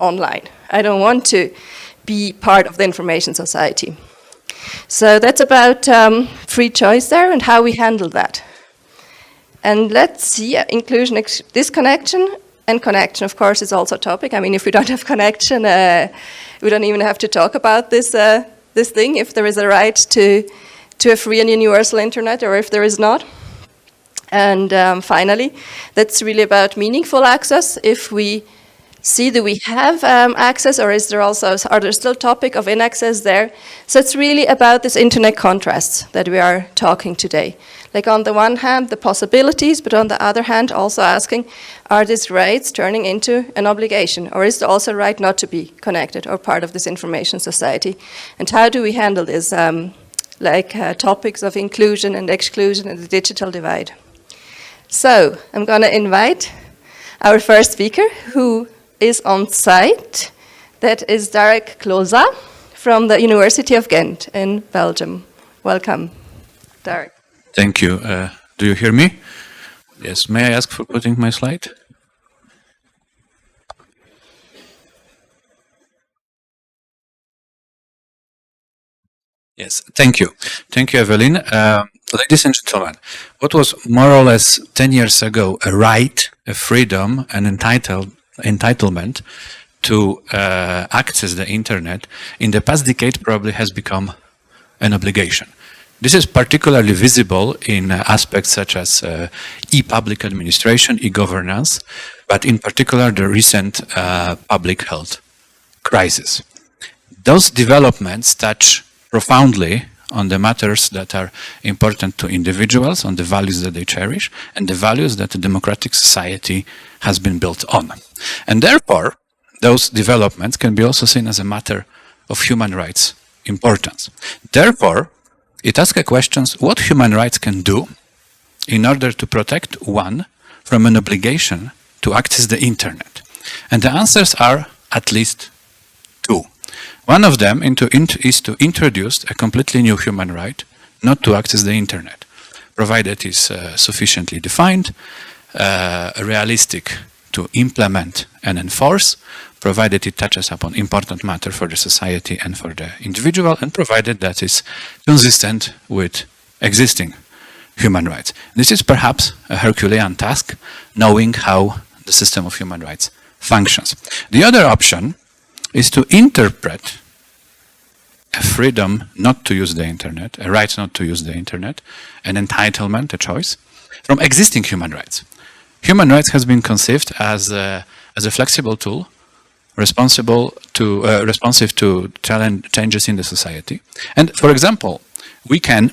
online. I don't want to be part of the information society. So that's about free choice there and how we handle that. And let's see, inclusion, disconnection, and connection, of course, is also a topic. I mean, if we don't have connection, we don't even have to talk about this thing, if there is a right to a free and universal internet, or if there is not. And finally, that's really about meaningful access. If we see that we have access, or are there still topic of inaccess there? So it's really about this internet contrasts that we are talking today. Like on the one hand, the possibilities, but on the other hand, also asking, are these rights turning into an obligation? Or is there also a right not to be connected or part of this information society? And how do we handle this, topics of inclusion and exclusion and the digital divide? So I'm going to invite our first speaker, who is on site. That is Derek Kloza from the University of Ghent in Belgium. Welcome, Derek. Thank you. Do you hear me? Yes. May I ask for putting my slide? Yes. Thank you. Thank you, Evelyn. Ladies and gentlemen, what was more or less 10 years ago a right, a freedom, an entitlement to access the internet, in the past decade probably has become an obligation. This is particularly visible in aspects such as e-public administration, e-governance, but in particular the recent public health crisis. Those developments touch profoundly on the matters that are important to individuals, on the values that they cherish, and the values that a democratic society has been built on. And therefore, those developments can be also seen as a matter of human rights importance. Therefore, it asks a question, what human rights can do in order to protect one from an obligation to access the internet? And the answers are at least two. One of them is to introduce a completely new human right, not to access the internet, provided it is sufficiently defined, realistic to implement and enforce, provided it touches upon important matter for the society and for the individual, and provided that is consistent with existing human rights. This is perhaps a Herculean task, knowing how the system of human rights functions. The other option is to interpret a freedom not to use the internet, a right not to use the internet, an entitlement, a choice, from existing human rights. Human rights has been conceived as a flexible tool, responsive to changes in the society. And for example, we can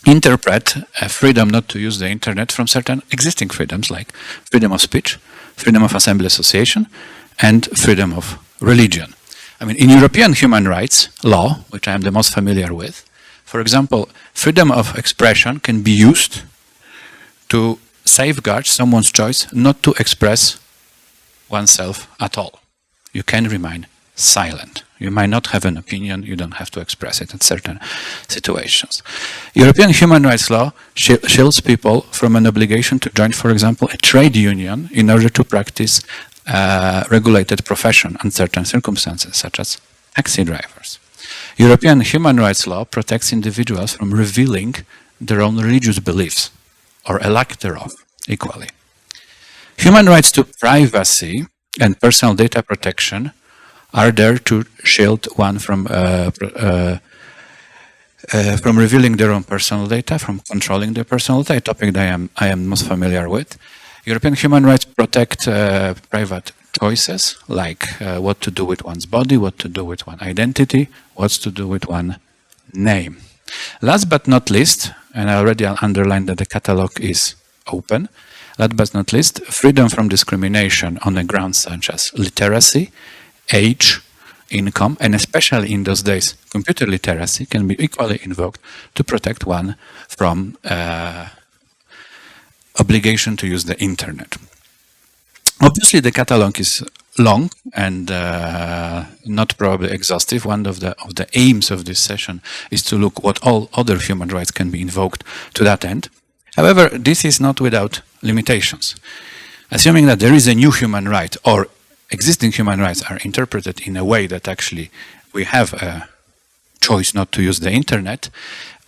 interpret a freedom not to use the internet from certain existing freedoms, like freedom of speech, freedom of assembly association, and freedom of religion. I mean, in European human rights law, which I am the most familiar with, for example, freedom of expression can be used to safeguard someone's choice not to express oneself at all. You can remain silent. You might not have an opinion, you don't have to express it in certain situations. European human rights law shields people from an obligation to join, for example, a trade union in order to practice regulated profession under certain circumstances, such as taxi drivers. European human rights law protects individuals from revealing their own religious beliefs, or a lack thereof, equally. Human rights to privacy and personal data protection are there to shield one from revealing their own personal data, from controlling their personal data, a topic that I am most familiar with. European human rights protect private choices, like what to do with one's body, what to do with one's identity, what to do with one's name. Last but not least, and I already underlined that the catalog is open, last but not least, freedom from discrimination on the grounds such as literacy, age, income, and especially in those days, computer literacy can be equally invoked to protect one from obligation to use the internet. Obviously, the catalog is long and not probably exhaustive. One of the aims of this session is to look what all other human rights can be invoked to that end. However, this is not without limitations. Assuming that there is a new human right or existing human rights are interpreted in a way that actually we have a choice not to use the internet,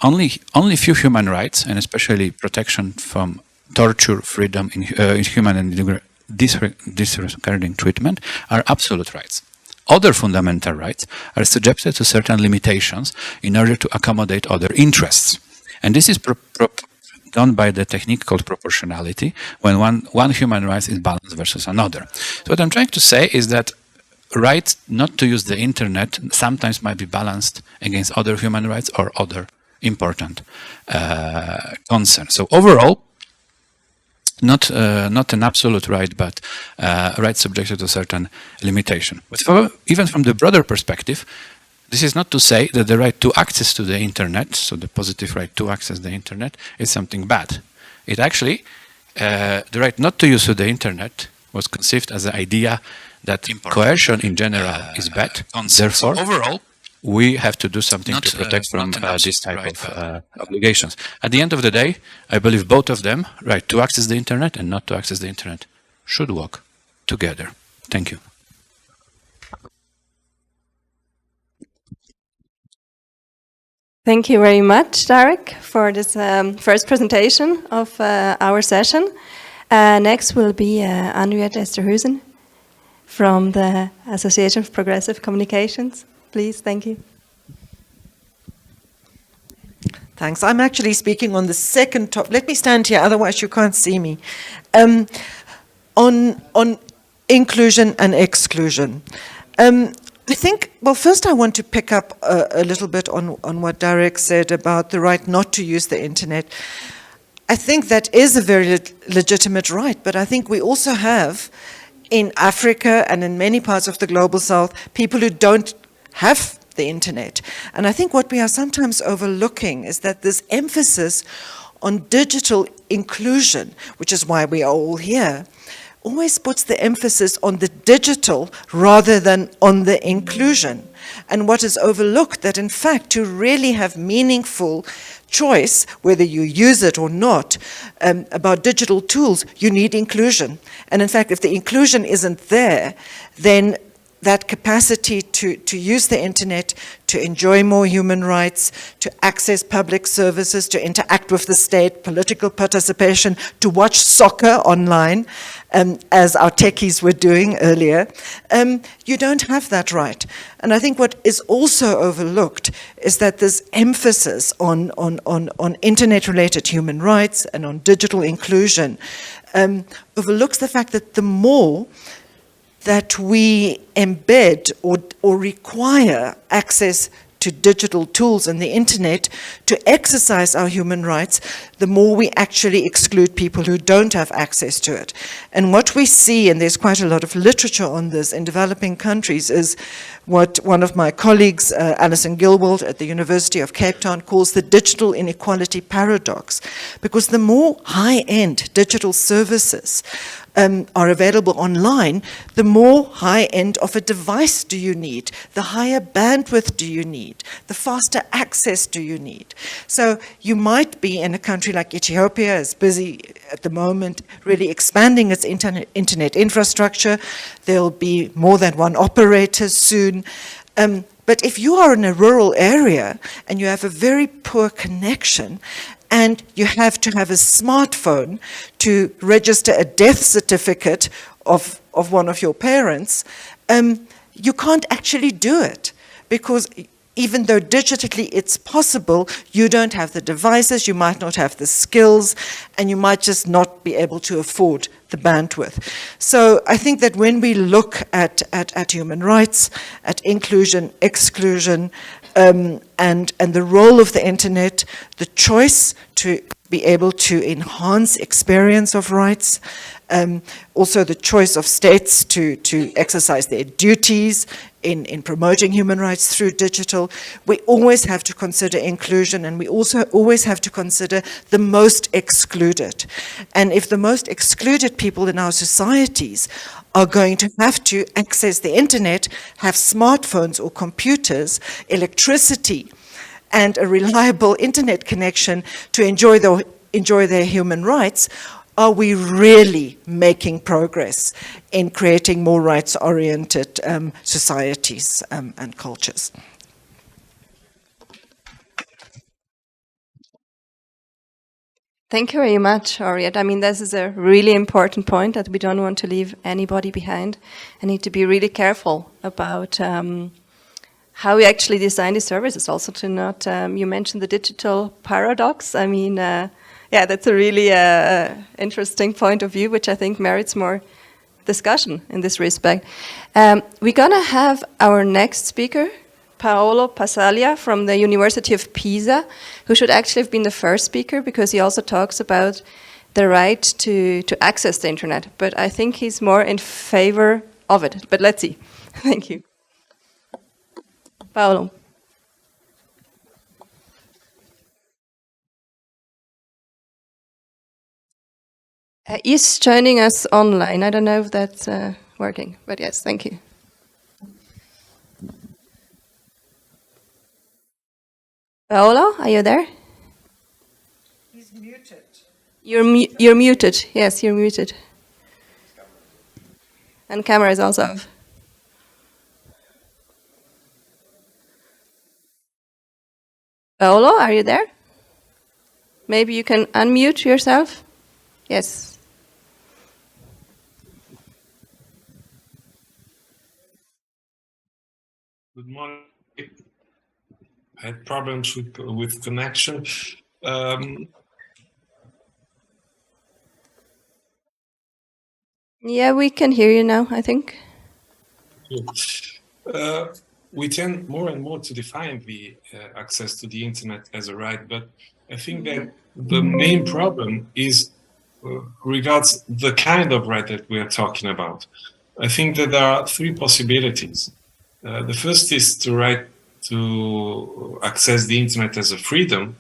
only few human rights, and especially protection from torture, freedom, inhuman and disregarding treatment, are absolute rights. Other fundamental rights are subjected to certain limitations in order to accommodate other interests. And this is done by the technique called proportionality, when one human right is balanced versus another. So what I'm trying to say is that right not to use the internet sometimes might be balanced against other human rights or other important concerns. So overall, not an absolute right, but right subjected to certain limitation. But even from the broader perspective, this is not to say that the right to access to the internet, so the positive right to access the internet, is something bad. It actually, the right not to use the internet was conceived as an idea that coercion in general is bad. Therefore, overall, we have to do something to protect from this type of obligations. At the end of the day, I believe both of them, right to access the internet and not to access the internet, should work together. Thank you. Thank you very much, Darek, for this first presentation of our session. Next will be Henriette Esterhuizen from the Association of Progressive Communications. Please, thank you. Thanks. I'm actually speaking on the second topic. Let me stand here, otherwise you can't see me. On inclusion and exclusion. I think, well, first I want to pick up a little bit on what Darek said about the right not to use the internet. I think that is a very legitimate right, but I think we also have in Africa and in many parts of the global south people who don't have the internet. And I think what we are sometimes overlooking is that this emphasis on digital inclusion, which is why we are all here, always puts the emphasis on the digital rather than on the inclusion. And what is overlooked, that in fact to really have meaningful choice, whether you use it or not, about digital tools, you need inclusion. And in fact, if the inclusion isn't there, then that capacity to use the internet, to enjoy more human rights, to access public services, to interact with the state, political participation, to watch soccer online, as our techies were doing earlier, you don't have that right. And I think what is also overlooked is that this emphasis on internet-related human rights and on digital inclusion overlooks the fact that the more that we embed or require access to digital tools and the internet to exercise our human rights, the more we actually exclude people who don't have access to it. And what we see, and there's quite a lot of literature on this in developing countries, is what one of my colleagues, Alison Gilwald at the University of Cape Town, calls the digital inequality paradox. Because the more high-end digital services are available online, the more high-end of a device do you need, the higher bandwidth do you need, the faster access do you need. So you might be in a country like Ethiopia, is busy at the moment really expanding its internet infrastructure. There'll be more than one operator soon. But if you are in a rural area and you have a very poor connection, and you have to have a smartphone to register a death certificate of one of your parents, you can't actually do it, because even though digitally it's possible, you don't have the devices, you might not have the skills, and you might just not be able to afford the bandwidth. So I think that when we look at human rights, at inclusion, exclusion, and the role of the internet, the choice to be able to enhance experience of rights, also the choice of states to exercise their duties in promoting human rights through digital, we always have to consider inclusion, and we also always have to consider the most excluded. And if the most excluded people in our societies are going to have to access the internet, have smartphones or computers, electricity, and a reliable internet connection to enjoy their human rights, are we really making progress in creating more rights-oriented societies and cultures? Thank you very much, Harriet. I mean, this is a really important point that we don't want to leave anybody behind and need to be really careful about how we actually design these services. Also, to not, you mentioned the digital paradox. I mean, yeah, that's a really interesting point of view, which I think merits more discussion in this respect. We're going to have our next speaker, Paolo Pasaglia from the University of Pisa, who should actually have been the first speaker because he also talks about the right to access the internet. But I think he's more in favor of it. But let's see. Thank you. Paolo. He's joining us online. I don't know if that's working, but yes, thank you. Paolo, are you there? He's muted. You're muted. Yes, you're muted. And camera is also off. Paolo, are you there? Maybe you can unmute yourself. Yes. Good morning. I had problems with connection. Yeah, we can hear you now, I think. We tend more and more to define the access to the internet as a right, but I think that the main problem is regards the kind of right that we are talking about. I think that there are three possibilities. The first is the right to access the internet as a freedom,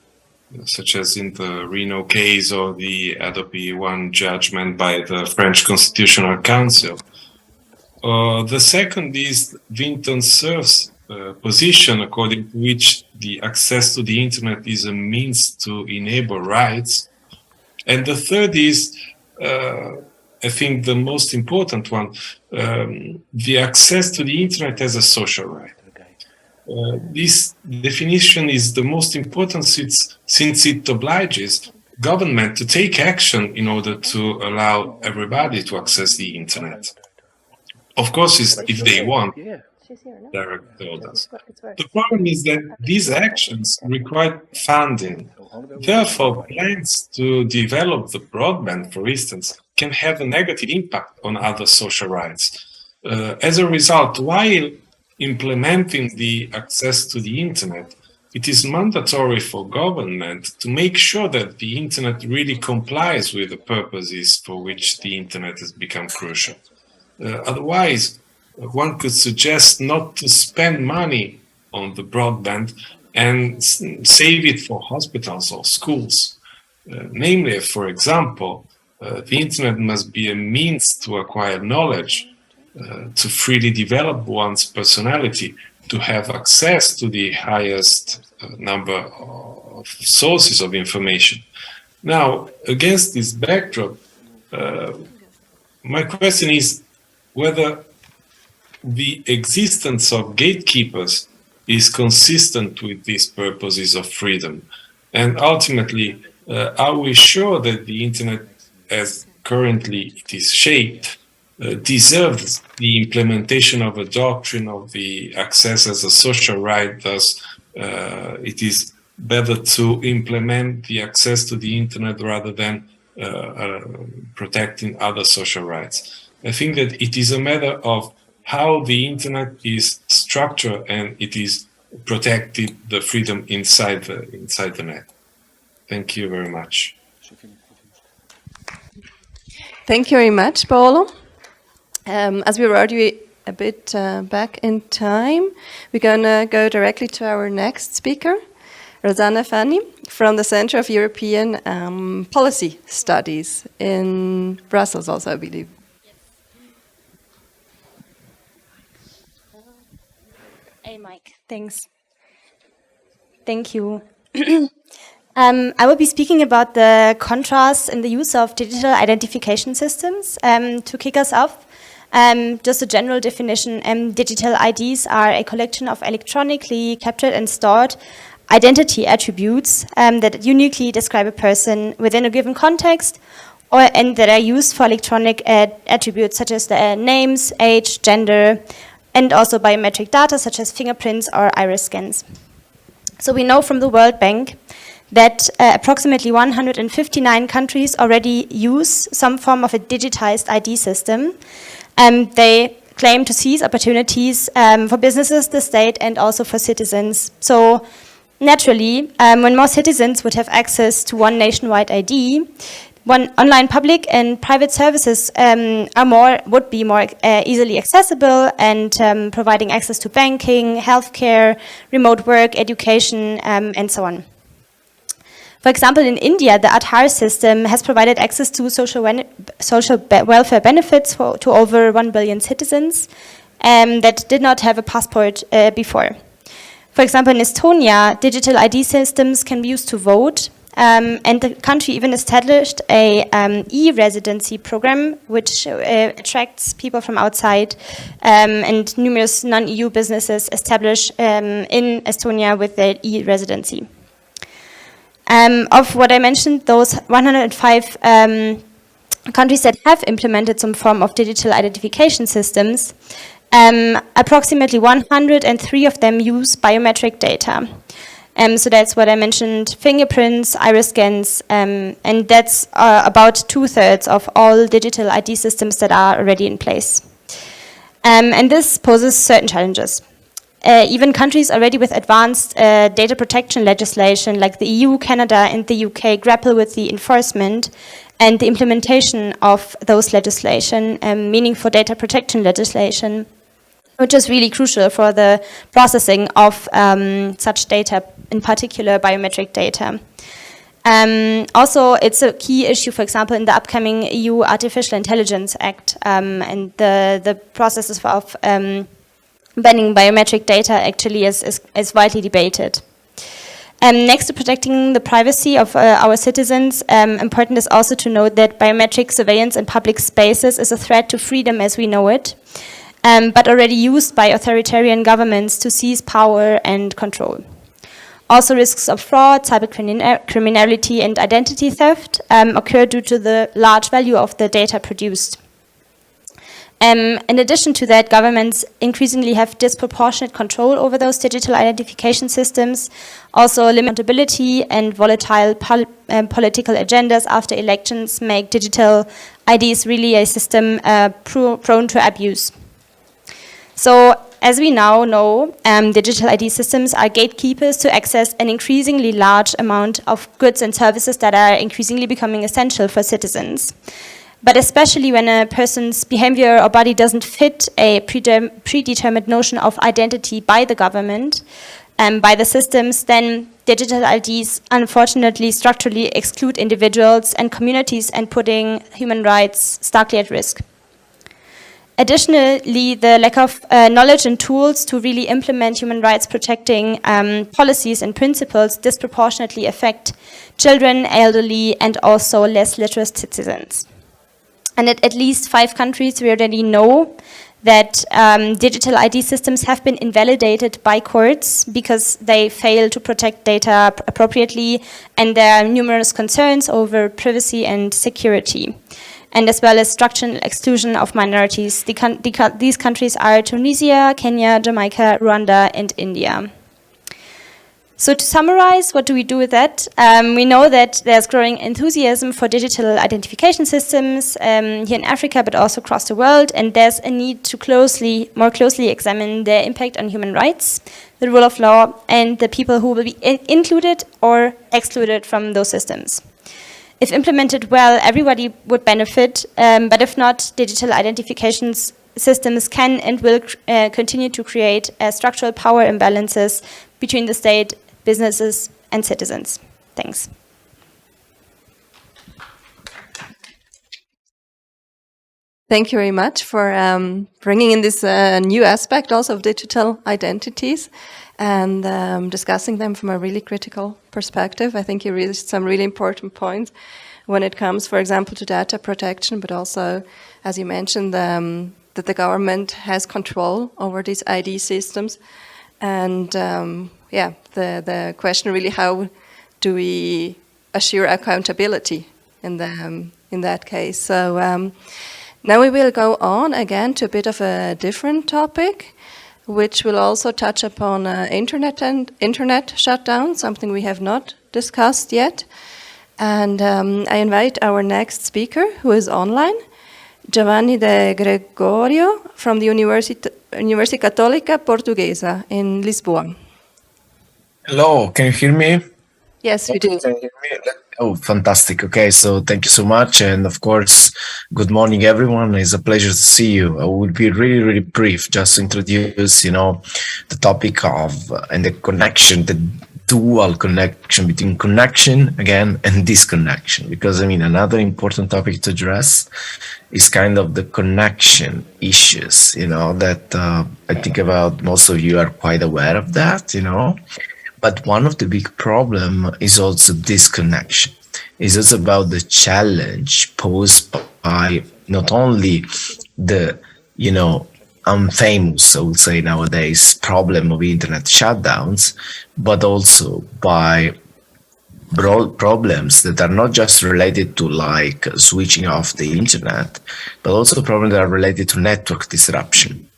such as in the Reno case or the Adobe 1 judgment by the French Constitutional Council. The second is Vinton Cerf's position, according to which the access to the internet is a means to enable rights. And the third is, I think, the most important one, the access to the internet as a social right. This definition is the most important since it obliges government to take action in order to allow everybody to access the internet. Of course, if they want, direct orders. The problem is that these actions require funding. Therefore, plans to develop the broadband, for instance, can have a negative impact on other social rights. As a result, while implementing the access to the internet, it is mandatory for government to make sure that the internet really complies with the purposes for which the internet has become crucial. Otherwise, one could suggest not to spend money on the broadband and save it for hospitals or schools. Namely, for example, the internet must be a means to acquire knowledge, to freely develop one's personality, to have access to the highest number of sources of information. Now, against this backdrop, my question is whether the existence of gatekeepers is consistent with these purposes of freedom. And ultimately, are we sure that the internet, as currently it is shaped, deserves the implementation of a doctrine of the access as a social right? Thus, it is better to implement the access to the internet rather than protecting other social rights. I think that it is a matter of how the internet is structured and it is protected the freedom inside the net. Thank you very much. Thank you very much, Paolo. As we were already a bit back in time, we're going to go directly to our next speaker, Rosanna Fanny from the Center of European Policy Studies in Brussels also, I believe. Hey, Mike. Thanks. Thank you. I will be speaking about the contrast in the use of digital identification systems. To kick us off, just a general definition, digital IDs are a collection of electronically captured and stored identity attributes that uniquely describe a person within a given context, and that are used for electronic attributes such as the names, age, gender, and also biometric data such as fingerprints or iris scans. So we know from the World Bank that approximately 159 countries already use some form of a digitized ID system. They claim to seize opportunities for businesses, the state, and also for citizens. So naturally, when more citizens would have access to one nationwide ID, one online public and private services would be more easily accessible and providing access to banking, healthcare, remote work, education, and so on. For example, in India, the Aadhaar system has provided access to social welfare benefits to over 1 billion citizens that did not have a passport before. For example, in Estonia, digital ID systems can be used to vote, and the country even established a e-residency program which attracts people from outside, and numerous non-EU businesses establish in Estonia with their e-residency. Of what I mentioned, those 105 countries that have implemented some form of digital identification systems, approximately 103 of them use biometric data. So that's what I mentioned, fingerprints, iris scans, and that's about 2/3 of all digital ID systems that are already in place. And this poses certain challenges. Even countries already with advanced data protection legislation like the EU, Canada, and the UK grapple with the enforcement and the implementation of those legislation, meaningful data protection legislation, which is really crucial for the processing of such data, in particular biometric data. Also, it's a key issue, for example, in the upcoming EU Artificial Intelligence Act, and the processes of banning biometric data actually is widely debated. Next to protecting the privacy of our citizens, important is also to note that biometric surveillance in public spaces is a threat to freedom as we know it, but already used by authoritarian governments to seize power and control. Also, risks of fraud, cybercriminality, and identity theft occur due to the large value of the data produced. In addition to that, governments increasingly have disproportionate control over those digital identification systems, also accountability and volatile political agendas after elections make digital IDs really a system prone to abuse. So, as we now know, digital ID systems are gatekeepers to access an increasingly large amount of goods and services that are increasingly becoming essential for citizens. But especially when a person's behavior or body doesn't fit a predetermined notion of identity by the government, by the systems, then digital IDs unfortunately structurally exclude individuals and communities and putting human rights starkly at risk. Additionally, the lack of knowledge and tools to really implement human rights protecting policies and principles disproportionately affect children, elderly, and also less literate citizens. And at least 5 countries, we already know that digital ID systems have been invalidated by courts because they fail to protect data appropriately, and there are numerous concerns over privacy and security, and as well as structural exclusion of minorities. These countries are Tunisia, Kenya, Jamaica, Rwanda, and India. So to summarize, what do we do with that? We know that there's growing enthusiasm for digital identification systems here in Africa, but also across the world, and there's a need to more closely examine their impact on human rights, the rule of law, and the people who will be included or excluded from those systems. If implemented well, everybody would benefit, but if not, digital identification systems can and will continue to create structural power imbalances between the state, businesses, and citizens. Thanks. Thank you very much for bringing in this new aspect also of digital identities and discussing them from a really critical perspective. I think you raised some really important points when it comes, for example, to data protection, but also, as you mentioned, that the government has control over these ID systems. And the question really, how do we assure accountability in that case? So now we will go on again to a bit of a different topic, which will also touch upon internet shutdown, something we have not discussed yet. And I invite our next speaker, who is online, Giovanni De Gregorio from the Universidade Católica Portuguesa in Lisboa. Hello, can you hear me? Yes, we do. Can you hear me? Oh, fantastic. Okay, so thank you so much. And of course, good morning, everyone. It's a pleasure to see you. I will be really, really brief, just to introduce, the topic of and the connection, the dual connection between connection again and disconnection. Because another important topic to address is kind of the connection issues, that I think about most of you are quite aware of that, But one of the big problem is also disconnection. It's also about the challenge posed by not only the, unfamous, I would say nowadays, problem of internet shutdowns, but also by broad problems that are not just related to like switching off the internet, but also problems that are related to network disruption.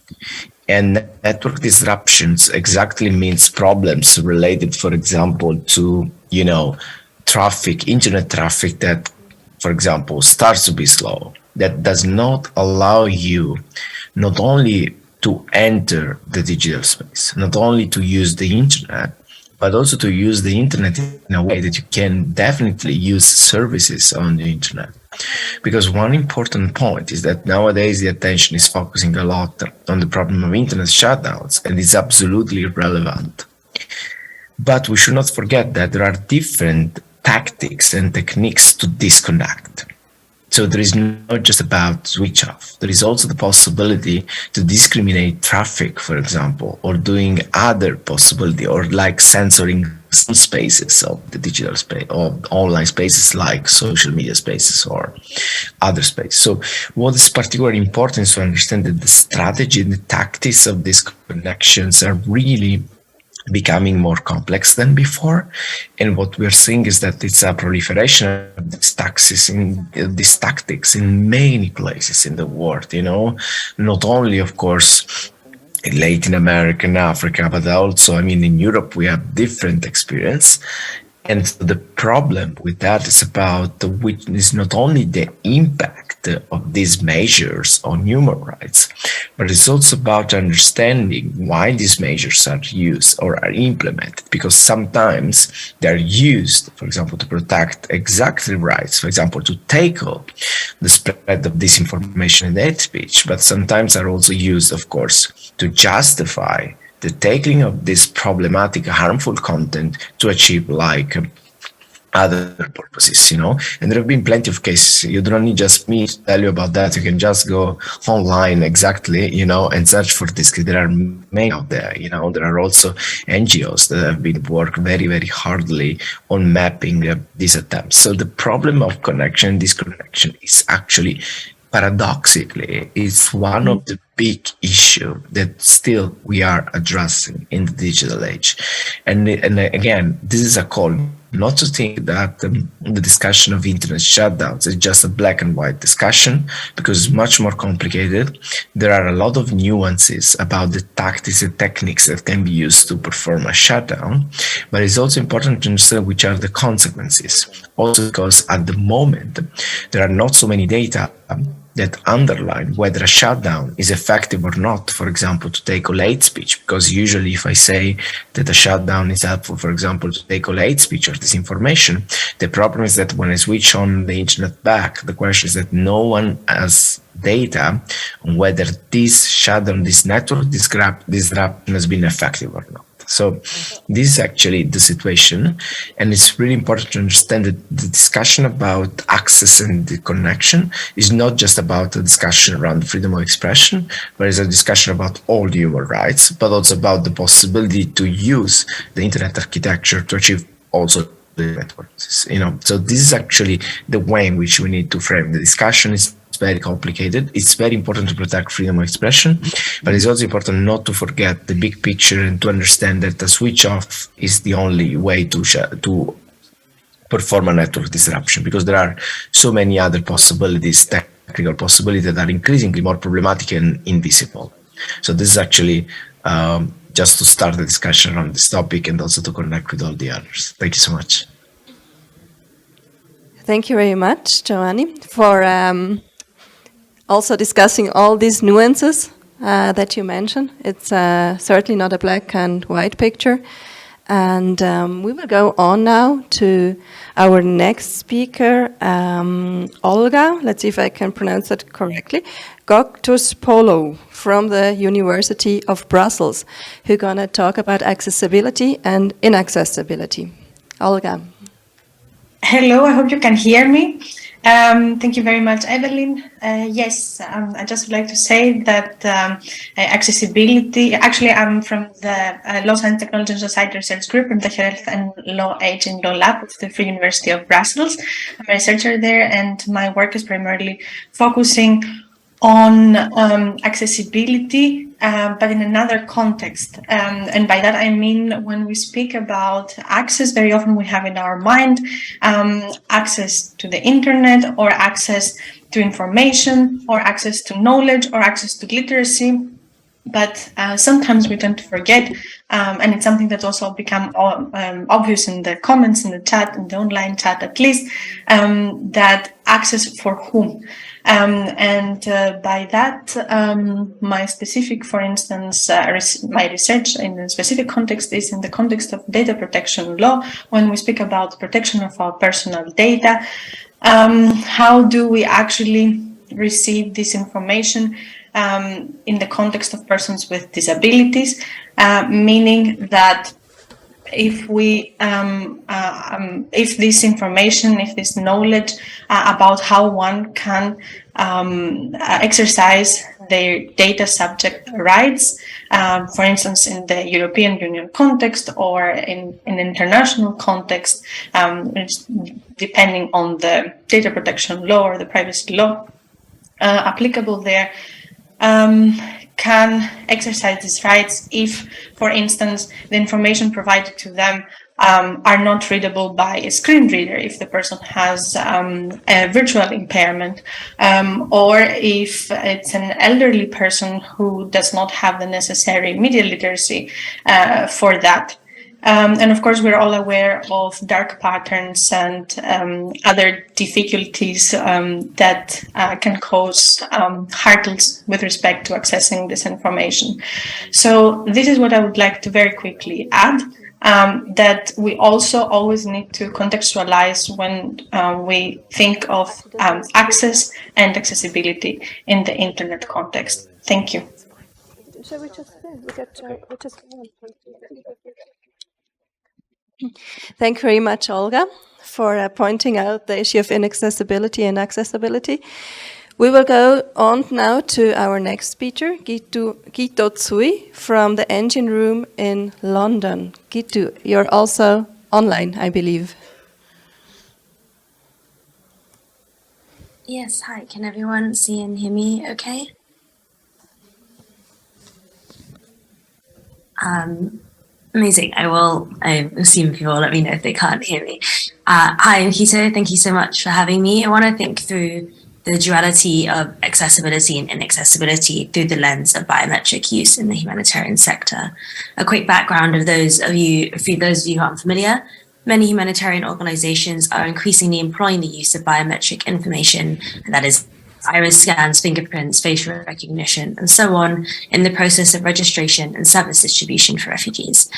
And network disruptions exactly means problems related, for example, to, traffic, internet traffic that, for example, starts to be slow, that does not allow you not only to enter the digital space, not only to use the internet, but also to use the internet in a way that you can definitely use services on the internet. Because one important point is that nowadays the attention is focusing a lot on the problem of internet shutdowns, and it's absolutely relevant. But we should not forget that there are different tactics and techniques to disconnect. So there is not just about switch off. There is also the possibility to discriminate traffic, for example, or doing other possibility, or like censoring some spaces of the digital space or online spaces like social media spaces or other spaces. So what is particularly important is to understand that the strategy and the tactics of these connections are really becoming more complex than before, and what we're seeing is that it's a proliferation of these tactics in many places in the world. Not only, of course, in Latin America and Africa, but also, in Europe we have different experience. And the problem with that is about which is not only the impact of these measures on human rights, but it's also about understanding why these measures are used or are implemented. Because sometimes they're used, for example, to protect exactly rights, for example, to tackle the spread of disinformation and hate speech, but sometimes are also used, of course, to justify the tackling of this problematic, harmful content to achieve like other purposes, And there have been plenty of cases. You don't need just me to tell you about that. You can just go online exactly, and search for this. There are many out there, There are also NGOs that have been working very, very hardly on mapping these attempts. So the problem of connection and disconnection is actually, paradoxically, it's one of the big issue that still we are addressing in the digital age. And again, this is a call not to think that the discussion of internet shutdowns is just a black and white discussion, because it's much more complicated. There are a lot of nuances about the tactics and techniques that can be used to perform a shutdown, but it's also important to understand which are the consequences. Also because at the moment, there are not so many data that underline whether a shutdown is effective or not, for example, to tackle hate speech. Because usually if I say that a shutdown is helpful, for example, to tackle hate speech or disinformation, the problem is that when I switch on the internet back, the question is that no one has data on whether this shutdown, this network disruption has been effective or not. So this is actually the situation, and it's really important to understand that the discussion about access and the connection is not just about a discussion around freedom of expression, but it's a discussion about all human rights, but also about the possibility to use the internet architecture to achieve also the networks. So this is actually the way in which we need to frame the discussion. It's very complicated. It's very important to protect freedom of expression, but it's also important not to forget the big picture and to understand that the switch off is the only way to perform a network disruption, because there are so many other possibilities, technical possibilities, that are increasingly more problematic and invisible. So this is actually just to start the discussion around this topic and also to connect with all the others. Thank you so much. Thank you very much, Giovanni, for also discussing all these nuances that you mentioned. It's certainly not a black and white picture. And we will go on now to our next speaker, Olga. Let's see if I can pronounce that correctly. Polo from the University of Brussels, who's going to talk about accessibility and inaccessibility. Olga. Hello, I hope you can hear me. Thank you very much, Evelyn. Yes, I just would like to say that accessibility, actually I'm from the Law Science Technology and Society Research Group in the Health and Law Aging Law Lab of the Free University of Brussels. I'm a researcher there, and my work is primarily focusing on accessibility, but in another context. And by that I mean, when we speak about access, very often we have in our mind access to the internet, or access to information, or access to knowledge, or access to literacy. But sometimes we tend to forget, and it's something that's also become obvious in the comments in the chat, in the online chat at least, that access for whom. By that, my specific, for instance, my research in a specific context is in the context of data protection law. When we speak about protection of our personal data, how do we actually receive this information in the context of persons with disabilities, meaning that if we, if this information, if this knowledge about how one can exercise their data subject rights, for instance, in the European Union context or in an international context, depending on the data protection law or the privacy law applicable there, can exercise these rights if, for instance, the information provided to them are not readable by a screen reader, if the person has a virtual impairment, or if it's an elderly person who does not have the necessary media literacy for that. And of course, we're all aware of dark patterns and other difficulties that can cause hurdles with respect to accessing this information. So this is what I would like to very quickly add, that we also always need to contextualize when we think of access and accessibility in the internet context. Thank you. Shall we just Thank you very much, Olga, for pointing out the issue of inaccessibility and accessibility. We will go on now to our next speaker, Gitu Tsui from the Engine Room in London. Gitu, you're also online, I believe. Yes, hi. Can everyone see and hear me okay? Amazing. I assume people will let me know if they can't hear me. Hi, Hito. Thank you so much for having me. I want to think through the duality of accessibility and inaccessibility through the lens of biometric use in the humanitarian sector. A quick background of those of you who aren't familiar. Many humanitarian organizations are increasingly employing the use of biometric information, and that is iris scans, fingerprints, facial recognition, and so on, in the process of registration and service distribution for refugees.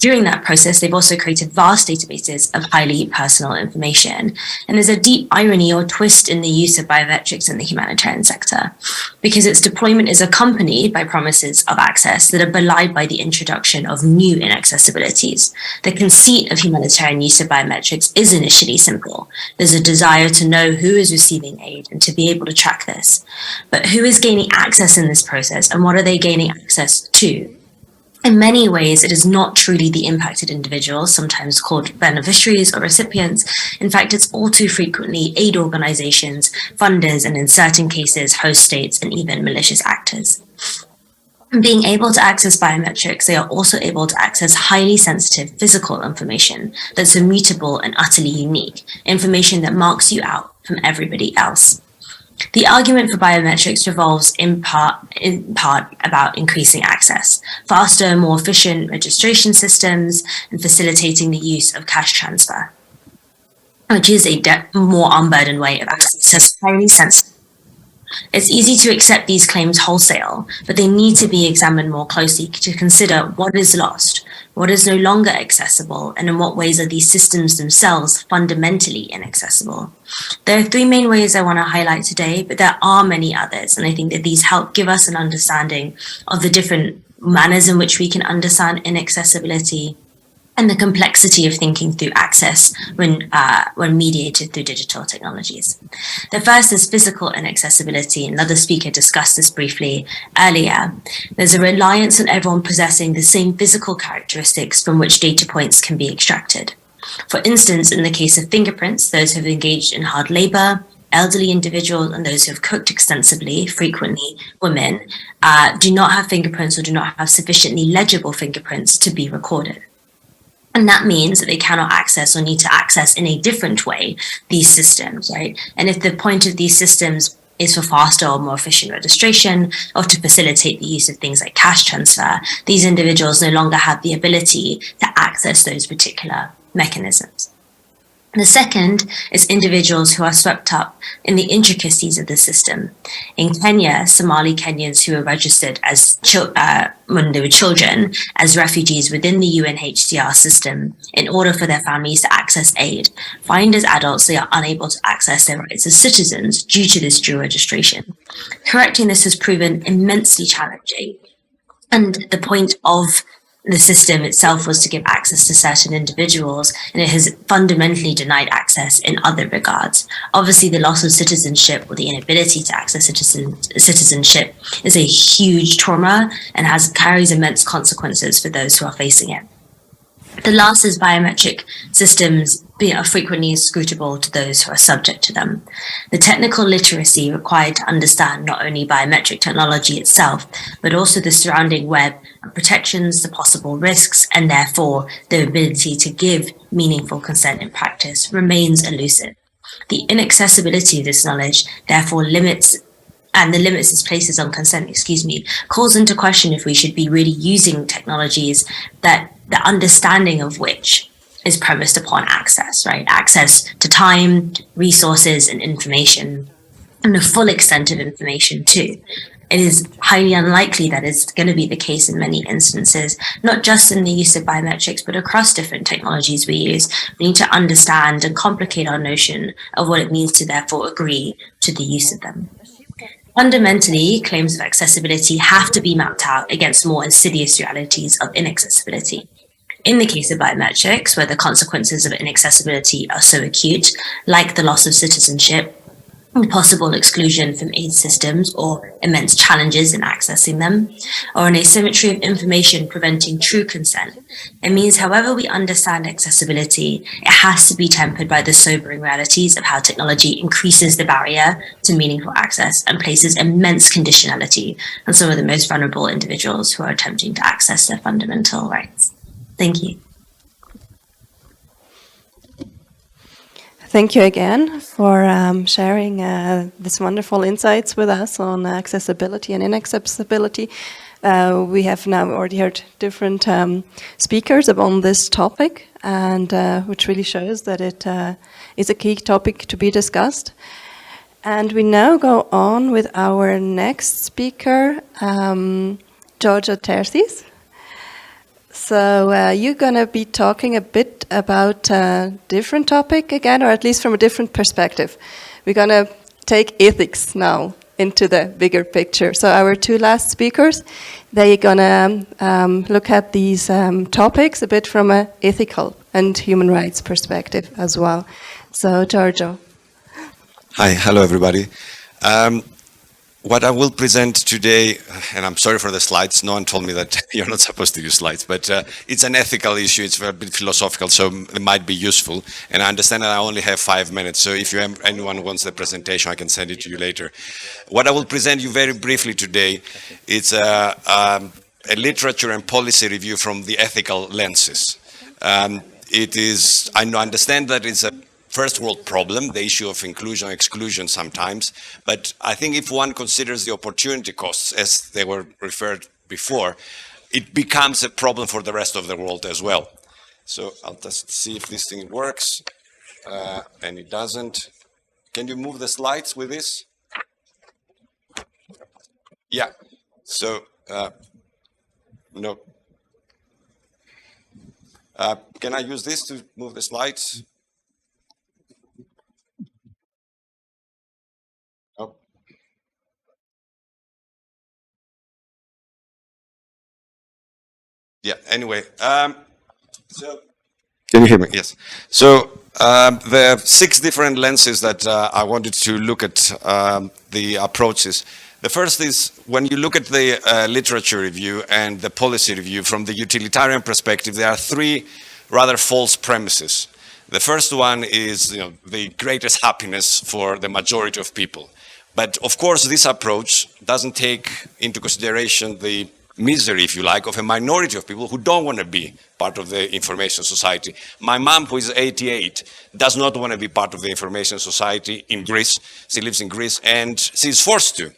During that process, they've also created vast databases of highly personal information. And there's a deep irony or twist in the use of biometrics in the humanitarian sector, because its deployment is accompanied by promises of access that are belied by the introduction of new inaccessibilities. The conceit of humanitarian use of biometrics is initially simple. There's a desire to know who is receiving aid and to be able to track this. But who is gaining access in this process, and what are they gaining access to? In many ways, it is not truly the impacted individuals, sometimes called beneficiaries or recipients. In fact, it's all too frequently aid organizations, funders, and in certain cases, host states and even malicious actors. Being able to access biometrics, they are also able to access highly sensitive physical information that's immutable and utterly unique, information that marks you out from everybody else. The argument for biometrics revolves in part about increasing access, faster and more efficient registration systems, and facilitating the use of cash transfer, which is a more unburdened way of access highly sensitive. It's easy to accept these claims wholesale, but they need to be examined more closely to consider what is lost, what is no longer accessible, and in what ways are these systems themselves fundamentally inaccessible. There are three main ways I want to highlight today, but there are many others, and I think that these help give us an understanding of the different manners in which we can understand inaccessibility and the complexity of thinking through access when mediated through digital technologies. The first is physical inaccessibility. Another speaker discussed this briefly earlier. There's a reliance on everyone possessing the same physical characteristics from which data points can be extracted. For instance, in the case of fingerprints, those who have engaged in hard labor, elderly individuals, and those who have cooked extensively, frequently women, do not have fingerprints or do not have sufficiently legible fingerprints to be recorded. And that means that they cannot access or need to access in a different way these systems, right? And if the point of these systems is for faster or more efficient registration or to facilitate the use of things like cash transfer, these individuals no longer have the ability to access those particular mechanisms. The second is individuals who are swept up in the intricacies of the system. In Kenya, Somali Kenyans who were registered as when they were children as refugees within the UNHCR system in order for their families to access aid, find as adults they are unable to access their rights as citizens due to this dual registration. Correcting this has proven immensely challenging. And the point of the system itself was to give access to certain individuals, and it has fundamentally denied access in other regards. Obviously, the loss of citizenship or the inability to access citizenship is a huge trauma and carries immense consequences for those who are facing it. The last is biometric systems are frequently inscrutable to those who are subject to them. The technical literacy required to understand not only biometric technology itself, but also the surrounding web and protections, the possible risks, and therefore the ability to give meaningful consent in practice remains elusive. The inaccessibility of this knowledge therefore limits this places on consent, calls into question if we should be really using technologies that the understanding of which is premised upon access, right? Access to time, resources, and information, and the full extent of information too. It is highly unlikely that it's going to be the case in many instances, not just in the use of biometrics, but across different technologies we use. We need to understand and complicate our notion of what it means to therefore agree to the use of them. Fundamentally, claims of accessibility have to be mapped out against more insidious realities of inaccessibility. In the case of biometrics, where the consequences of inaccessibility are so acute, like the loss of citizenship, possible exclusion from aid systems or immense challenges in accessing them, or an asymmetry of information preventing true consent, it means however we understand accessibility, it has to be tempered by the sobering realities of how technology increases the barrier to meaningful access and places immense conditionality on some of the most vulnerable individuals who are attempting to access their fundamental rights. Thank you. Thank you again for sharing these wonderful insights with us on accessibility and inaccessibility. We have now already heard different speakers on this topic, and which really shows that it is a key topic to be discussed. And we now go on with our next speaker, Georgia Tersis. So you're going to be talking a bit about a different topic again, or at least from a different perspective. We're going to take ethics now into the bigger picture. So our two last speakers, they're going to look at these topics a bit from an ethical and human rights perspective as well. So Giorgio. Hi, hello everybody. What I will present today, and I'm sorry for the slides, no one told me that you're not supposed to use slides, but it's an ethical issue, it's a bit philosophical, so it might be useful. And I understand that I only have 5 minutes, so if anyone wants the presentation, I can send it to you later. What I will present you very briefly today, it's a literature and policy review from the ethical lenses. It is, I understand that it's a first world problem, the issue of inclusion and exclusion sometimes, but I think if one considers the opportunity costs, as they were referred before, it becomes a problem for the rest of the world as well. So I'll just see if this thing works, and it doesn't. Can you move the slides with this? Yeah, so, no. Can I use this to move the slides? Yeah, anyway, so can you hear me? Yes. So there are 6 different lenses that I wanted to look at the approaches. The first is when you look at the literature review and the policy review from the utilitarian perspective, there are 3 rather false premises. The first one is the greatest happiness for the majority of people. But of course, this approach doesn't take into consideration the misery, if you like, of a minority of people who don't want to be part of the information society. My mom, who is 88, does not want to be part of the information society in Greece. She lives in Greece and she's forced to.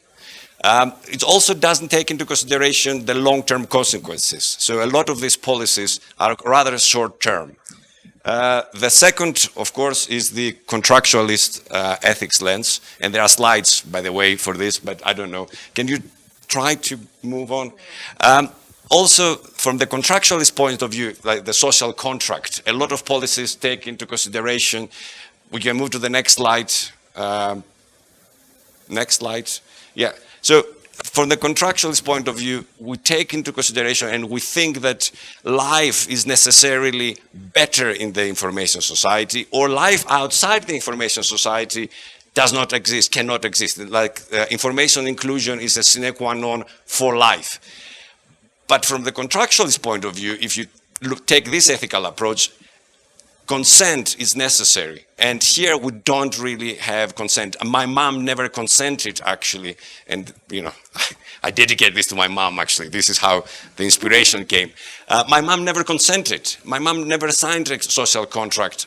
It also doesn't take into consideration the long-term consequences. So a lot of these policies are rather short-term. The second, of course, is the contractualist ethics lens. And there are slides, by the way, for this, but I don't know. Can you try to move on? Also, from the contractualist point of view, like the social contract, a lot of policies take into consideration. We can move to the next slide. Next slide. Yeah. So from the contractualist point of view, we take into consideration and we think that life is necessarily better in the information society, or life outside the information society does not exist, cannot exist. Like information inclusion is a sine qua non for life. But from the contractualist point of view, if you take this ethical approach, consent is necessary. And here we don't really have consent. My mom never consented, actually. And, I dedicate this to my mom, actually. This is how the inspiration came. My mom never consented. My mom never signed a social contract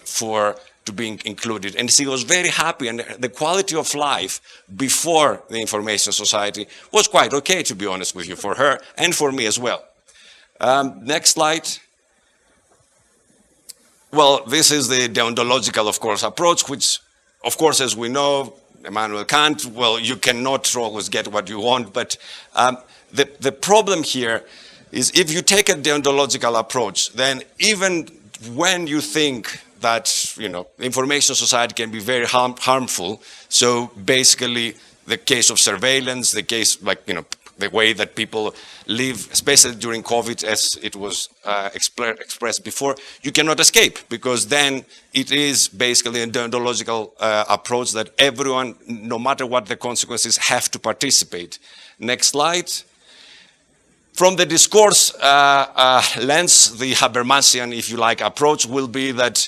to being included. And she was very happy, and the quality of life before the information society was quite okay, to be honest with you, for her and for me as well. Next slide. Well, this is the deontological, of course, approach, which, of course, as we know, Immanuel Kant, well, you cannot always get what you want, but the problem here is if you take a deontological approach, then even when you think that, information society can be very harmful. So basically the case of surveillance, the case the way that people live, especially during COVID, as it was expressed before, you cannot escape, because then it is basically a deontological approach that everyone, no matter what the consequences, have to participate. Next slide. From the discourse lens, the Habermasian, if you like, approach will be that,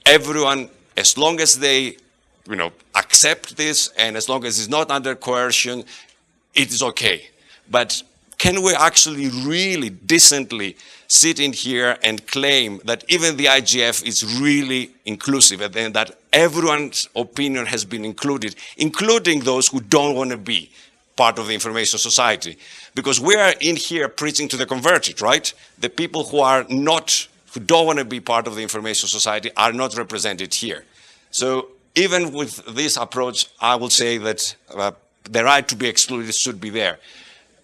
everyone, as long as they, accept this, and as long as it's not under coercion, it is okay. But can we actually really decently sit in here and claim that even the IGF is really inclusive, and that everyone's opinion has been included, including those who don't want to be part of the information society? Because we are in here preaching to the converted, right? The people who don't want to be part of the information society are not represented here. So even with this approach, I will say that the right to be excluded should be there.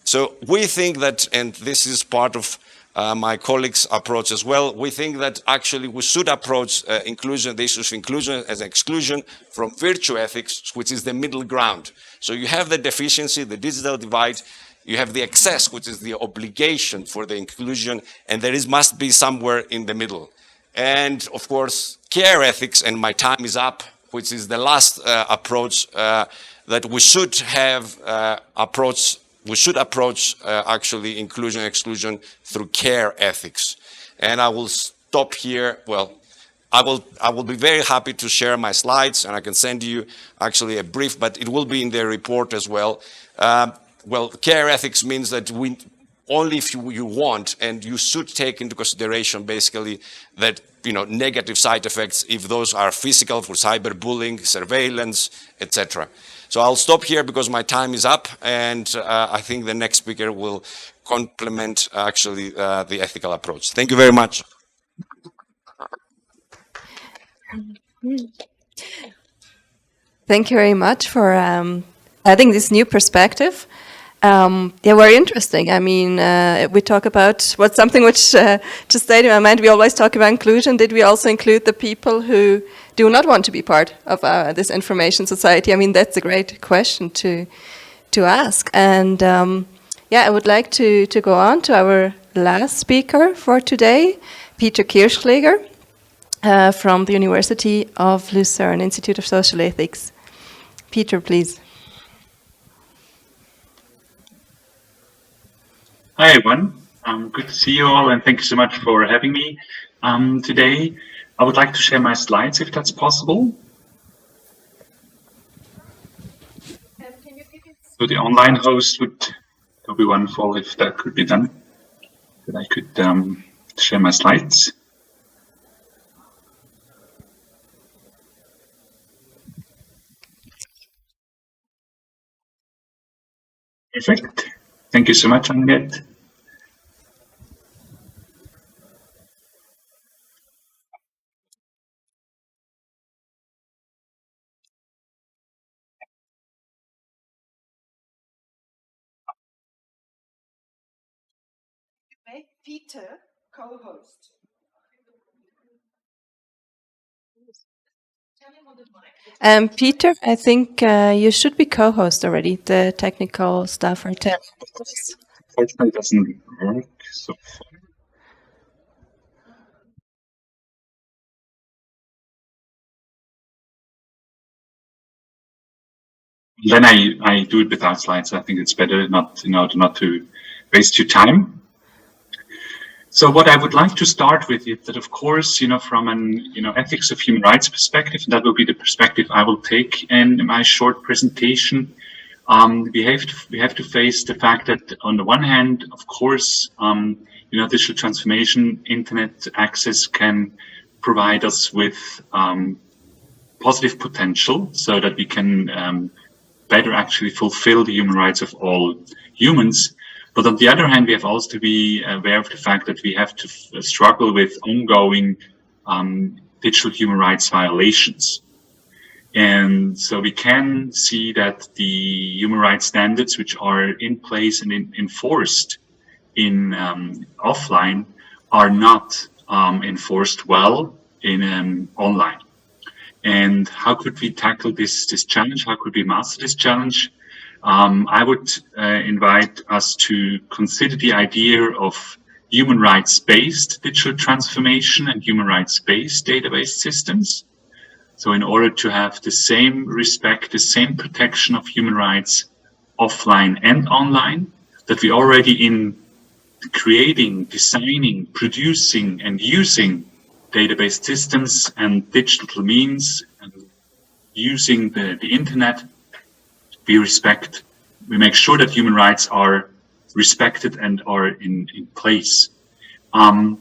So we think that, and this is part of my colleagues' approach as well. We think that actually we should approach inclusion, the issues of inclusion as exclusion from virtue ethics, which is the middle ground. So you have the deficiency, the digital divide, you have the excess, which is the obligation for the inclusion, and must be somewhere in the middle. And of course, care ethics, and my time is up, which is the last approach that we should have we should approach actually inclusion and exclusion through care ethics. And I will stop here. Well, I will be very happy to share my slides, and I can send you actually a brief, but it will be in the report as well. Well, care ethics means that only if you want, and you should take into consideration basically that, negative side effects, if those are physical, for cyberbullying, surveillance, etc. So I'll stop here because my time is up, and I think the next speaker will complement actually the ethical approach. Thank you very much. Thank you very much for adding this new perspective. Very interesting. I mean, we talk about what's something which just stayed in my mind. We always talk about inclusion. Did we also include the people who do not want to be part of this information society? I mean, that's a great question to ask. And I would like to go on to our last speaker for today, Peter Kirschläger from the University of Lucerne, Institute of Social Ethics. Peter, please. Hi, everyone. Good to see you all, and thank you so much for having me today. I would like to share my slides, if that's possible. So the online host would be wonderful if that could be done, that I could share my slides. Perfect. Thank you so much, Annette. Make Peter co-host. Peter, I think you should be co-host already. The technical stuff are telling us. Unfortunately, it doesn't work so far. Then I do it without slides. I think it's better not to waste your time. So what I would like to start with is that, of course, from an ethics of human rights perspective, that will be the perspective I will take in my short presentation. We have to face the fact that on the one hand, of course, digital transformation, internet access can provide us with positive potential, so that we can better actually fulfill the human rights of all humans. But on the other hand, we have also to be aware of the fact that we have to struggle with ongoing digital human rights violations. And so we can see that the human rights standards which are in place and enforced in offline are not enforced well in online. And how could we tackle this challenge? How could we master this challenge? I would invite us to consider the idea of human rights-based digital transformation and human rights-based database systems. So in order to have the same respect, the same protection of human rights offline and online, that we already in creating, designing, producing and using database systems and digital means and using the internet, we make sure that human rights are respected and are in place. I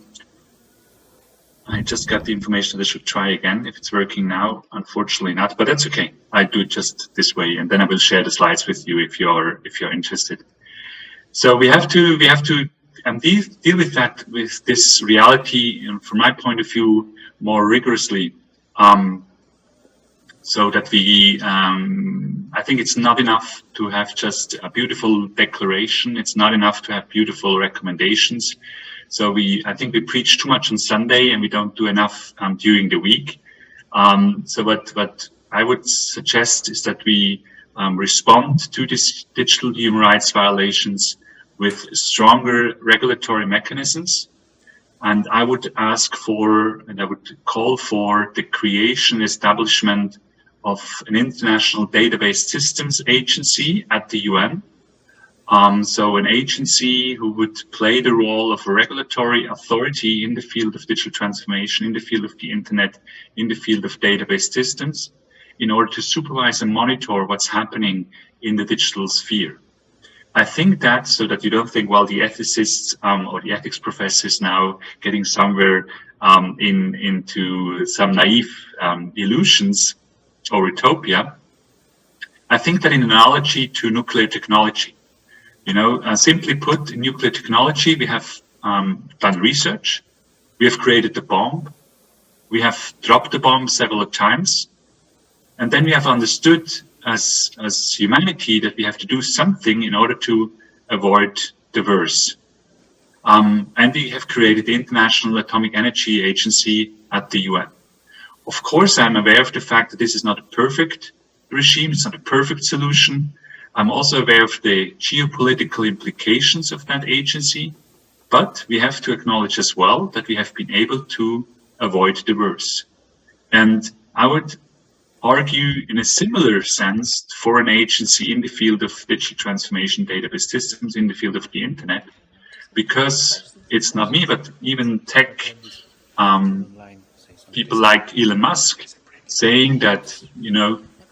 just got the information that I should try again. If it's working now, unfortunately not, but that's okay. I do it just this way, and then I will share the slides with you if you're interested. So we have to deal with that, with this reality, from my point of view, more rigorously. So that we, I think it's not enough to have just a beautiful declaration. It's not enough to have beautiful recommendations. So I think we preach too much on Sunday and we don't do enough during the week. So what I would suggest is that we respond to these digital human rights violations with stronger regulatory mechanisms. And I would ask for, and I would call for the creation, establishment of an international database systems agency at the UN. So an agency who would play the role of a regulatory authority in the field of digital transformation, in the field of the internet, in the field of database systems, in order to supervise and monitor what's happening in the digital sphere. I think that, so that you don't think, well, the ethicists or the ethics professors now getting somewhere into some naive illusions or utopia. I think that in analogy to nuclear technology, simply put, in nuclear technology, we have done research, we have created the bomb, we have dropped the bomb several times, and then we have understood as humanity that we have to do something in order to avoid the worst. And we have created the International Atomic Energy Agency at the UN. Of course, I'm aware of the fact that this is not a perfect regime, it's not a perfect solution. I'm also aware of the geopolitical implications of that agency, but we have to acknowledge as well that we have been able to avoid the worst. And I would argue in a similar sense for an agency in the field of digital transformation database systems, in the field of the internet, because it's not me, but even tech people like Elon Musk saying that,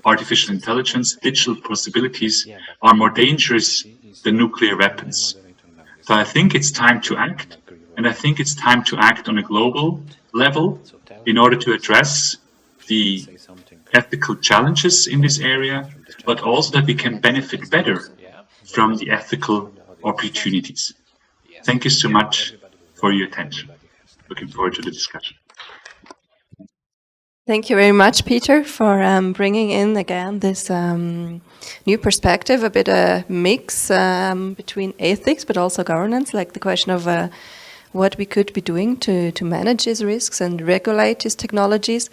artificial intelligence, digital possibilities are more dangerous than nuclear weapons. So I think it's time to act, and I think it's time to act on a global level in order to address the ethical challenges in this area, but also that we can benefit better from the ethical opportunities. Thank you so much for your attention. Looking forward to the discussion. Thank you very much, Peter, for bringing in again this new perspective, a bit a mix between ethics but also governance, like the question of what we could be doing to manage these risks and regulate these technologies.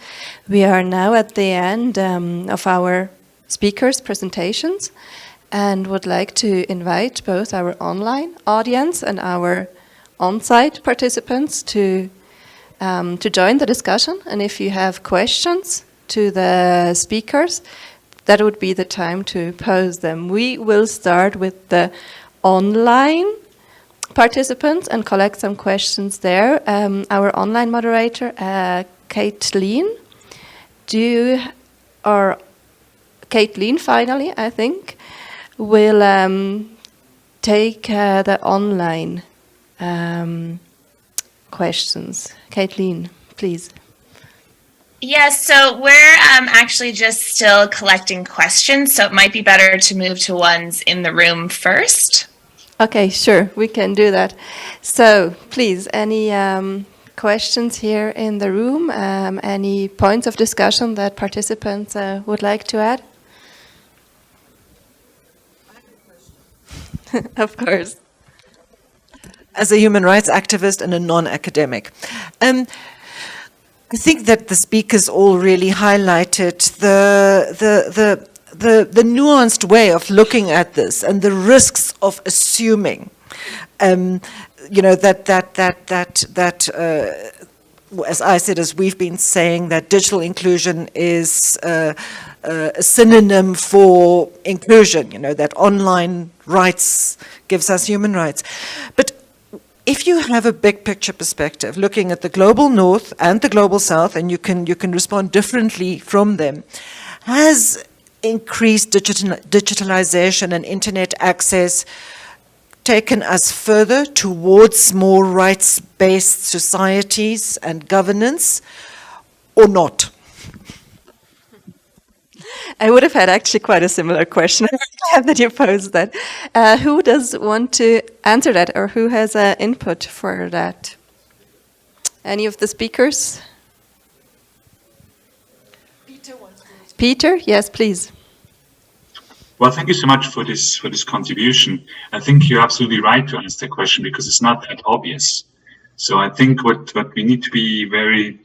We are now at the end of our speakers' presentations and would like to invite both our online audience and our on-site participants to join the discussion. And if you have questions to the speakers, that would be the time to pose them. We will start with the online participants and collect some questions there. Our online moderator, Caitlin, Caitlin finally, I think, will take the online questions. Caitlin, please. Yes, so we're actually just still collecting questions, so it might be better to move to ones in the room first. Okay, sure, we can do that. So, please, any questions here in the room? Any points of discussion that participants would like to add? Of course. As a human rights activist and a non-academic, I think that the speakers all really highlighted the nuanced way of looking at this and the risks of assuming, as I said, as we've been saying, that digital inclusion is a synonym for inclusion, that online rights gives us human rights. But if you have a big picture perspective, looking at the global north and the global south, and you can respond differently from them, has increased digitalization and internet access taken us further towards more rights-based societies and governance, or not? I would have had actually quite a similar question. I'm glad that you posed that. Who does want to answer that, or who has input for that? Any of the speakers? Peter, yes, please. Well, thank you so much for this contribution. I think you're absolutely right to ask the question because it's not that obvious. So I think what we need to be very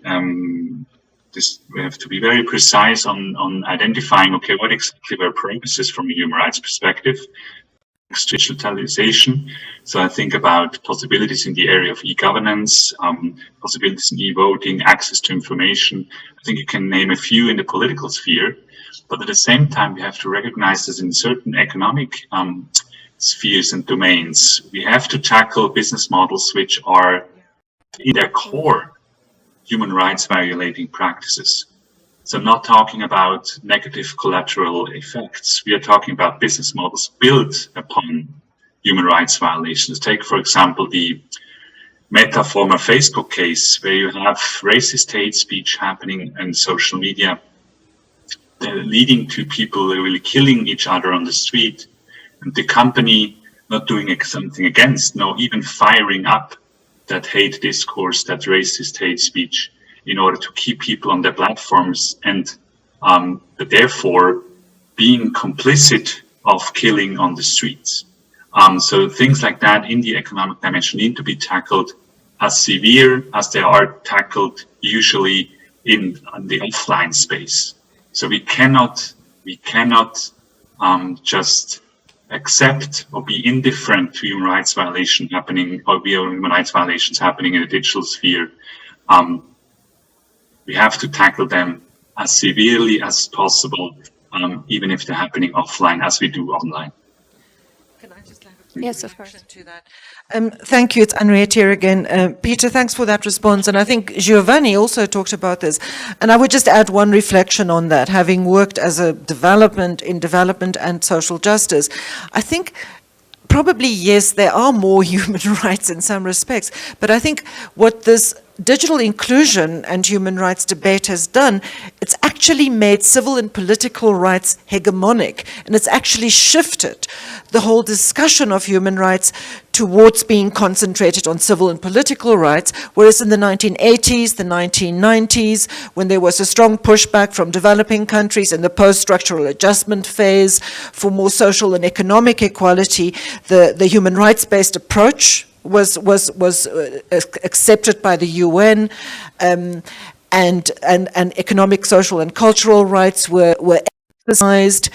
we have to be very precise on identifying, okay, what exactly were progresses from a human rights perspective, digitalization. So I think about possibilities in the area of e-governance, possibilities in e-voting, access to information. I think you can name a few in the political sphere, but at the same time, we have to recognize that in certain economic spheres and domains, we have to tackle business models which are in their core human rights violating practices. So I'm not talking about negative collateral effects. We are talking about business models built upon human rights violations. Take, for example, the Meta former Facebook case, where you have racist hate speech happening in social media, leading to people really killing each other on the street, and the company not doing something against, no, even firing up that hate discourse, that racist hate speech, in order to keep people on their platforms, and therefore being complicit of killing on the streets. So things like that in the economic dimension need to be tackled as severe as they are tackled usually in the offline space. So we cannot just accept or be indifferent to human rights violation happening, or human rights violations happening in the digital sphere. We have to tackle them as severely as possible, even if they're happening offline, as we do online. Can I just have a quick Yes, of reaction course. to that? Thank you. It's Henriette here again. Peter, thanks for that response. And I think Giovanni also talked about this. And I would just add one reflection on that, having worked as a development and social justice. I think probably, yes, there are more human rights in some respects. But I think what this digital inclusion and human rights debate has done, it's actually made civil and political rights hegemonic, and it's actually shifted the whole discussion of human rights towards being concentrated on civil and political rights, whereas in the 1980s, the 1990s, when there was a strong pushback from developing countries in the post-structural adjustment phase for more social and economic equality, the human rights-based approach was accepted by the UN, and economic, social, and cultural rights were emphasized,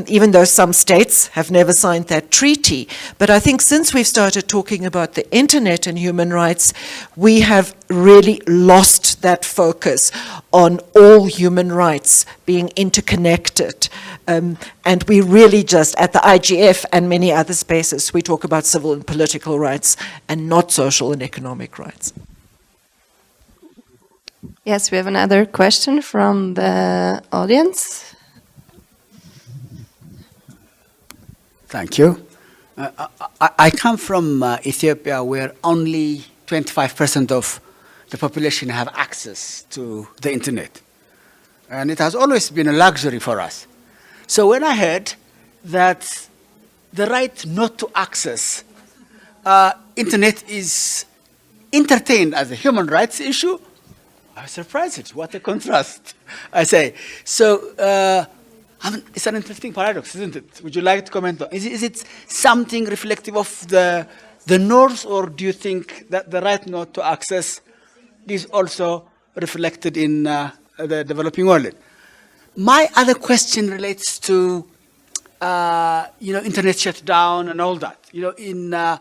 even though some states have never signed that treaty. But I think since we've started talking about the internet and human rights, we have really lost that focus on all human rights being interconnected. And we really just, at the IGF and many other spaces, we talk about civil and political rights and not social and economic rights. Yes, we have another question from the audience. Thank you. I come from Ethiopia, where only 25% of the population have access to the internet. And it has always been a luxury for us. So when I heard that the right not to access internet is entertained as a human rights issue, I was surprised. What a contrast, I say. So it's an interesting paradox, isn't it? Would you like to comment on? Is it something reflective of the north, or do you think that the right not to access is also reflected in the developing world? My other question relates to internet shutdown and all that. In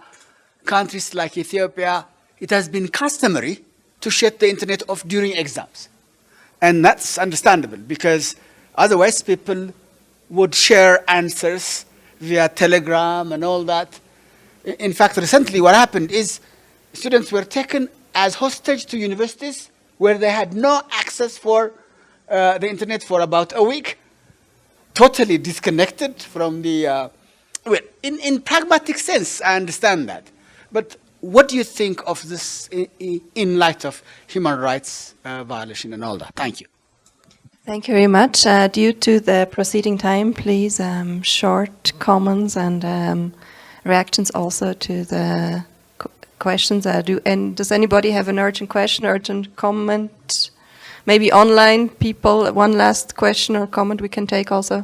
countries like Ethiopia, it has been customary to shut the internet off during exams, and that's understandable because otherwise people would share answers via Telegram and all that. In fact, recently what happened is students were taken as hostage to universities where they had no access for the internet for about a week, totally disconnected from the, in pragmatic sense, I understand that. But what do you think of this in light of human rights violation and all that? Thank you. Thank you very much. Due to the proceeding time, please short comments and reactions also to the questions. Does anybody have an urgent question, urgent comment? Maybe online people, one last question or comment we can take also.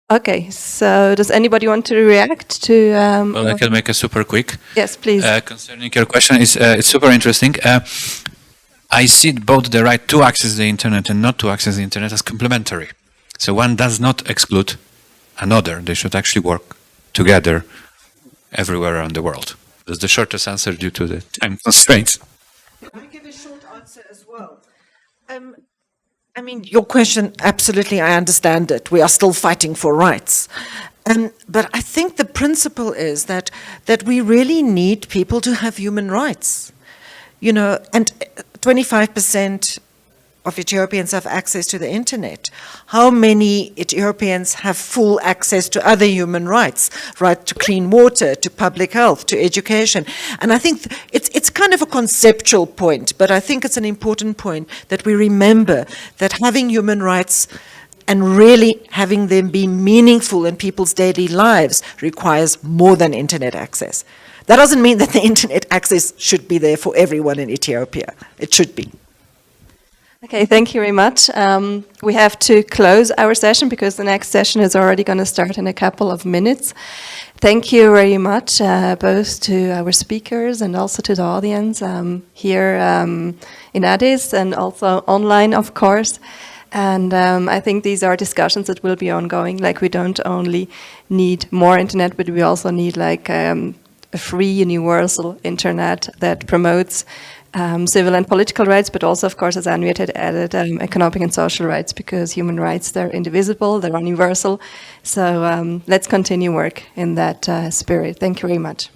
Okay, so does anybody want to react to? Well, I can make a super quick. Yes, please. Concerning your question, it's super interesting. I see both the right to access the internet and not to access the internet as complementary. So one does not exclude another. They should actually work together everywhere around the world. That's the shortest answer due to the time constraints. Can I give a short answer as well? I mean, your question, absolutely, I understand it. We are still fighting for rights. But I think the principle is that we really need people to have human rights. You know, and 25% of Ethiopians have access to the internet. How many Ethiopians have full access to other human rights, right to clean water, to public health, to education? And I think it's kind of a conceptual point, but I think it's an important point that we remember that having human rights and really having them be meaningful in people's daily lives requires more than internet access. That doesn't mean that the internet access should be there for everyone in Ethiopia. It should be. Okay, thank you very much. We have to close our session because the next session is already going to start in a couple of minutes. Thank you very much, both to our speakers and also to the audience here in Addis and also online, of course. And I think these are discussions that will be ongoing. Like, we don't only need more internet, but we also need like a free universal internet that promotes civil and political rights, but also, of course, as Anviet had added, economic and social rights, because human rights, they're indivisible, they're universal. So let's continue work in that spirit. Thank you very much.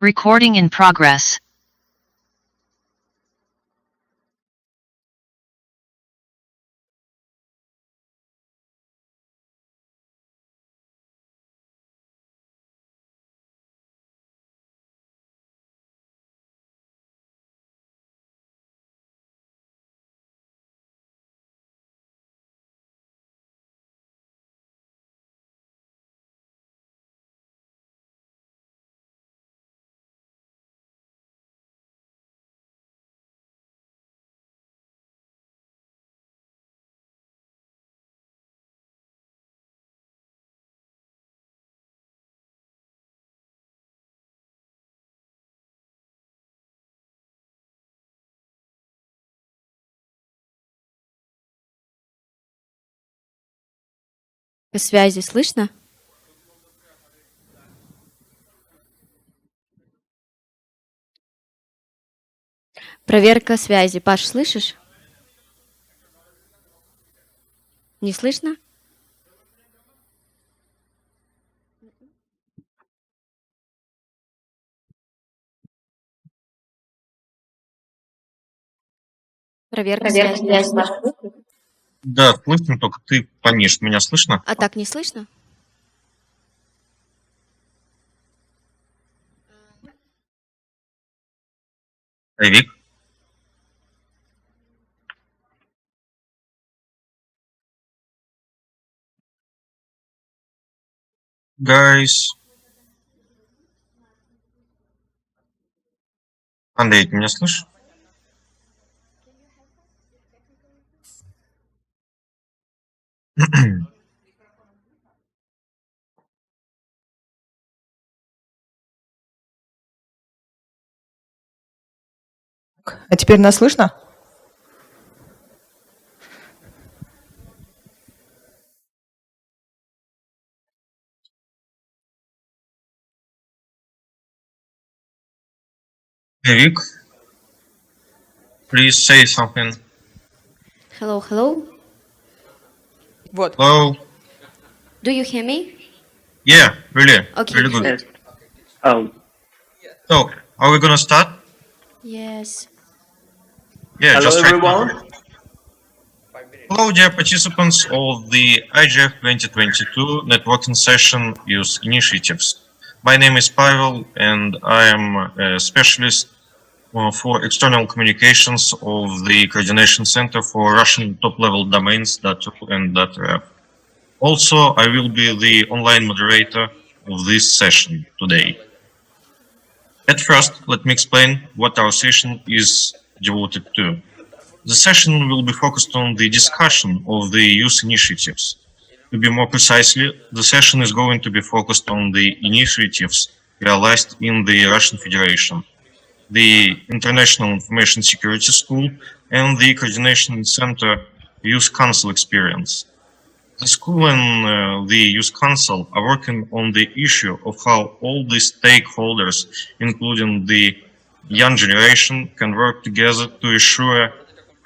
Recording in progress. По связи слышно? Проверка связи. Паш, слышишь? Не слышно? Проверка связи. Да, слышно, только ты пониже. Меня слышно? А так не слышно? Вик? Guys. Андрей, ты меня слышишь? А теперь нас слышно? Вик? Please say something. Hello, hello. Вот. Hello? Do you hear me? Yeah, really. Okay, Really good. good. So, are we gonna start? Yes. Yeah, Hello, just right everyone. now. Hello, dear participants of the IGF 2022 networking session Youth Initiatives. My name is Pavel, and I am a specialist for external communications of the Coordination Center for Russian top-level domains .ru and .rf. Also, I will be the online moderator of this session today. At first, let me explain what our session is devoted to. The session will be focused on the discussion of the youth initiatives. To be more precisely, the session is going to be focused on the initiatives realized in the Russian Federation, the International Information Security School, and the Coordination Center Youth Council experience. The school and the Youth Council are working on the issue of how all the stakeholders, including the young generation, can work together to ensure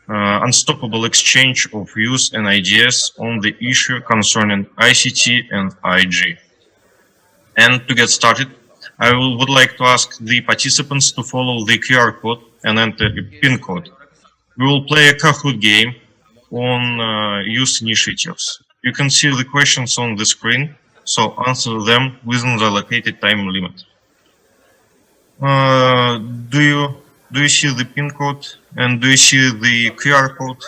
unstoppable exchange of views and ideas on the issue concerning ICT and IG. And to get started, I would like to ask the participants to follow the QR code and enter a PIN code. We will play a Kahoot game on youth initiatives. You can see the questions on the screen, so answer them within the allocated time limit. Do you see the PIN code and do you see the QR code?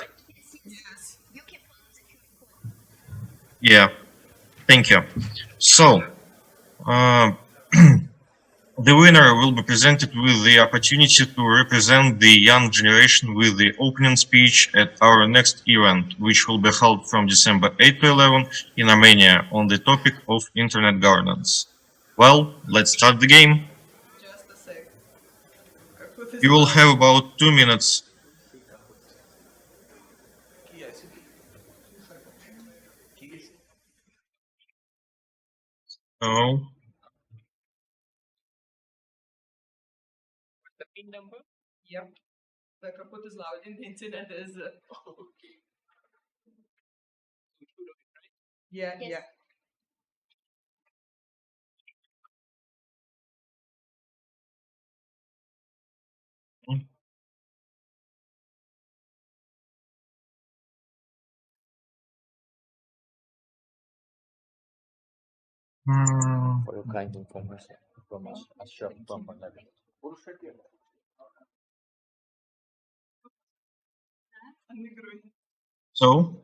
Yeah, thank you. So, the winner will be presented with the opportunity to represent the young generation with the opening speech at our next event, which will be held from December 8 to 11 in Armenia on the topic of internet governance. Well, let's start the game. You will have about 2 minutes. So, The PIN number? Yep. The Kahoot is loud and the internet is okay. Yeah, yeah. mm, For your kind information from a short company. so,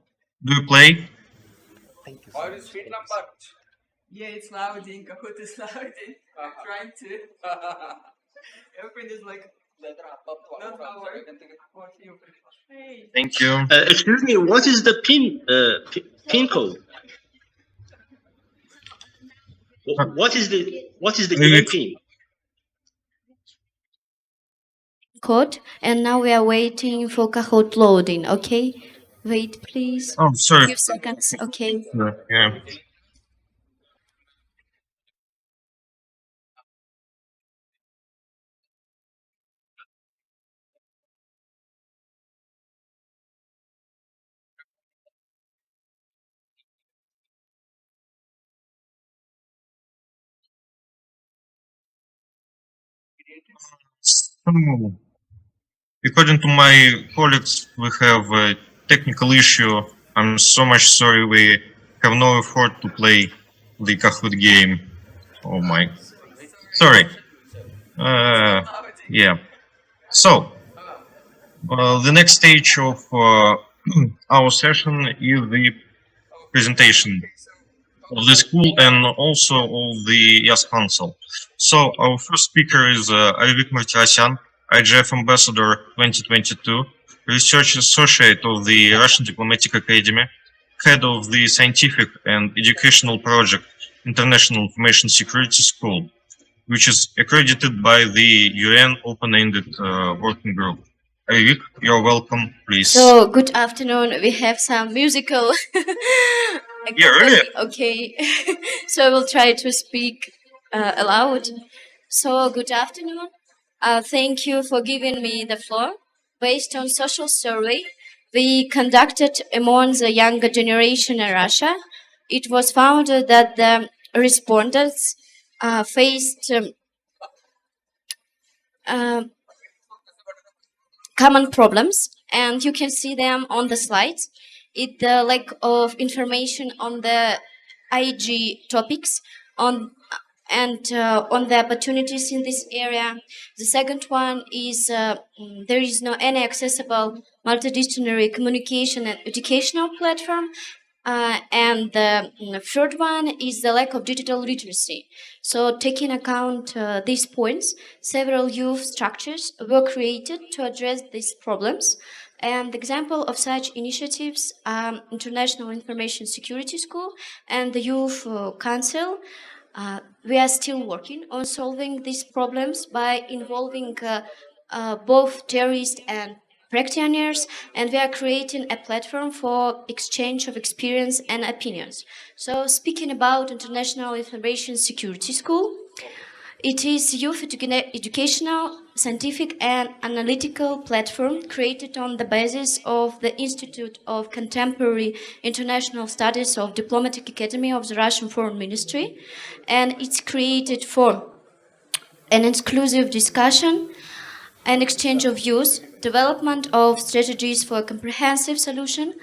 do you play? Or is PIN number? Yeah, it's louding. Kahoot is louding. I'm trying to. Everything is like. Not our. Hey. Thank you. Excuse me, what is the PIN code? What is the game PIN? Code, and now we are waiting for Kahoot loading, okay? Wait, please. Oh, sorry. Few seconds. Okay. Yeah. So, according to my colleagues, we have a technical issue. I'm so much sorry we have no effort to play the Kahoot game. Oh my. Sorry. Yeah. So, the next stage of our session is the presentation of the school and also of the YAS Council. So our first speaker is Ayvik Martirosyan, IGF Ambassador 2022, Research Associate of the Russian Diplomatic Academy, Head of the Scientific and Educational Project International Information Security School, which is accredited by the UN Open-Ended Working Group. Ayvik, you're welcome, please. So, good afternoon. We have some musical. Yeah, really? Okay. So, I will try to speak aloud. So, good afternoon. Thank you for giving me the floor. Based on social survey we conducted among the younger generation in Russia, it was found that the respondents faced common problems, and you can see them on the slides. It the lack of information on the IG topics on on the opportunities in this area. The second one is there is no any accessible multidisciplinary communication and educational platform. And the third one is the lack of digital literacy. So, taking account these points, several youth structures were created to address these problems. And example of such initiatives are International Information Security School and the Youth Council. We are still working on solving these problems by involving both terrorists and practitioners, and we are creating a platform for exchange of experience and opinions. So, speaking about International Information Security School, it is youth educational, scientific, and analytical platform created on the basis of the Institute of Contemporary International Studies of Diplomatic Academy of the Russian Foreign Ministry, and it's created for an exclusive discussion, an exchange of views, development of strategies for a comprehensive solution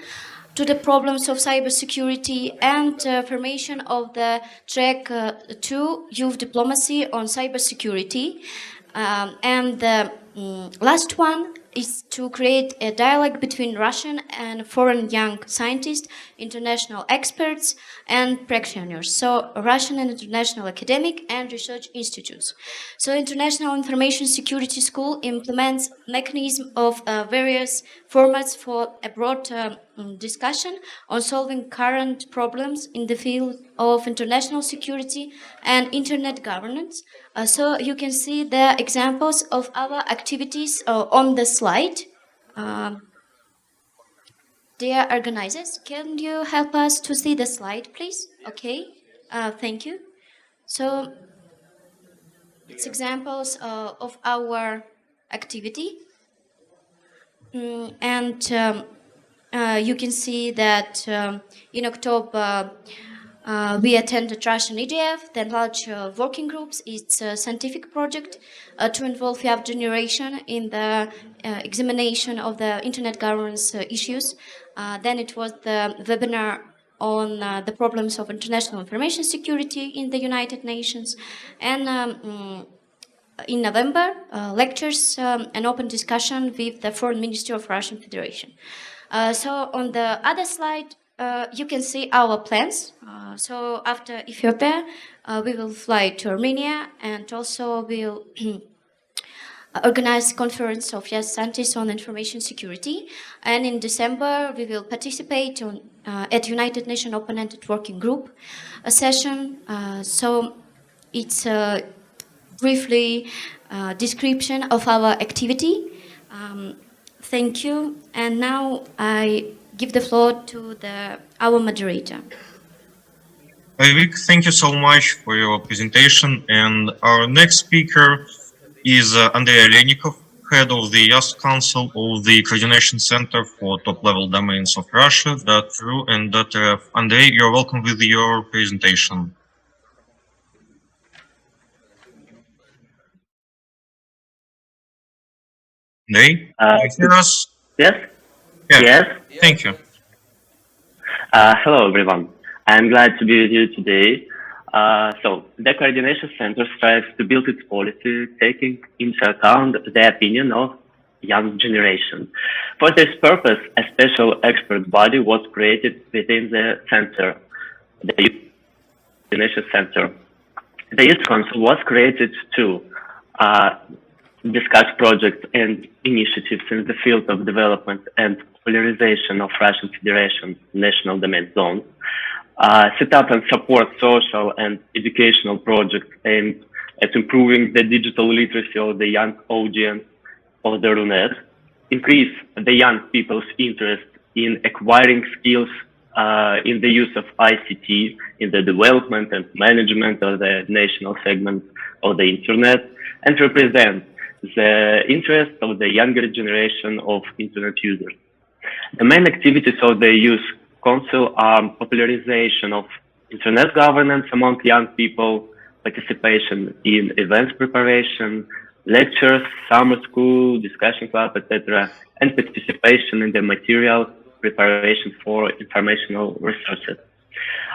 to the problems of cybersecurity, and formation of the track 2 youth diplomacy on cybersecurity. And the last one is to create a dialogue between Russian and foreign young scientists, international experts, and practitioners. So, Russian and international academic and research institutes. So, International Information Security School implements mechanism of various formats for a broad discussion on solving current problems in the field of international security and internet governance. So you can see the examples of our activities on the slide. Dear organizers, can you help us to see the slide, please? Okay, thank you. So it's examples of our activity. You can see that in October we attended Russian EDF, then large working groups. It's a scientific project to involve young generation in the examination of the internet governance issues. Then it was the webinar on the problems of international information security in the United Nations. And in November, lectures and open discussion with the Foreign Ministry of Russian Federation. So on the other slide, you can see our plans. So after Ethiopia, we will fly to Armenia, and also we'll organize conference of young scientists on information security. And in December, we will participate on at United Nations Open-Ended Working Group a session. So it's briefly description of our activity. Thank you. And now I give the floor to our moderator. Vivek, thank you so much for your presentation. And our next speaker is Andrei Olenikov, head of the YAST Council of the Coordination Center for Top-Level Domains of Russia, .ru and .rf. Andrei, you're welcome with your presentation. Andrei, can you hear us? Yes? Yeah. Yes? Thank you. Hello, everyone. I'm glad to be with you today. So, the Coordination Center strives to build its policy, taking into account the opinion of young generation. For this purpose, a special expert body was created within the center, the Coordination Center. The Youth Council was created to discuss projects and initiatives in the field of development and popularization of Russian Federation national domain zones, set up and support social and educational projects aimed at improving the digital literacy of the young audience of the RUNET, increase the young people's interest in acquiring skills in the use of ICT in the development and management of the national segment of the internet, and represent the interest of the younger generation of internet users. The main activities of the Youth Council are popularization of internet governance among young people, participation in events preparation, lectures, summer school, discussion club, etc., and participation in the material preparation for informational resources.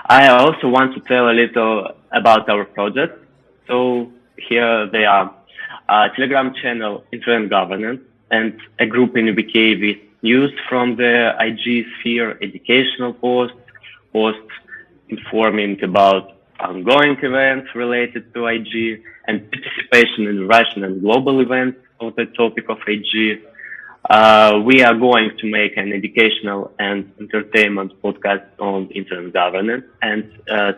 I also want to tell a little about our project. So here they are. A Telegram channel, Internet Governance, and a group in VK with news from the IG sphere, educational posts informing about ongoing events related to IG, and participation in Russian and global events of the topic of IG. We are going to make an educational and entertainment podcast on internet governance, and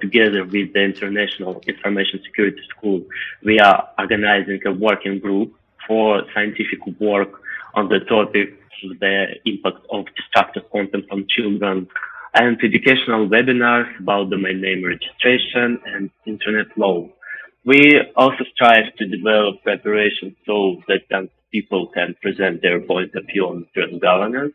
together with the International Information Security School, we are organizing a working group for scientific work on the topic of the impact of destructive content on children, and educational webinars about domain name registration and internet law. We also strive to develop preparation so that young people can present their point of view on internet governance.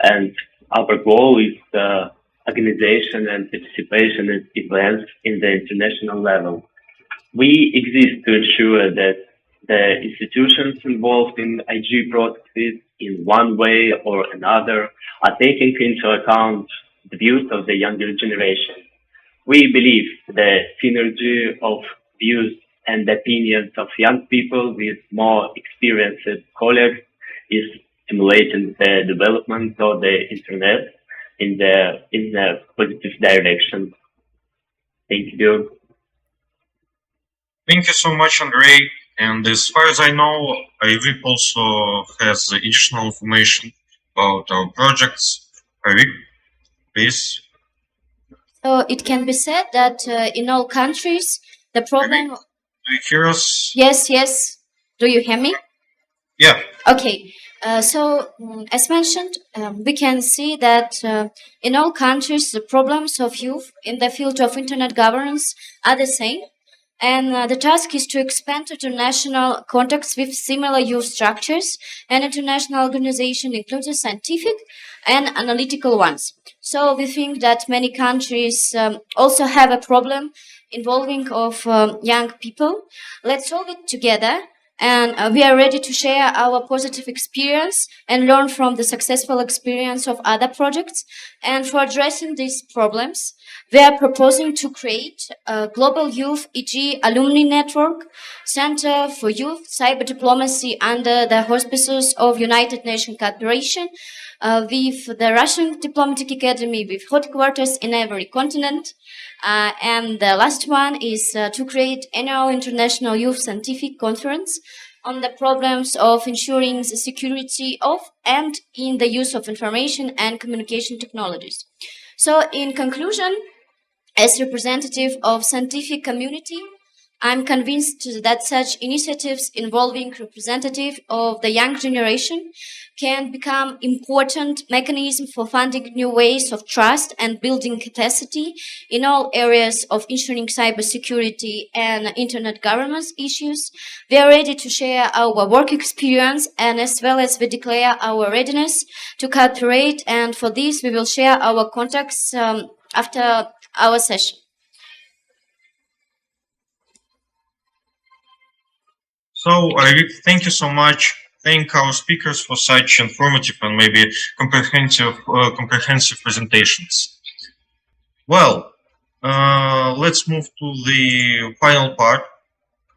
And our goal is the organization and participation in events in the international level. We exist to ensure that the institutions involved in IG processes in one way or another are taking into account the views of the younger generation. We believe the synergy of views and opinions of young people with more experienced colleagues is stimulating the development of the internet in a positive direction. Thank you. Thank you so much, Andrei. And as far as I know, IVIP also has additional information about our projects. IVIP, please. So it can be said that in all countries, the problem... Do you hear us? Yes, yes. Do you hear me? Yeah. Okay. As mentioned, we can see that in all countries, the problems of youth in the field of internet governance are the same. And the task is to expand international contacts with similar youth structures and international organizations, including scientific and analytical ones. So we think that many countries also have a problem involving of young people. Let's solve it together. And we are ready to share our positive experience and learn from the successful experience of other projects. And for addressing these problems, we are proposing to create a global youth EG alumni network center for youth cyber diplomacy under the auspices of United Nations Cooperation with the Russian Diplomatic Academy with headquarters in every continent. And the last one is to create annual international youth scientific conference on the problems of ensuring the security of and in the use of information and communication technologies. So in conclusion, as representative of scientific community, I'm convinced that such initiatives involving representatives of the young generation can become important mechanism for finding new ways of trust and building capacity in all areas of ensuring cybersecurity and internet governance issues. We are ready to share our work experience, and as well as we declare our readiness to cooperate, and for this we will share our contacts after our session. So thank you so much. Thank our speakers for such informative and maybe comprehensive presentations. Well, let's move to the final part.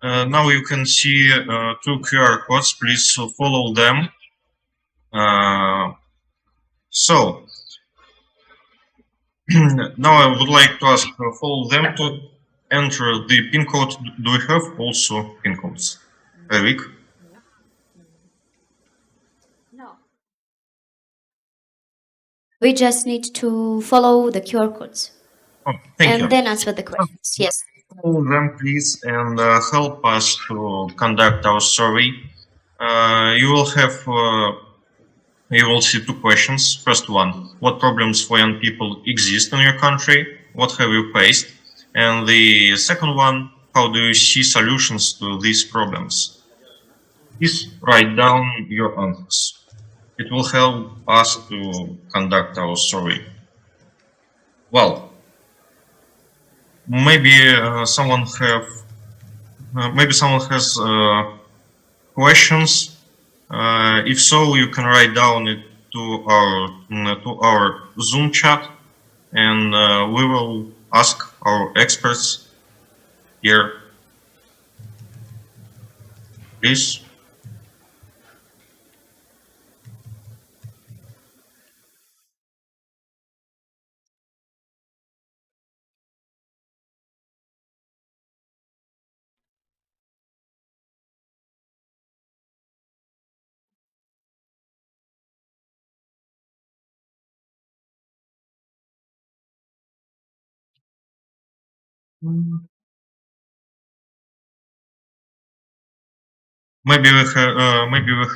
Now you can see 2 QR codes. Please follow them. So now I would like to ask follow them to enter the PIN code. Do we have also PIN codes? Eric? We just need to follow the QR codes. Oh, thank you. And then answer the questions. Yes. Follow them, please, and help us to conduct our survey. You will see 2 questions. First one, what problems for young people exist in your country? What have you faced? And the second one, how do you see solutions to these problems? Please write down your answers. It will help us to conduct our survey. Well, maybe someone has questions. If so, you can write down it to our Zoom chat, and we will ask our experts here. Please. Maybe we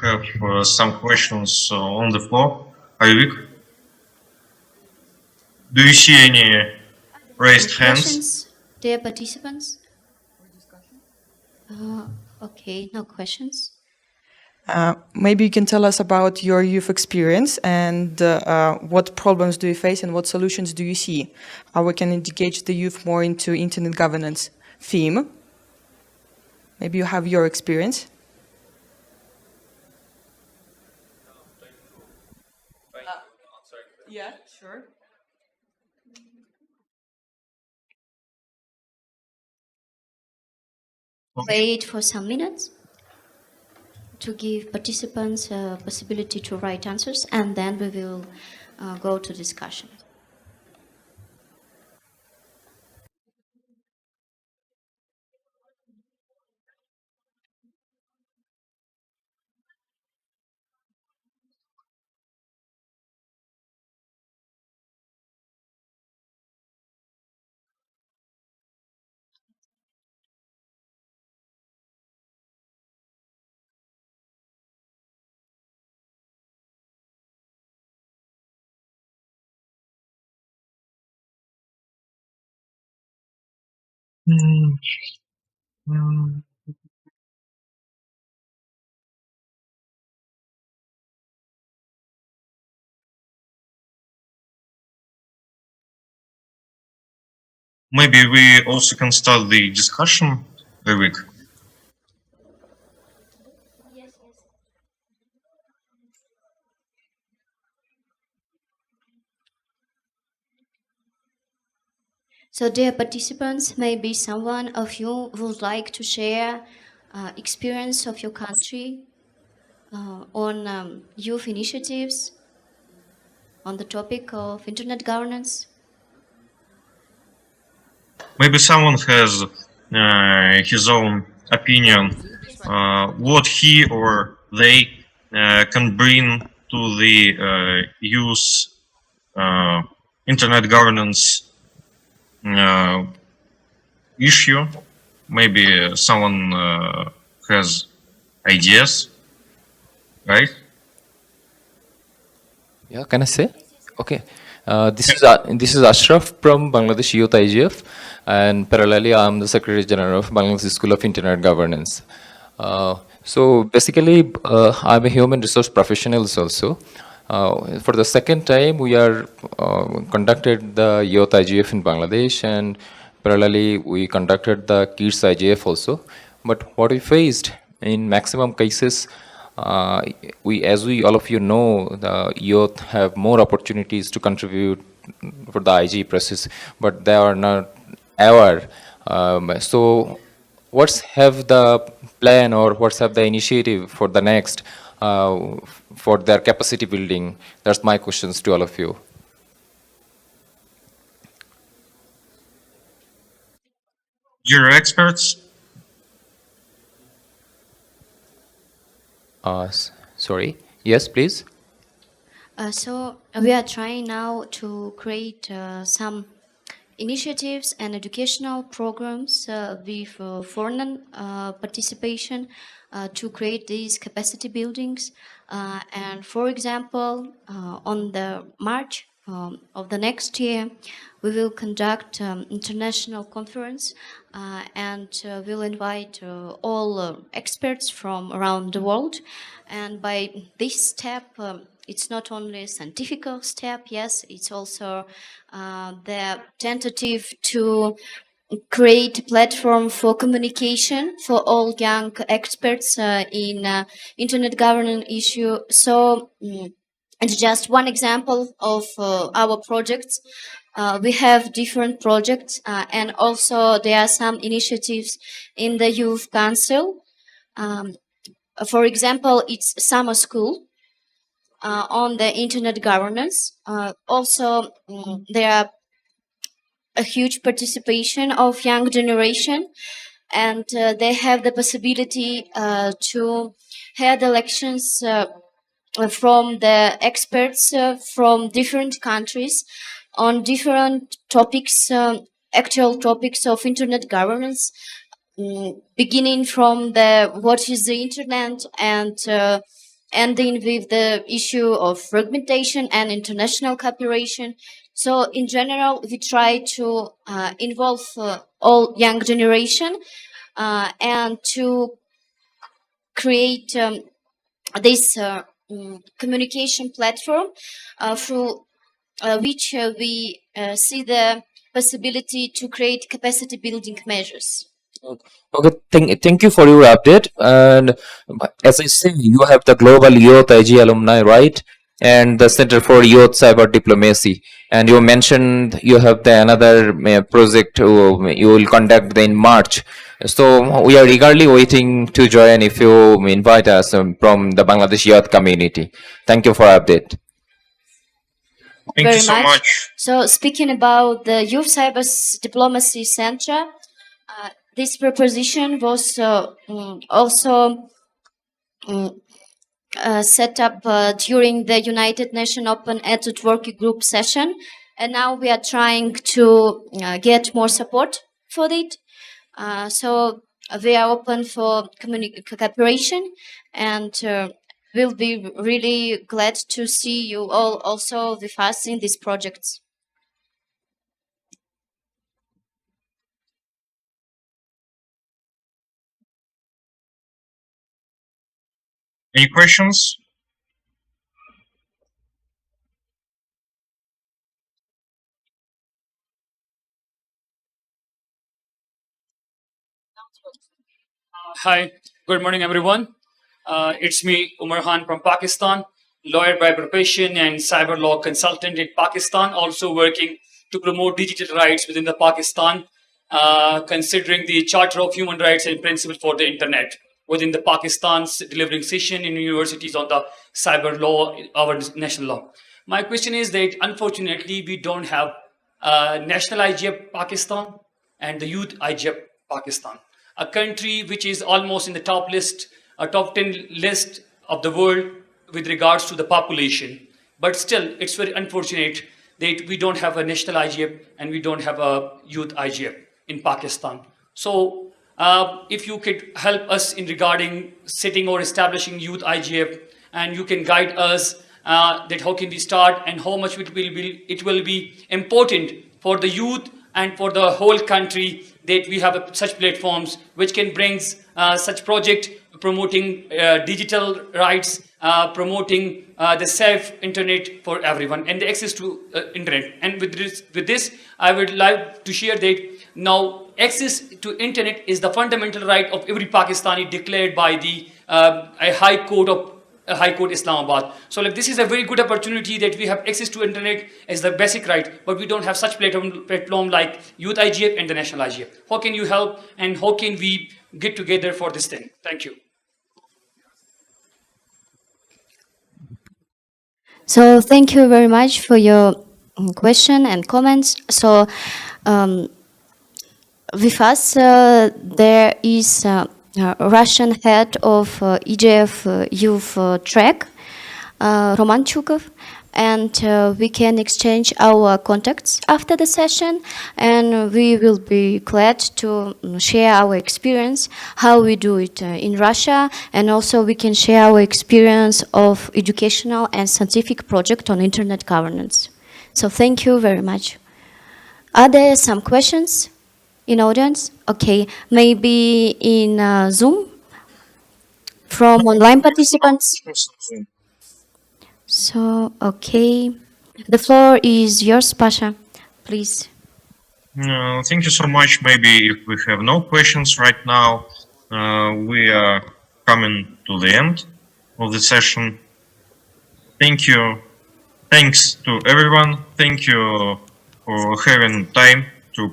have some questions on the floor. Ayvik, do you see any raised hands? Questions, dear participants? Okay, no questions. Maybe you can tell us about your youth experience and what problems do you face and what solutions do you see? How we can engage the youth more into internet governance theme? Maybe you have your experience. Yeah, sure. Wait for some minutes to give participants a possibility to write answers, and then we will go to discussion. Maybe we also can start the discussion, Ayvik. So, dear participants, maybe someone of you would like to share experience of your country on youth initiatives on the topic of internet governance. Maybe someone has his own opinion, what he or they can bring to the youth internet governance issue. maybe someone has ideas, right? Yeah, can I say? Okay. This is Ashraf from Bangladesh Youth IGF, and parallelly, I'm the Secretary General of Bangladesh School of Internet Governance. So basically, I'm a human resource professional also. For the second time, we are conducted the Youth IGF in Bangladesh, and parallelly, we conducted the Kids IGF also. But what we faced in maximum cases, as we all of you know, the youth have more opportunities to contribute for the IG process, but they are not aware. So, what's have the plan or what's have the initiative for the next for their capacity building? That's my questions to all of you. You're experts. Sorry. Yes, please. So we are trying now to create some initiatives and educational programs with foreign participation to create these capacity buildings. And for example, on the March of the next year, we will conduct international conference and we'll invite all experts from around the world. And by this step, it's not only a scientific step, yes, it's also the tentative to create a platform for communication for all young experts in internet governance issue. So it's just one example of our projects. We have different projects and also there are some initiatives in the Youth Council. For example, it's summer school on the internet governance. Also, there are a huge participation of young generation, and they have the possibility to head elections from the experts from different countries on different topics, actual topics of internet governance, beginning from the what is the internet and ending with the issue of fragmentation and international cooperation. So in general, we try to involve all young generation and to create this communication platform through which we see the possibility to create capacity building measures. Okay, thank you for your update. And as I say, you have the Global Youth IG alumni, right? And the Center for Youth Cyber Diplomacy. And you mentioned you have the another project you will conduct in March. So we are eagerly waiting to join if you invite us from the Bangladesh youth community. Thank you for update. Thank you so much. So speaking about the Youth Cyber Diplomacy Center, this proposition was also set up during the United Nations Open Attitude Working Group session, and now we are trying to get more support for it. So we are open for cooperation, and we'll be really glad to see you all also with us in these projects. Any questions? Hi, good morning, everyone. It's me, Umar Khan from Pakistan, lawyer by profession and cyber law consultant in Pakistan, also working to promote digital rights within the Pakistan, considering the Charter of Human Rights and Principles for the Internet within the Pakistan's delivering session in universities on the cyber law, our national law. My question is that unfortunately we don't have national IGF Pakistan and the youth IGF Pakistan, a country which is almost in the top list, a top 10 list of the world with regards to the population. But still, it's very unfortunate that we don't have a national IGF and we don't have a youth IGF in Pakistan. So if you could help us in regarding setting or establishing youth IGF, and you can guide us that how can we start and how much it will be important for the youth and for the whole country that we have such platforms which can bring such project promoting digital rights, promoting the safe internet for everyone and the access to internet. And with this, I would like to share that now access to internet is the fundamental right of every Pakistani declared by the High Court of High Court Islamabad. So like this is a very good opportunity that we have access to internet as the basic right, but we don't have such platform like Youth IGF and the National IGF. How can you help and how can we get together for this thing? Thank you. So thank you very much for your question and comments. So with us, there is Russian head of EGF youth track, Roman Chukov, and we can exchange our contacts after the session, and we will be glad to share our experience, how we do it in Russia, and also we can share our experience of educational and scientific project on internet governance. So thank you very much. Are there some questions in audience? Okay, maybe in Zoom from online participants? So, okay. The floor is yours, Pasha. Please. Thank you so much. Maybe if we have no questions right now, we are coming to the end of the session. Thank you. Thanks to everyone. Thank you for having time to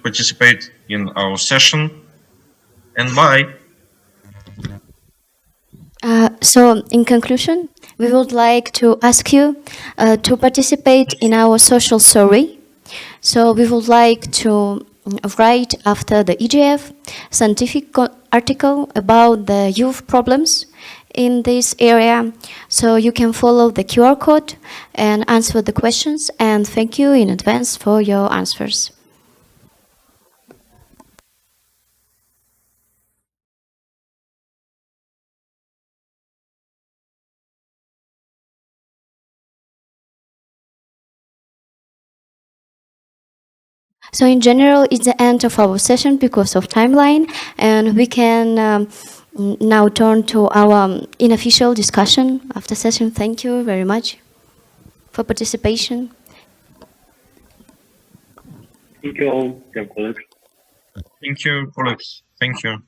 participate in our session. And bye. So, in conclusion, we would like to ask you to participate in our social survey. So, we would like to write after the EGF scientific article about the youth problems in this area. So, you can follow the QR code and answer the questions. And thank you in advance for your answers. So in general, it's the end of our session because of timeline, and we can now turn to our unofficial discussion after session. Thank you very much for participation. Thank you all, dear colleagues. Thank you, colleagues. Thank you.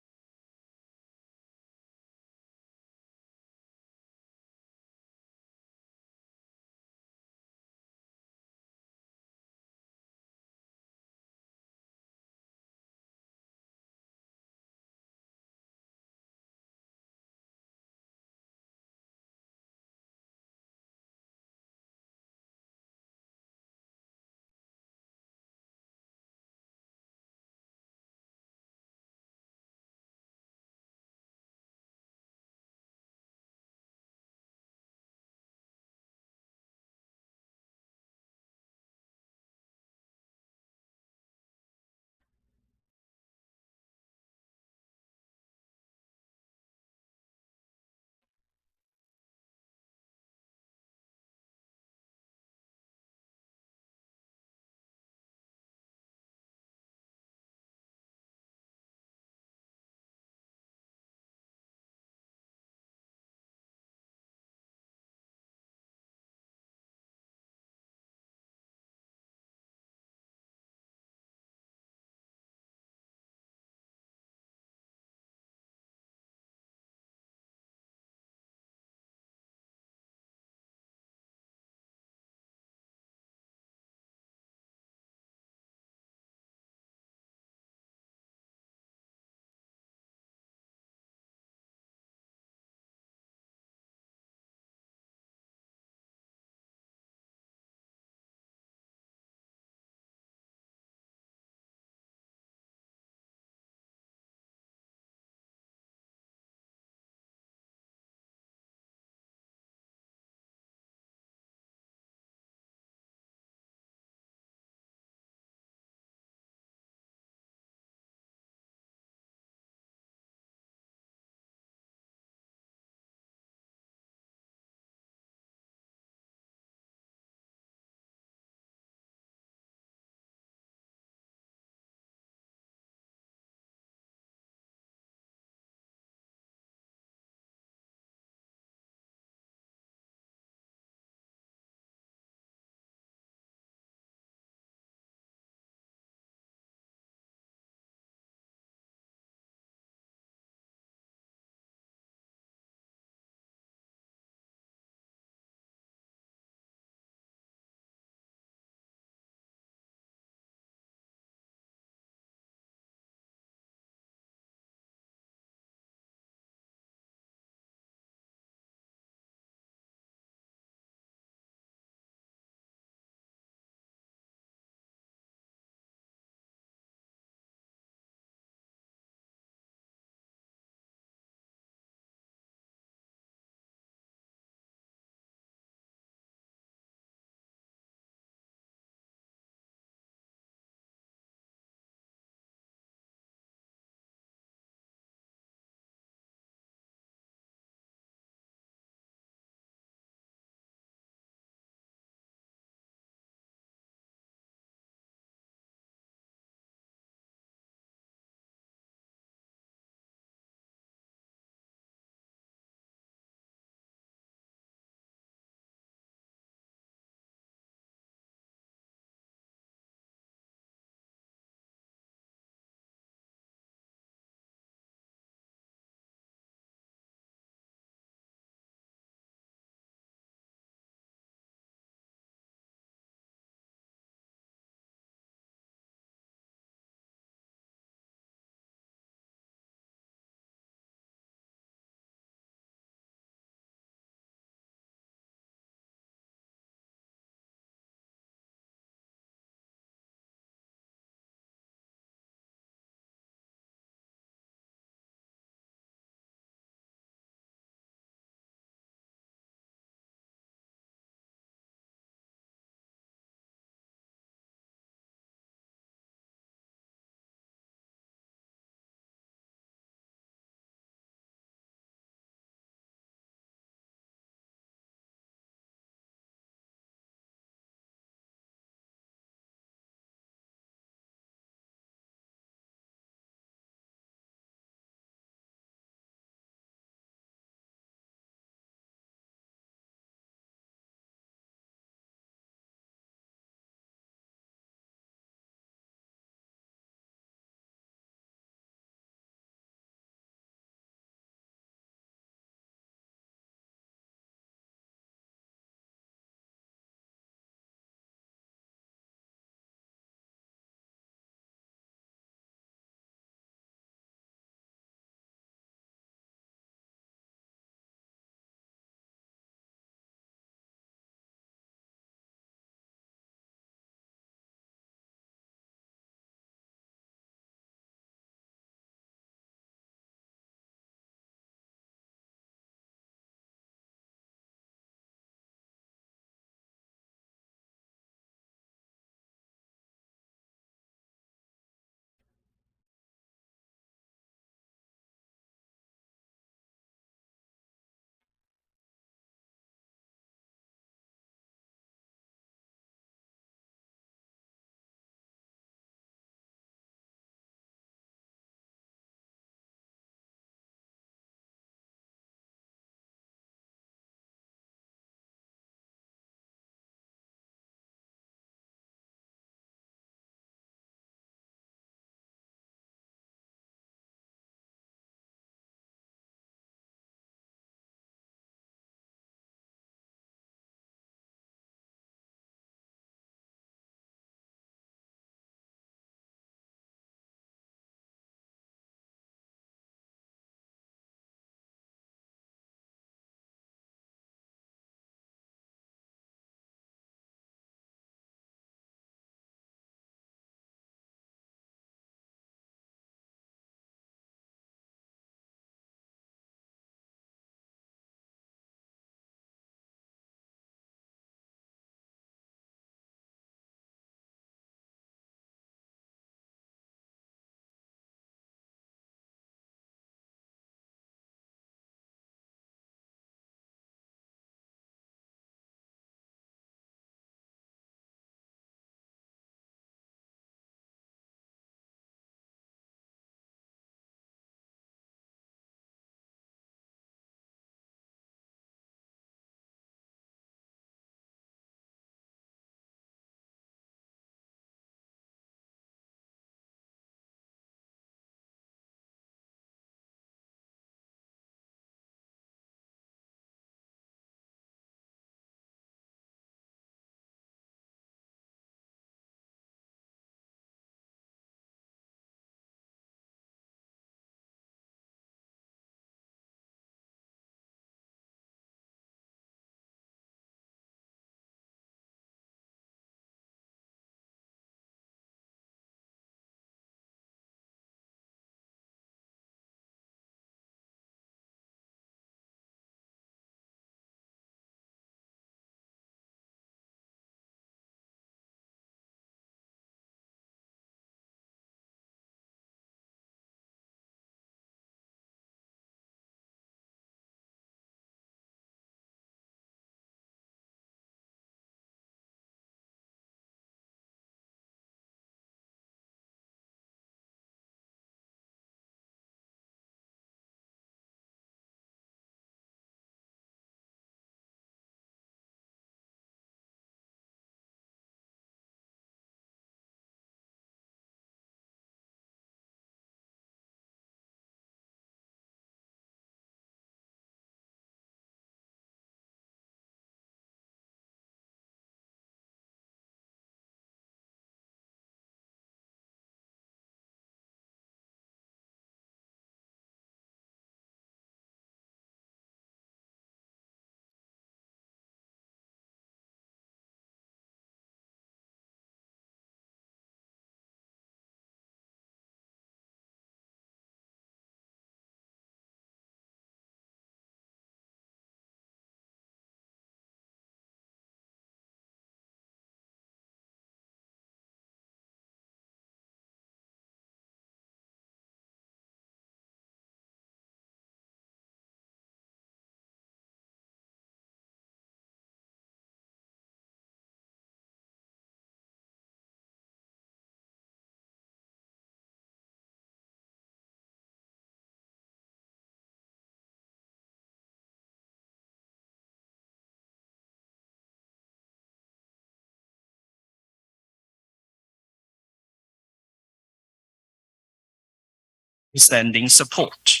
standing support.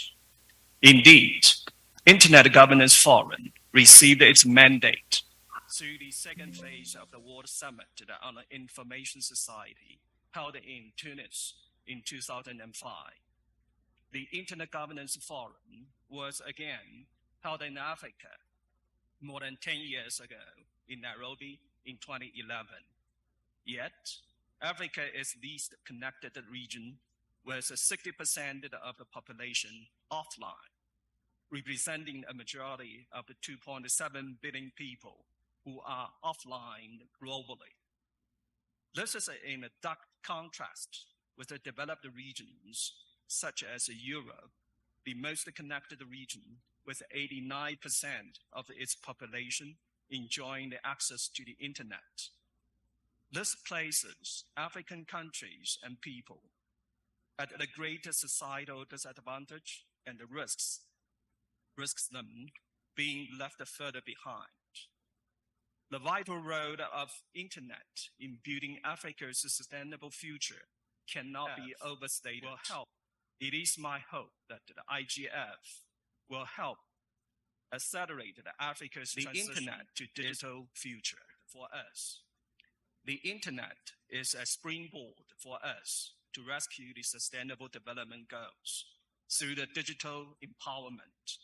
Indeed, Internet Governance Forum received its mandate through the second phase of the World Summit on the Information Society held in Tunis in 2005. The Internet Governance Forum was again held in Africa more than 10 years ago in Nairobi in 2011. Yet, Africa is the least connected region with 60% of the population offline, representing a majority of the 2.7 billion people who are offline globally. This is in a dark contrast with the developed regions such as Europe, the most connected region with 89% of its population enjoying the access to the internet. This places African countries and people at a greater societal disadvantage and risks them being left further behind. The vital role of internet in building Africa's sustainable future cannot be overstated. It is my hope that the IGF will help accelerate Africa's internet to digital future for us. The internet is a springboard for us to rescue the sustainable development goals through the digital empowerment.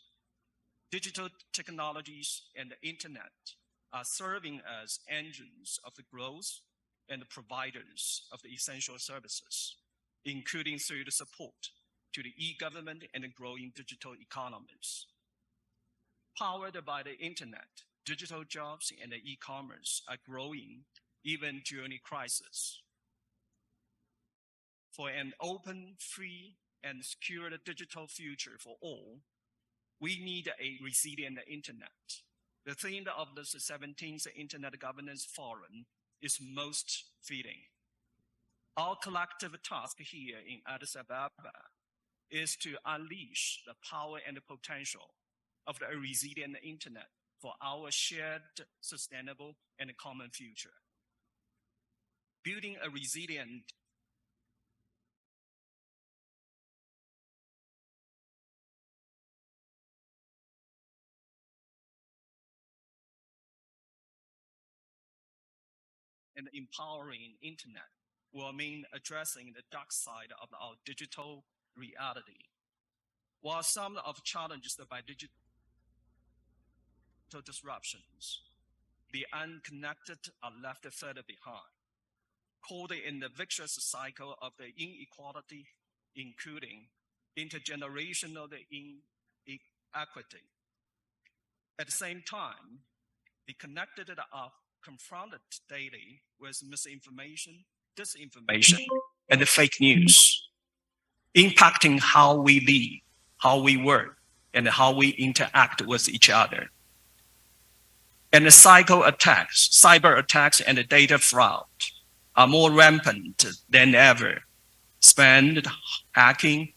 Digital technologies and the internet are serving as engines of the growth and providers of the essential services, including through the support to the e-government and the growing digital economies. Powered by the internet, digital jobs and the e-commerce are growing even during the crisis. For an open, free, and secure digital future for all, we need a resilient internet. The theme of the 17th Internet Governance Forum is most fitting. Our collective task here in Addis Ababa is to unleash the power and the potential of the resilient internet for our shared, sustainable, and common future. Building a resilient and empowering internet will mean addressing the dark side of our digital reality. While some of the challenges by digital disruptions, the unconnected are left further behind, caught in the vicious cycle of the inequality, including intergenerational inequity. At the same time, the connected are confronted daily with misinformation, disinformation, and fake news, impacting how we live, how we work, and how we interact with each other. And the cyber attacks, and the data fraud are more rampant than ever. Spam, hacking,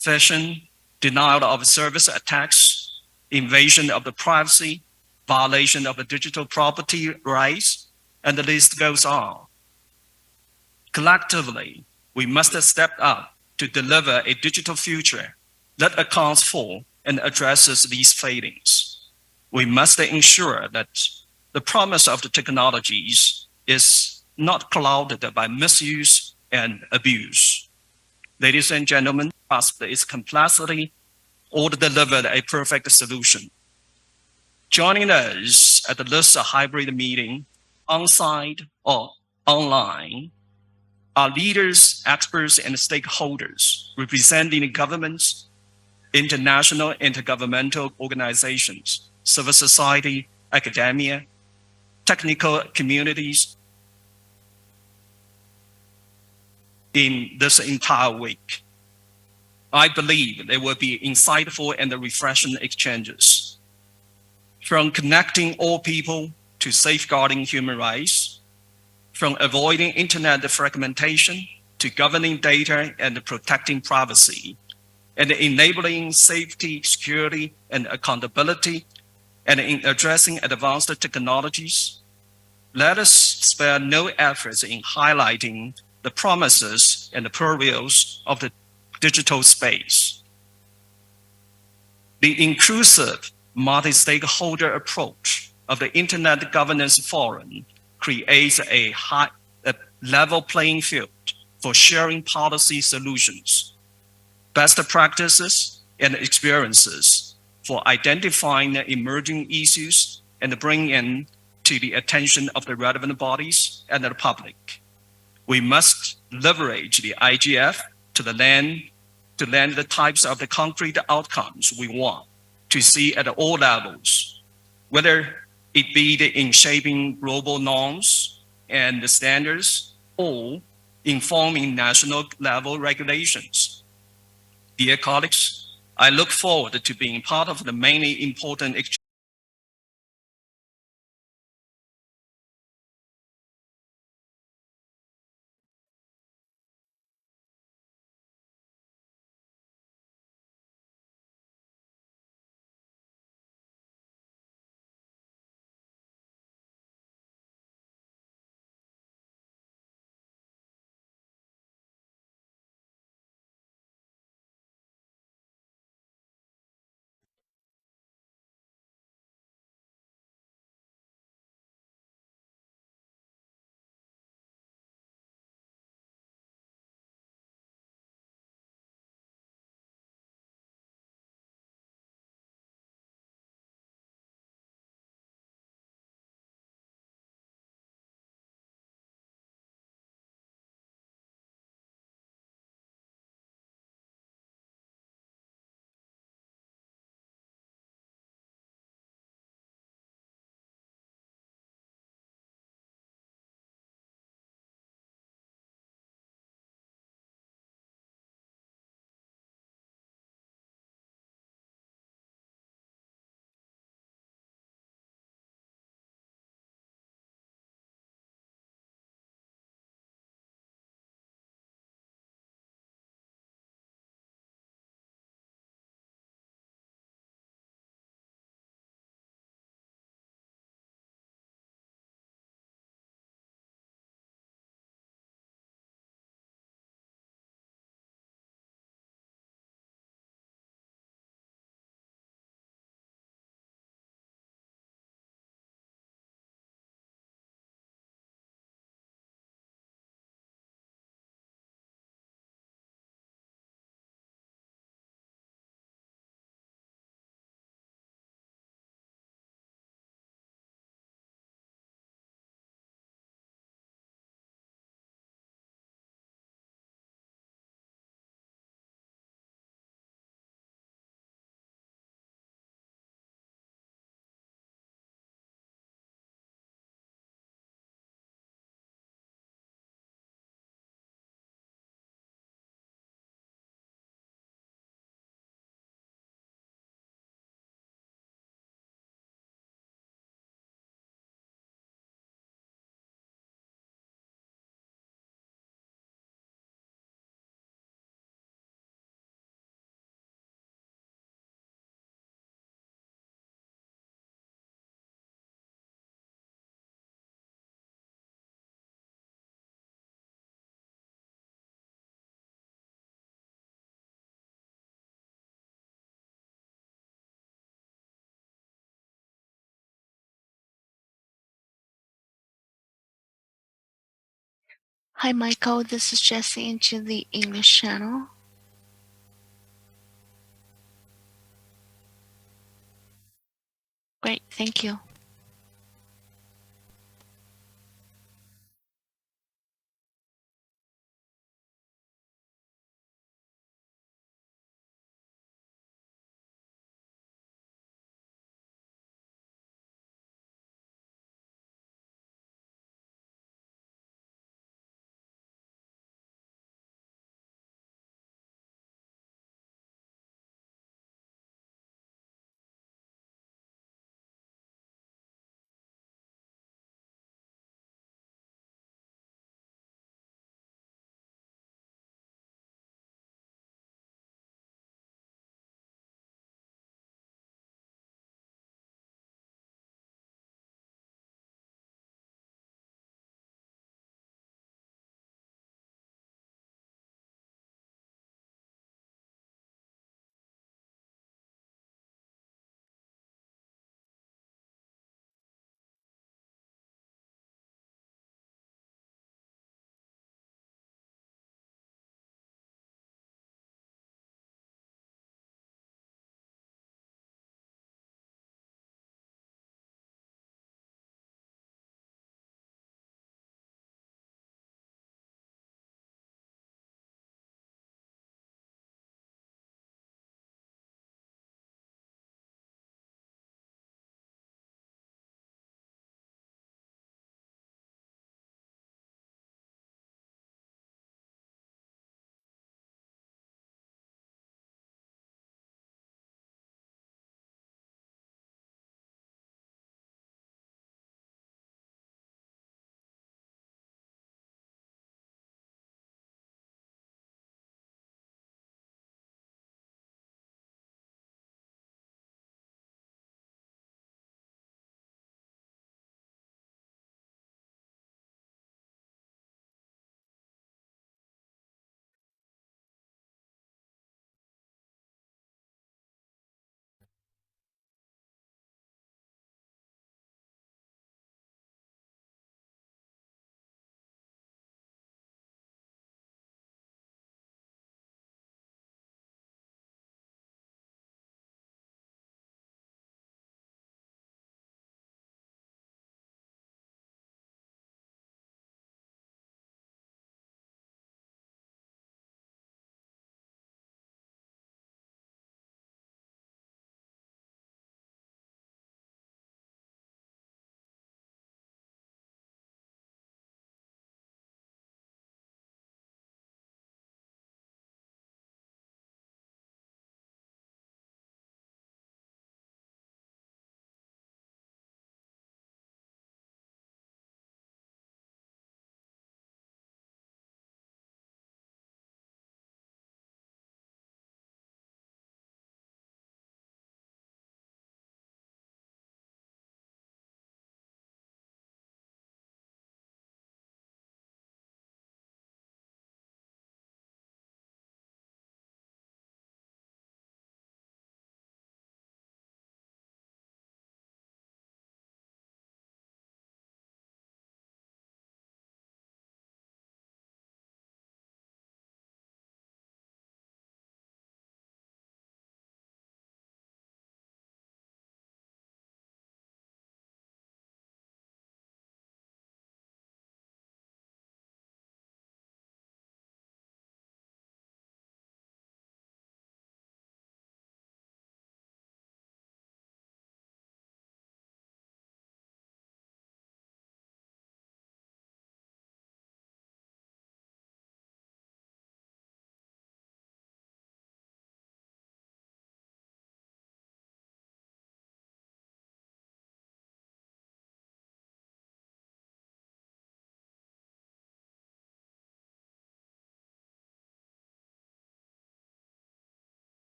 phishing, denial of service attacks, invasion of the privacy, violation of the digital property rights, and the list goes on. Collectively, we must step up to deliver a digital future that accounts for and addresses these failings. We must ensure that the promise of the technologies is not clouded by misuse and abuse. Ladies and gentlemen, grasp its complexity or deliver a perfect solution. Joining us at this hybrid meeting, on-site or online, are leaders, experts, and stakeholders representing governments, international intergovernmental organizations, civil society, academia, technical communities in this entire week. I believe there will be insightful and refreshing exchanges. From connecting all people to safeguarding human rights, from avoiding internet fragmentation to governing data and protecting privacy, and enabling safety, security, and accountability, and in addressing advanced technologies, let us spare no efforts in highlighting the promises and the perils of the digital space. The inclusive multi-stakeholder approach of the Internet Governance Forum creates a level playing field for sharing policy solutions, best practices, and experiences for identifying emerging issues and bringing in to the attention of the relevant bodies and the public. We must leverage the IGF to land the types of the concrete outcomes we want to see at all levels, whether it be in shaping global norms and the standards or informing national level regulations. Dear colleagues, I look forward to being part of the many important Hi, Michael. This is Jessie into the English channel. Great, thank you.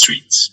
streets.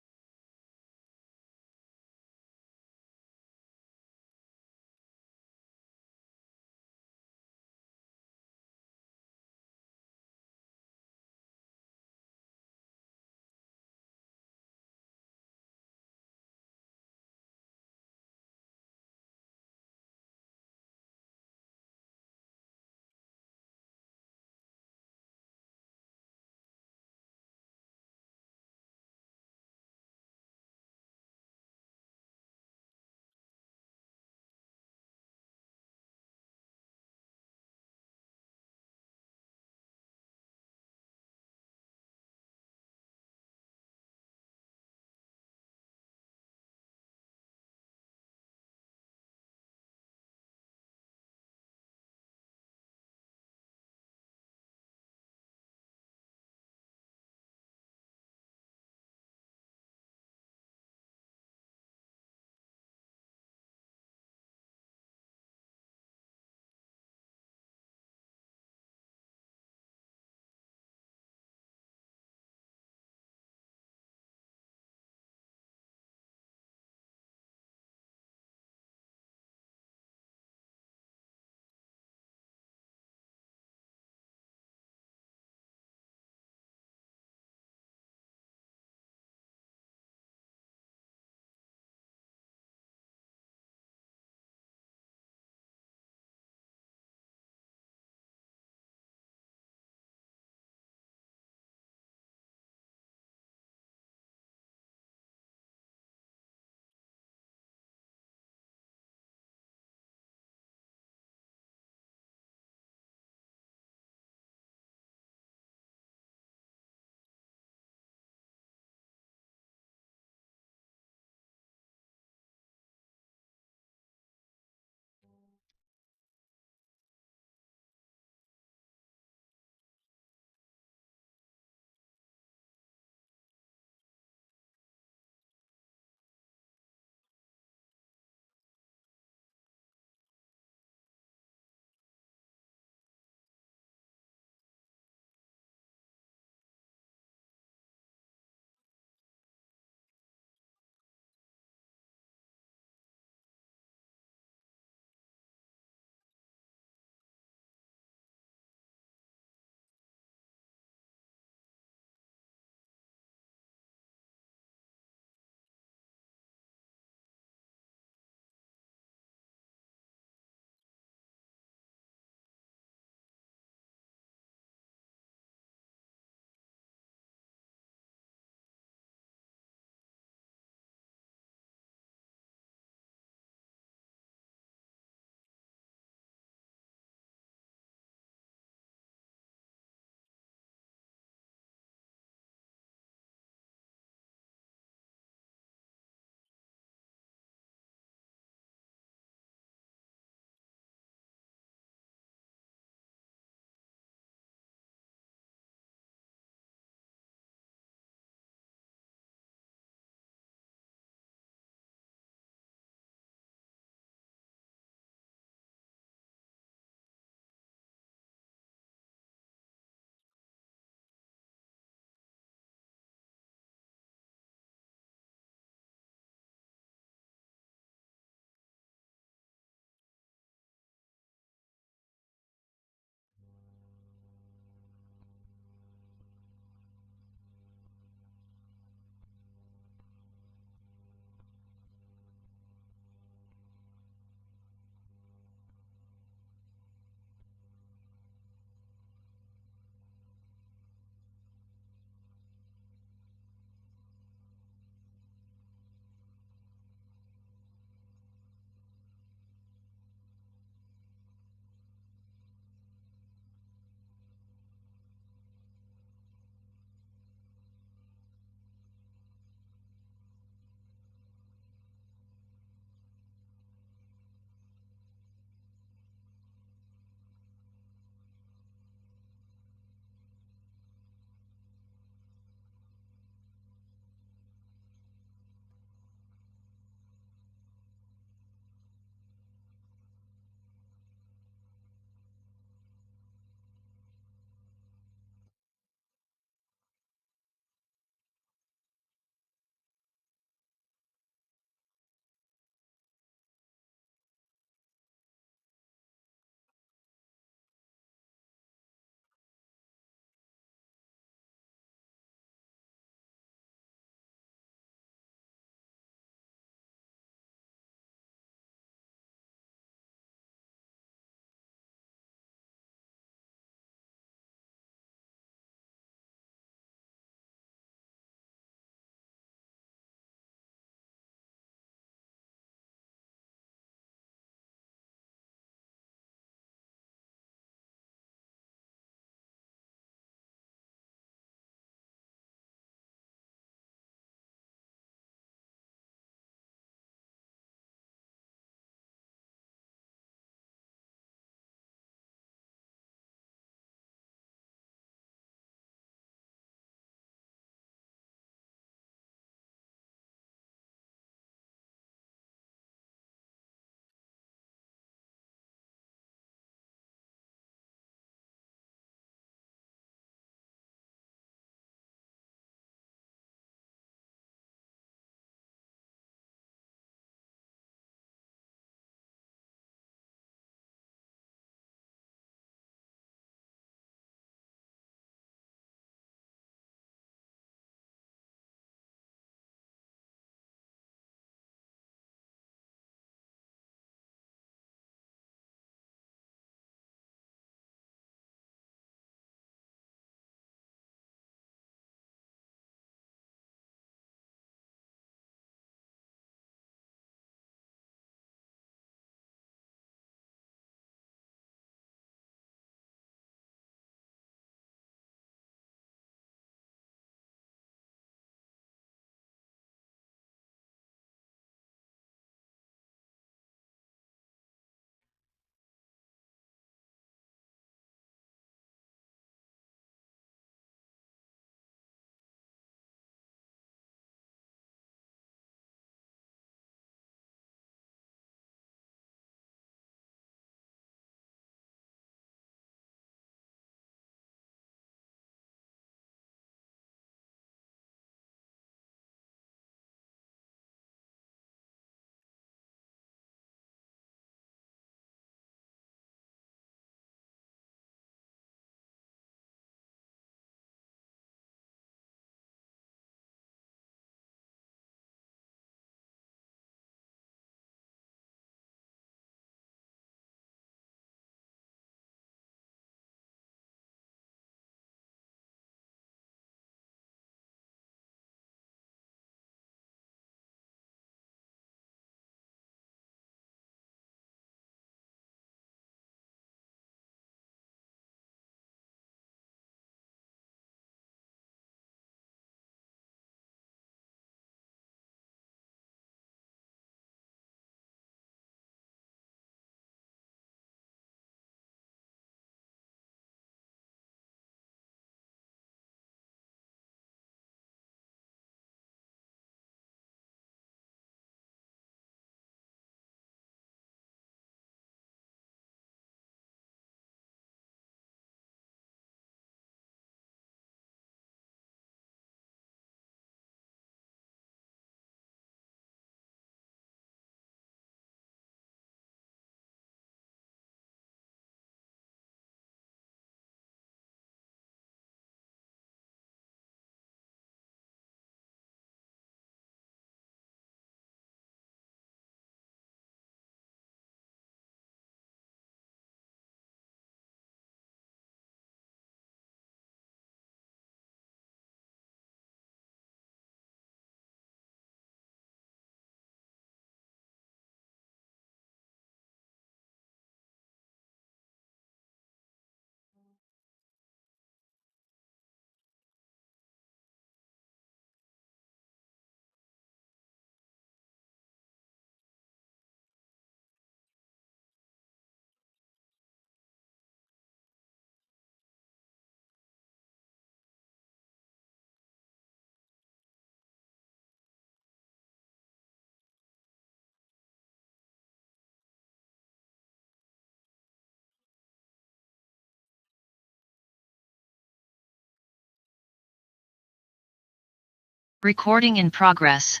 Recording in progress.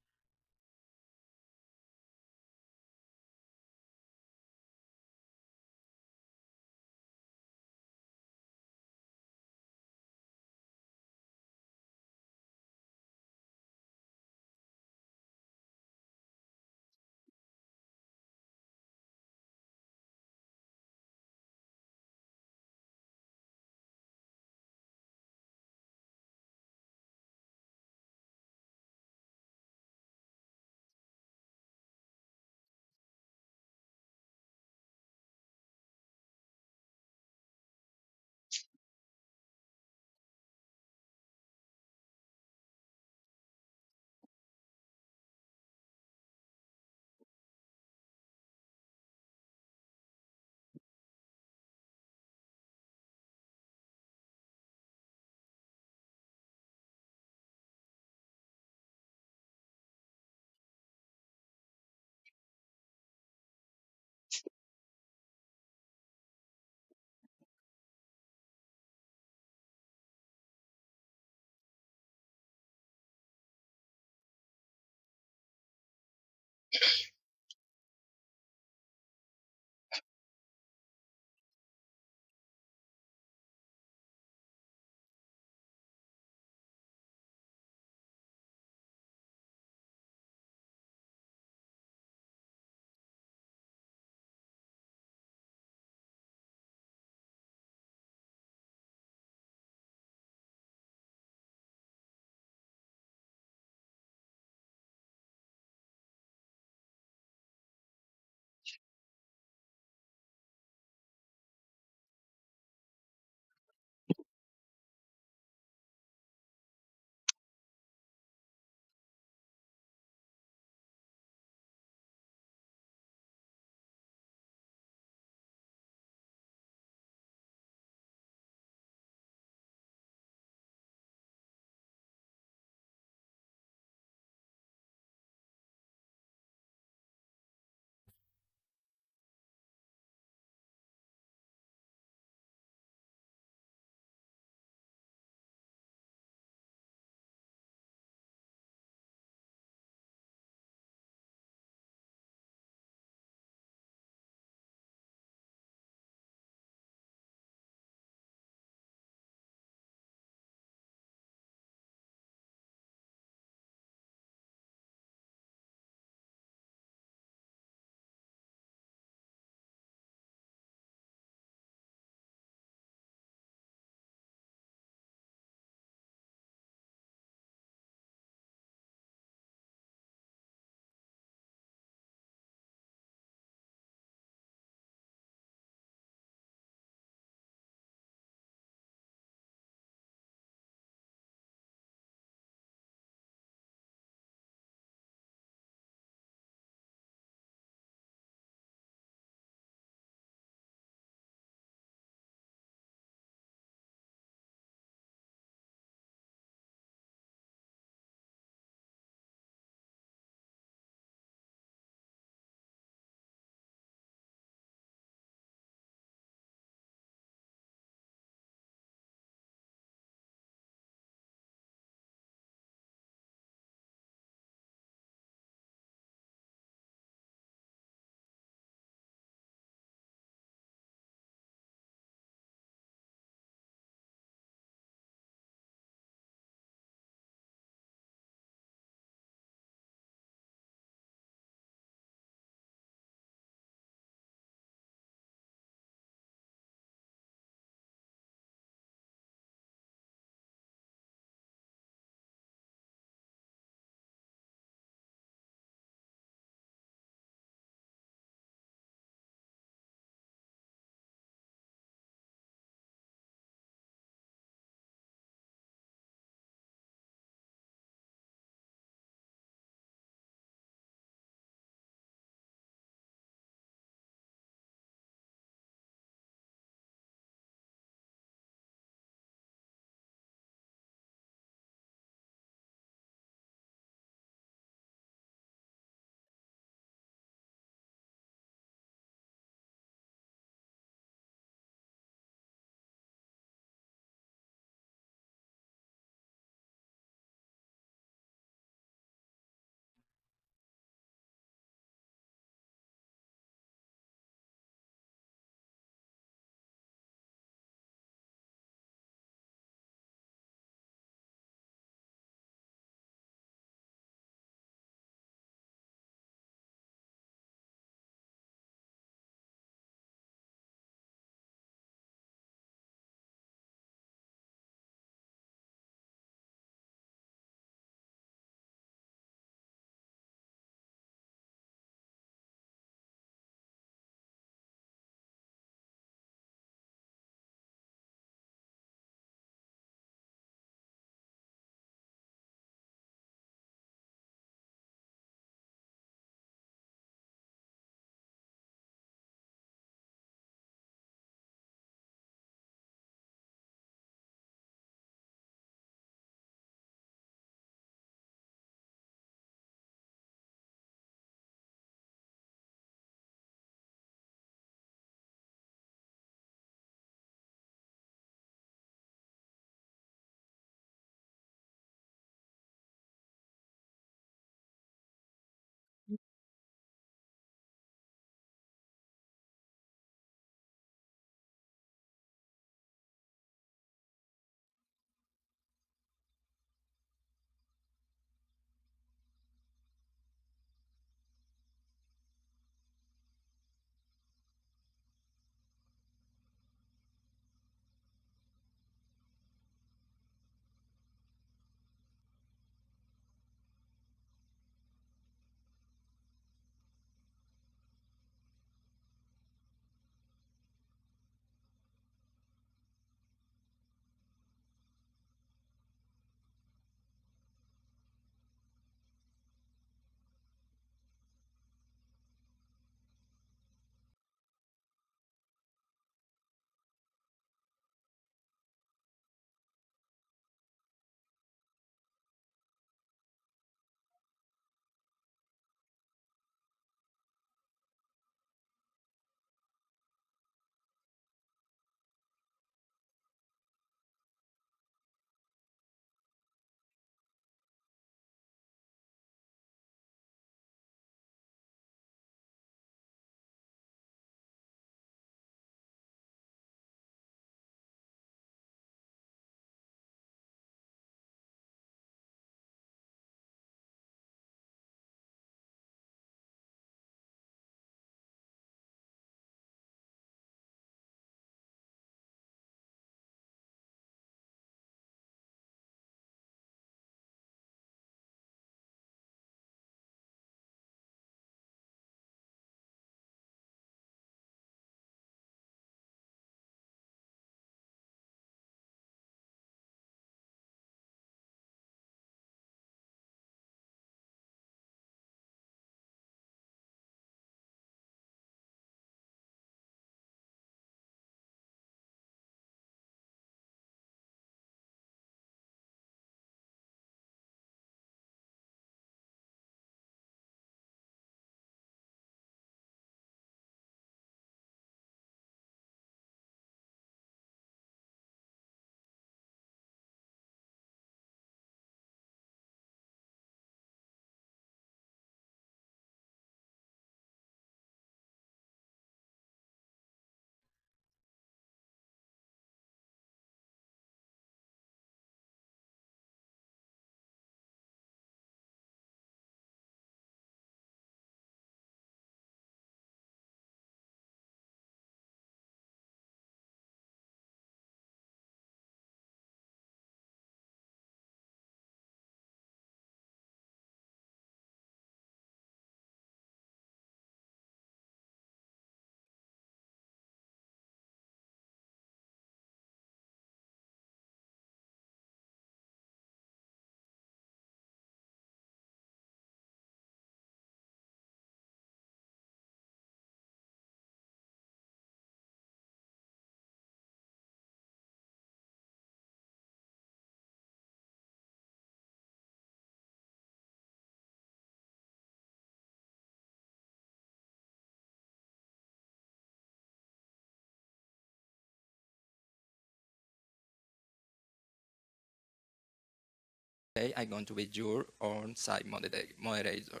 okay, I'm going to be your on-site moderator.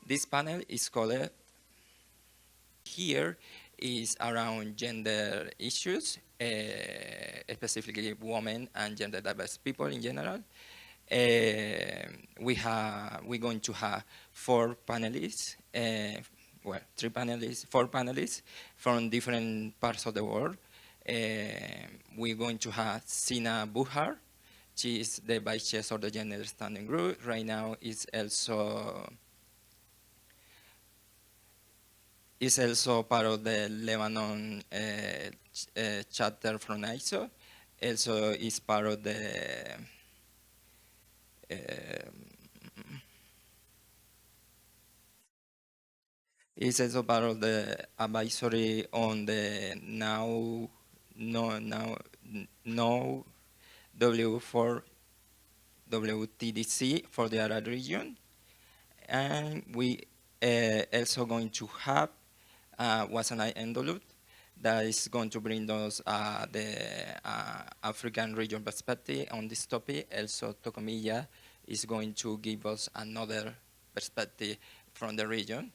This panel is called, here is around gender issues, specifically women and gender diverse people in general. We're going to have four panelists, four panelists from different parts of the world. We're going to have Sina Buhar. She is the vice chair of the Gender Standing Group. Right now is also part of the Lebanon chapter from ISO. Also is part of the is also part of the advisory on the now W4 WTDC for the Arab region. And we also going to have Wasanai Endolut that is going to bring us the African region perspective on this topic. Also, Tokomilla is going to give us another perspective from the region.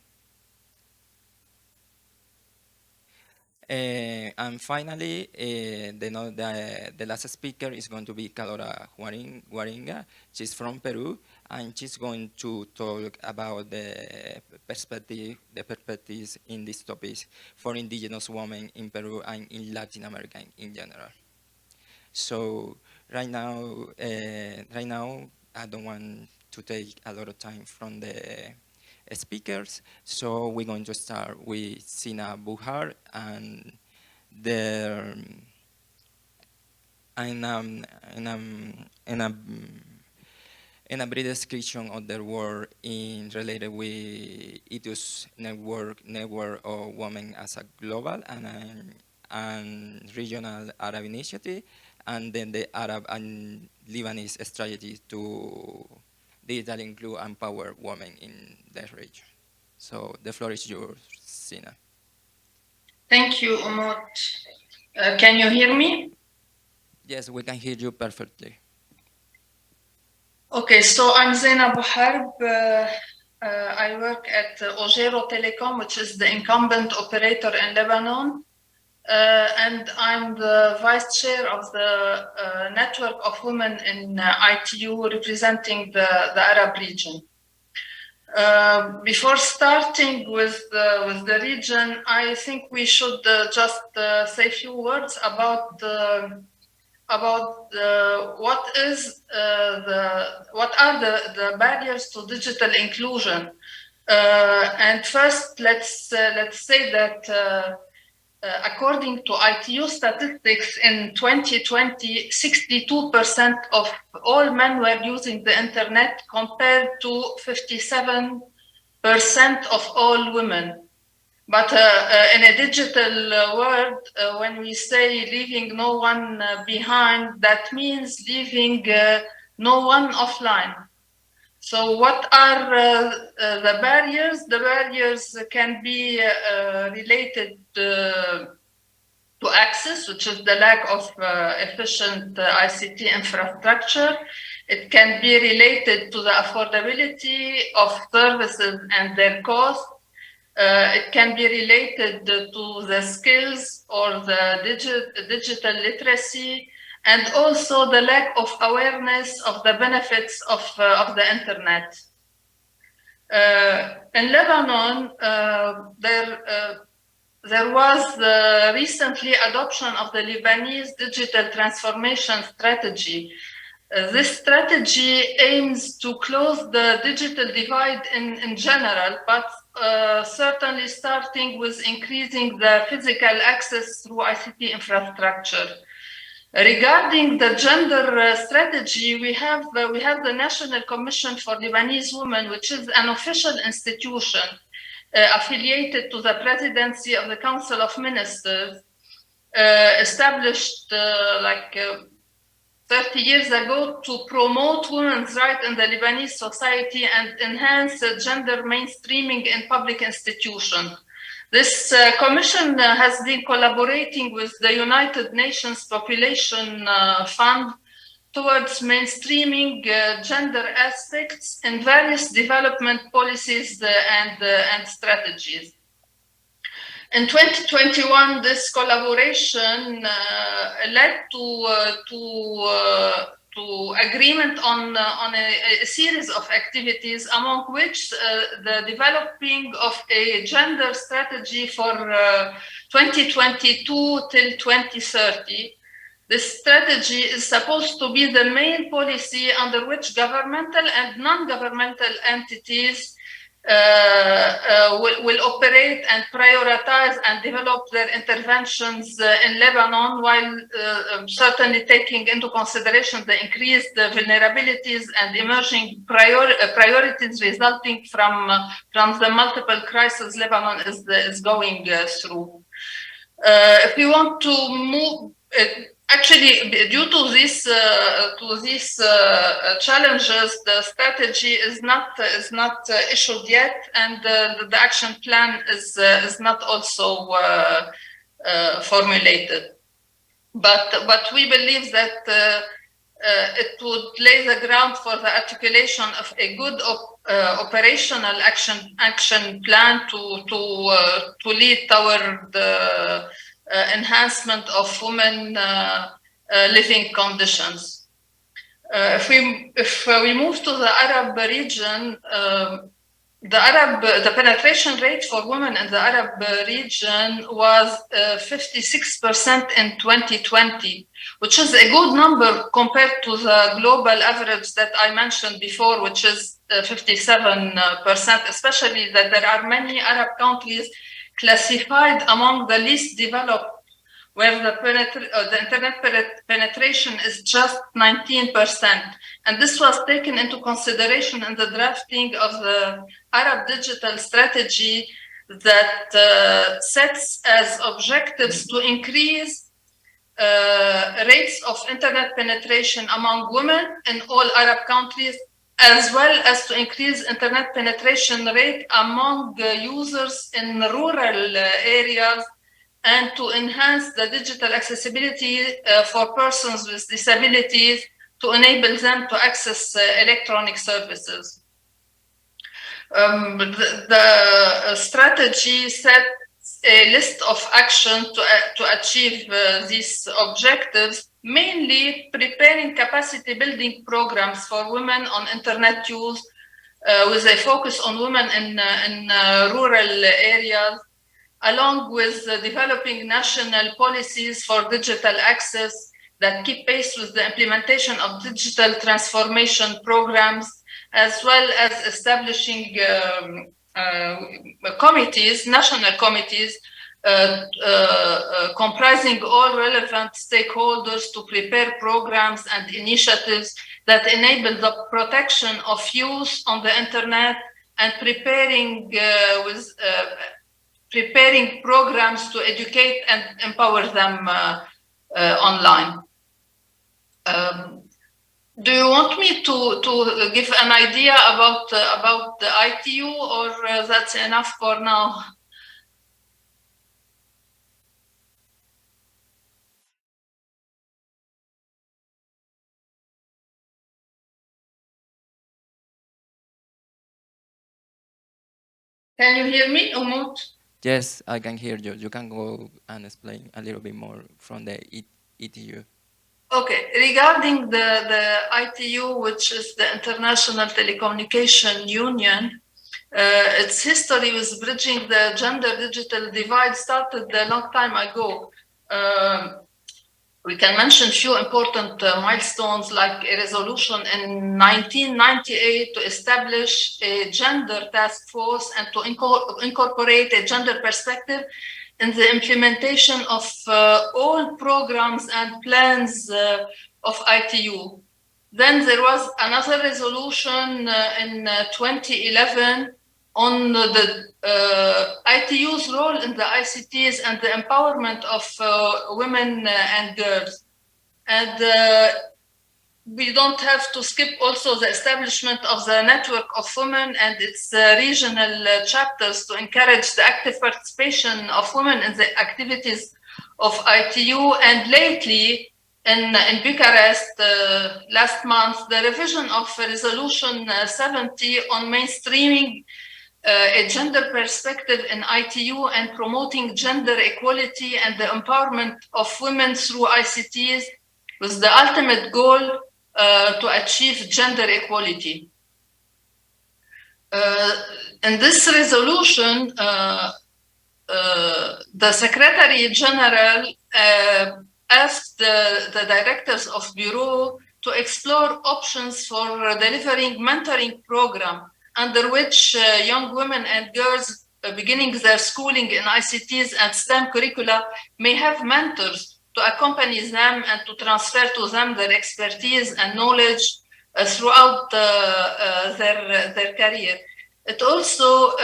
And finally, the last speaker is going to be Calora Guaringa. She's from Peru, and she's going to talk about the perspectives in these topics for indigenous women in Peru and in Latin America in general. So right now, I don't want to take a lot of time from the speakers, so we're going to start with Sina Buhar and a brief description of their work in related with ITUS network of women as a global and regional Arab initiative, and then the Arab and Lebanese strategy to digitally include and empower women in that region. So the floor is yours, Sina. Thank you, Umut. Can you hear me? Yes, we can hear you perfectly. Okay, so I'm Zena Bouharb. I work at Ogero Telecom, which is the incumbent operator in Lebanon. And I'm the vice chair of the network of women in ITU representing the Arab region. Before starting with the region, I think we should just say a few words about what are the barriers to digital inclusion. And first, let's say that according to ITU statistics in 2020, 62% of all men were using the internet compared to 57% of all women. But in a digital world, when we say leaving no one behind, that means leaving no one offline. So what are the barriers? The barriers can be related to access, which is the lack of efficient ICT infrastructure. It can be related to the affordability of services and their cost. It can be related to the skills or the digital literacy, and also the lack of awareness of the benefits of the internet. In Lebanon, there was recently adoption of the Lebanese digital transformation strategy. This strategy aims to close the digital divide in general, but certainly starting with increasing the physical access through ICT infrastructure. Regarding the gender strategy, we have the National Commission for Lebanese Women, which is an official institution affiliated to the presidency of the Council of Ministers, established 30 years ago to promote women's rights in the Lebanese society and enhance gender mainstreaming in public institutions. This commission has been collaborating with the United Nations Population Fund towards mainstreaming gender aspects in various development policies and strategies. In 2021, this collaboration led to agreement on a series of activities, among which the developing of a gender strategy for 2022 till 2030. This strategy is supposed to be the main policy under which governmental and non-governmental entities will operate and prioritize and develop their interventions in Lebanon, while certainly taking into consideration the increased vulnerabilities and emerging priorities resulting from the multiple crises Lebanon is going through. If we want to move, actually, due to these challenges, the strategy is not issued yet, and the action plan is not also formulated. But we believe that it would lay the ground for the articulation of a good operational action plan to lead toward the enhancement of women living conditions. If we move to the Arab region, the penetration rate for women in the Arab region was 56% in 2020, which is a good number compared to the global average that I mentioned before, which is 57%, especially that there are many Arab countries classified among the least developed, where the internet penetration is just 19%. And this was taken into consideration in the drafting of the Arab digital strategy that sets as objectives to increase rates of internet penetration among women in all Arab countries, as well as to increase internet penetration rate among users in rural areas, and to enhance the digital accessibility for persons with disabilities to enable them to access electronic services. The strategy sets a list of action to achieve these objectives, mainly preparing capacity building programs for women on internet use with a focus on women in rural areas, along with developing national policies for digital access that keep pace with the implementation of digital transformation programs, as well as establishing committees, national committees, comprising all relevant stakeholders to prepare programs and initiatives that enable the protection of youth on the internet, and preparing programs to educate and empower them online. Do you want me to give an idea about the ITU, or that's enough for now? Can you hear me, Umut? Yes, I can hear you. You can go and explain a little bit more from the ITU. Okay, regarding the ITU, which is the International Telecommunication Union, its history with bridging the gender digital divide started a long time ago. We can mention few important milestones, like a resolution in 1998 to establish a gender task force and to incorporate a gender perspective in the implementation of all programs and plans of ITU. Then there was another resolution in 2011 on the ITU's role in the ICTs and the empowerment of women and girls. And we don't have to skip also the establishment of the network of women and its regional chapters to encourage the active participation of women in the activities of ITU. And lately, in Bucharest last month, the revision of Resolution 70 on mainstreaming a gender perspective in ITU and promoting gender equality and the empowerment of women through ICTs with the ultimate goal to achieve gender equality. In this resolution, the Secretary General asked the directors of Bureau to explore options for delivering mentoring program under which young women and girls beginning their schooling in ICTs and STEM curricula may have mentors to accompany them and to transfer to them their expertise and knowledge throughout their career. It also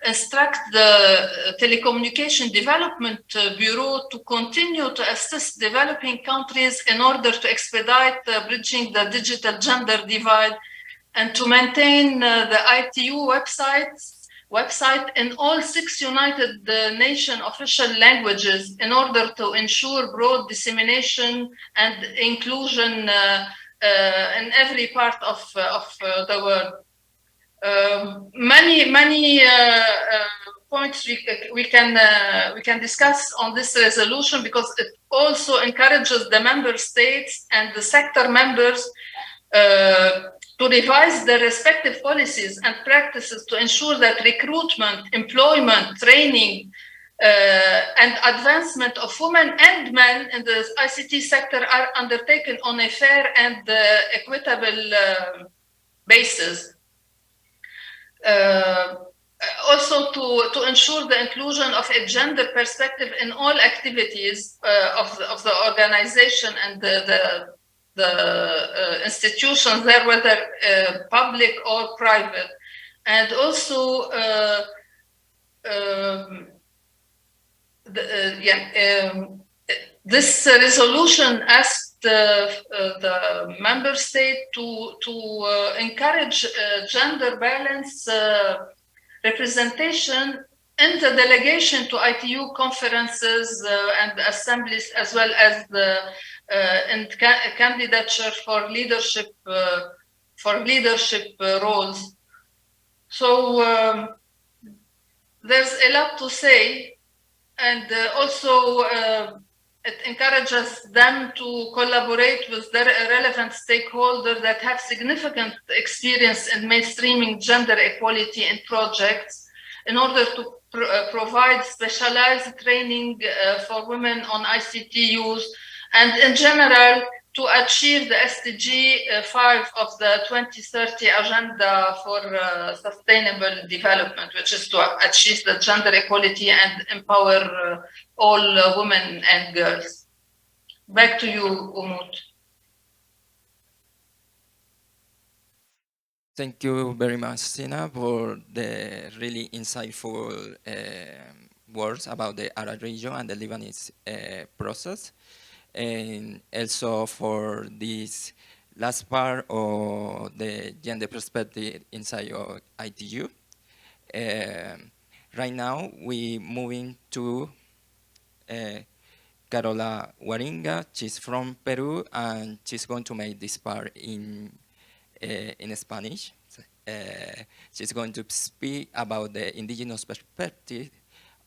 instruct the Telecommunication Development Bureau to continue to assist developing countries in order to expedite bridging the digital gender divide and to maintain the ITU website in all 6 United Nations official languages in order to ensure broad dissemination and inclusion in every part of the world. Many points we can discuss on this resolution because it also encourages the member states and the sector members to revise their respective policies and practices to ensure that recruitment, employment, training, and advancement of women and men in the ICT sector are undertaken on a fair and equitable basis. Also to ensure the inclusion of a gender perspective in all activities of the organization and the institutions there, whether public or private. And also this resolution asked the member state to encourage gender balance representation in the delegation to ITU conferences and assemblies, as well as the candidature for leadership roles. So there's a lot to say, and also it encourages them to collaborate with their relevant stakeholders that have significant experience in mainstreaming gender equality in projects in order to provide specialized training for women on ICT use, and in general to achieve the SDG 5 of the 2030 Agenda for Sustainable Development, which is to achieve the gender equality and empower all women and girls. Back to you, Umut. Thank you very much, Sina, for the really insightful words about the Arab region and the Lebanese process, and also for this last part of the gender perspective inside of ITU. Right now, we're moving to Carola Waringa. She's from Peru, and she's going to make this part in Spanish. She's going to speak about the indigenous perspective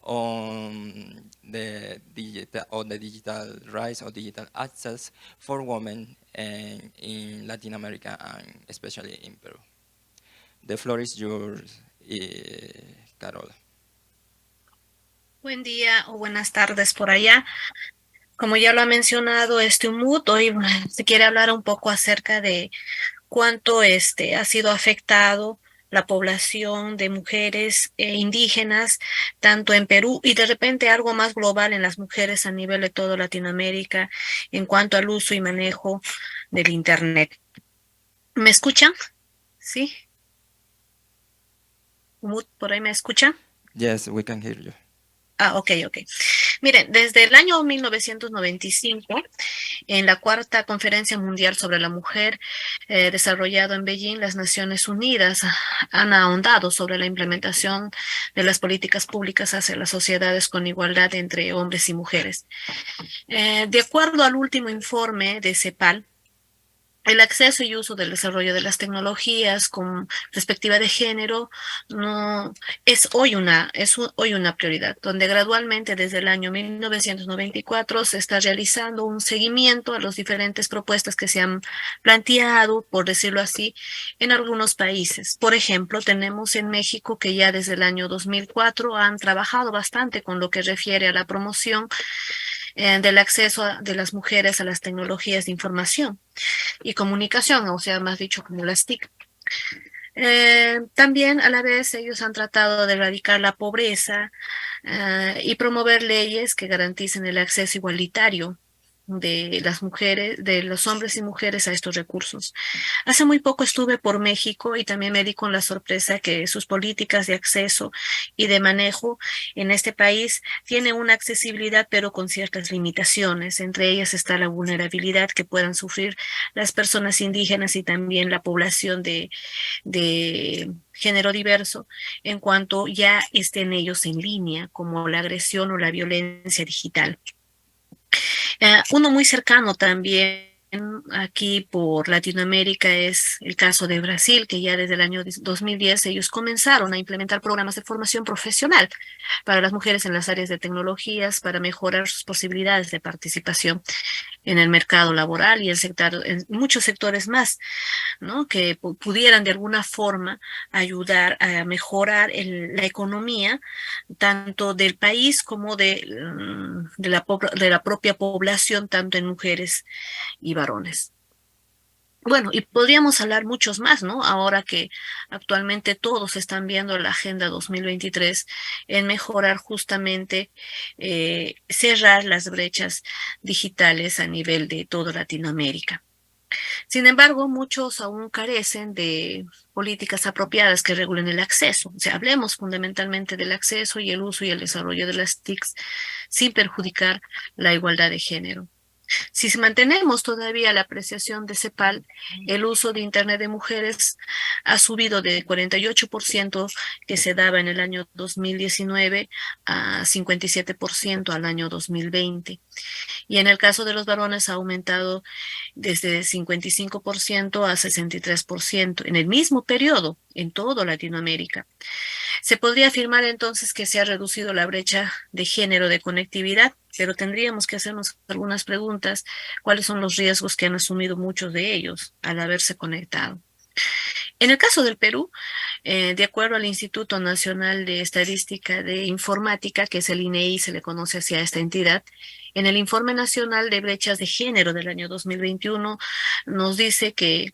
on the digital rights or digital access for women in Latin America and especially in Peru. The floor is yours, Carola. Buen día o buenas tardes por allá. Como ya lo ha mencionado Umut, hoy se quiere hablar un poco acerca de cuánto ha sido afectado la población de mujeres indígenas, tanto en Perú y de repente algo más global en las mujeres a nivel de toda Latinoamérica en cuanto al uso y manejo del Internet. ¿Me escuchan? ¿Sí? ¿Umut, por ahí me escuchan? Yes, we can hear you. Ah, ok. Miren, desde el año 1995, en la cuarta Conferencia Mundial sobre la Mujer, desarrollado en Beijing, las Naciones Unidas han ahondado sobre la implementación de las políticas públicas hacia las sociedades con igualdad entre hombres y mujeres. De acuerdo al último informe de CEPAL, el acceso y uso del desarrollo de las tecnologías con perspectiva de género no hoy una prioridad, donde gradualmente desde el año 1994 se está realizando un seguimiento a las diferentes propuestas que se han planteado, por decirlo así, en algunos países. Por ejemplo, tenemos en México que ya desde el año 2004 han trabajado bastante con lo que refiere a la promoción del acceso de las mujeres a las tecnologías de información y comunicación, o sea, más dicho como las TIC. También a la vez ellos han tratado de erradicar la pobreza y promover leyes que garanticen el acceso igualitario de las mujeres, de los hombres y mujeres a estos recursos. Hace muy poco estuve por México y también me di con la sorpresa que sus políticas de acceso y de manejo en este país tienen una accesibilidad pero con ciertas limitaciones. Entre ellas está la vulnerabilidad que puedan sufrir las personas indígenas y también la población de género diverso en cuanto ya estén ellos en línea, como la agresión o la violencia digital. Uno muy cercano también aquí por Latinoamérica es el caso de Brasil, que ya desde el año 2010 ellos comenzaron a implementar programas de formación profesional para las mujeres en las áreas de tecnologías para mejorar sus posibilidades de participación en el mercado laboral y en muchos sectores más, ¿no? Que pudieran de alguna forma ayudar a mejorar la economía tanto del país como de la propia población, tanto en mujeres y varones. Bueno, y podríamos hablar muchos más, ¿no? Ahora que actualmente todos están viendo la Agenda 2023 en mejorar justamente, cerrar las brechas digitales a nivel de toda Latinoamérica. Sin embargo, muchos aún carecen de políticas apropiadas que regulen el acceso. O sea, hablemos fundamentalmente del acceso y el uso y el desarrollo de las TICs sin perjudicar la igualdad de género. Si mantenemos todavía la apreciación de CEPAL, el uso de Internet de mujeres ha subido de 48% que se daba en el año 2019 a 57% al año 2020. Y en el caso de los varones ha aumentado desde 55% a 63% en el mismo periodo en todo Latinoamérica. Se podría afirmar entonces que se ha reducido la brecha de género de conectividad, pero tendríamos que hacernos algunas preguntas. ¿Cuáles son los riesgos que han asumido muchos de ellos al haberse conectado? En el caso del Perú, de acuerdo al Instituto Nacional de Estadística de Informática, que es el INEI, se le conoce hacia esta entidad, en el Informe Nacional de Brechas de Género del año 2021 nos dice que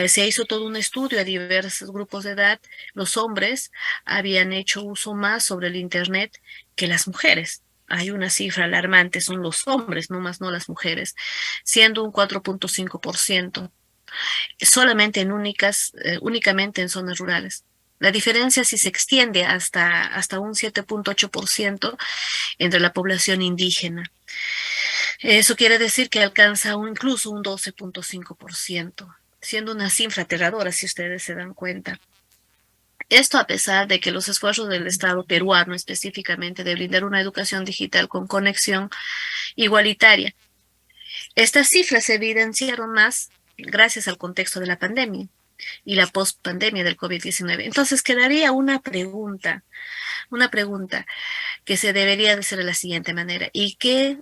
se hizo todo un estudio a diversos grupos de edad. Los hombres habían hecho uso más sobre el Internet que las mujeres. Hay una cifra alarmante, son los hombres, no más no las mujeres, siendo un 4.5%, solamente únicamente en zonas rurales. La diferencia sí se extiende hasta un 7.8% entre la población indígena. Eso quiere decir que alcanza incluso un 12.5%, siendo una cifra aterradora si ustedes se dan cuenta. Esto a pesar de que los esfuerzos del Estado peruano específicamente de brindar una educación digital con conexión igualitaria. Estas cifras se evidenciaron más gracias al contexto de la pandemia y la post-pandemia del COVID-19. Entonces quedaría una pregunta que se debería de hacer de la siguiente manera.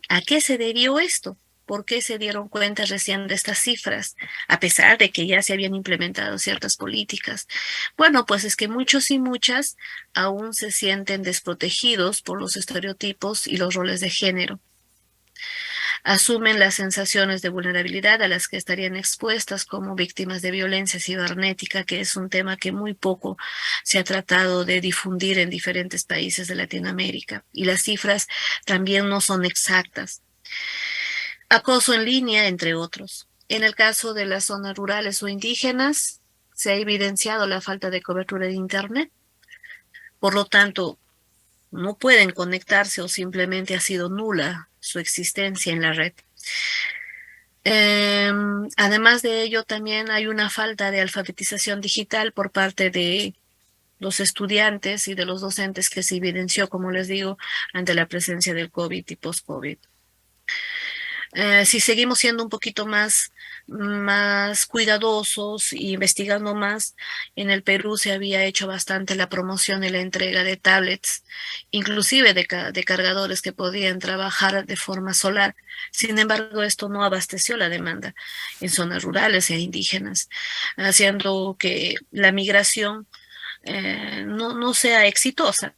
¿A qué se debió esto? ¿Por qué se dieron cuenta recién de estas cifras, a pesar de que ya se habían implementado ciertas políticas? Bueno, pues es que muchos y muchas aún se sienten desprotegidos por los estereotipos y los roles de género. Asumen las sensaciones de vulnerabilidad a las que estarían expuestas como víctimas de violencia cibernética, que es un tema que muy poco se ha tratado de difundir en diferentes países de Latinoamérica. Y las cifras también no son exactas. Acoso en línea, entre otros. En el caso de las zonas rurales o indígenas, se ha evidenciado la falta de cobertura de Internet. Por lo tanto, no pueden conectarse o simplemente ha sido nula su existencia en la red. Además de ello, también hay una falta de alfabetización digital por parte de los estudiantes y de los docentes que se evidenció, como les digo, ante la presencia del COVID y post-COVID. Si seguimos siendo un poquito más cuidadosos y investigando más, en el Perú se había hecho bastante la promoción y la entrega de tablets, inclusive de cargadores que podían trabajar de forma solar. Sin embargo, esto no abasteció la demanda en zonas rurales e indígenas, haciendo que la migración no sea exitosa,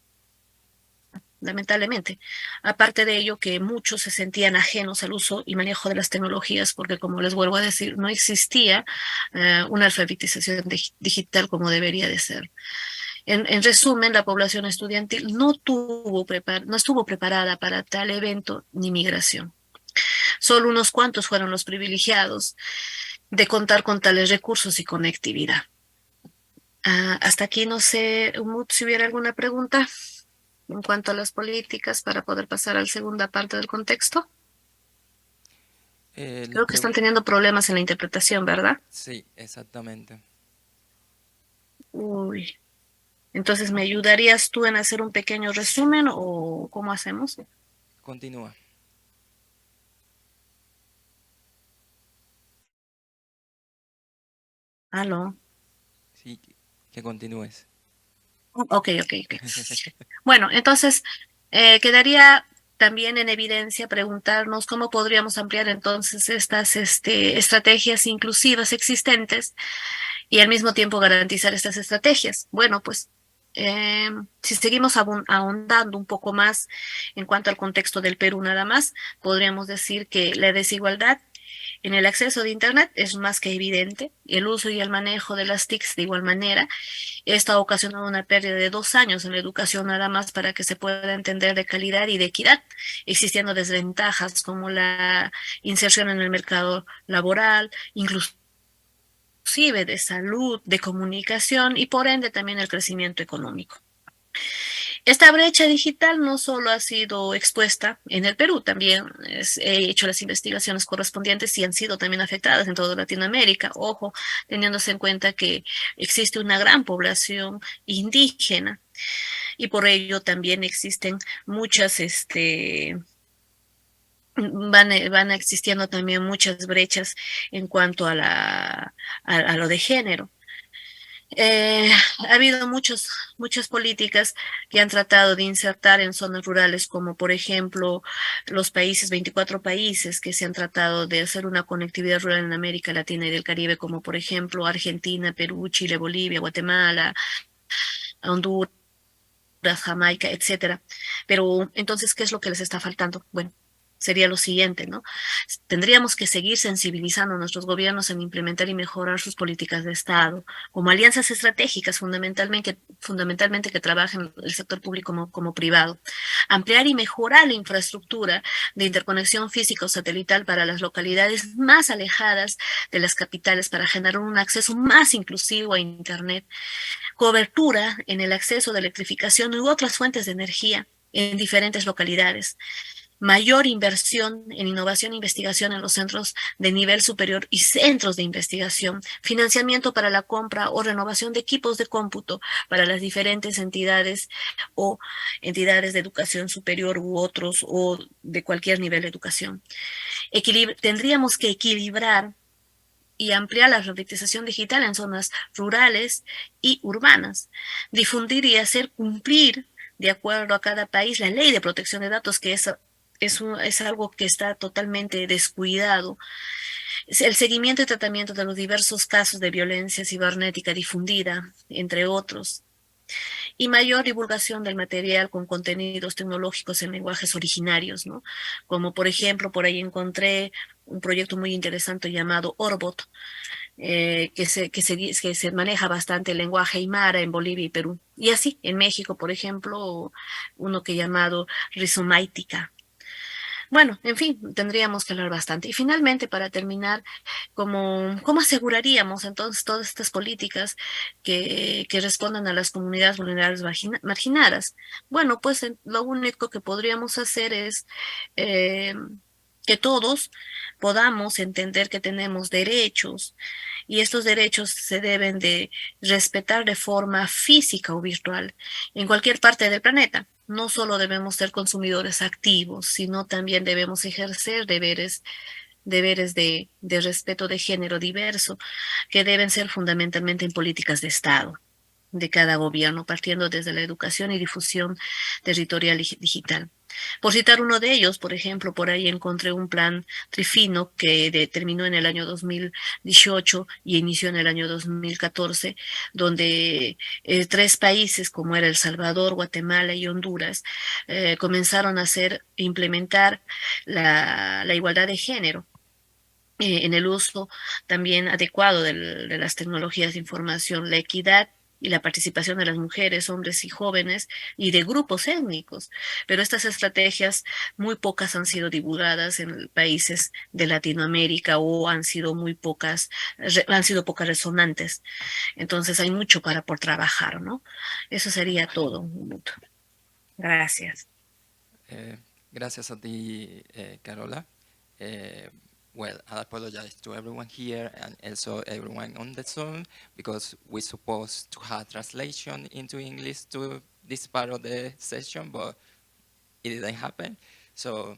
lamentablemente. Aparte de ello, que muchos se sentían ajenos al uso y manejo de las tecnologías, porque como les vuelvo a decir, no existía una alfabetización digital como debería de ser. En resumen, la población estudiantil no estuvo preparada para tal evento ni migración. Solo unos cuantos fueron los privilegiados de contar con tales recursos y conectividad. Hasta aquí no sé, Umut, si hubiera alguna pregunta en cuanto a las políticas para poder pasar a la segunda parte del contexto. Creo que están teniendo problemas en la interpretación, ¿verdad? Sí, exactamente. Uy. Entonces, ¿me ayudarías tú en hacer un pequeño resumen o cómo hacemos? Continúa. Aló. Sí, que continúes. Ok. Bueno, entonces, quedaría también en evidencia preguntarnos cómo podríamos ampliar entonces estas estrategias inclusivas existentes y al mismo tiempo garantizar estas estrategias. Bueno, pues si seguimos ahondando un poco más en cuanto al contexto del Perú nada más, podríamos decir que la desigualdad en el acceso de Internet es más que evidente. El uso y el manejo de las TICs de igual manera. Esto ha ocasionado una pérdida de 2 años en la educación nada más para que se pueda entender de calidad y de equidad, existiendo desventajas como la inserción en el mercado laboral, inclusive de salud, de comunicación y por ende también el crecimiento económico. Esta brecha digital no solo ha sido expuesta en el Perú, también he hecho las investigaciones correspondientes y han sido también afectadas en toda Latinoamérica. Ojo, teniéndose en cuenta que existe una gran población indígena y por ello también existen muchas, van existiendo también muchas brechas en cuanto a lo de género. Ha habido muchas políticas que han tratado de insertar en zonas rurales, como por ejemplo los 24 países que se han tratado de hacer una conectividad rural en América Latina y del Caribe, como por ejemplo Argentina, Perú, Chile, Bolivia, Guatemala, Honduras, Jamaica, etcétera. Pero entonces, ¿qué es lo que les está faltando? Bueno, sería lo siguiente, ¿no? Tendríamos que seguir sensibilizando a nuestros gobiernos en implementar y mejorar sus políticas de Estado, como alianzas estratégicas fundamentalmente que trabajen el sector público como privado. Ampliar y mejorar la infraestructura de interconexión física o satelital para las localidades más alejadas de las capitales para generar un acceso más inclusivo a Internet. Cobertura en el acceso de electrificación u otras fuentes de energía en diferentes localidades. Mayor inversión en innovación e investigación en los centros de nivel superior y centros de investigación, financiamiento para la compra o renovación de equipos de cómputo para las diferentes entidades o entidades de educación superior u otros o de cualquier nivel de educación. Tendríamos que equilibrar y ampliar la alfabetización digital en zonas rurales y urbanas, difundir y hacer cumplir de acuerdo a cada país la ley de protección de datos, que es algo que está totalmente descuidado. El seguimiento y tratamiento de los diversos casos de violencia cibernética difundida, entre otros. Y mayor divulgación del material con contenidos tecnológicos en lenguajes originarios, ¿no? Como por ejemplo, por ahí encontré un proyecto muy interesante llamado Orbot, que se maneja bastante el lenguaje aymara en Bolivia y Perú. Y así, en México, por ejemplo, uno que llamado Rizomaitica. Bueno, en fin, tendríamos que hablar bastante. Y finalmente, para terminar, ¿cómo aseguraríamos entonces todas estas políticas que respondan a las comunidades vulnerables marginadas? Bueno, pues lo único que podríamos hacer es eh, que todos podamos entender que tenemos derechos y estos derechos se deben de respetar de forma física o virtual en cualquier parte del planeta. No solo debemos ser consumidores activos, sino también debemos ejercer deberes de respeto de género diverso, que deben ser fundamentalmente en políticas de Estado de cada gobierno, partiendo desde la educación y difusión territorial y digital. Por citar uno de ellos, por ejemplo, por ahí encontré un plan trifino que terminó en el año 2018 y inició en el año 2014, donde tres países como era El Salvador, Guatemala y Honduras comenzaron a implementar la igualdad de género en el uso también adecuado de las tecnologías de información, la equidad y la participación de las mujeres, hombres y jóvenes y de grupos étnicos. Pero estas estrategias muy pocas han sido divulgadas en países de Latinoamérica o han sido han sido pocas resonantes. Entonces hay mucho por trabajar, ¿no? Eso sería todo. Gracias. Gracias a ti, Carola. Well, I apologize to everyone here and also everyone on the Zoom because we're supposed to have translation into English to this part of the session, but it didn't happen. So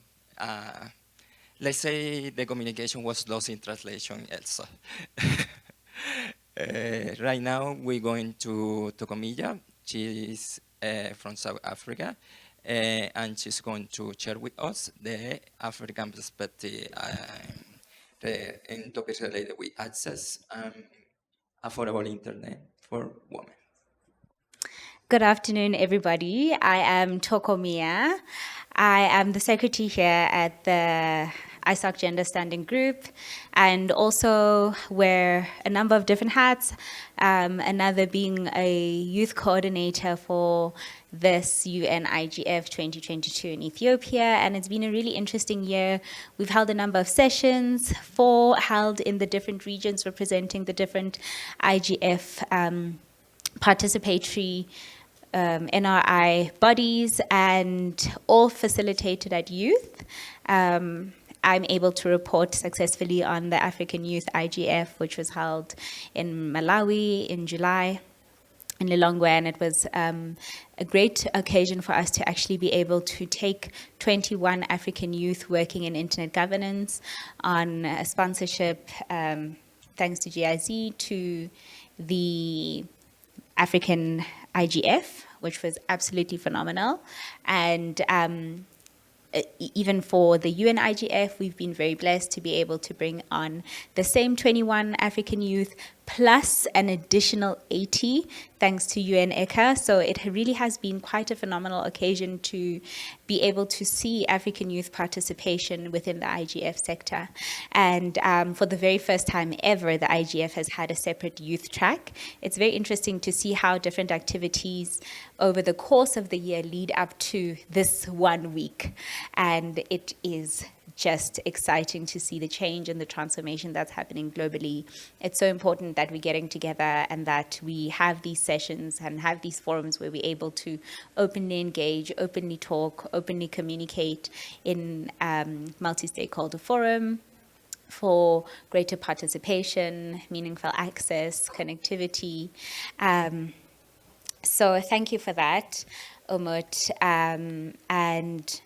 let's say the communication was lost in translation also. Right now, we're going to Tokomilla. She's from South Africa. And she's going to share with us the African perspective in topics related with access and affordable internet for women. Good afternoon, everybody. I am Tokomia. I am the secretary here at the ISOC Gender Standing Group and also wear a number of different hats, another being a youth coordinator for this UNIGF 2022 in Ethiopia, and it's been a really interesting year. We've held a number of sessions, 4 held in the different regions representing the different IGF participatory NRI bodies, and all facilitated at youth. I'm able to report successfully on the African Youth IGF, which was held in Malawi in July, in Lilongwe, and it was a great occasion for us to actually be able to take 21 African youth working in internet governance on a sponsorship, thanks to GIZ, to the African IGF, which was absolutely phenomenal. And even for the UN IGF, we've been very blessed to be able to bring on the same 21 African youth plus an additional 80 thanks to UN ECHA. So it really has been quite a phenomenal occasion to be able to see African youth participation within the IGF sector. And for the very first time ever, the IGF has had a separate youth track. It's very interesting to see how different activities over the course of the year lead up to this 1 week. And it is just exciting to see the change and the transformation that's happening globally. It's so important that we're getting together and that we have these sessions and have these forums where we're able to openly engage, openly talk, openly communicate in multi-stakeholder forum for greater participation, meaningful access, connectivity. So thank you for that, Umut. And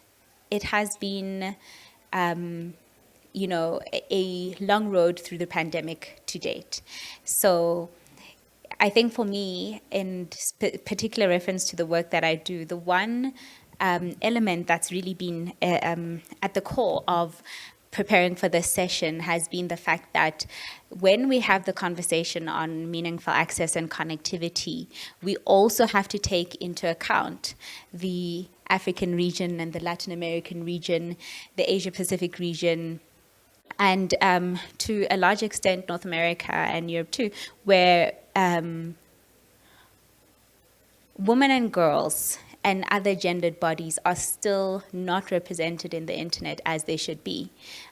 it has been a long road through the pandemic to date. So I think for me, in particular reference to the work that I do, the one element that's really been at the core of preparing for this session has been the fact that when we have the conversation on meaningful access and connectivity, we also have to take into account the African region and the Latin American region, the Asia Pacific region, and to a large extent North America and Europe too, where women and girls and other gendered bodies are still not represented in the internet as they should be.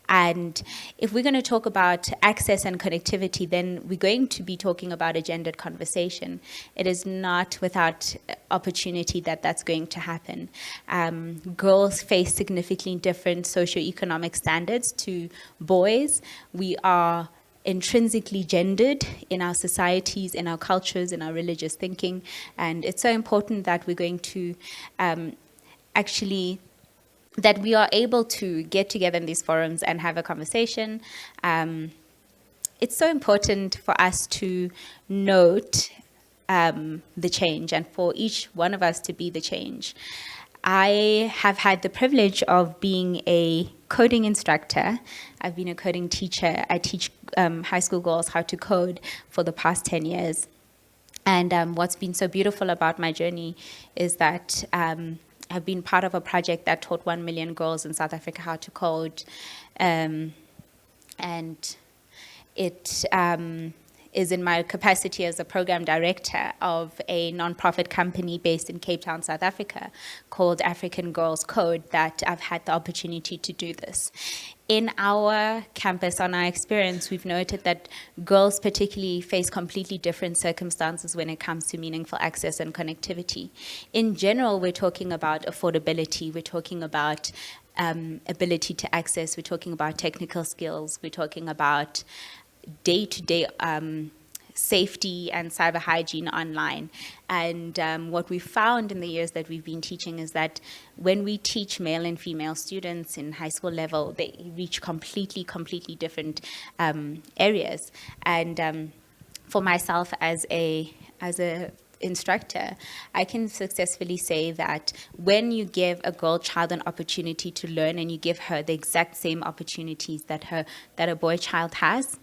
And if we're going to talk about access and connectivity, then we're going to be talking about a gendered conversation. It is not without opportunity that that's going to happen. Girls face significantly different socioeconomic standards to boys. We are intrinsically gendered in our societies, in our cultures, in our religious thinking. And it's so important that we're going to that we are able to get together in these forums and have a conversation. It's so important for us to note the change and for each one of us to be the change. I have had the privilege of being a coding instructor. I've been a coding teacher. I teach high school girls how to code for the past 10 years. And what's been so beautiful about my journey is that I've been part of a project that taught 1 million girls in South Africa how to code. And it is in my capacity as a program director of a nonprofit company based in Cape Town, South Africa, called African Girls Code, that I've had the opportunity to do this. In our campus, on our experience, we've noted that girls particularly face completely different circumstances when it comes to meaningful access and connectivity. In general, we're talking about affordability, we're talking about ability to access, we're talking about technical skills, we're talking about day-to-day safety and cyber hygiene online. And what we found in the years that we've been teaching is that when we teach male and female students in high school level, they reach completely different areas. And for myself as a instructor, I can successfully say that when you give a girl child an opportunity to learn and you give her the exact same opportunities that a boy child has,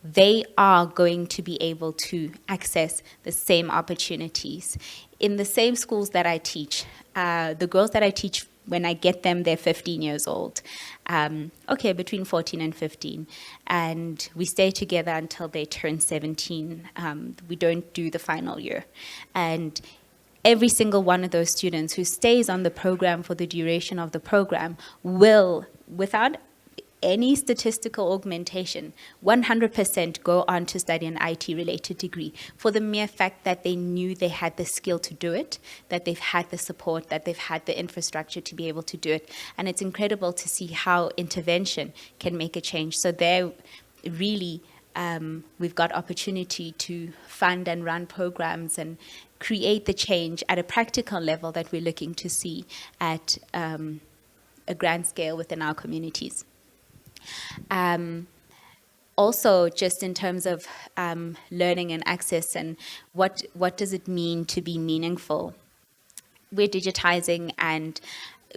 they are going to be able to access the same opportunities. In the same schools that I teach, the girls that I teach, when I get them, they're 15 years old. Between 14 and 15. And we stay together until they turn 17. We don't do the final year. And every single one of those students who stays on the program for the duration of the program will, without any statistical augmentation, 100% go on to study an IT-related degree for the mere fact that they knew they had the skill to do it, that they've had the support, that they've had the infrastructure to be able to do it. And it's incredible to see how intervention can make a change. So there, really, we've got opportunity to fund and run programs and create the change at a practical level that we're looking to see at a grand scale within our communities. Also, just in terms of learning and access and what does it mean to be meaningful? We're digitizing and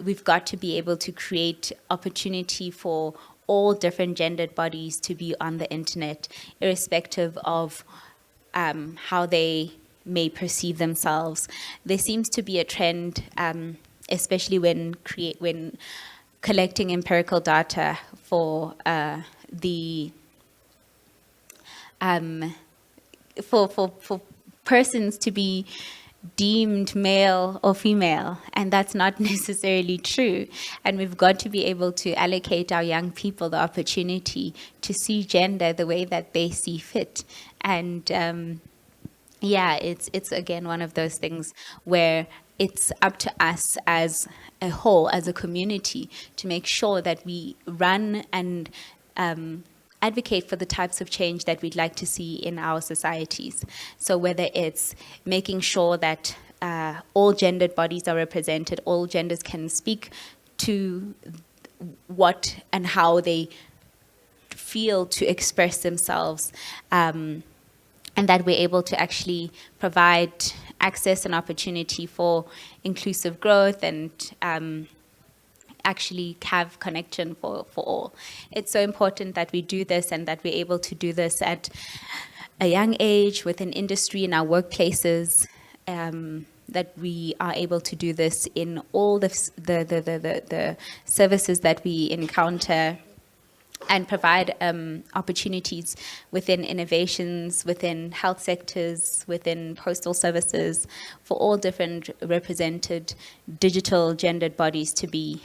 we've got to be able to create opportunity for all different gendered bodies to be on the internet, irrespective of how they may perceive themselves. There seems to be a trend, especially when collecting empirical data for for persons to be deemed male or female, and that's not necessarily true. And we've got to be able to allocate our young people the opportunity to see gender the way that they see fit. And it's again one of those things where it's up to us as a whole, as a community, to make sure that we run and advocate for the types of change that we'd like to see in our societies. So whether it's making sure that all gendered bodies are represented, all genders can speak to what and how they feel to express themselves, and that we're able to actually provide access and opportunity for inclusive growth and actually have connection for all. It's so important that we do this and that we're able to do this at a young age within industry in our workplaces, that we are able to do this in all the services that we encounter and provide opportunities within innovations, within health sectors, within postal services, for all different represented digital gendered bodies to be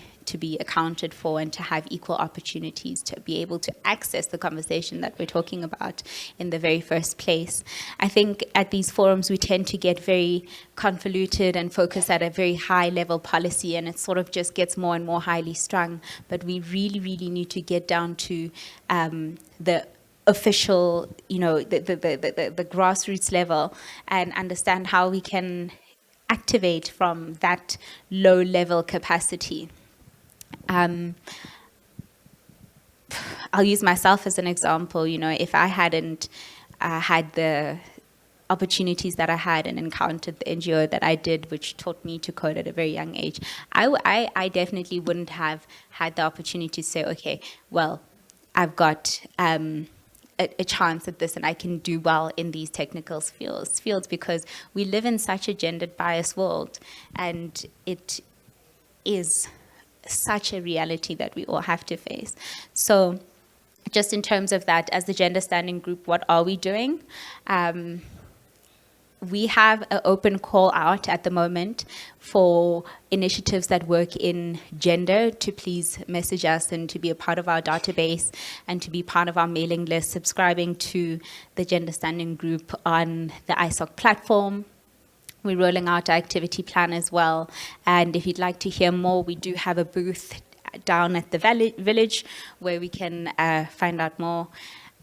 accounted for and to have equal opportunities to be able to access the conversation that we're talking about in the very first place. I think at these forums we tend to get very convoluted and focus at a very high level policy, and it sort of just gets more and more highly strung. But we really, really need to get down to the official, the grassroots level, and understand how we can activate from that low level capacity. I'll use myself as an example. If I hadn't had the opportunities that I had and encountered the NGO that I did, which taught me to code at a very young age, I definitely wouldn't have had the opportunity to say, okay, well, I've got a chance at this and I can do well in these technical fields, because we live in such a gendered biased world, and it is such a reality that we all have to face. So just in terms of that, as the Gender Standing Group, what are we doing? We have an open call out at the moment for initiatives that work in gender to please message us and to be a part of our database and to be part of our mailing list, subscribing to the Gender Standing Group on the ISOC platform. We're rolling out our activity plan as well. And if you'd like to hear more, we do have a booth down at the village where we can find out more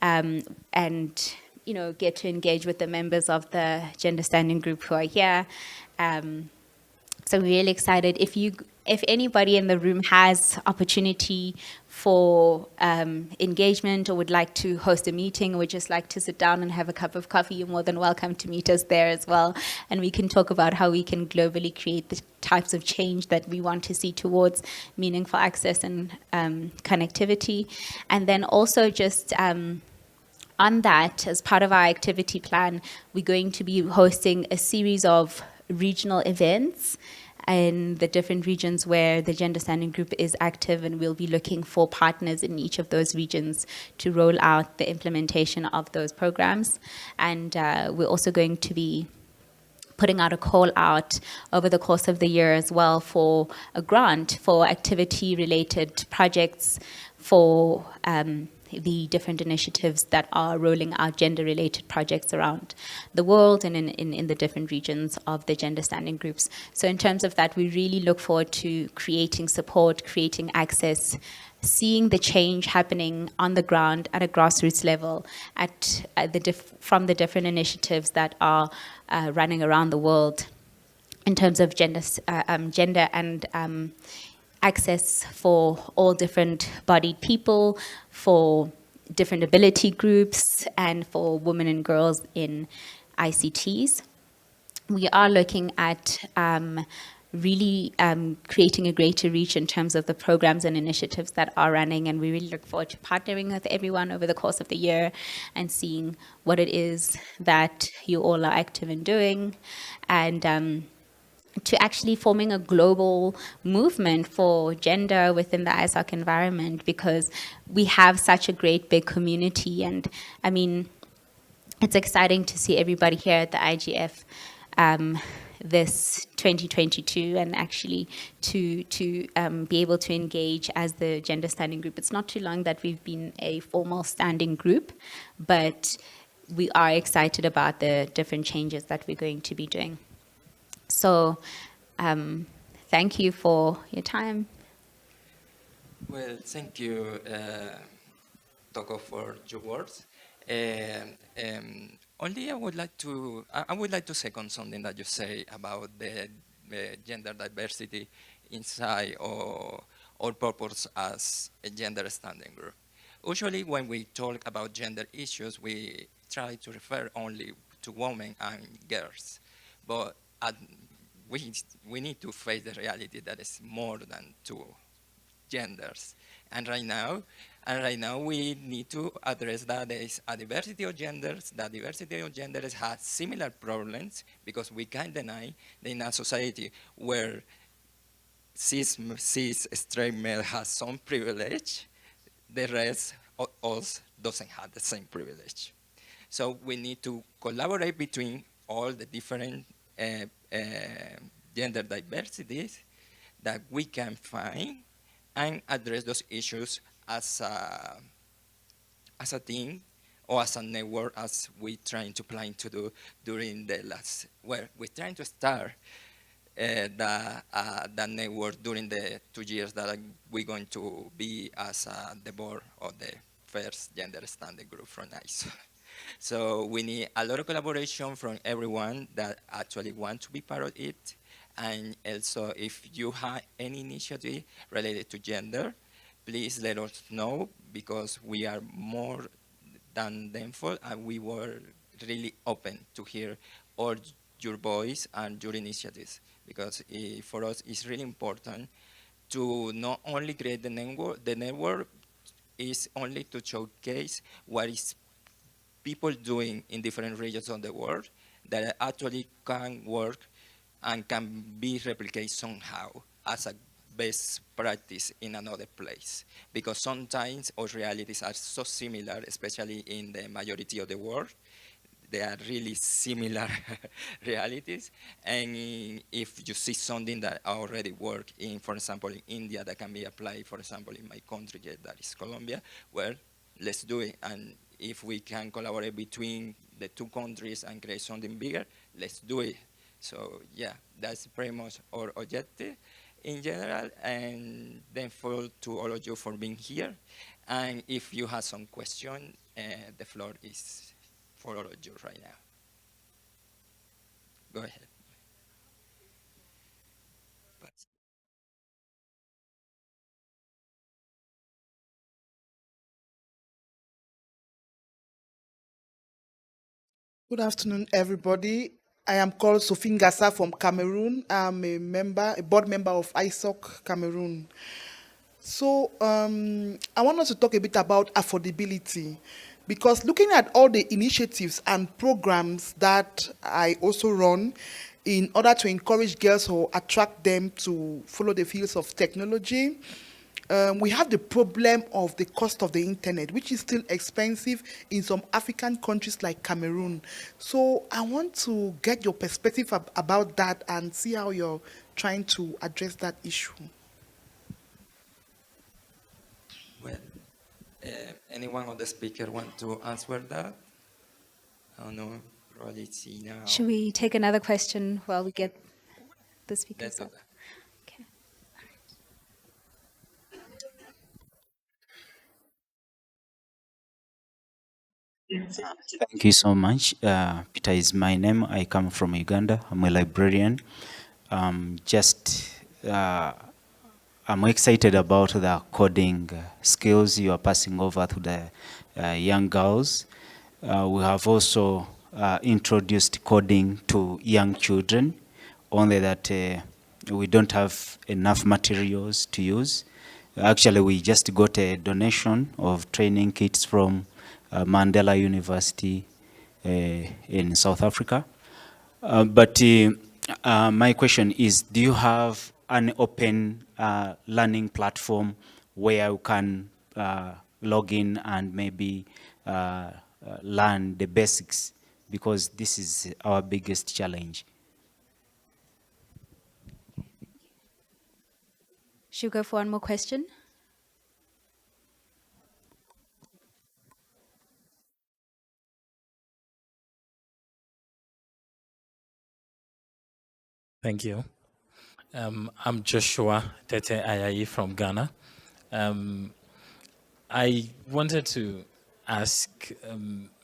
and get to engage with the members of the Gender Standing Group who are here. So we're really excited. If anybody in the room has opportunity for engagement or would like to host a meeting or would just like to sit down and have a cup of coffee, you're more than welcome to meet us there as well. And we can talk about how we can globally create the types of change that we want to see towards meaningful access and connectivity. And then also just on that, as part of our activity plan, we're going to be hosting a series of regional events in the different regions where the Gender Standing Group is active, and we'll be looking for partners in each of those regions to roll out the implementation of those programs. And we're also going to be putting out a call out over the course of the year as well for a grant for activity-related projects for the different initiatives that are rolling out gender-related projects around the world and in the different regions of the Gender Standing Groups. So in terms of that, we really look forward to creating support, creating access, seeing the change happening on the ground at a grassroots level from the different initiatives that are running around the world in terms of gender and access for all different bodied people, for different ability groups, and for women and girls in ICTs. We are looking at really creating a greater reach in terms of the programs and initiatives that are running, and we really look forward to partnering with everyone over the course of the year and seeing what it is that you all are active in doing, and to actually forming a global movement for gender within the ISOC environment, because we have such a great big community. And I mean, it's exciting to see everybody here at the IGF this 2022, and actually to be able to engage as the Gender Standing Group. It's not too long that we've been a formal standing group, but we are excited about the different changes that we're going to be doing. So thank you for your time. Well, thank you, Toko, for your words. Only I would like to second something that you say about the gender diversity inside our purpose as a gender standing group. Usually when we talk about gender issues, we try to refer only to women and girls. But we need to face the reality that is more than two genders. And right now we need to address that there is a diversity of genders. That diversity of genders has similar problems, because we can't deny that in a society where cis straight male has some privilege, the rest of us doesn't have the same privilege. So we need to collaborate between all the different gender diversities that we can find and address those issues as a team or as a network as we trying to plan to do during the last, well, we're trying to start the network during the 2 years that we're going to be as the board of the first gender standing group from ISO. So we need a lot of collaboration from everyone that actually want to be part of it. And also, if you have any initiative related to gender, please let us know, because we are more than thankful and we were really open to hear all your voice and your initiatives, because for us it's really important to not only create the network is only to showcase what is people doing in different regions of the world that actually can work and can be replicated somehow as a best practice in another place. Because sometimes our realities are so similar, especially in the majority of the world. They are really similar realities. And if you see something that already work in, for example, in India, that can be applied, for example, in my country, that is Colombia, well, let's do it. And if we can collaborate between the two countries and create something bigger, let's do it. So yeah, that's pretty much our objective in general, and thankful to all of you for being here. And if you have some question, the floor is for all of you right now. Go ahead. Good afternoon, everybody. I am called Sophie Ngassa from Cameroon. I'm a board member of ISOC Cameroon. So I want us to talk a bit about affordability, because looking at all the initiatives and programs that I also run in order to encourage girls or attract them to follow the fields of technology, we have the problem of the cost of the internet, which is still expensive in some African countries like Cameroon. So I want to get your perspective about that and see how you're trying to address that issue. Well, anyone of the speaker want to answer that? Oh no, probably see now. Should we take another question while we get the speakers up? Okay. Thank you so much. Peter is my name. I come from Uganda. I'm a librarian. I'm excited about the coding skills you are passing over to the young girls. We have also introduced coding to young children, only that we don't have enough materials to use. Actually, we just got a donation of training kits from Mandela University in South Africa. But my question is, do you have an open learning platform where you can log in and maybe learn the basics? Because this is our biggest challenge. Should we go for one more question? Thank you. I'm Joshua Tete Ayayi from Ghana. I wanted to ask,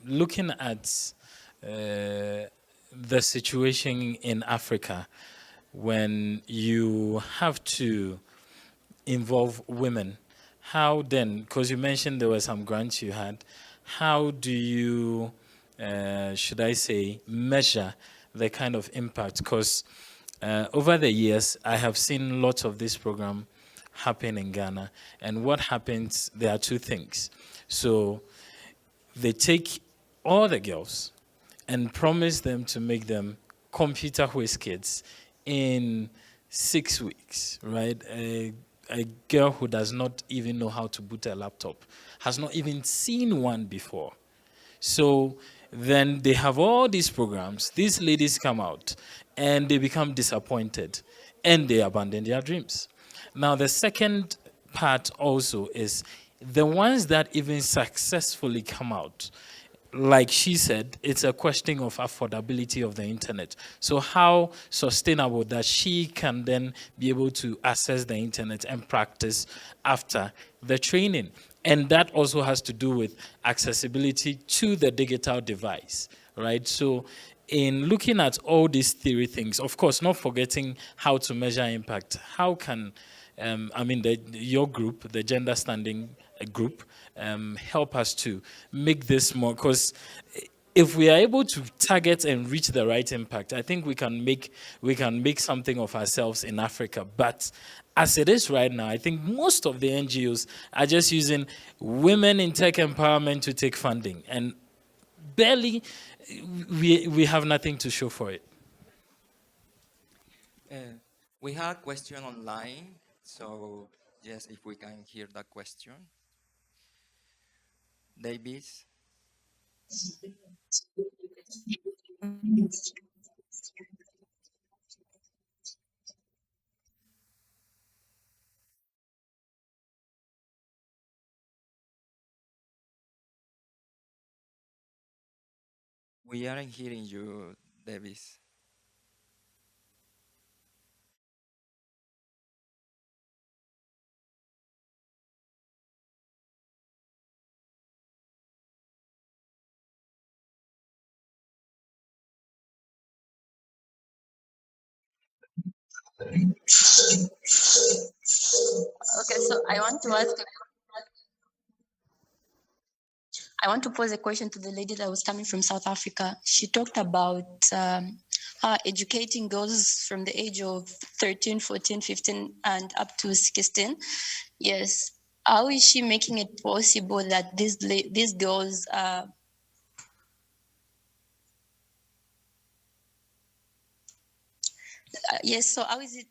looking at the situation in Africa, when you have to involve women, how then, because you mentioned there were some grants you had, how do you, should I say, measure the kind of impact? Because over the years, I have seen lots of this program happen in Ghana. And what happens, there are two things. So they take all the girls and promise them to make them computer whiz kids in 6 weeks, right? a girl who does not even know how to boot a laptop, has not even seen one before. So then they have all these programs, these ladies come out and they become disappointed and they abandon their dreams. Now, the second part also is the ones that even successfully come out, like she said, it's a question of affordability of the internet. So how sustainable that she can then be able to access the internet and practice after the training. And that also has to do with accessibility to the digital device, right? So in looking at all these theory things, of course, not forgetting how to measure impact, how can your group, the gender standing group, help us to make this more, because if we are able to target and reach the right impact, I think we can make something of ourselves in Africa. But as it is right now, I think most of the NGOs are just using women in tech empowerment to take funding, and barely we have nothing to show for it. We have a question online, so yes, if we can hear that question. Davis? We aren't hearing you, Davis. Okay, so I want to pose a question to the lady that was coming from South Africa. She talked about her educating girls from the age of 13, 14, 15, and up to 16. Yes. How is she making it possible that these girls yes, so how is it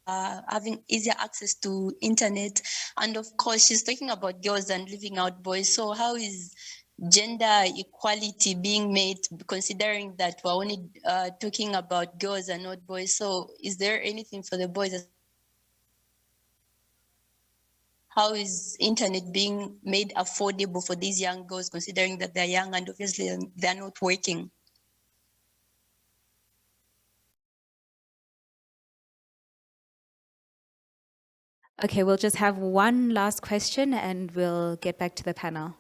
having easier access to internet? And of course, she's talking about girls and leaving out boys. So how is gender equality being made, considering that we're only talking about girls and not boys? So is there anything for the boys? How is internet being made affordable for these young girls, considering that they're young and obviously they're not working? Okay, we'll just have one last question and we'll get back to the panel.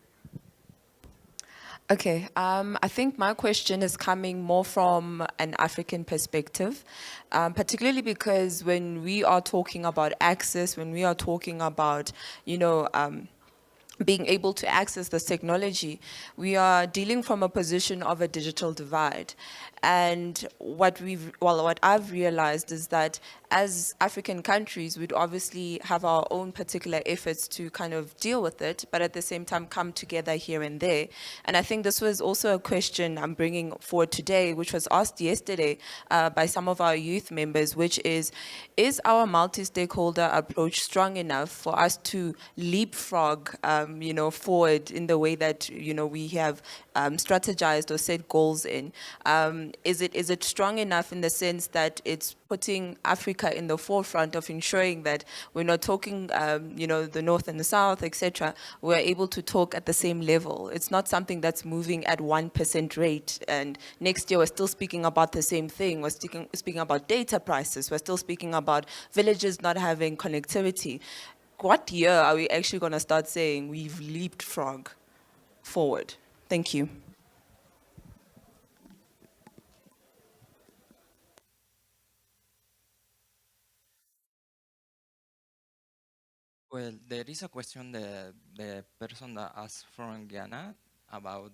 Okay, I think my question is coming more from an African perspective, particularly because when we are talking about access, when we are talking about, being able to access this technology, we are dealing from a position of a digital divide. And what I've realized is that as African countries, we'd obviously have our own particular efforts to kind of deal with it, but at the same time come together here and there. And I think this was also a question I'm bringing forward today, which was asked yesterday by some of our youth members, which is our multi-stakeholder approach strong enough for us to leapfrog, forward in the way that, we have strategized or set goals in? Is it strong enough in the sense that it's putting Africa in the forefront of ensuring that we're not talking, the North and the South, etc. We're able to talk at the same level. It's not something that's moving at 1% rate. And next year, we're still speaking about the same thing. We're speaking about data prices. We're still speaking about villages not having connectivity. What year are we actually going to start saying we've leapfrog forward? Thank you. Well, there is a question the person that asked from Ghana about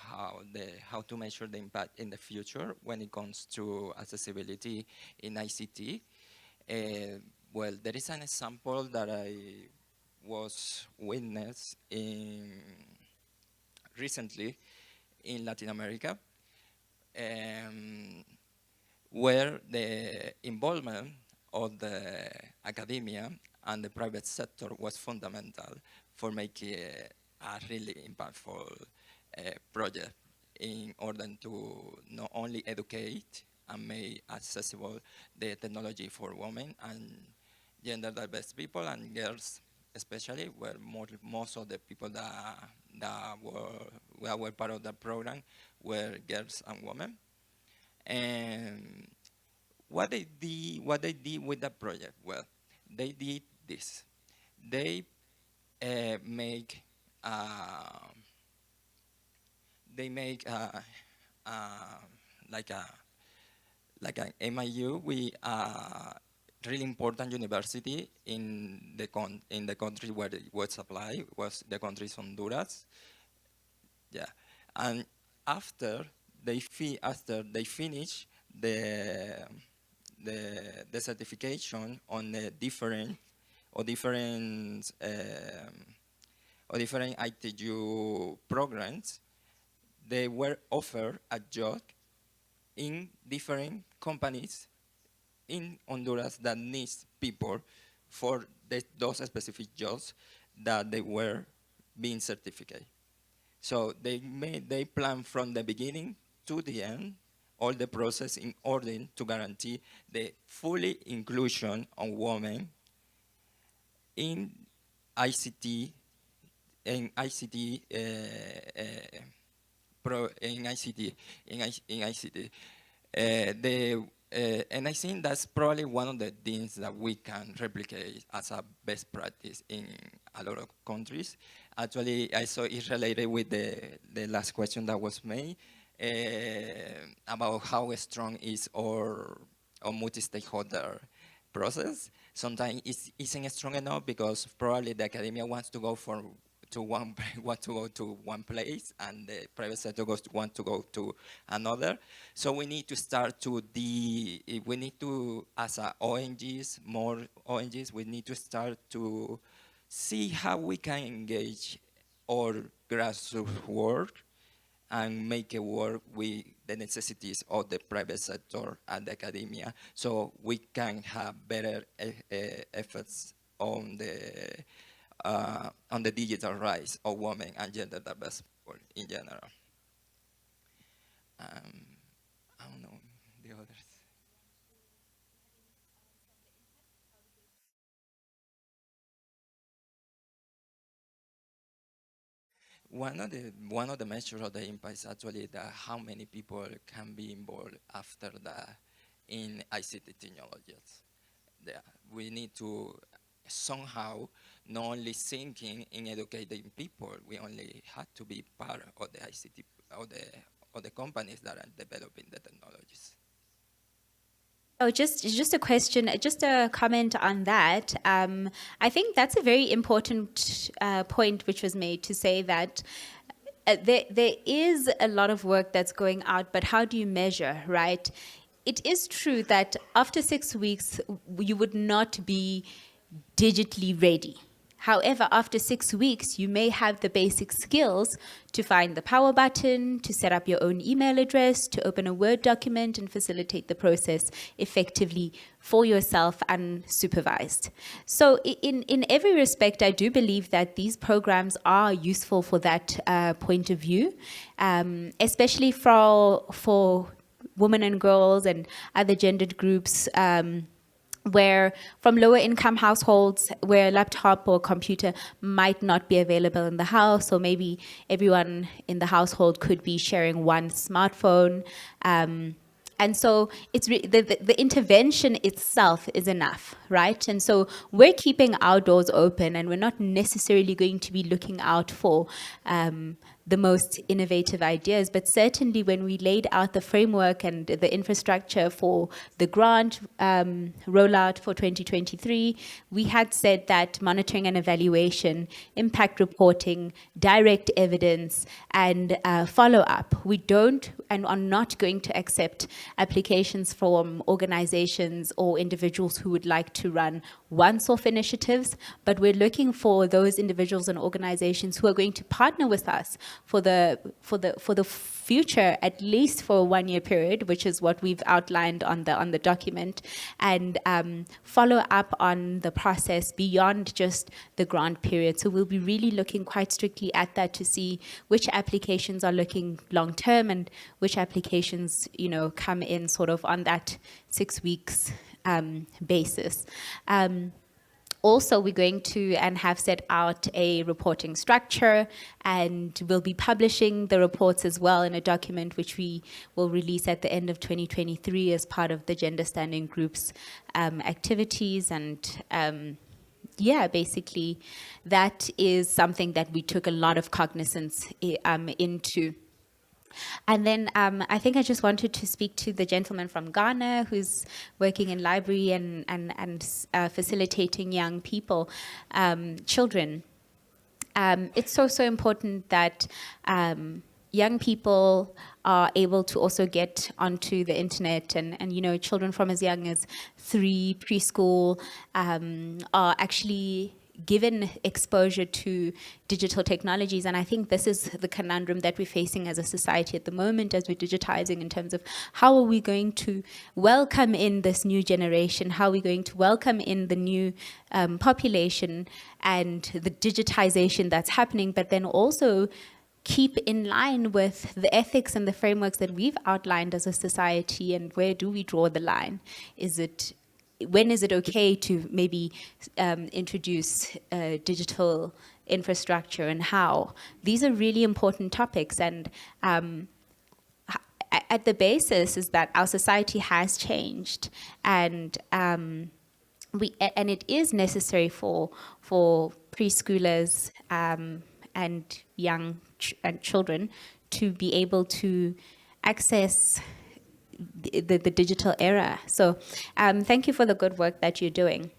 how to measure the impact in the future when it comes to accessibility in ICT. Well, there is an example that I was witness in recently in Latin America, where the involvement of the academia and the private sector was fundamental for making a really impactful project in order to not only educate and make accessible the technology for women and gender diverse people and girls especially, where most of the people that were part of the program were girls and women. And what they did with the project? Well, they did this. They make like an MIU with a really important university in the country where it was applied, was the country is Honduras. Yeah, and after they finish the certification on the different ITU programs, they were offered a job in different companies in Honduras that needs people for those specific jobs that they were being certified. So they plan from the beginning to the end all the process in order to guarantee the fully inclusion of women in ICT in ICT in ICT. And I think that's probably one of the things that we can replicate as a best practice in a lot of countries. Actually, I saw it related with the last question that was made about how strong is our multi-stakeholder process. Sometimes it isn't strong enough because probably the academia wants to go to one place and the private sector wants to go to another. So we need to start as ONGs, more ONGs, we need to start to see how we can engage our grassroots work and make it work with the necessities of the private sector and the academia, so we can have better efforts on the digital rights of women and gender diverse people in general. I don't know the others. One of the measures of the impact is actually how many people can be involved after that in ICT technologies. We need to somehow not only thinking in educating people, we only have to be part of the ICT of the companies that are developing the technologies. Oh, just a question, just a comment on that. I think that's a very important point which was made to say that there is a lot of work that's going out, but how do you measure, right? It is true that after 6 weeks, you would not be digitally ready. However, after 6 weeks, you may have the basic skills to find the power button, to set up your own email address, to open a Word document and facilitate the process effectively for yourself unsupervised. So in every respect, I do believe that these programs are useful for that point of view, especially for women and girls and other gendered groups, where from lower income households where a laptop or computer might not be available in the house, or maybe everyone in the household could be sharing one smartphone. And so it's the intervention itself is enough, right? And so we're keeping our doors open, and we're not necessarily going to be looking out for the most innovative ideas, but certainly when we laid out the framework and the infrastructure for the grant rollout for 2023, we had said that monitoring and evaluation, impact reporting, direct evidence, and follow-up. We don't and are not going to accept applications from organizations or individuals who would like to run once-off initiatives, but we're looking for those individuals and organizations who are going to partner with us for the future, at least for a 1-year period, which is what we've outlined on the document, and follow up on the process beyond just the grant period. So we'll be really looking quite strictly at that to see which applications are looking long term and which applications, come in sort of on that 6 weeks basis. Also, we're going to and have set out a reporting structure, and we'll be publishing the reports as well in a document which we will release at the end of 2023 as part of the Gender Standing Group's activities. And basically, that is something that we took a lot of cognizance into. And then I think I just wanted to speak to the gentleman from Ghana who's working in library and facilitating young people, children. It's so important that young people are able to also get onto the internet, and children from as young as 3, preschool, are actually given exposure to digital technologies. And I think this is the conundrum that we're facing as a society at the moment as we're digitizing, in terms of how are we going to welcome in this new generation, how are we going to welcome in the new population and the digitization that's happening, but then also keep in line with the ethics and the frameworks that we've outlined as a society. And where do we draw the line? When is it okay to maybe introduce digital infrastructure, and how? These are really important topics, and at the basis is that our society has changed, and it is necessary for preschoolers and young children to be able to access the digital era. So thank you for the good work that you're doing.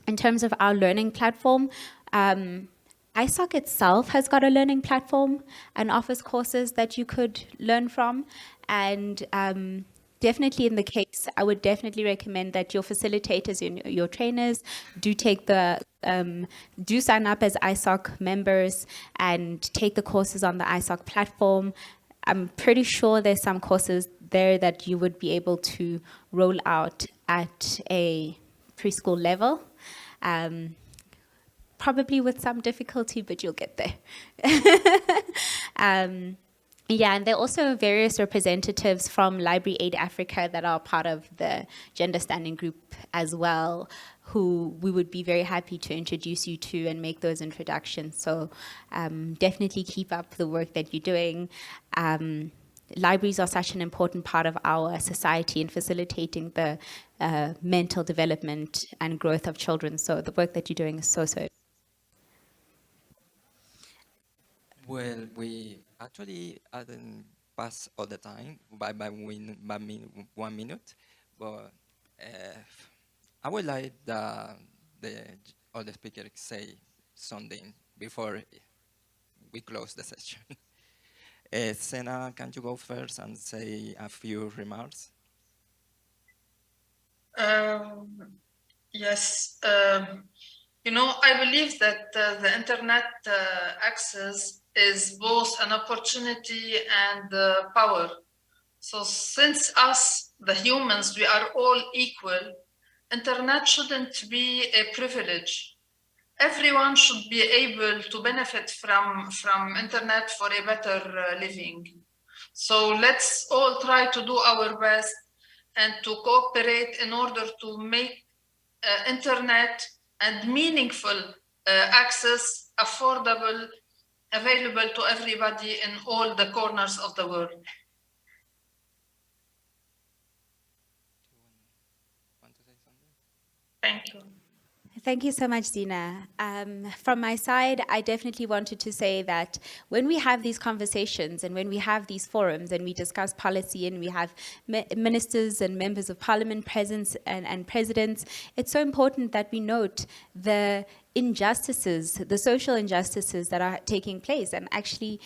In terms of our learning platform, ISOC itself has got a learning platform and offers courses that you could learn from. And definitely in the case, I would definitely recommend that your facilitators, your trainers, do sign up as ISOC members and take the courses on the ISOC platform. I'm pretty sure there's some courses there that you would be able to roll out at a preschool level, probably with some difficulty, but you'll get there. And there are also various representatives from Library Aid Africa that are part of the Gender Standing Group as well, who we would be very happy to introduce you to and make those introductions. So definitely keep up the work that you're doing. Libraries are such an important part of our society in facilitating the mental development and growth of children. So the work that you're doing is so. Well, we actually didn't pass all the time by 1 minute, but I would like all the speakers say something before we close the session. Sena, can you go first and say a few remarks? Yes. I believe that the internet access is both an opportunity and power. So since us, the humans, we are all equal, internet shouldn't be a privilege. Everyone should be able to benefit from internet for a better living. So let's all try to do our best and to cooperate in order to make internet and meaningful access affordable, available to everybody in all the corners of the world. Thank you. Thank you so much, Zina. From my side, I definitely wanted to say that when we have these conversations and when we have these forums and we discuss policy and we have ministers and members of parliament present and presidents, it's so important that we note the injustices, the social injustices that are taking place, and actually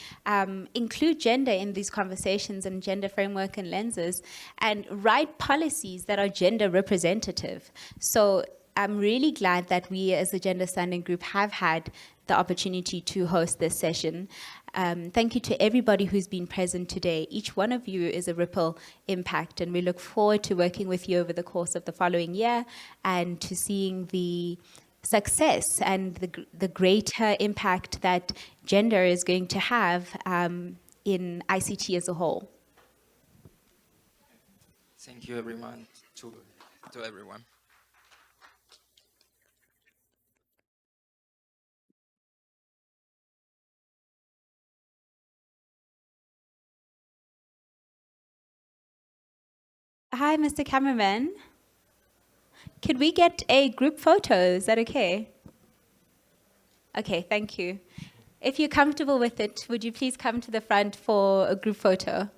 include gender in these conversations and gender framework and lenses, and write policies that are gender representative. So I'm really glad that we as a Gender Standing Group have had the opportunity to host this session. Thank you to everybody who's been present today. Each one of you is a ripple impact, and we look forward to working with you over the course of the following year and to seeing the success and the greater impact that gender is going to have in ICT as a whole. Thank you, everyone, to everyone. Hi, Mr. Cameraman. Could we get a group photo? Is that okay? Okay, thank you. If you're comfortable with it, would you please come to the front for a group photo?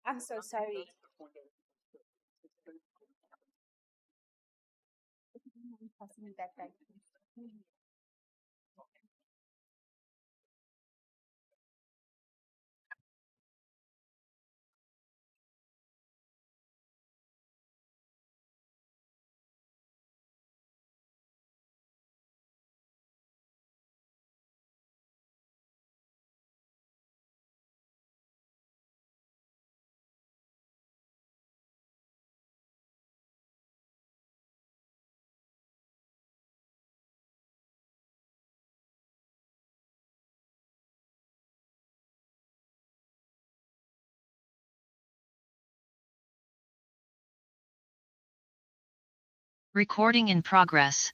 I'm so sorry. Passing me that back. Recording in progress.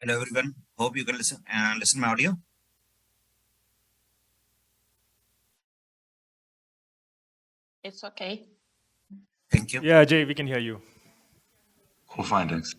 Hello everyone. Hope you can listen my audio. It's okay. Thank you. Yeah, Jay, we can hear you. Cool findings.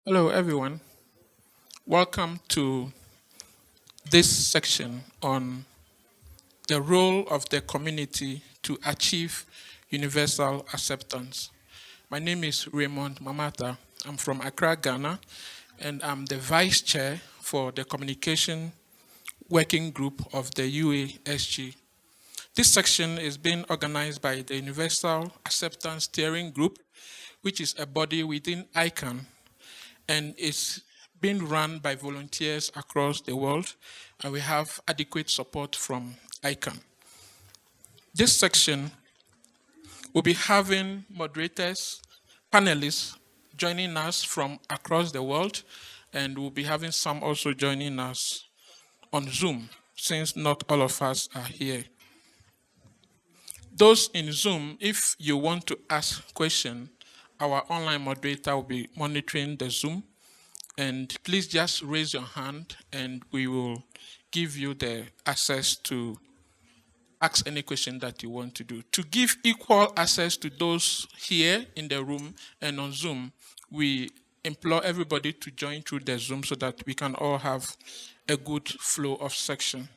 Hello, everyone. Welcome to this section on the role of the community to achieve universal acceptance. My name is Raymond Mamata. I'm from Accra, Ghana, and I'm the Vice Chair for the Communication Working Group of the UASG. This section is being organized by the Universal Acceptance Steering Group, which is a body within ICANN, and it's being run by volunteers across the world, and we have adequate support from ICANN. This section will be having moderators, panelists joining us from across the world, and we'll be having some also joining us on Zoom, since not all of us are here. Those in Zoom, if you want to ask a question, our online moderator will be monitoring the Zoom, and please just raise your hand and we will give you the access to ask any question that you want to do. To give equal access to those here in the room and on Zoom, we implore everybody to join through the Zoom so that we can all have a good flow of section.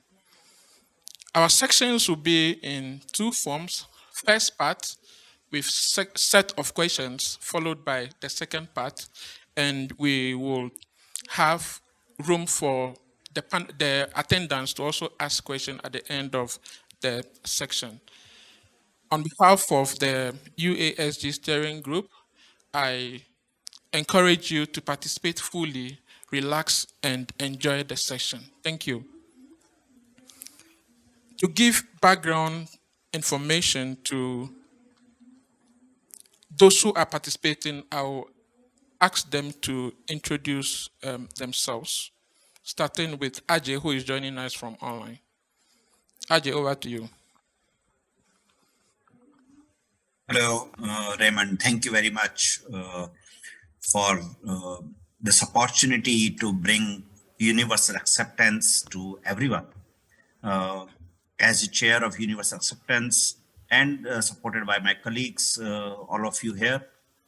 Our sections will be in two forms. First part with set of questions, followed by the second part, and we will have room for the attendants to also ask questions at the end of the section. On behalf of the UASG steering group, I encourage you to participate fully, relax, and enjoy the session. Thank you. To give background information to those who are participating, I'll ask them to introduce themselves, starting with Ajay, who is joining us from online. Ajay, over to you. Hello, Raymond. Thank you very much for this opportunity to bring universal acceptance to everyone. As the chair of universal acceptance and supported by my colleagues, all of you here,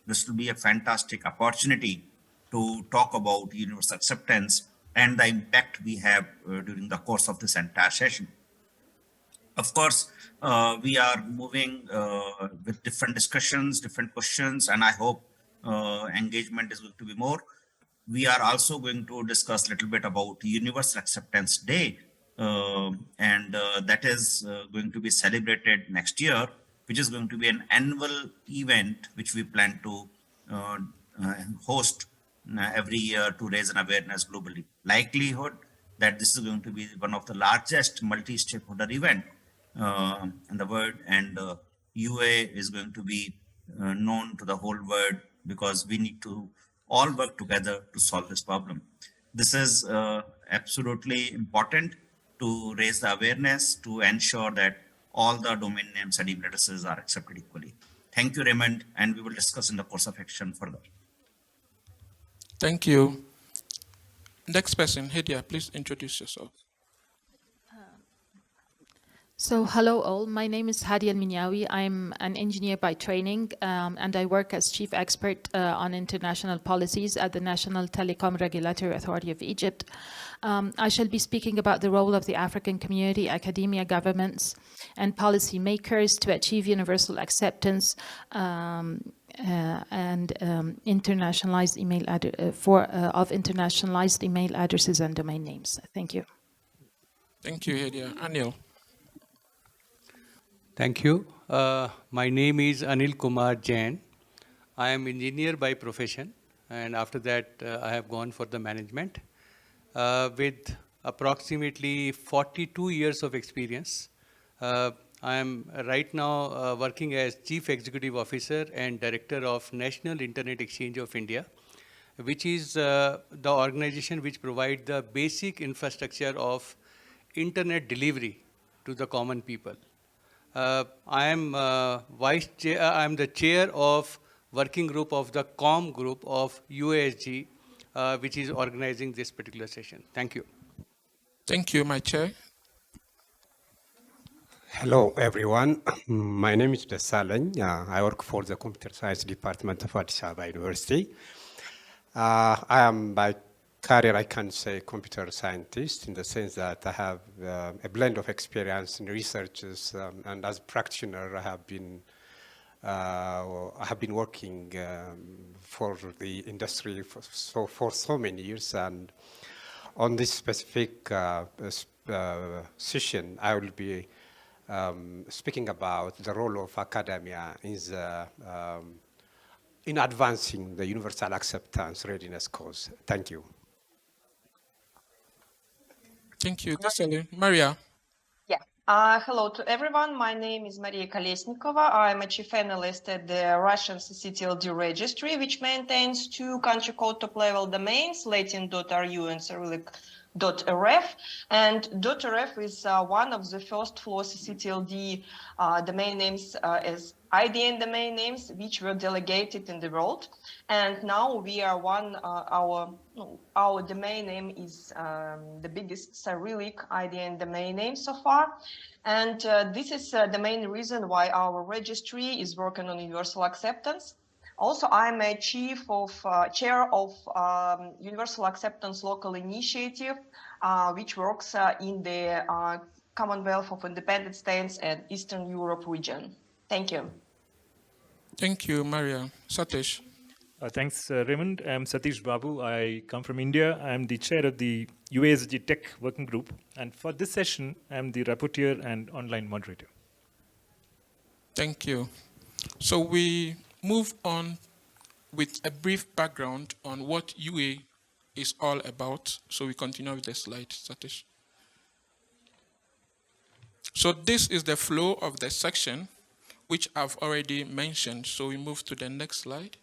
this will be a fantastic opportunity to talk about universal acceptance and the impact we have during the course of this entire session. Of course, we are moving with different discussions, different questions, and I hope engagement is going to be more. We are also going to discuss a little bit about Universal Acceptance Day, and that is going to be celebrated next year, which is going to be an annual event which we plan to uh, host every year to raise an awareness globally. Likelihood that this is going to be one of the largest multi-stakeholder event in the world, and UA is going to be known to the whole world because we need to all work together to solve this problem. This is absolutely important to raise the awareness to ensure that all the domain names and email addresses are accepted equally. Thank you, Raymond, and we will discuss in the course of action further. Thank you. Next person, Hedia, please introduce yourself. So hello all, my name is Hadi Al-Minyawi. I'm an engineer by training and I work as chief expert on international policies at the National Telecom Regulatory Authority of Egypt. I shall be speaking about the role of the African community, academia, governments, and policymakers to achieve universal acceptance and internationalized email of internationalized email addresses and domain names. Thank you. Thank you, Hedia. Anil. Thank you. My name is Anil Kumar Jain. I am engineer by profession, and after that I have gone for the management. With approximately 42 years of experience, I am right now working as Chief Executive Officer and Director of National Internet Exchange of India, which is the organization which provides the basic infrastructure of internet delivery to the common people. I am vice chair. I am the chair of working group of the COM group of UASG, which is organizing this particular session. Thank you. Thank you, my chair. Hello, everyone. My name is Desaleng. I work for the Computer Science Department of Addis Ababa University. I am by career, I can say computer scientist in the sense that I have a blend of experience in researches and as a practitioner, I have been working for the industry for so many years. And on this specific session, I will be speaking about the role of academia in advancing the universal acceptance readiness cause. Thank you. Thank you. Maria. Yeah. Hello to everyone. My name is Maria Kolesnikova. I'm a chief analyst at the Russian CCTLD registry, which maintains two country code top-level domains, latin.ru and cyrillic.rf. And .rf is one of the first floor CCTLD domain names as IDN domain names, which were delegated in the world. And now we are our domain name is the biggest Cyrillic IDN domain name so far. And this is the main reason why our registry is working on universal acceptance. Also, I'm a chair of Universal Acceptance Local Initiative, which works in the Commonwealth of Independent States and Eastern Europe region. Thank you. Thank you, Maria. Satish. Thanks, Raymond. I'm Satish Babu. I come from India. I'm the chair of the UASG Tech Working Group. And for this session, I'm the rapporteur and online moderator. Thank you. So we move on with a brief background on what UA is all about. So we continue with the slide, Satish. So this is the flow of the section, which I've already mentioned. So we move to the next slide.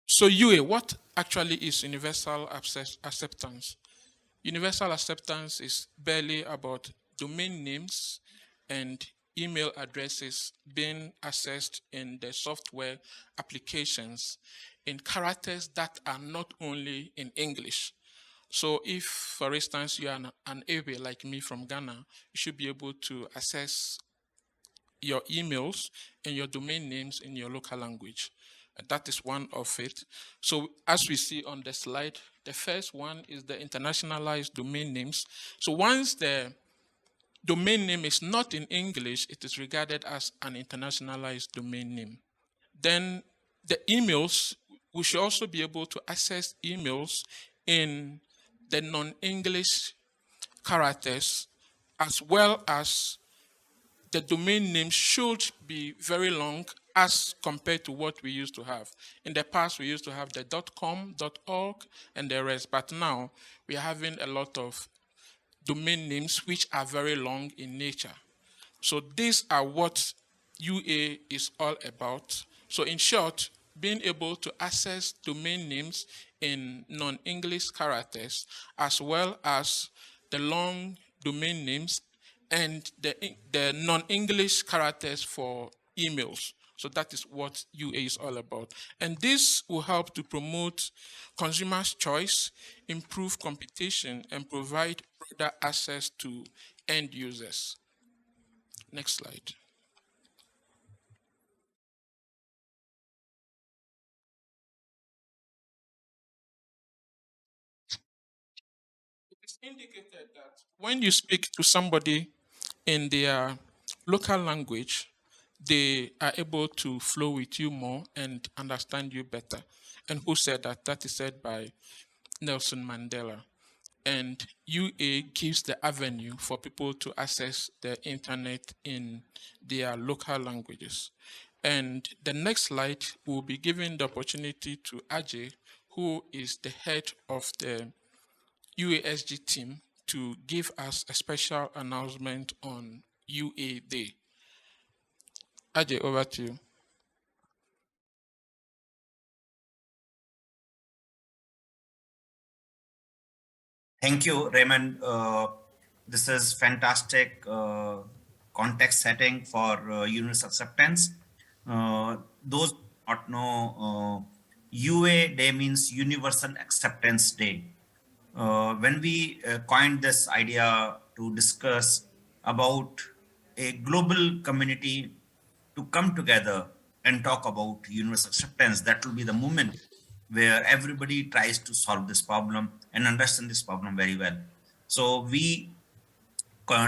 So UA, what actually is universal acceptance? Universal acceptance is barely about domain names and email addresses being accessed in the software applications in characters that are not only in English, So if, for instance, you are an Ewe like me from Ghana, you should be able to access your emails and your domain names in your local language. That is one of it. So as we see on the slide, the first one is the internationalized domain names. So once the domain name is not in English, it is regarded as an internationalized domain name. Then the emails, we should also be able to access emails in the non-English characters, as well as the domain name should be very long as compared to what we used to have. In the past, we used to have the .com, .org, and the rest, but now we are having a lot of domain names which are very long in nature. So these are what UA is all about. So in short, being able to access domain names in non-English characters, as well as the long domain names and the non-English characters for emails. So that is what UA is all about. And this will help to promote consumers' choice, improve competition, and provide broader access to end users. Next slide. It's indicated that when you speak to somebody in their local language, they are able to flow with you more and understand you better. And who said that? That is said by Nelson Mandela. And UA gives the avenue for people to access the internet in their local languages. And the next slide will be giving the opportunity to Ajay, who is the head of the UASG team, to give us a special announcement on UA Day. Ajay, over to you. Thank you, Raymond. This is fantastic context setting for universal acceptance. Those who do not know, UA Day means Universal Acceptance Day. When we coined this idea to discuss about a global community to come together and talk about universal acceptance, that will be the moment where everybody tries to solve this problem and understand this problem very well. So we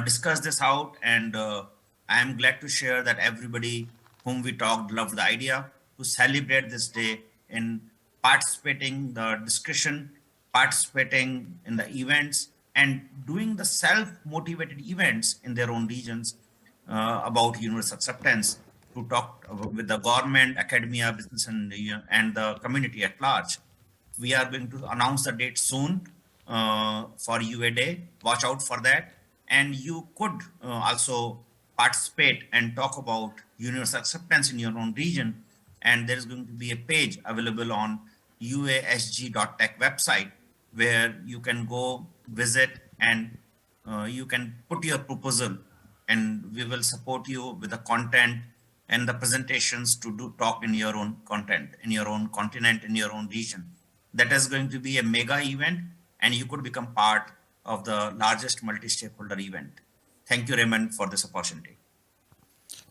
discuss this out, and I am glad to share that everybody whom we talked loved the idea to celebrate this day in participating the discussion, participating in the events, and doing the self-motivated events in their own regions about universal acceptance to talk with the government, academia, business, and the community at large. We are going to announce the date soon for UA Day. Watch out for that. And you could also participate and talk about universal acceptance in your own region. And there is going to be a page available on uasg.tech website where you can go visit, and you can put your proposal, and we will support you with the content and the presentations to do talk in your own content, in your own continent, in your own region. That is going to be a mega event, and you could become part of the largest multi-stakeholder event. Thank you, Raymond, for this opportunity.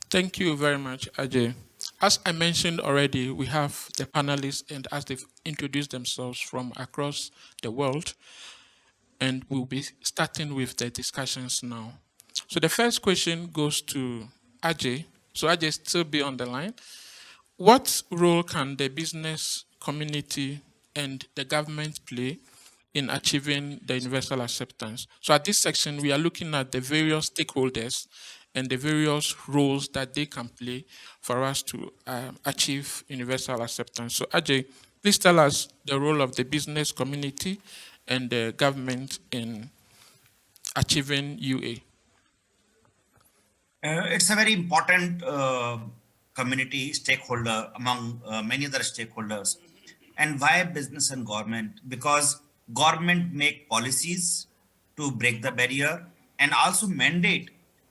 Thank you very much, Ajay. As I mentioned already, we have the panelists, and as they've introduced themselves from across the world, and we'll be starting with the discussions now. So the first question goes to Ajay. So Ajay, still be on the line. What role can the business community and the government play in achieving the universal acceptance? So at this section, we are looking at the various stakeholders and the various roles that they can play for us to achieve universal acceptance. So Ajay, please tell us the role of the business community and the government in achieving UA. It's a very important community stakeholder among many other stakeholders. And why business and government? Because government make policies to break the barrier and also mandate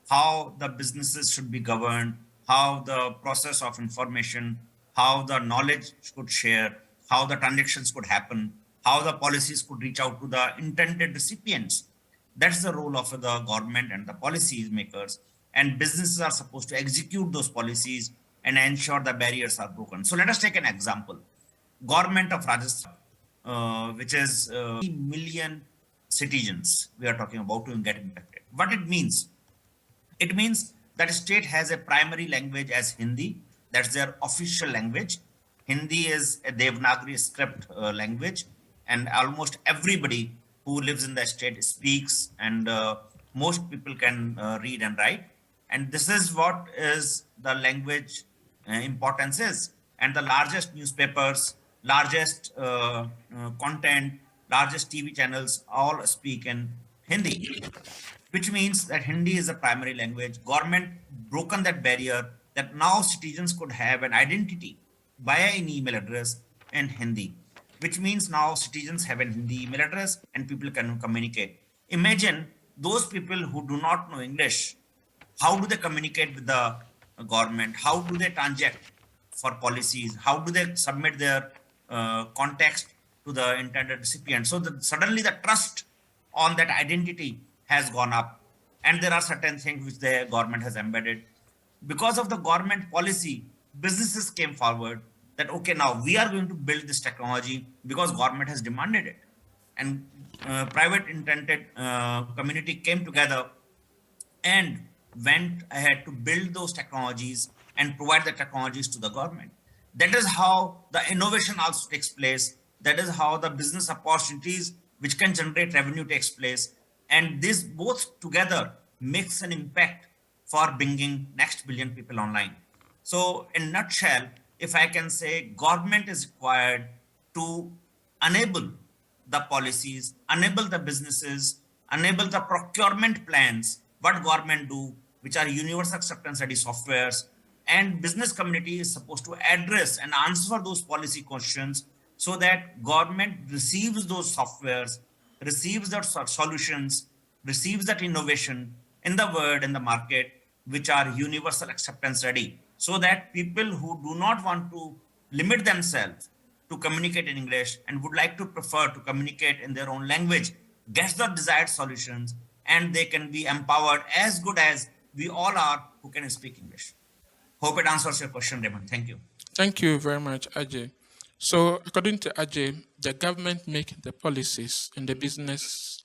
how the businesses should be governed, how the process of information, how the knowledge could share, how the transactions could happen. how the policies could reach out to the intended recipients. That's the role of the government and the policy makers. And businesses are supposed to execute those policies and ensure the barriers are broken. So let us take an example. Government of Rajasthan, which is 3 million citizens we are talking about to get impacted. What it means? It means that state has a primary language as Hindi. That's their official language. Hindi is a Devanagari script language, and almost everybody who lives in the state speaks, and most people can read and write. And this is what is the language importance is. And the largest newspapers, largest content, largest TV channels all speak in Hindi, which means that Hindi is a primary language. Government broken that barrier that now citizens could have an identity via an email address in Hindi, which means now citizens have an Hindi email address and people can communicate. Imagine those people who do not know English, how do they communicate with the government? How do they transact for policies? How do they submit their context to the intended recipient? So that suddenly the trust on that identity has gone up, and there are certain things which the government has embedded. Because of the government policy, businesses came forward that, okay, now we are going to build this technology because government has demanded it. And private intended community came together and went ahead to build those technologies and provide the technologies to the government. That is how the innovation also takes place. That is how the business opportunities which can generate revenue takes place. And this both together makes an impact for bringing next billion people online. So in nutshell, if I can say, government is required to enable the policies, enable the businesses, enable the procurement plans, what government do, which are universal acceptance study softwares, and business community is supposed to address and answer those policy questions so that government receives those softwares, receives those solutions, receives that innovation in the world, in the market, which are universal acceptance ready, so that people who do not want to limit themselves to communicate in English and would like to prefer to communicate in their own language gets the desired solutions, and they can be empowered as good as we all are who can speak English. Hope it answers your question, Raymond. Thank you. Thank you very much, Ajay. So according to Ajay, the government make the policies and the business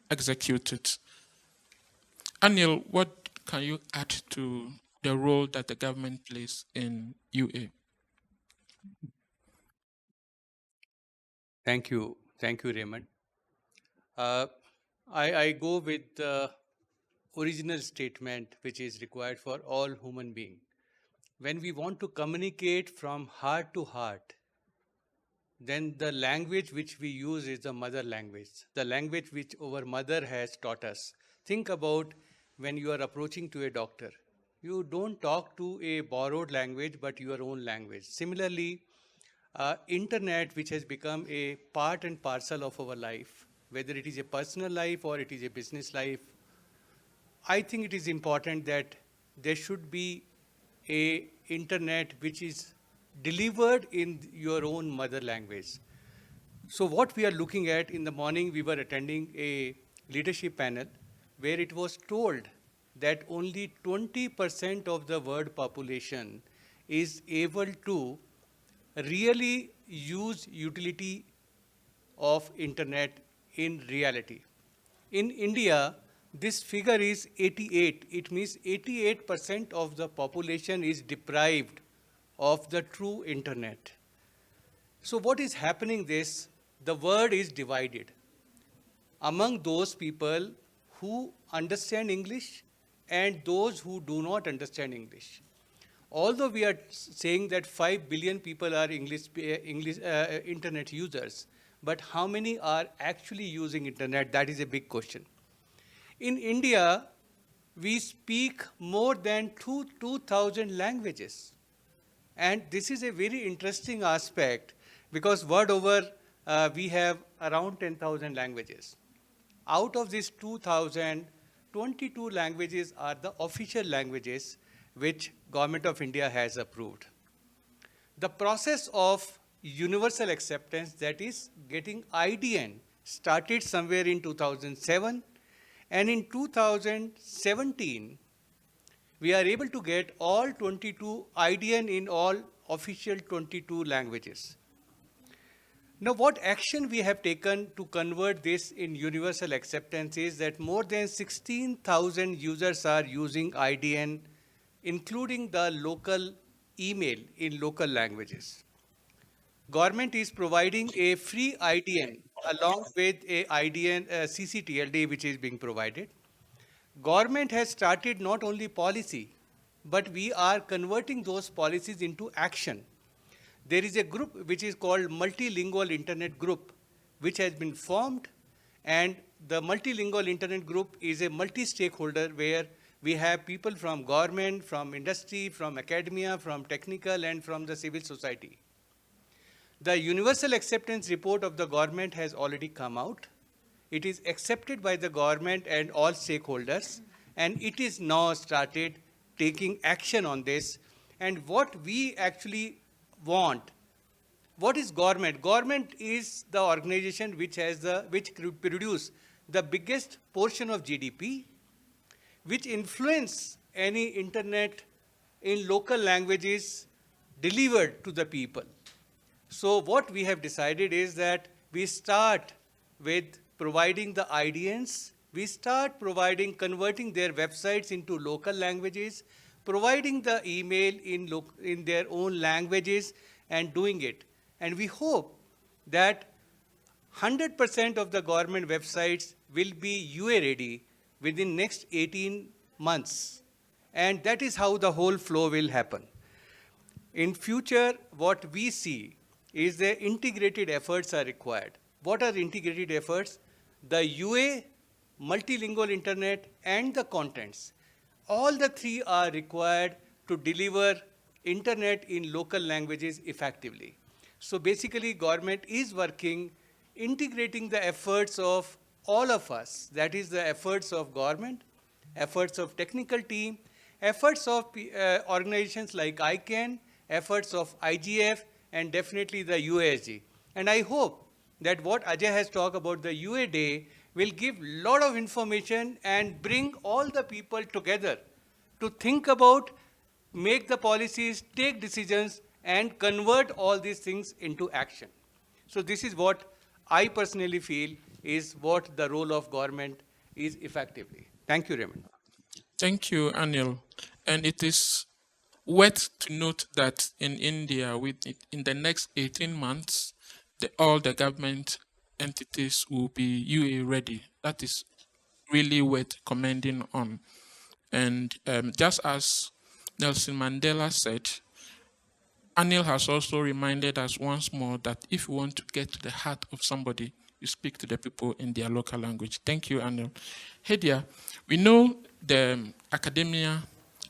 execute it. Anil, what can you add to the role that the government plays in UA? Thank you, Raymond. I go with the original statement which is required for all human beings. When we want to communicate from heart to heart, then the language which we use is the mother language, the language which our mother has taught us. Think about when you are approaching to a doctor. You don't talk to a borrowed language, but your own language. Similarly, internet, which has become a part and parcel of our life, whether it is a personal life or it is a business life, I think it is important that there should be a internet which is delivered in your own mother language. So what we are looking at, in the morning we were attending a leadership panel where it was told that only 20% of the world population is able to really use utility of internet in reality. In India, this figure is 88. It means 88% of the population is deprived of the true internet. So what is happening this? The world is divided among those people who understand English and those who do not understand English. Although we are saying that 5 billion people are internet users, but how many are actually using internet? That is a big question. In India, we speak more than 2,000 languages. And this is a very interesting aspect because world over, we have around 10,000 languages. Out of these 2,000, 22 languages are the official languages which Government of India has approved. The process of universal acceptance, that is getting IDN, started somewhere in 2007, and in 2017, we are able to get all 22 IDN in all official 22 languages. Now, what action we have taken to convert this in universal acceptance is that more than 16,000 users are using IDN, including the local email in local languages. Government is providing a free IDN along with a IDN CCTLD which is being provided. Government has started not only policy, but we are converting those policies into action. There is a group which is called Multilingual Internet Group, which has been formed, and the Multilingual Internet Group is a multi-stakeholder where we have people from government, from industry, from academia, from technical, and from the civil society. The universal acceptance report of the government has already come out. It is accepted by the government and all stakeholders, and it is now started taking action on this. And what we actually want, what is government? Government is the organization which produce the biggest portion of GDP, which influence any internet in local languages delivered to the people. So what we have decided is that we start with providing the IDNs, we start converting their websites into local languages, providing the email in their own languages and doing it. And we hope that 100% of the government websites will be UA ready within next 18 months. And that is how the whole flow will happen. In future, what we see is the integrated efforts are required. What are integrated efforts? The UA, multilingual internet, and the contents. All the three are required to deliver internet in local languages effectively. So basically, government is working, integrating the efforts of all of us. That is the efforts of government, efforts of technical team, efforts of organizations like ICANN, efforts of IGF, and definitely the UASG. And I hope that what Ajay has talked about the UA Day will give a lot of information and bring all the people together to think about, make the policies, take decisions, and convert all these things into action. So this is what I personally feel is what the role of government is effectively. Thank you, Raymond. Thank you, Anil. And it is worth to note that in India, in the next 18 months, all the government entities will be UA ready. That is really worth commending on. And just as Nelson Mandela said, Anil has also reminded us once more that if you want to get to the heart of somebody, you speak to the people in their local language. Thank you, Anil. Hedia, we know the academia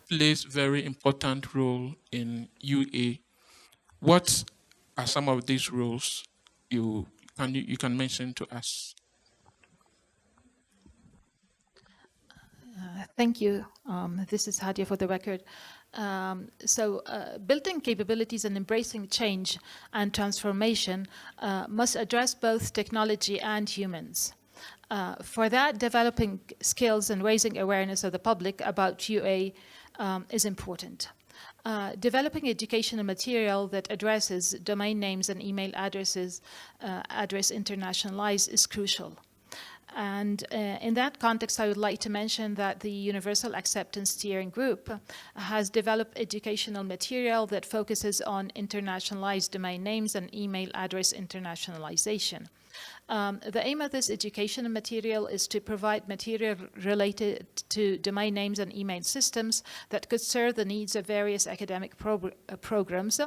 plays very important role in UA. What are some of these roles you can mention to us? Thank you. This is Hadia for the record. Building capabilities and embracing change and transformation must address both technology and humans. For that, developing skills and raising awareness of the public about UA is important. Developing educational material that addresses domain names and email addresses, address internationalized is crucial. And in that context, I would like to mention that the Universal Acceptance Steering Group has developed educational material that focuses on internationalized domain names and email address internationalization. The aim of this educational material is to provide material related to domain names and email systems that could serve the needs of various academic programs,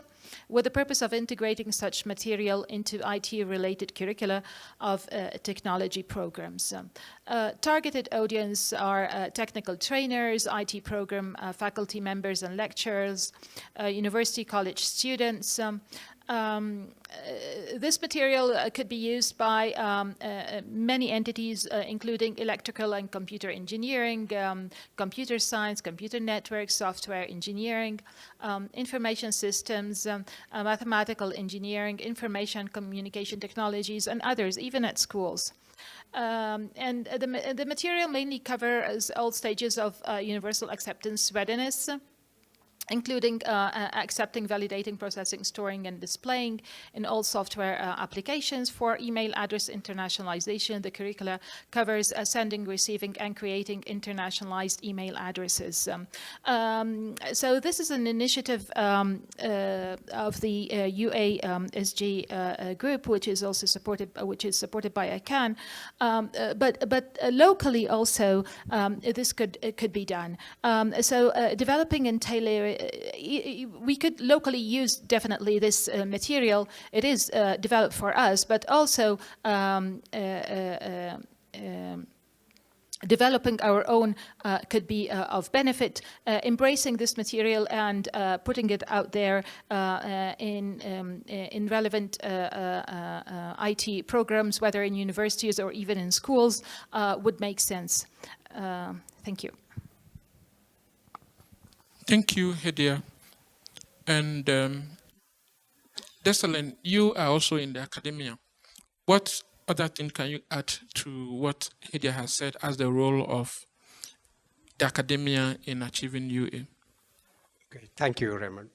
with the purpose of integrating such material into IT-related curricula of technology programs. Targeted audience are technical trainers, IT program faculty members and lecturers, university college students, This material could be used by many entities, including electrical and computer engineering, computer science, computer networks, software engineering, information systems, mathematical engineering, information communication technologies, and others, even at schools. And the material mainly covers all stages of universal acceptance readiness, including accepting, validating, processing, storing, and displaying in all software applications. For email address internationalization, the curricula covers sending, receiving, and creating internationalized email addresses. So this is an initiative of the UASG group, which is also supported by ICANN. But locally also, this could be done. So developing and tailoring. We could locally use definitely this material. It is developed for us, but also developing our own could be of benefit. Embracing this material and putting it out there in relevant IT programs, whether in universities or even in schools, would make sense. Thank you. Thank you, Hedia. And Desalin, you are also in the academia. What other thing can you add to what Hedia has said as the role of the academia in achieving UA? Okay, thank you, Raymond.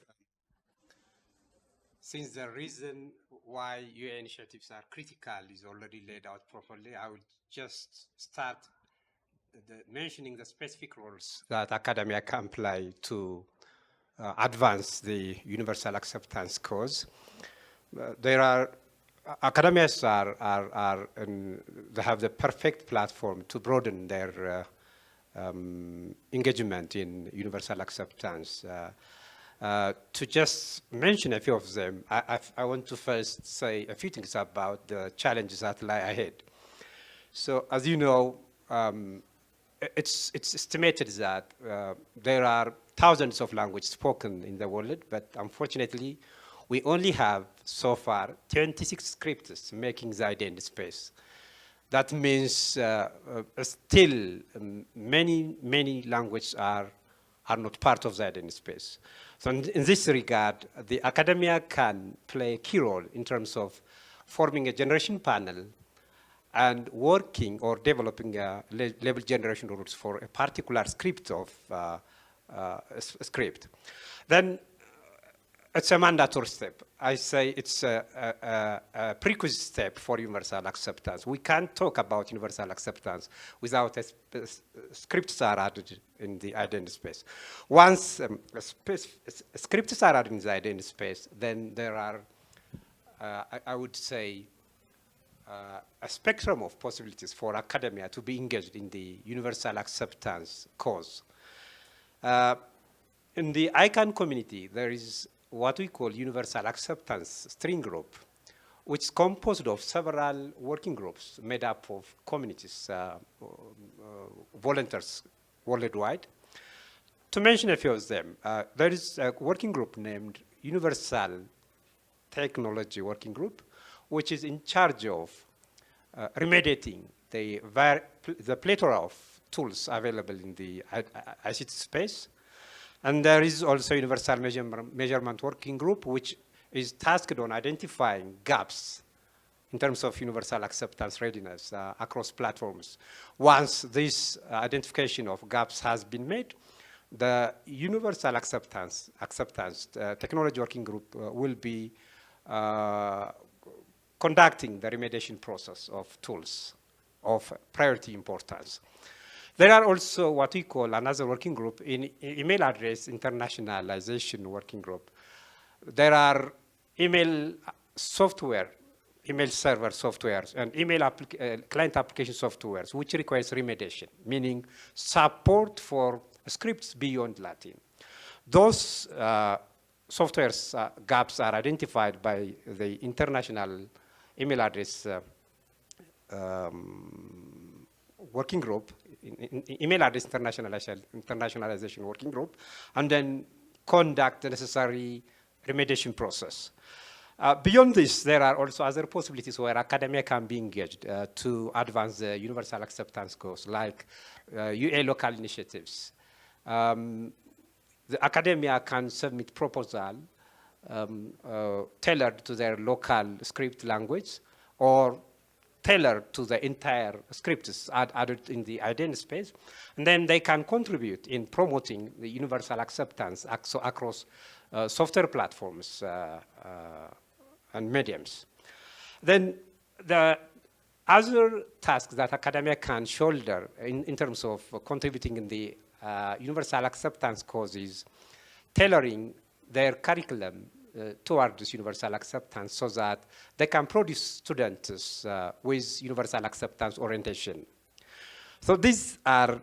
Since the reason why UA initiatives are critical is already laid out properly, I would just start mentioning the specific roles that academia can play to advance the universal acceptance cause. There are academics they have the perfect platform to broaden their engagement in universal acceptance. To just mention a few of them, I want to first say a few things about the challenges that lie ahead. So, as you know, it's estimated that there are thousands of languages spoken in the world, but unfortunately, we only have so far 26 scripts making the identity space. That means still many languages are not part of the identity space. So in this regard, the academia can play a key role in terms of forming a generation panel and working or developing label generation rules for a particular script of script. Then it's a mandatory step. I say it's a prerequisite step for universal acceptance. We can't talk about universal acceptance without scripts are added in the identity space. Once scripts are added in the identity space, then there are, I would say, a spectrum of possibilities for academia to be engaged in the universal acceptance cause. In the ICANN community, there is what we call universal acceptance steering group, which is composed of several working groups made up of communities, volunteers worldwide. To mention a few of them, there is a working group named Universal Technology Working Group, which is in charge of remediating the plethora of tools available in the ICT space. And there is also Universal Measurement Working Group, which is tasked on identifying gaps in terms of universal acceptance readiness across platforms. Once this identification of gaps has been made, the Universal Acceptance Technology Working Group will be conducting the remediation process of tools of priority importance. There are also what we call another working group in email address internationalization working group. There are email software, email server softwares, and email client application softwares, which requires remediation, meaning support for scripts beyond Latin. Those softwares gaps are identified by the international email address working group, email address internationalization working group, and then conduct the necessary remediation process. Beyond this, there are also other possibilities where academia can be engaged to advance the universal acceptance goals, like UA local initiatives. The academia can submit proposal tailored to their local script language or tailored to the entire scripts added in the IDN space. And then they can contribute in promoting the universal acceptance across software platforms and mediums. Then the other tasks that academia can shoulder in terms of contributing in the universal acceptance causes, tailoring their curriculum toward this universal acceptance so that they can produce students with universal acceptance orientation. So these are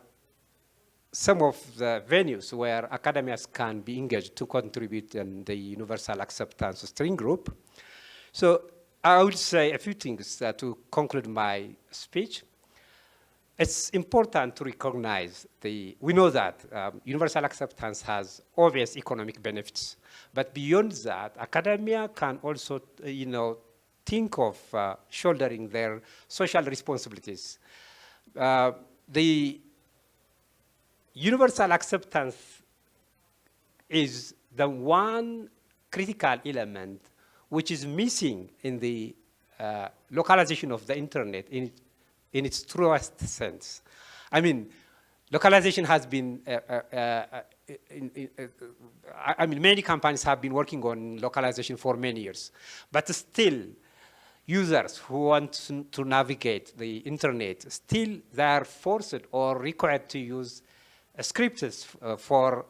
some of the venues where academias can be engaged to contribute in the universal acceptance steering group. So I would say a few things to conclude my speech. It's important to recognize we know that universal acceptance has obvious economic benefits, but beyond that, academia can also, think of shouldering their social responsibilities. The universal acceptance is the one critical element which is missing in the localization of the internet in its truest sense. I mean, localization has been, many companies have been working on localization for many years, but still, users who want to navigate the internet, still they are forced or required to use scripts for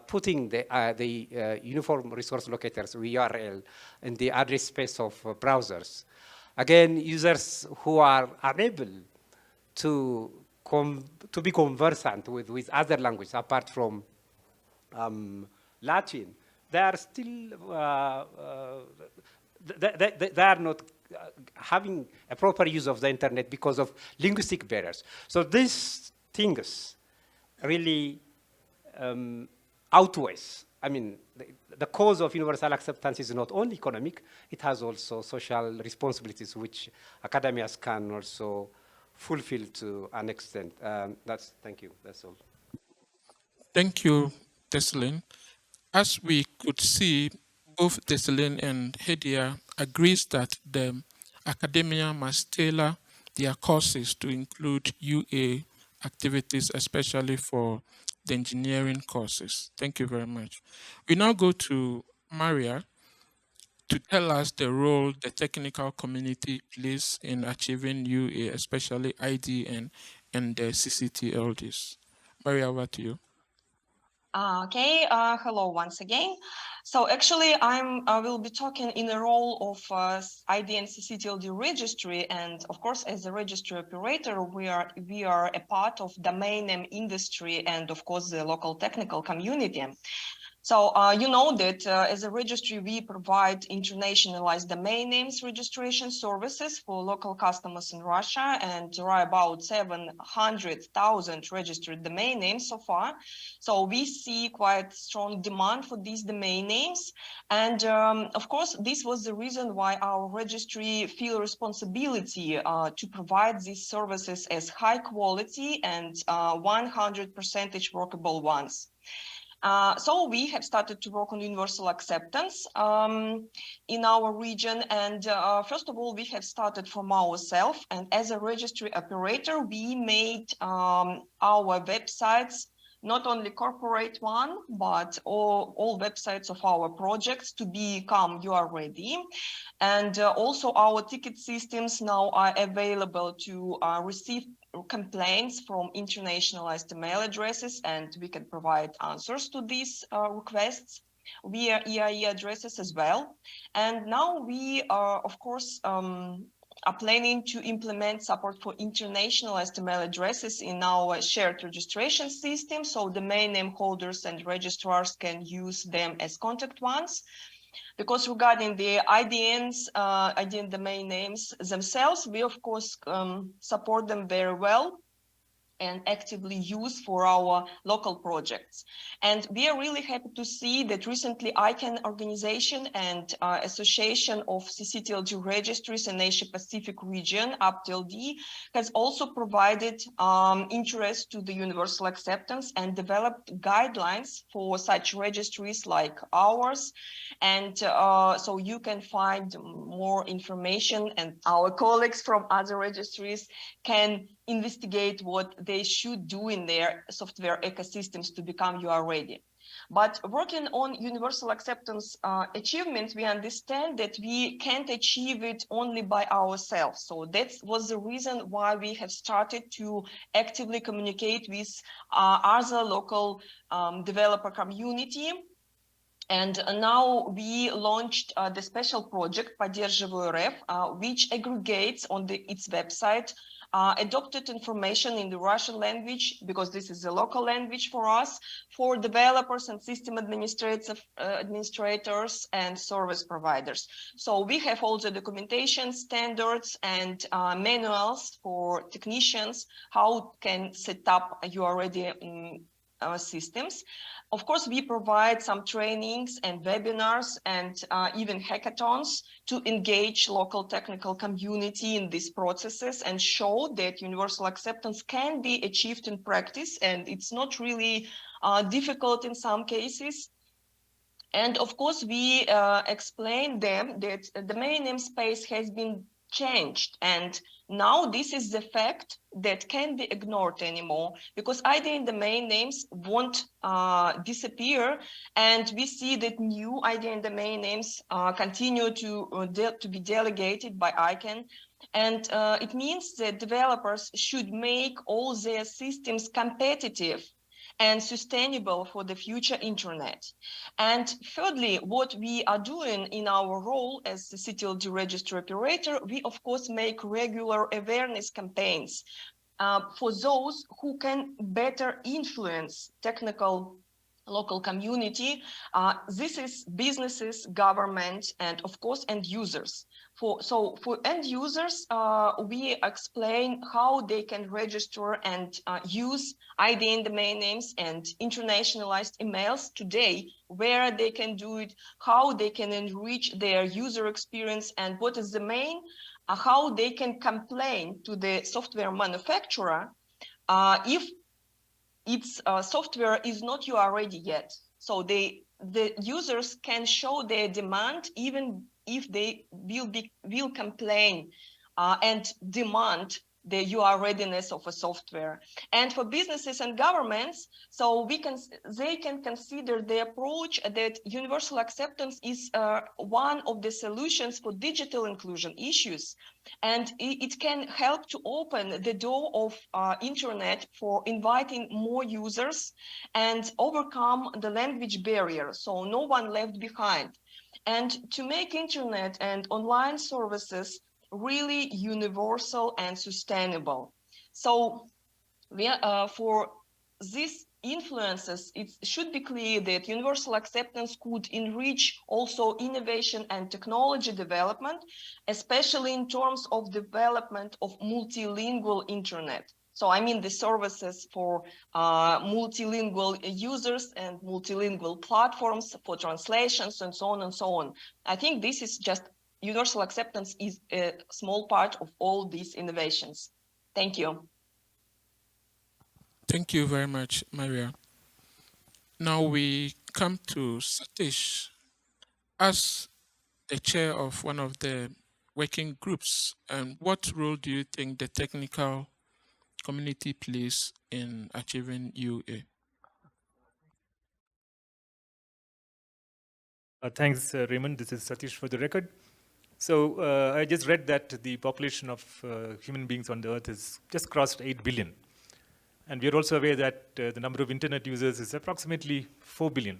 putting the uniform resource locators, URL, in the address space of browsers. Again, users who are unable to be conversant with other languages apart from Latin, they are still, they are not having a proper use of the internet because of linguistic barriers. So these things really outweighs. I mean, the cause of universal acceptance is not only economic, it has also social responsibilities which academias can also fulfill to an extent. Thank you, that's all. Thank you, Deselin. As we could see, both Deselin and Hedia agrees that the academia must tailor their courses to include UA activities, especially for the engineering courses. Thank you very much. We now go to Maria to tell us the role the technical community plays in achieving UA, especially IDN and the CCTLDs. Maria, over to you. Okay, hello once again. So actually I will be talking in the role of IDN CCTLD registry, and of course as a registry operator we are a part of domain name industry and of course the local technical community. So you know that as a registry, we provide internationalized domain names registration services for local customers in Russia, and there are about 700,000 registered domain names so far. So we see quite strong demand for these domain names. And of course, this was the reason why our registry feel responsibility to provide these services as high quality and 100% workable ones. So we have started to work on universal acceptance in our region. And first of all, we have started from ourselves. And as a registry operator, we made our websites, not only corporate one, but all websites of our projects to become UR ready. And also our ticket systems now are available to receive complaints from internationalized email addresses, and we can provide answers to these requests via EIE addresses as well. And now we are, of course, are planning to implement support for internationalized email addresses in our shared registration system, so domain name holders and registrars can use them as contact ones. Because regarding the IDNs, IDN domain names themselves, we of course support them very well. and actively use for our local projects. And we are really happy to see that recently ICANN organization and Association of CCTLD Registries in Asia Pacific region, UPTLD, has also provided interest to the universal acceptance and developed guidelines for such registries like ours. And so you can find more information, and our colleagues from other registries can investigate what they should do in their software ecosystems to become UR ready. But working on universal acceptance achievements, we understand that we can't achieve it only by ourselves. So that was the reason why we have started to actively communicate with other local developer community. And now we launched the special project Поддерживаю РФ, which aggregates on its website adopted information in the Russian language, because this is a local language for us, for developers and system administrators and service providers. So we have all the documentation standards and manuals for technicians, how can set up your already systems. Of course, we provide some trainings and webinars and even hackathons to engage local technical community in these processes and show that universal acceptance can be achieved in practice, and it's not really difficult in some cases. And of course, we explain them that the main namespace has been changed, and now this is the fact that can't be ignored anymore, because ID in the main names won't disappear, and we see that new ID in the main names continue to be delegated by ICANN. And it means that developers should make all their systems competitive and sustainable for the future internet. And thirdly, what we are doing in our role as the CTLD registry operator, we of course make regular awareness campaigns for those who can better influence technical local community. This is businesses, government, and of course end users. So for end users, we explain how they can register and use ID in domain names and internationalized emails today, where they can do it, how they can enrich their user experience, and what is the main, how they can complain to the software manufacturer if its software is not UR ready yet. So the users can show their demand even if they will complain and demand the UR readiness of a software. And for businesses and governments, so they can consider the approach that universal acceptance is one of the solutions for digital inclusion issues, and it can help to open the door of internet for inviting more users and overcome the language barrier, so no one left behind, and to make internet and online services really universal and sustainable. So for these influences, it should be clear that universal acceptance could enrich also innovation and technology development, especially in terms of development of multilingual internet. So I mean the services for multilingual users and multilingual platforms for translations and so on and so on. I think this is just universal acceptance is a small part of all these innovations. Thank you. Thank you very much, Maria. Now we come to Satish. As the chair of one of the working groups, and what role do you think the technical community plays in achieving UA? Thanks, Raymond. This is Satish for the record. So I just read that the population of human beings on the earth has just crossed 8 billion. And we are also aware that the number of internet users is approximately 4 billion.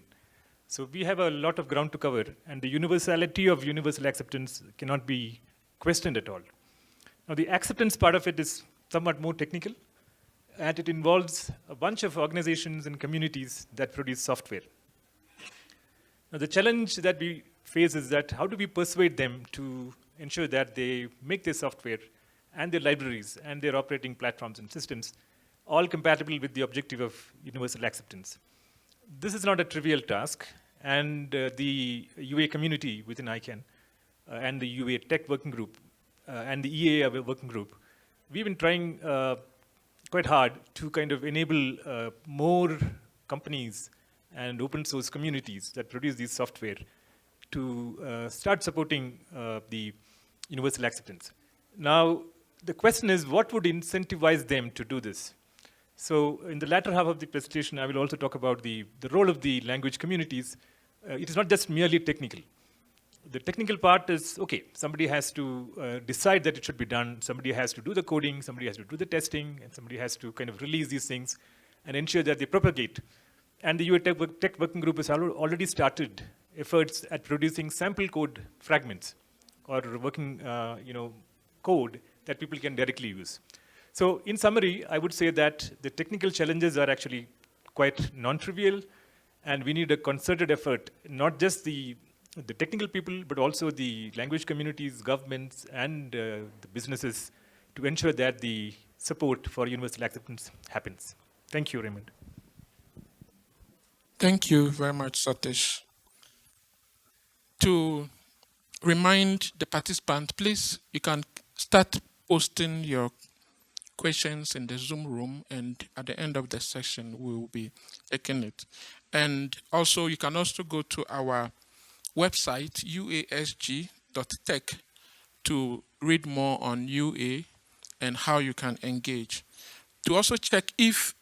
So we have a lot of ground to cover, and the universality of universal acceptance cannot be questioned at all. Now, the acceptance part of it is somewhat more technical, and it involves a bunch of organizations and communities that produce software. Now, the challenge that we face is that how do we persuade them to ensure that they make their software and their libraries and their operating platforms and systems all compatible with the objective of universal acceptance. This is not a trivial task, and the UA community within ICANN and the UA Tech Working Group and the EAA Working Group, we've been trying quite hard to kind of enable more companies and open source communities that produce these software to start supporting the universal acceptance. Now, the question is, what would incentivize them to do this? So in the latter half of the presentation, I will also talk about the role of the language communities. It is not just merely technical. The technical part is, okay, somebody has to decide that it should be done, somebody has to do the coding, somebody has to do the testing, and somebody has to kind of release these things and ensure that they propagate. And the UA Tech Working Group has already started efforts at producing sample code fragments or working code that people can directly use. So in summary, I would say that the technical challenges are actually quite non-trivial, and we need a concerted effort, not just the technical people, but also the language communities, governments, and the businesses to ensure that the support for universal acceptance happens. Thank you, Raymond. Thank you very much, Satish. To remind the participant, please, you can start posting your questions in the Zoom room, and at the end of the session, we will be taking it. And also, you can also go to our website, uasg.tech, to read more on UA and how you can engage. To also check if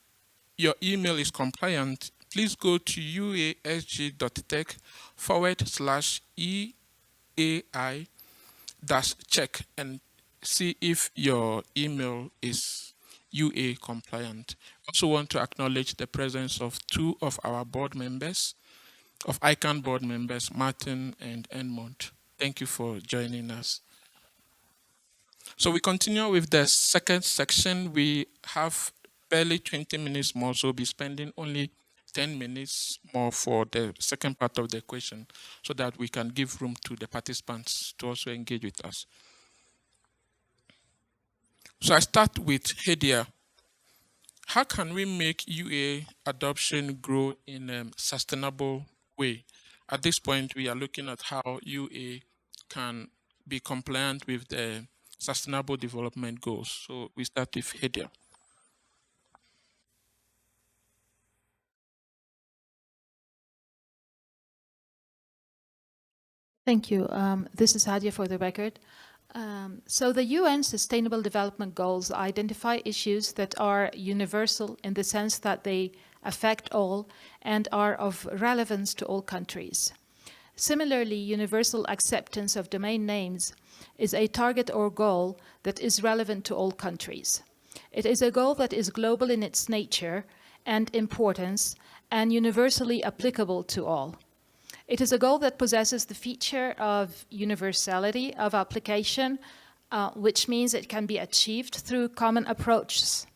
your email is compliant, please go to uasg.tech/EAI-check and see if your email is UA compliant. Also want to acknowledge the presence of two of our board members, of ICANN board members, Martin and Edmond. Thank you for joining us. So we continue with the second section. We have barely 20 minutes more, so we'll be spending only 10 minutes more for the second part of the question so that we can give room to the participants to also engage with us. So I start with Hedia. How can we make UA adoption grow in a sustainable way? At this point, we are looking at how UA can be compliant with the Sustainable Development Goals. So we start with Hedia. Thank you. This is Hadia for the record. So the UN Sustainable Development Goals identify issues that are universal in the sense that they affect all and are of relevance to all countries. Similarly, universal acceptance of domain names is a target or goal that is relevant to all countries. It is a goal that is global in its nature and importance and universally applicable to all. It is a goal that possesses the feature of universality of application, which means it can be achieved through common approaches.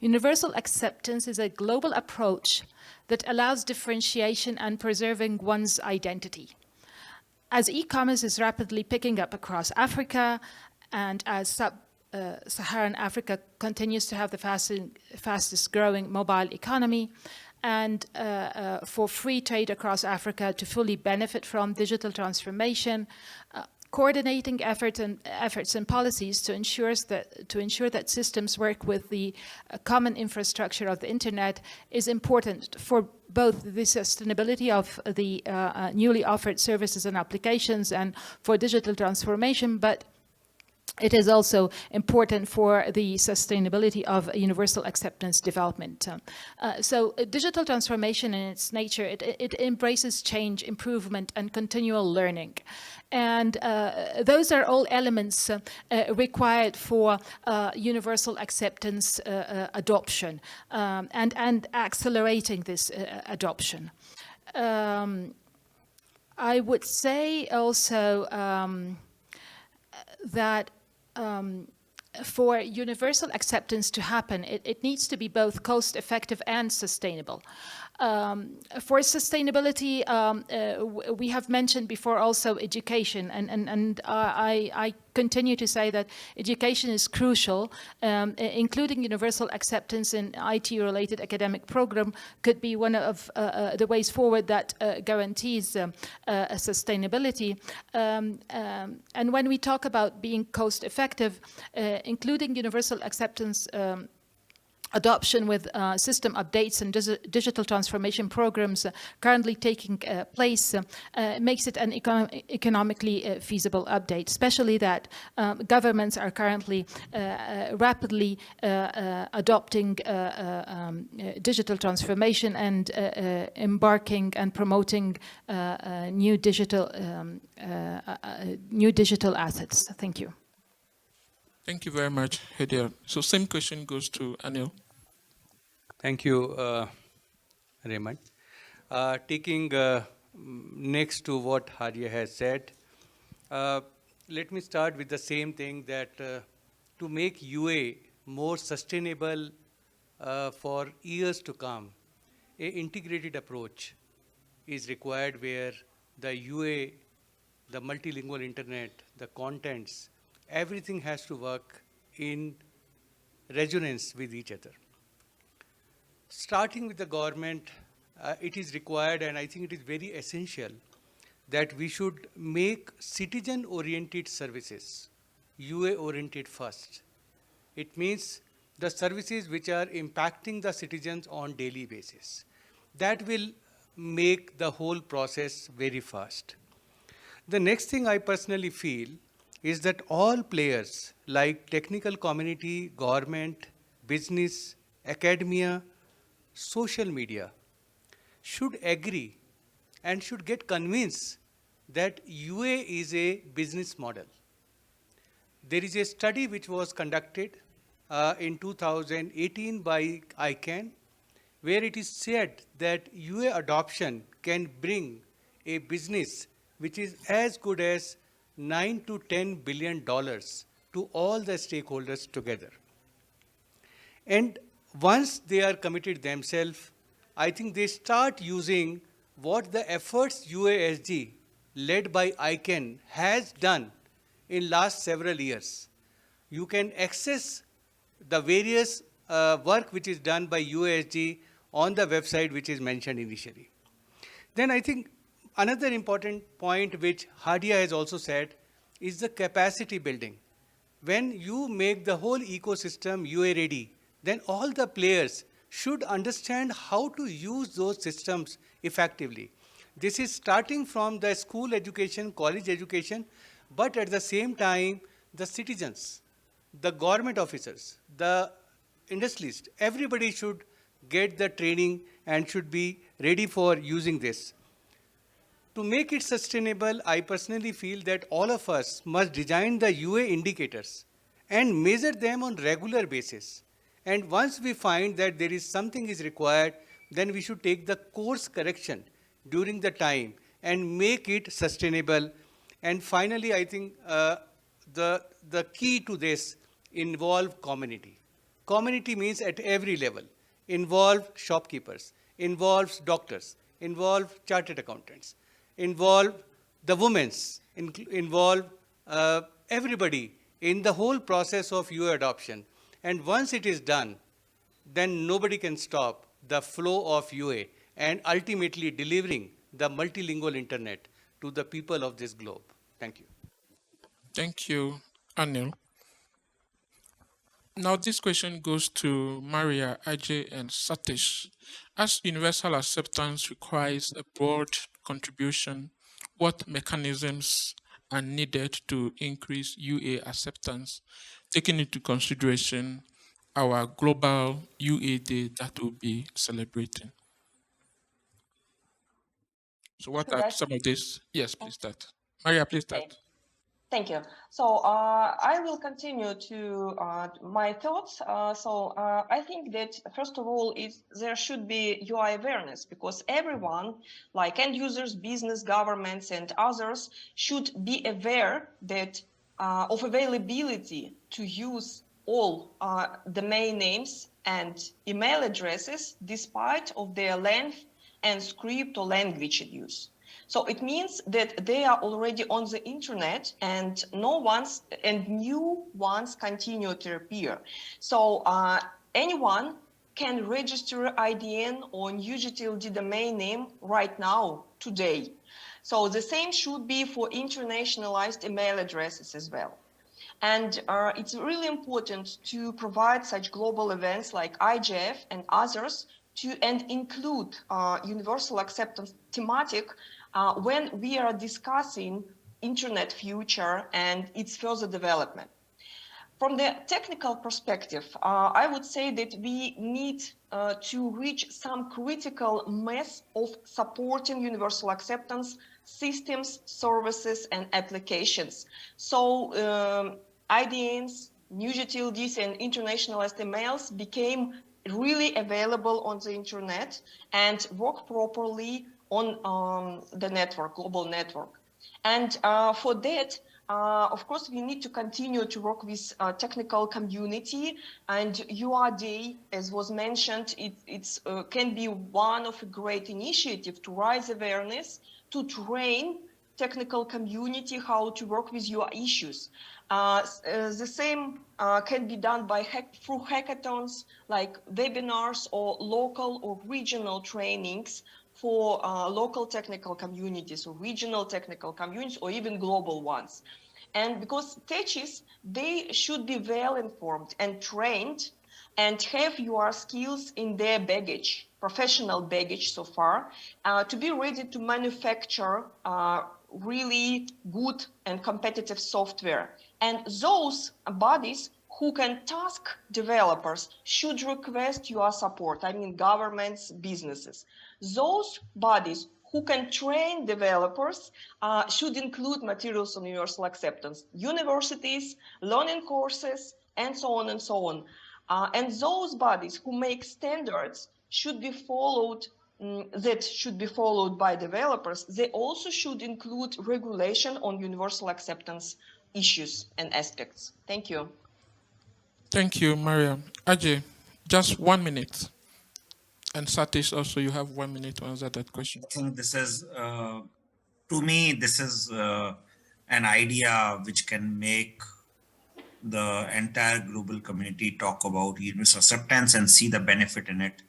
Universal acceptance is a global approach that allows differentiation and preserving one's identity. As e-commerce is rapidly picking up across Africa, and as Sub-Saharan Africa continues to have the fastest growing mobile economy, and for free trade across Africa to fully benefit from digital transformation, coordinating efforts and policies to ensure that systems work with the common infrastructure of the internet is important for both the sustainability of the newly offered services and applications and for digital transformation, but it is also important for the sustainability of universal acceptance development. So digital transformation in its nature, it embraces change, improvement, and continual learning. And those are all elements required for universal acceptance adoption and accelerating this adoption. I would say also that for universal acceptance to happen, it needs to be both cost-effective and sustainable. For sustainability, we have mentioned before also education, and I continue to say that education is crucial, including universal acceptance in IT-related academic program could be one of the ways forward that guarantees sustainability. And when we talk about being cost-effective, including universal acceptance adoption with system updates and digital transformation programs currently taking place makes it an economically feasible update, especially that governments are currently rapidly adopting digital transformation and embarking and promoting new digital assets. Thank you. Thank you very much, Hediel. So same question goes to Anil. Thank you, Raymond. Taking next to what Hadia has said, let me start with the same thing that to make UA more sustainable for years to come, an integrated approach is required where the UA, the multilingual internet, the contents, everything has to work in resonance with each other. Starting with the government, it is required, and I think it is very essential, that we should make citizen-oriented services UA-oriented first. It means the services which are impacting the citizens on daily basis. That will make the whole process very fast. The next thing I personally feel is that all players like technical community, government, business, academia, social media should agree and should get convinced that UA is a business model. There is a study which was conducted in 2018 by ICANN, where it is said that UA adoption can bring a business which is as good as $9 to $10 billion to all the stakeholders together. And once they are committed themselves, I think they start using what the efforts UASG, led by ICANN, has done in last several years. You can access the various work which is done by UASG on the website which is mentioned initially. Then I think another important point which Hadia has also said is the capacity building. When you make the whole ecosystem UA ready, then all the players should understand how to use those systems effectively. This is starting from the school education, college education, but at the same time, the citizens, the government officers, the industrialists, everybody should get the training and should be ready for using this. To make it sustainable, I personally feel that all of us must design the UA indicators and measure them on regular basis. And once we find that there is something is required, then we should take the course correction during the time and make it sustainable. And finally, I think the key to this involve community. Community means at every level. Involve shopkeepers, involves doctors, involve chartered accountants, involve the women's, involve everybody in the whole process of UA adoption. And once it is done, then nobody can stop the flow of UA and ultimately delivering the multilingual internet to the people of this globe. Thank you. Thank you, Anil. Now this question goes to Maria, Ajay, and Satish. As universal acceptance requires a broad contribution, what mechanisms are needed to increase UA acceptance, taking into consideration our global UA Day that we'll be celebrating? So what are some of these? Yes, please start. Maria, please start. Thank you. So I will continue to my thoughts. I think that first of all, there should be UI awareness, because everyone, like end users, business, governments, and others, should be aware that of availability to use all domain names and email addresses despite of their length and script or language use. So it means that they are already on the internet and new ones continue to appear. So anyone can register IDN or new GTLD domain name right now, today. So the same should be for internationalized email addresses as well. And it's really important to provide such global events like IGF and others and include universal acceptance thematic when we are discussing internet future and its further development. From the technical perspective, I would say that we need to reach some critical mass of supporting universal acceptance systems, services, and applications. So IDNs, new GTLDs, and internationalized emails became really available on the internet and work properly on the network, global network. And for that, of course, we need to continue to work with technical community, and URD, as was mentioned, it can be one of a great initiative to raise awareness, to train technical community how to work with your issues. The same can be done through hackathons, like webinars or local or regional trainings for local technical communities or regional technical communities or even global ones. And because techies, they should be well informed and trained and have your skills in their baggage, professional baggage so far, to be ready to manufacture really good and competitive software. And those bodies who can task developers should request your support. I mean, governments, businesses. Those bodies who can train developers should include materials on universal acceptance, universities, learning courses, and so on and so on. And those bodies who make standards should be followed by developers. They also should include regulation on universal acceptance issues and aspects. Thank you. Thank you, Maria. Ajay, just 1 minute. And Satish, also, you have 1 minute to answer that question. I think this is, to me, this is an idea which can make the entire global community talk about universal acceptance and see the benefit in it.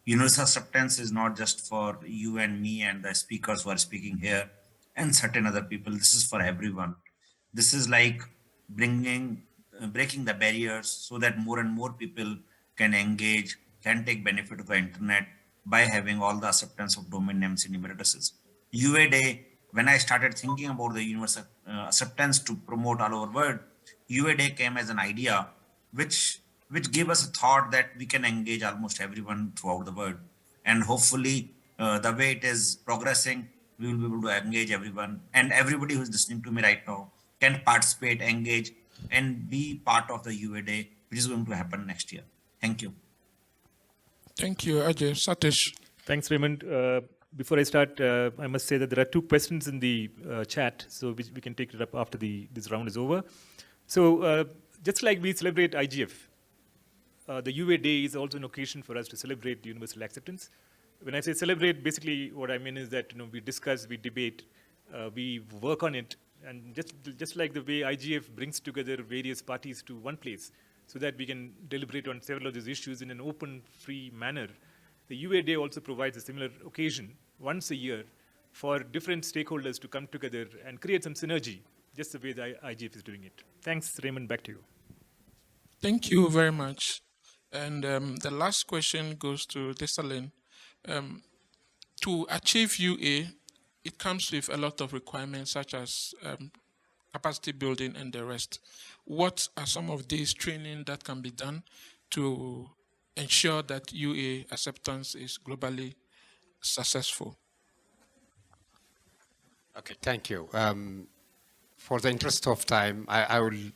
Universal acceptance is not just for you and me and the speakers who are speaking here and certain other people. This is for everyone. This is like breaking the barriers so that more and more people can engage, can take benefit of the internet by having all the acceptance of domain names and email addresses. UA Day, when I started thinking about the universal acceptance to promote all over world, UA Day came as an idea which gave us a thought that we can engage almost everyone throughout the world. And hopefully the way it is progressing, we will be able to engage everyone, and everybody who's listening to me right now can participate, engage, and be part of the UA Day, which is going to happen next year. Thank you. Thank you, Ajay. Satish. Thanks, Raymond. Before I start, I must say that there are 2 questions in the chat, so we can take it up after this round is over. So just like we celebrate IGF, the UA Day is also an occasion for us to celebrate universal acceptance. When I say celebrate, basically what I mean is that we discuss, we debate, we work on it, and just like the way IGF brings together various parties to one place so that we can deliberate on several of these issues in an open, free manner, the UA Day also provides a similar occasion once a year for different stakeholders to come together and create some synergy, just the way the IGF is doing it. Thanks, Raymond, back to you. Thank you very much. And the last question goes to Desalin. To achieve UA, it comes with a lot of requirements such as capacity building and the rest. What are some of these training that can be done to ensure that UA acceptance is globally successful? Okay, thank you. For the interest of time, I will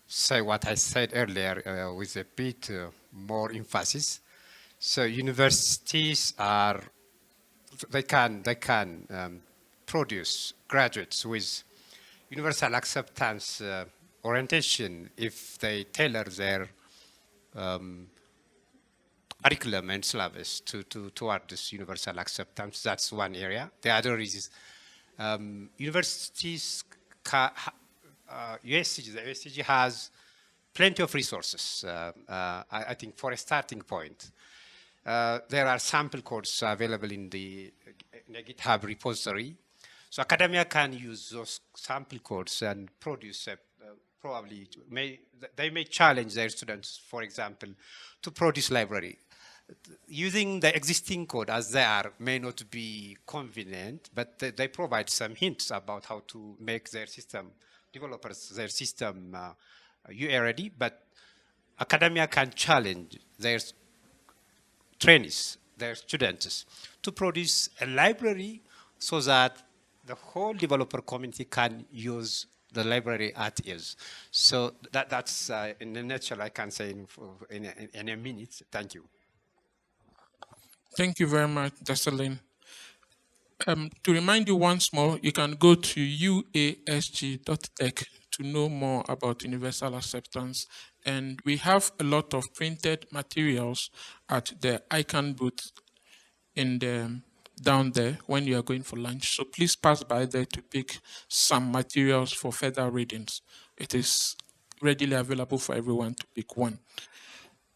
say what I said earlier with a bit more emphasis. So universities they can produce graduates with universal acceptance orientation if they tailor their curriculum and syllabus toward this universal acceptance. That's one area. The other is universities, USCG, the USCG has plenty of resources, I think, for a starting point. There are sample codes available in the GitHub repository. So academia can use those sample codes and produce probably, they may challenge their students, for example, to produce library. Using the existing code as they are may not be convenient, but they provide some hints about how to make their system, developers, their system UA ready, but academia can challenge their trainees, their students, to produce a library so that the whole developer community can use the library at ease. So that's in a nutshell, I can say in a minute. Thank you. Thank you very much, Desalegn. To remind you once more, you can go to uasg.tech to know more about universal acceptance. And we have a lot of printed materials at the ICANN booth in the down there when you are going for lunch. So please pass by there to pick some materials for further readings. It is readily available for everyone to pick one.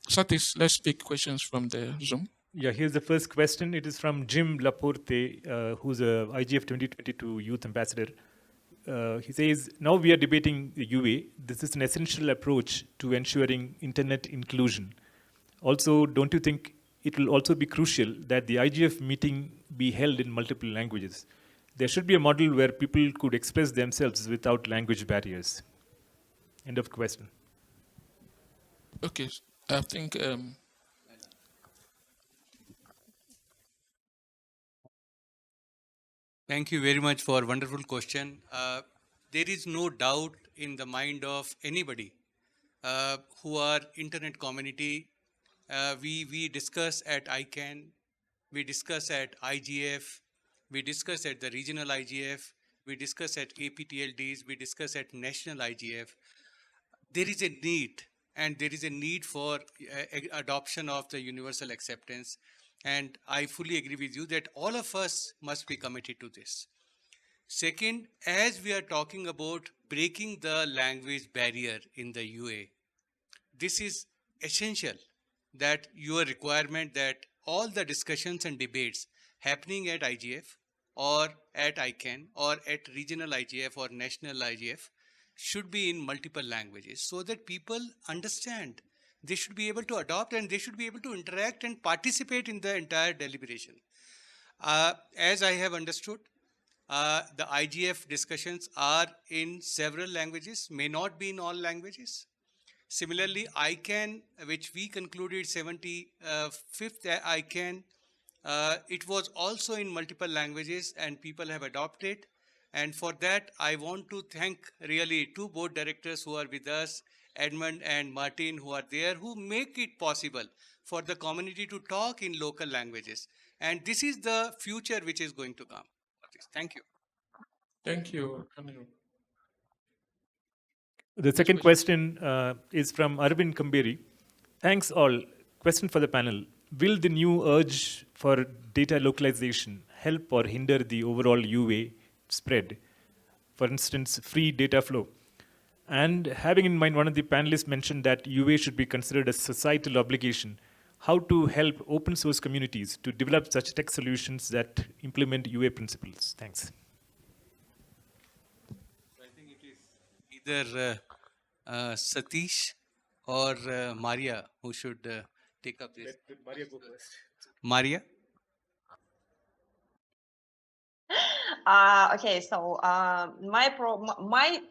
Satis, let's pick questions from the Zoom. Yeah, here's the first question. It is from Jim Laporte, who's a IGF 2022 Youth Ambassador. He says, now we are debating the UA. This is an essential approach to ensuring internet inclusion. Also, don't you think it will also be crucial that the IGF meeting be held in multiple languages? There should be a model where people could express themselves without language barriers. End of question. Okay, I think Thank you very much for a wonderful question. There is no doubt in the mind of anybody who are internet community. We discuss at ICANN, we discuss at IGF, we discuss at the regional IGF, we discuss at APTLDs, we discuss at national IGF. There is a need, and there is a need for adoption of the universal acceptance. And I fully agree with you that all of us must be committed to this. Second, as we are talking about breaking the language barrier in the UA, this is essential that your requirement that all the discussions and debates happening at IGF or at ICANN or at regional IGF or national IGF should be in multiple languages so that people understand. They should be able to adopt and they should be able to interact and participate in the entire deliberation. As I have understood, the IGF discussions are in several languages, may not be in all languages. Similarly, ICANN, which we concluded 75th ICANN, it was also in multiple languages and people have adopted. And for that, I want to thank really two board directors who are with us, Edmund and Martin, who are there, who make it possible for the community to talk in local languages. And this is the future which is going to come. Thank you. Thank you, Anil. The second question is from Arvind Kamberi. Thanks all. Question for the panel. Will the new urge for data localization help or hinder the overall UA spread? For instance, free data flow. And having in mind, one of the panelists mentioned that UA should be considered a societal obligation. How to help open source communities to develop such tech solutions that implement UA principles? Thanks. I think it is either Satish or Maria who should take up this. Let Maria go first. Maria? Okay, so my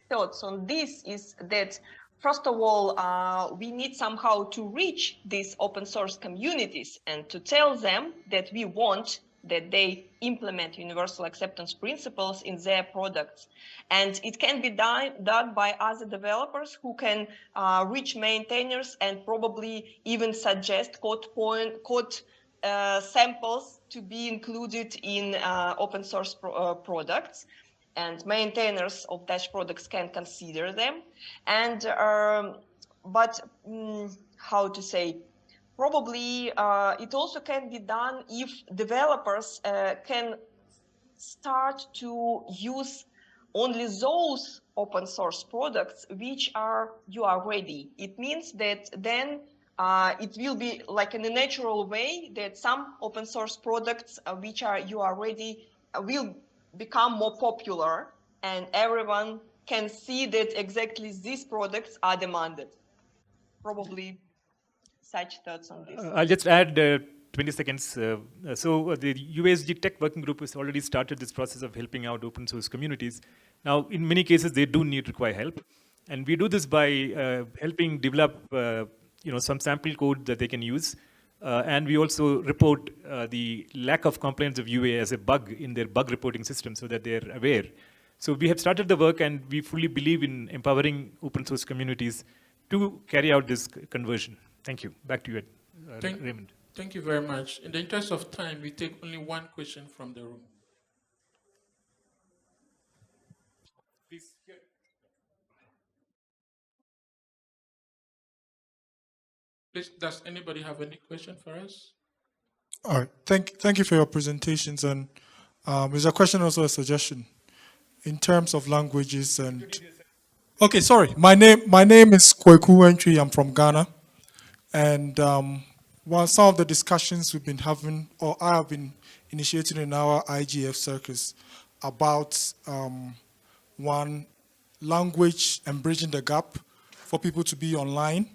thoughts on this is that first of all, we need somehow to reach these open source communities and to tell them that we want that they implement universal acceptance principles in their products. And it can be done by other developers who can reach maintainers and probably even suggest code samples to be included in open source products. And maintainers of such products can consider them. And, how to say, Probably it also can be done if developers can start to use only those open source products which you are ready. It means that then it will be like in a natural way that some open source products which you are ready will become more popular, and everyone can see that exactly these products are demanded. Probably such thoughts on this. I'll just add 20 seconds. The USG Tech Working Group has already started this process of helping out open source communities. Now, in many cases, they do require help. And we do this by helping develop some sample code that they can use. And we also report the lack of compliance of UA as a bug in their bug reporting system so that they're aware. So we have started the work, and we fully believe in empowering open source communities to carry out this conversion. Thank you. Back to you, Raymond. Thank you very much. In the interest of time, we take only one question from the room. Please. Please, does anybody have any question for us? All right. Thank you for your presentations. And there's a question, also a suggestion, in terms of languages and. Okay, sorry. My name is Kweku Entry. I'm from Ghana, and while some of the discussions we've been having, or I have been initiating in our IGF circus about one, language and bridging the gap for people to be online,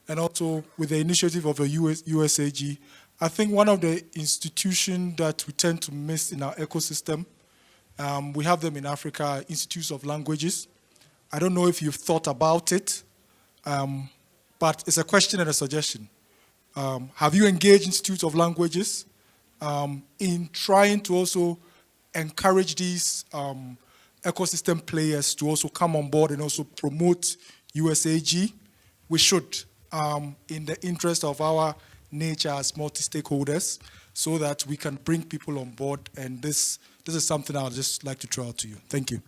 and also with the initiative of the USAG, I think one of the institutions that we tend to miss in our ecosystem, we have them in Africa, Institutes of Languages. I don't know if you've thought about it, but it's a question and a suggestion. Have you engaged Institutes of Languages in trying to also encourage these ecosystem players to also come on board and also promote USAG? We should, in the interest of our nature as multi-stakeholders, so that we can bring people on board. And this is something I'd just like to throw out to you. Thank you.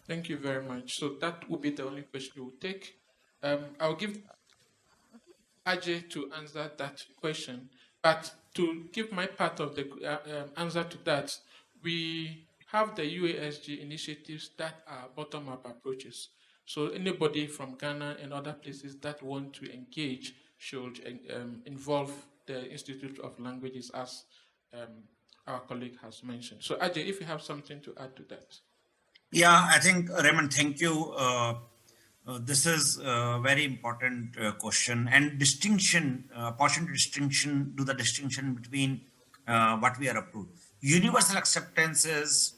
Thank you very much. So that will be the only question we will take. I'll give Ajay to answer that question. But to give my part of the answer to that, we have the UASG initiatives that are bottom-up approaches. So anybody from Ghana and other places that want to engage should involve the Institute of Languages, as our colleague has mentioned. So Ajay, if you have something to add to that. Yeah, I think, Raymond, thank you. This is a very important question, and distinction, opportunity distinction, do the distinction between what we are up to. Universal acceptance is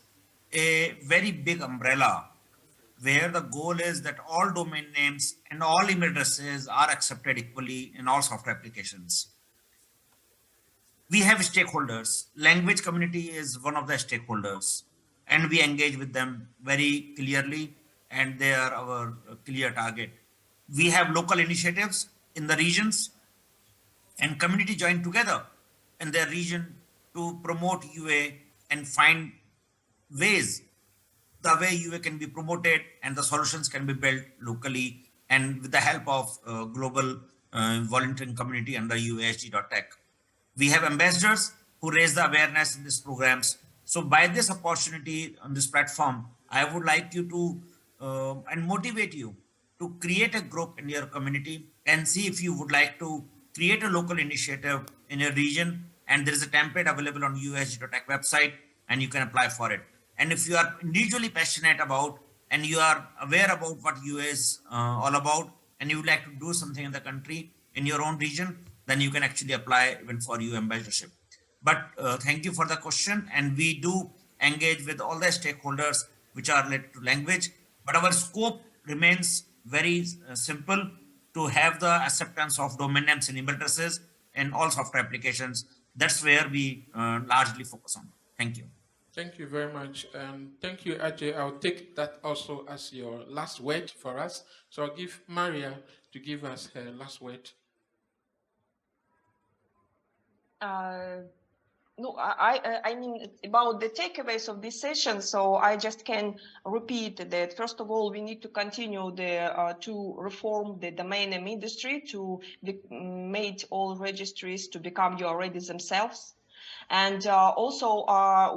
a very big umbrella where the goal is that all domain names and all email addresses are accepted equally in all software applications. We have stakeholders. Language community is one of the stakeholders, and we engage with them very clearly, and they are our clear target. We have local initiatives in the regions, and community join together in their region to promote UA and find ways the way UA can be promoted and the solutions can be built locally and with the help of global volunteering community under UASG.tech. We have ambassadors who raise the awareness in these programs. So by this opportunity on this platform, I would like you to and motivate you to create a group in your community and see if you would like to create a local initiative in your region. And there is a template available on USG.tech website, and you can apply for it. And if you are individually passionate about and you are aware about what UA is all about, and you would like to do something in the country in your own region, then you can actually apply even for UA ambassadorship. But thank you for the question. And we do engage with all the stakeholders which are related to language. But our scope remains very simple, to have the acceptance of domain names and email addresses in all software applications. That's where we largely focus on. Thank you. Thank you very much. Thank you, Ajay. I'll take that also as your last word for us. So I'll give Maria to give us her last word. No, I mean about the takeaways of this session. So I just can repeat that first of all, we need to continue to reform the domain name industry to make all registries to become URL themselves. And also,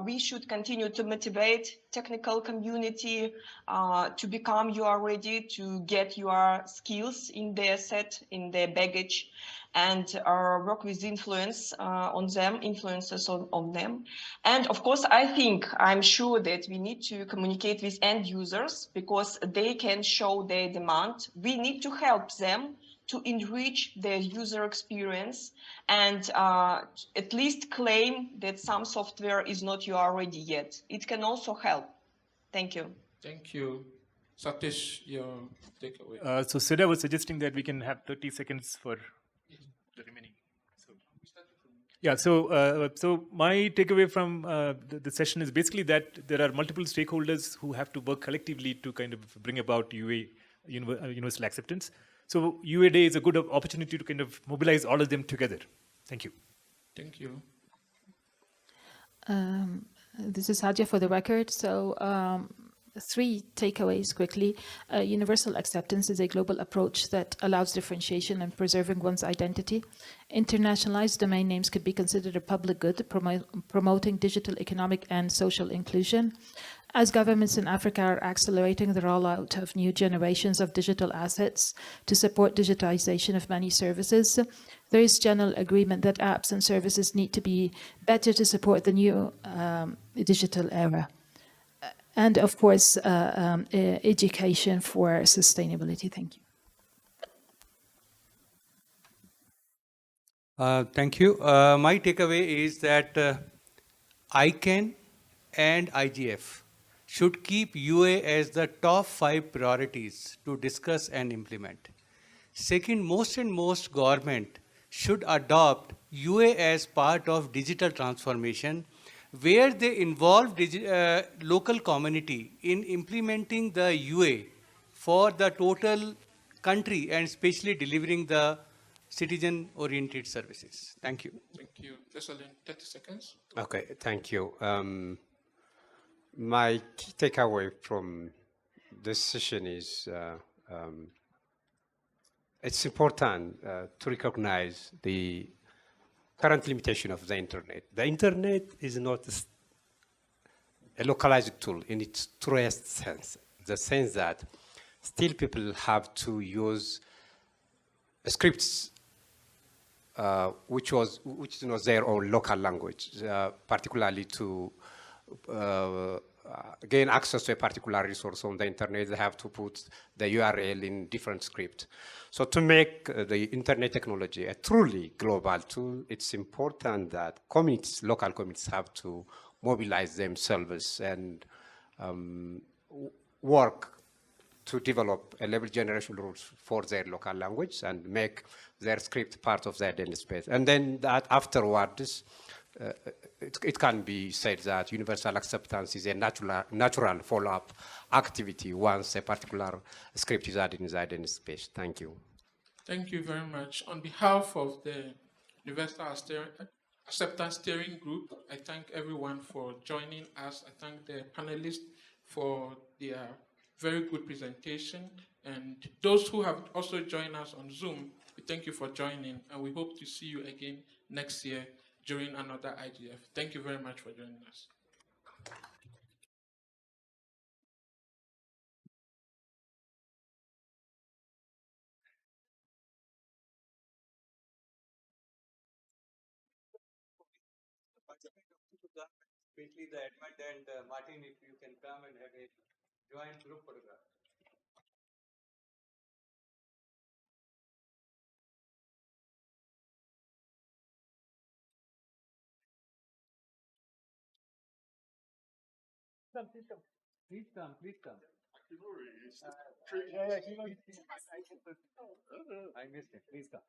we should continue to motivate technical community to become UR ready, to get your skills in their set, in their baggage, and work with influence on them, influences on them. And of course, I'm sure that we need to communicate with end users because they can show their demand. We need to help them to enrich their user experience and at least claim that some software is not UR ready yet. It can also help. Thank you. Thank you. Satish, your takeaway. So Seda was suggesting that we can have 30 seconds for the remaining. So, yeah, so my takeaway from the session is basically that there are multiple stakeholders who have to work collectively to kind of bring about universal acceptance. So UA Day is a good opportunity to kind of mobilize all of them together. Thank you. Thank you. This is Hadia for the record. So 3 takeaways quickly. Universal acceptance is a global approach that allows differentiation and preserving one's identity. Internationalized domain names could be considered a public good, promoting digital economic and social inclusion. As governments in Africa are accelerating the rollout of new generations of digital assets to support digitization of many services, there is general agreement that apps and services need to be better to support the new digital era. And of course, education for sustainability. Thank you. Thank you. My takeaway is that ICANN and IGF should keep UA as the top 5 priorities to discuss and implement. Second, most government should adopt UA as part of digital transformation where they involve local community in implementing the UA for the total country and especially delivering the citizen-oriented services. Thank you. Thank you. Jessalyn, 30 seconds. Okay, thank you. My key takeaway from this session is it's important to recognize the current limitation of the internet. The internet is not a localized tool in its truest sense, the sense that still people have to use scripts which is not their own local language, particularly to gain access to a particular resource on the internet. They have to put the URL in different script. So to make the internet technology a truly global tool, it's important that communities, local communities, have to mobilize themselves and work to develop a level generation rules for their local language and make their script part of their daily space. And then that afterwards, it can be said that universal acceptance is a natural follow-up activity once a particular script is added in the identity space. Thank you. Thank you very much. On behalf of the Universal Acceptance Steering Group, I thank everyone for joining us. I thank the panelists for their very good presentation. And those who have also joined us on Zoom, we thank you for joining, and we hope to see you again next year during another IGF. Thank you very much for joining us. Especially the Edmund and Martin, if you can come and have a joint group photograph. Come, please come. Please come, please come. I missed it. Please come.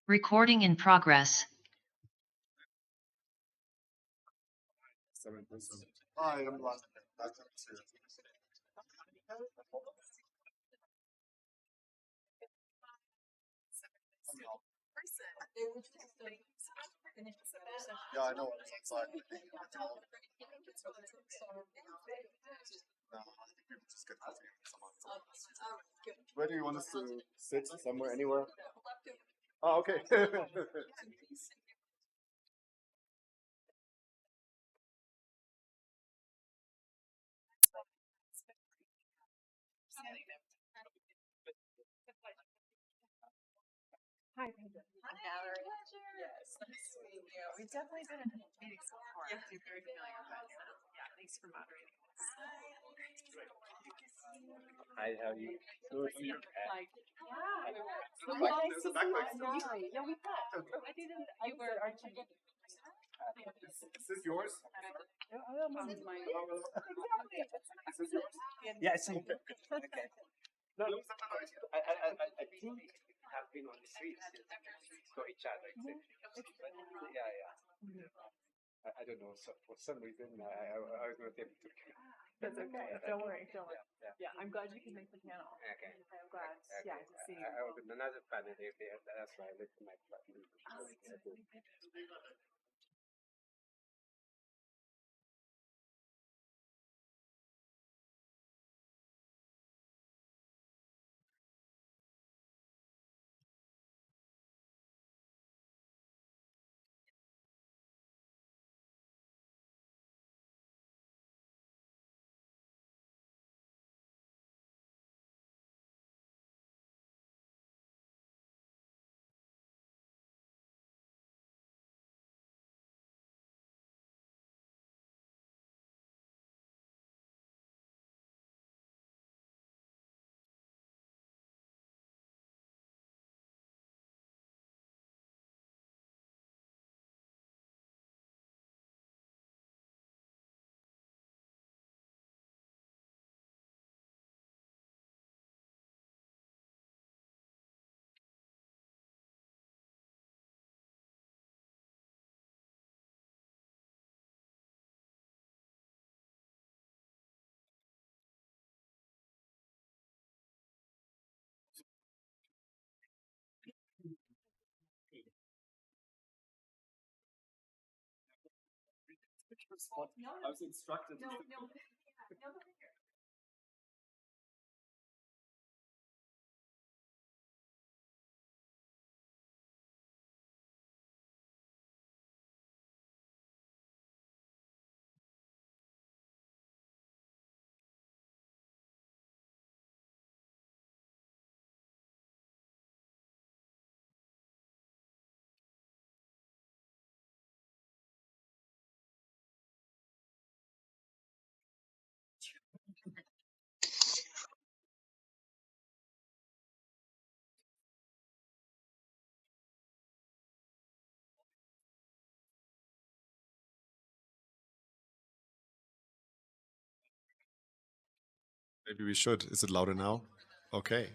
Recording in progress. Hi, I'm Lon. Yeah, I know. It's outside. No, I think we would just get coffee with someone. Where do you want us to sit? Somewhere, anywhere? Oh, okay. Hi, Valerie. Yes, nice to meet you. We've definitely been in meetings before. Yeah, you're very familiar, but yeah, thanks for moderating. Hi, how are you? Good. Like, yeah. Nice to see Valerie. Yeah, we met. I didn't. You were our chief. Is this yours? This is mine. Exactly. Is this yours? Yeah, it's okay. Okay. No, I think we have been on the streets for each other. Yeah, yeah. I don't know. So for some reason, I was not able to. That's okay. Don't worry. Don't worry. Yeah. Yeah, I'm glad you can make the panel. Okay. I'm glad. Okay. Yeah, to see you. I was in another panel there. That's why I left my flat. I was instructed. Maybe we should. Is it louder now? Okay.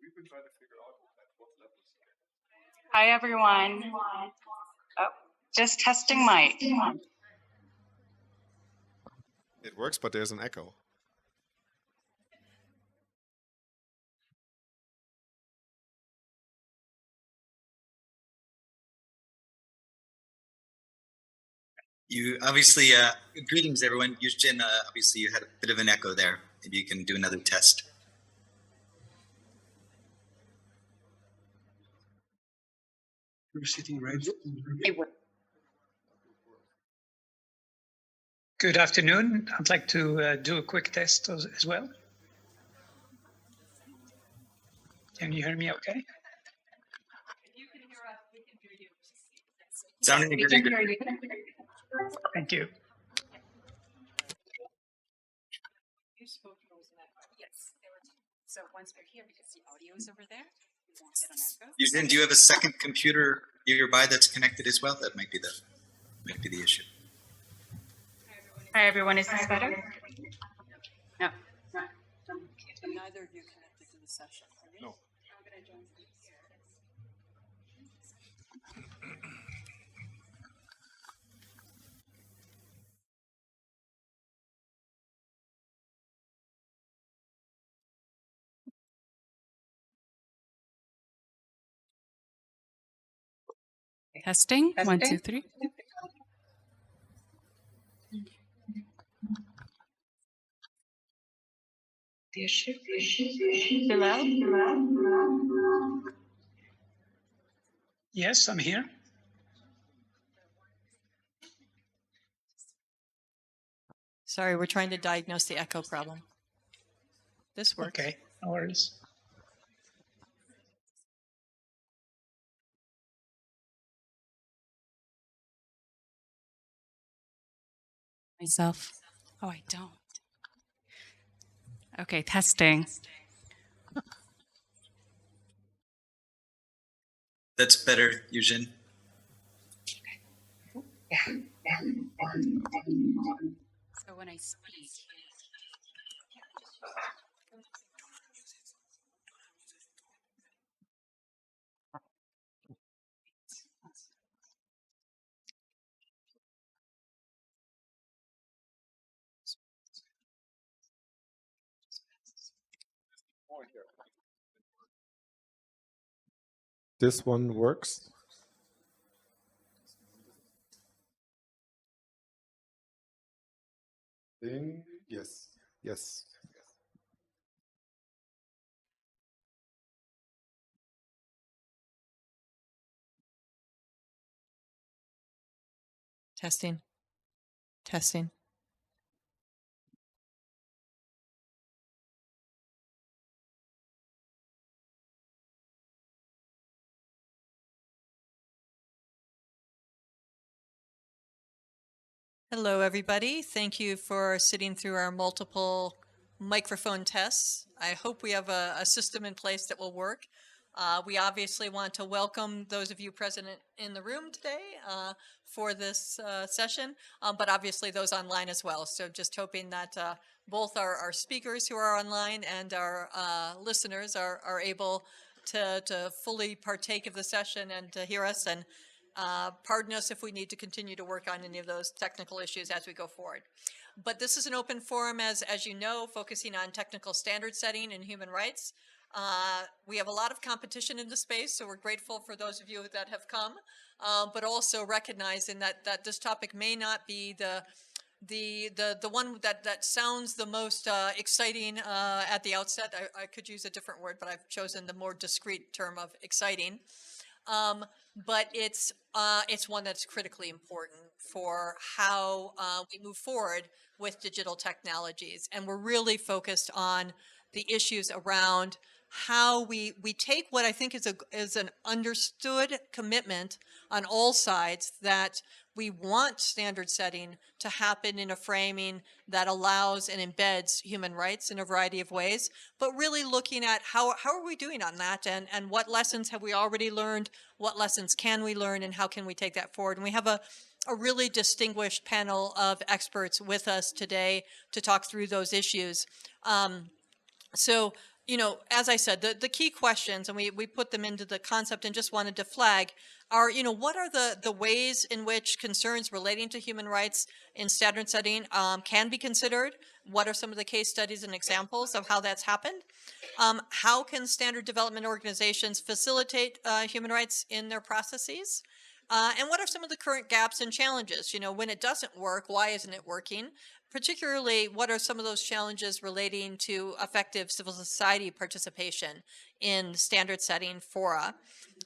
We've been trying to figure out at what levels. Hi, everyone. Oh, just testing mic. It works, but there's an echo. You obviously, greetings everyone. Yushin, obviously you had a bit of an echo there. Maybe you can do another test. You're sitting right. Good afternoon. I'd like to do a quick test as well. Can you hear me okay? Sounding really good. Thank you. Yes. So once we're here, because the audio is over there, we won't get an echo. Yushin, do you have a second computer nearby that's connected as well? That might be the issue. Hi, everyone. Is this better? No. Neither of you connected to the session. No. Testing. 1, 2, 3. Yes, I'm here. Sorry, we're trying to diagnose the echo problem. This works. Okay, no worries. Myself. Oh, I don't. Okay, testing. That's better, Yushin. So when I speak, This one works. Yes. Yes. Testing. Testing. Hello, everybody. Thank you for sitting through our multiple microphone tests. I hope we have a system in place that will work. We obviously want to welcome those of you present in the room today for this session, but obviously those online as well. So just hoping that both our speakers who are online and our listeners are able to fully partake of the session and to hear us. And pardon us if we need to continue to work on any of those technical issues as we go forward. But this is an open forum, as you know, focusing on technical standard setting and human rights. We have a lot of competition in the space, so we're grateful for those of you that have come, but also recognizing that this topic may not be the one that sounds the most exciting at the outset. I could use a different word, but I've chosen the more discreet term of exciting. But it's one that's critically important for how we move forward with digital technologies. And we're really focused on the issues around how we take what I think is an understood commitment on all sides that we want standard setting to happen in a framing that allows and embeds human rights in a variety of ways, but really looking at how are we doing on that, and what lessons have we already learned, what lessons can we learn, and how can we take that forward. And we have a really distinguished panel of experts with us today to talk through those issues. So, you know, as I said, the key questions, and we put them into the concept and just wanted to flag, are, you know, what are the ways in which concerns relating to human rights in standard setting can be considered? What are some of the case studies and examples of how that's happened? How can standard development organizations facilitate human rights in their processes? And what are some of the current gaps and challenges? You know, when it doesn't work, why isn't it working? Particularly, what are some of those challenges relating to effective civil society participation in standard setting fora?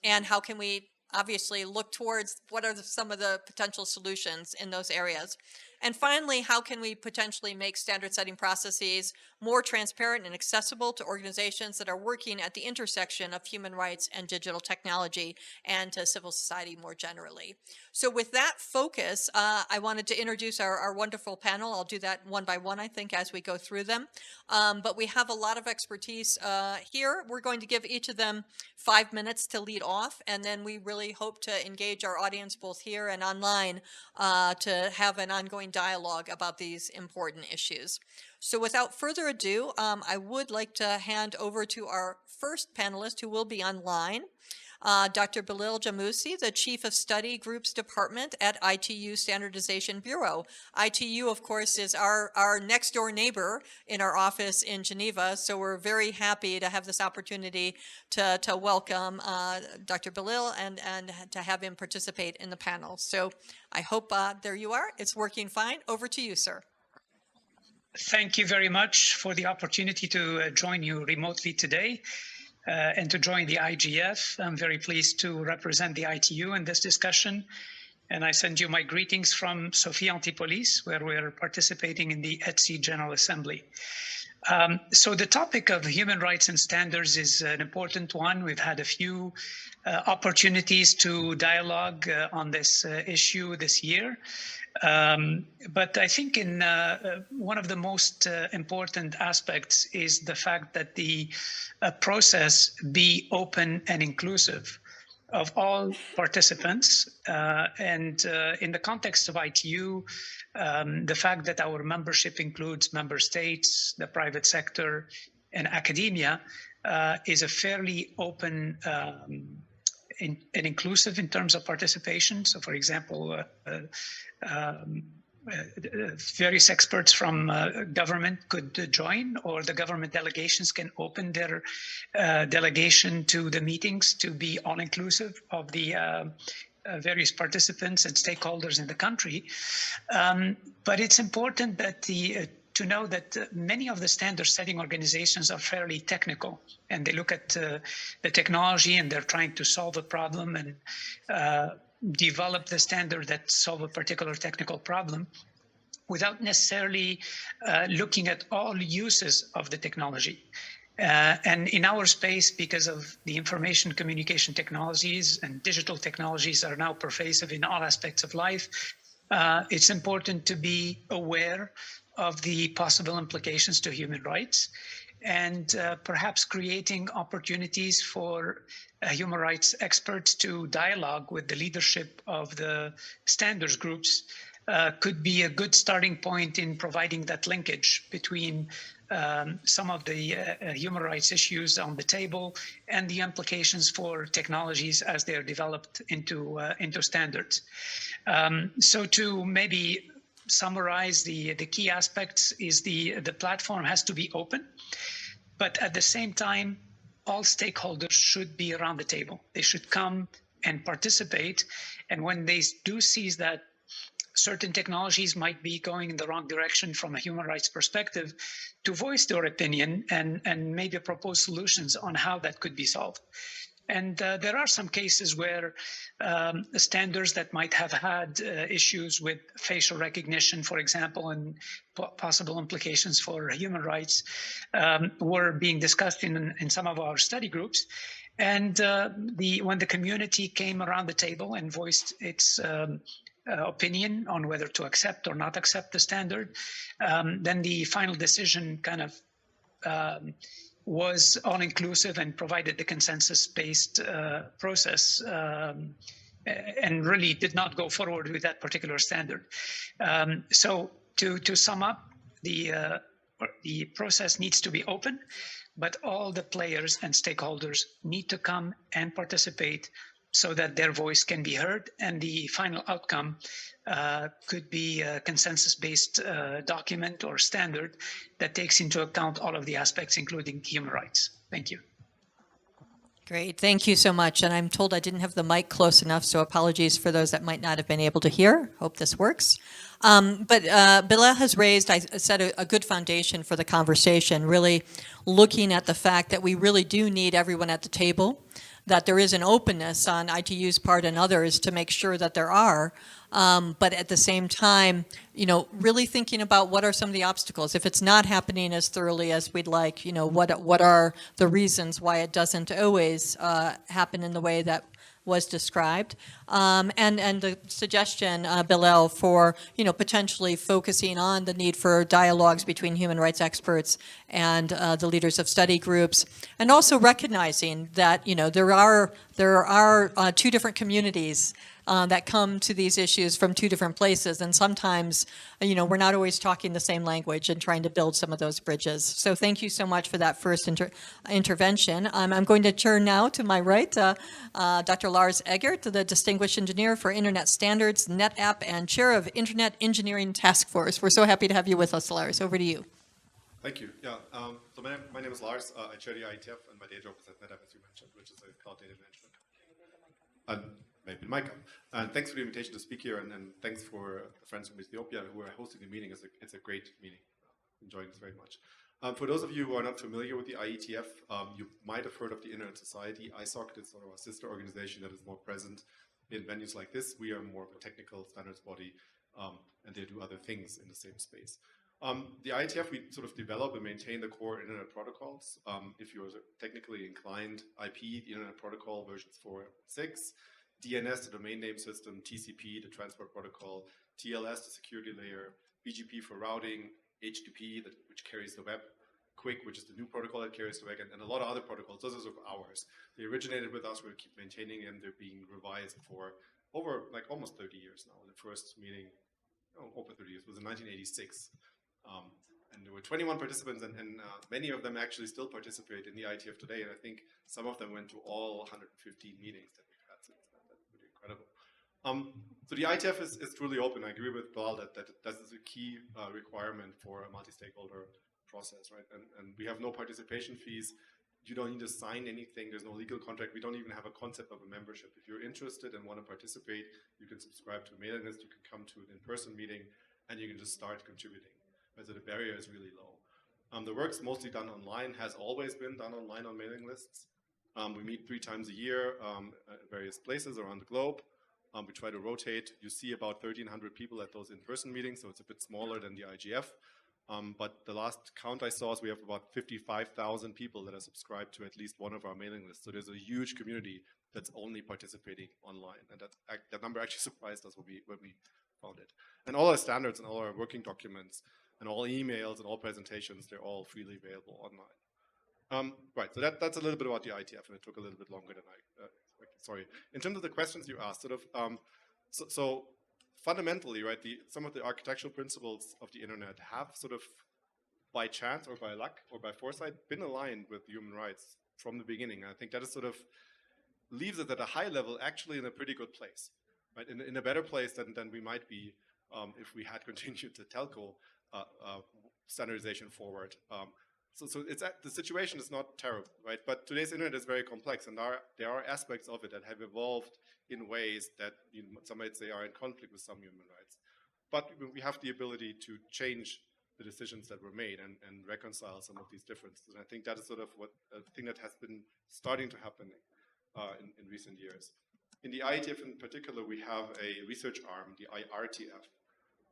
And how can we obviously look towards what are some of the potential solutions in those areas? And finally, how can we potentially make standard setting processes more transparent and accessible to organizations that are working at the intersection of human rights and digital technology, and to civil society more generally? So with that focus, I wanted to introduce our wonderful panel. I'll do that one by one, I think, as we go through them. But we have a lot of expertise here. We're going to give each of them 5 minutes to lead off, and then we really hope to engage our audience both here and online to have an ongoing dialogue about these important issues. So without further ado, I would like to hand over to our first panelist, who will be online, Dr. Bilal Jamousi, the Chief of Study Groups Department at ITU Standardization Bureau. ITU, of course, is our next door neighbor in our office in Geneva, so we're very happy to have this opportunity to welcome Dr. Bilal and to have him participate in the panel. So I hope, there you are, it's working fine. Over to you, sir. Thank you very much for the opportunity to join you remotely today and to join the IGF. I'm very pleased to represent the ITU in this discussion. And I send you my greetings from Sophia Antipolis, where we're participating in the ETSI General Assembly. So the topic of human rights and standards is an important one. We've had a few opportunities to dialogue on this issue this year. But I think one of the most important aspects is the fact that the process be open and inclusive of all participants. And in the context of ITU, the fact that our membership includes member states, the private sector, and academia is a fairly open and inclusive in terms of participation. So, for example, various experts from government could join, or the government delegations can open their delegation to the meetings to be all-inclusive of the various participants and stakeholders in the country. But it's important that to know that many of the standard setting organizations are fairly technical, and they look at the technology and they're trying to solve a problem and develop the standard that solve a particular technical problem without necessarily looking at all uses of the technology. And in our space, because of the information communication technologies and digital technologies are now pervasive in all aspects of life, it's important to be aware of the possible implications to human rights, and perhaps creating opportunities for human rights experts to dialogue with the leadership of the standards groups could be a good starting point in providing that linkage between some of the human rights issues on the table and the implications for technologies as they're developed into standards. So to maybe summarize the key aspects is the platform has to be open, but at the same time, all stakeholders should be around the table. They should come and participate. And when they do see that certain technologies might be going in the wrong direction from a human rights perspective, to voice their opinion and maybe propose solutions on how that could be solved. And there are some cases where standards that might have had issues with facial recognition, for example, and possible implications for human rights were being discussed in some of our study groups. And when the community came around the table and voiced its opinion on whether to accept or not accept the standard, then the final decision kind of was all-inclusive and provided the consensus-based process and really did not go forward with that particular standard. So to sum up, the process needs to be open, but all the players and stakeholders need to come and participate so that their voice can be heard, and the final outcome could be a consensus-based document or standard that takes into account all of the aspects, including human rights. Thank you. Great, thank you so much. And I'm told I didn't have the mic close enough, so apologies for those that might not have been able to hear. Hope this works. But Bilal has raised, I said, a good foundation for the conversation, really looking at the fact that we really do need everyone at the table, that there is an openness on ITU's part and others to make sure that there are, but at the same time, you know, really thinking about what are some of the obstacles. If it's not happening as thoroughly as we'd like, you know, what are the reasons why it doesn't always happen in the way that was described, and the suggestion, Bilal, for potentially focusing on the need for dialogues between human rights experts and the leaders of study groups, and also recognizing that there are two different communities that come to these issues from two different places, and sometimes we're not always talking the same language and trying to build some of those bridges. So thank you so much for that first intervention. I'm going to turn now to my right, Dr. Lars Eggert, the Distinguished Engineer for Internet Standards, NetApp, and Chair of Internet Engineering Task Force. We're so happy to have you with us, Lars. Over to you. Thank you. Yeah. So my name is Lars. I chair the IETF, and my day job is at NetApp, as you mentioned, which is a cloud data management company. Maybe mic up. And thanks for the invitation to speak here, and thanks for the friends from Ethiopia who are hosting the meeting. It's a great meeting. Enjoying this very much. For those of you who are not familiar with the IETF, you might have heard of the Internet Society, ISOC. It's sort of a sister organization that is more present in venues like this. We are more of a technical standards body, and they do other things in the same space. The IETF, we sort of develop and maintain the core Internet protocols. If you're technically inclined, IP, the Internet Protocol versions 4 and 6, DNS, the domain name system, TCP, the transport protocol, TLS, the security layer, BGP for routing, HTTP, which carries the web, QUIC, which is the new protocol that carries the web, and a lot of other protocols. Those are sort of ours. They originated with us. We keep maintaining them. They're being revised for over like almost 30 years now. The first meeting, over 30 years, was in 1986. And there were 21 participants, and many of them actually still participate in the IETF today. And I think some of them went to all 115 meetings that we've had since then. That's pretty incredible. So the IETF is truly open. I agree with Bilal that is a key requirement for a multi-stakeholder process, right? And we have no participation fees. You don't need to sign anything. There's no legal contract. We don't even have a concept of a membership. If you're interested and want to participate, you can subscribe to a mailing list. You can come to an in-person meeting, and you can just start contributing. So the barrier is really low. The work's mostly done online, has always been done online on mailing lists. We meet 3 times a year at various places around the globe. We try to rotate. You see about 1,300 people at those in-person meetings, so it's a bit smaller than the IGF. But the last count I saw is we have about 55,000 people that are subscribed to at least one of our mailing lists. So there's a huge community that's only participating online. And that number actually surprised us when we found it. And all our standards and all our working documents and all emails and all presentations, they're all freely available online. Right, so that's a little bit about the IETF, and it took a little bit longer than I expected. Sorry. In terms of the questions you asked, so fundamentally, right, some of the architectural principles of the internet have sort of by chance or by luck or by foresight, been aligned with human rights from the beginning. I think that is sort of leaves it at a high level actually in a pretty good place, right? In a better place than we might be if we had continued the telco standardization forward. So the situation is not terrible, right? But today's internet is very complex, and there are aspects of it that have evolved in ways that some might say are in conflict with some human rights. But we have the ability to change the decisions that were made and reconcile some of these differences. And I think that is sort of what a thing that has been starting to happen in recent years. In the IETF in particular, we have a research arm, the IRTF,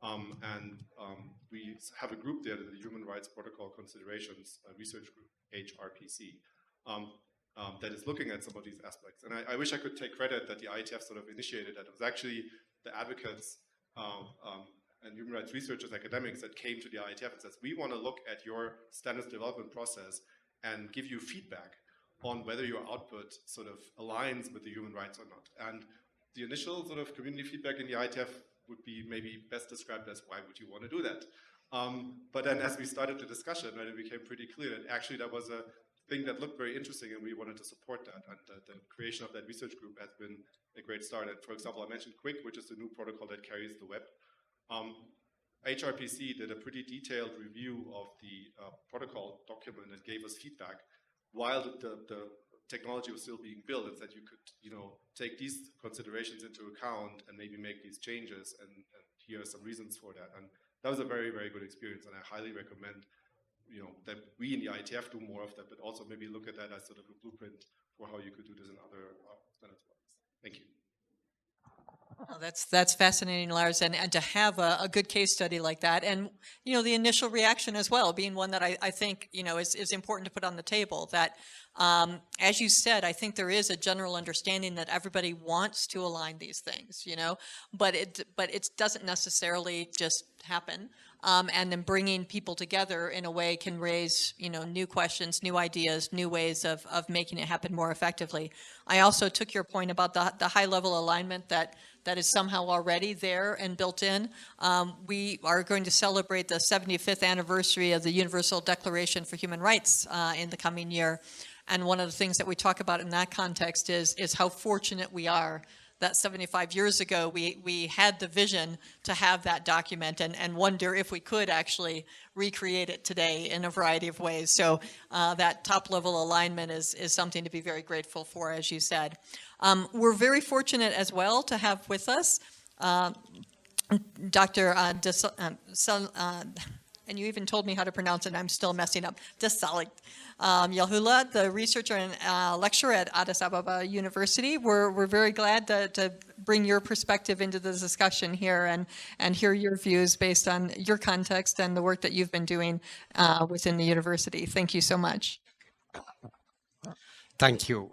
and we have a group there, the Human Rights Protocol Considerations Research Group, HRPC, that is looking at some of these aspects. And I wish I could take credit that the IETF sort of initiated that. It was actually the advocates and human rights researchers, academics that came to the IETF and says, we want to look at your standards development process and give you feedback on whether your output sort of aligns with the human rights or not. And the initial sort of community feedback in the IETF would be maybe best described as, why would you want to do that? But then as we started the discussion, right, it became pretty clear that actually that was a thing that looked very interesting and we wanted to support that. And the creation of that research group has been a great start. And for example, I mentioned QUIC, which is the new protocol that carries the web. HRPC did a pretty detailed review of the protocol document and gave us feedback while the technology was still being built, and said you could, take these considerations into account and maybe make these changes, and here are some reasons for that. And that was a very, very good experience, and I highly recommend, that we in the IETF do more of that, but also maybe look at that as sort of a blueprint for how you could do this in other standards bodies. Thank you. Oh, that's fascinating, Lars, and to have a good case study like that, and the initial reaction as well, being one that I think is important to put on the table. That, as you said, I think there is a general understanding that everybody wants to align these things, but it doesn't necessarily just happen. And then bringing people together in a way can raise, new questions, new ideas, new ways of making it happen more effectively. I also took your point about the high level alignment that is somehow already there and built in. We are going to celebrate the 75th anniversary of the Universal Declaration for Human Rights in the coming year. And one of the things that we talk about in that context is how fortunate we are that 75 years ago we had the vision to have that document, and wonder if we could actually recreate it today in a variety of ways. So that top level alignment is something to be very grateful for, as you said. We're very fortunate as well to have with us Dr. And you even told me how to pronounce it, I'm still messing up, Desalegn Yalhula, the researcher and lecturer at Addis Ababa University. We're very glad to bring your perspective into the discussion here and hear your views based on your context and the work that you've been doing within the university. Thank you so much. Thank you.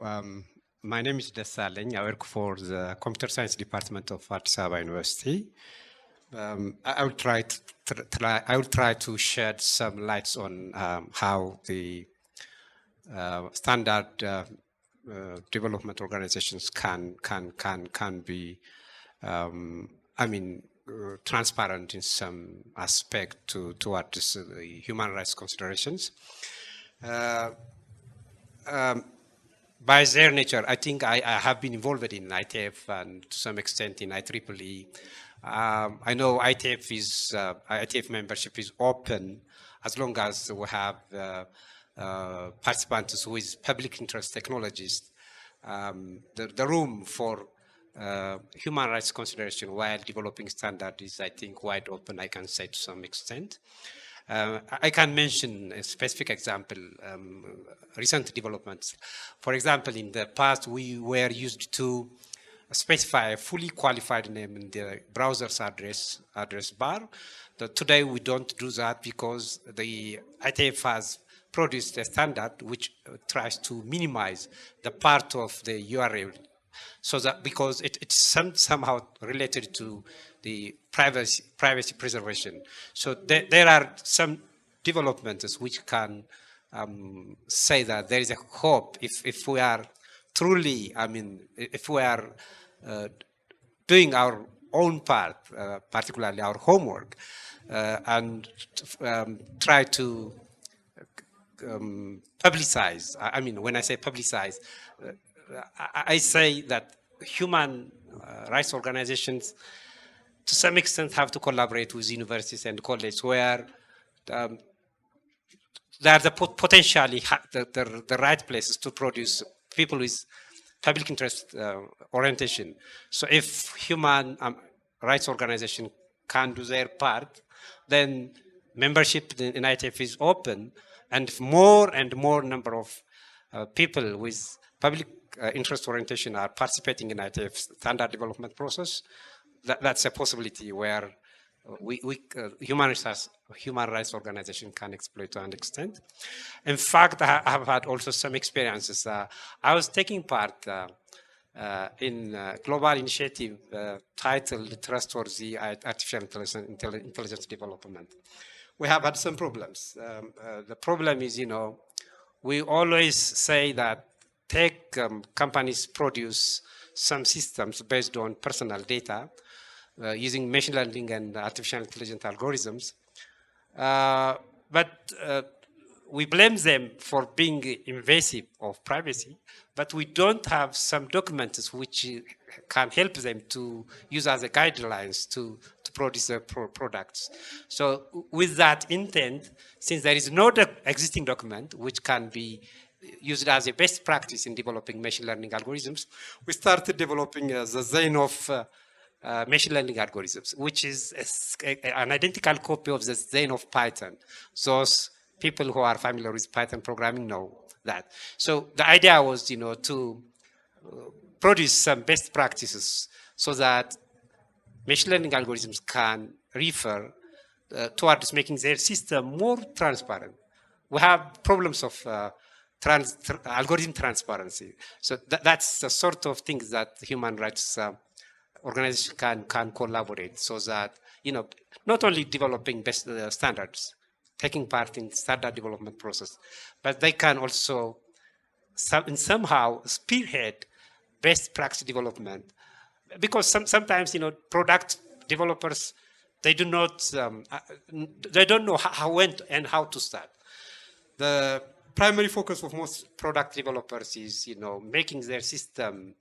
My name is Desalegn. I work for the Computer Science Department of Addis Ababa University. I will try to shed some lights on how the standard development organizations can be, transparent in some aspect towards the human rights considerations. By their nature, I think I have been involved in ITF and to some extent in IEEE. I know ITF membership is open as long as we have participants with public interest technologies. The room for human rights consideration while developing standard is, I think, wide open, I can say to some extent. I can mention a specific example, recent developments. For example, in the past, we were used to specify a fully qualified name in the browser's address bar. Today, we don't do that because the ITF has produced a standard which tries to minimize the part of the URL. So that because it's somehow related to the privacy preservation. So there are some developments which can say that there is a hope if we are truly, if we are doing our own part, particularly our homework, and try to publicize. I mean, when I say publicize, I say that human rights organizations to some extent have to collaborate with universities and colleges where they are potentially the right places to produce people with public interest orientation. So if human rights organization can do their part, then membership in ITF is open, and if more and more number of people with public interest orientation are participating in ITF standard development process, that's a possibility where human rights organization can exploit to an extent. In fact, I have had also some experiences. I was taking part in a global initiative titled Trustworthy Artificial Intelligence Development. We have had some problems. The problem is, we always say that tech companies produce some systems based on personal data using machine learning and artificial intelligence algorithms. But we blame them for being invasive of privacy, but we don't have some documents which can help them to use as a guidelines to produce their products. So with that intent, since there is no existing document which can be used as a best practice in developing machine learning algorithms, we started developing the Zen of machine learning algorithms, which is an identical copy of the Zen of Python. Those people who are familiar with Python programming know that. So the idea was, to produce some best practices so that machine learning algorithms can refer towards making their system more transparent. We have problems of algorithm transparency. So that's the sort of things that human rights organizations can collaborate, so that, not only developing best standards, taking part in standard development process, but they can also somehow spearhead best practice development. Because sometimes, product developers, they don't know when and how to start. The primary focus of most product developers is, making their system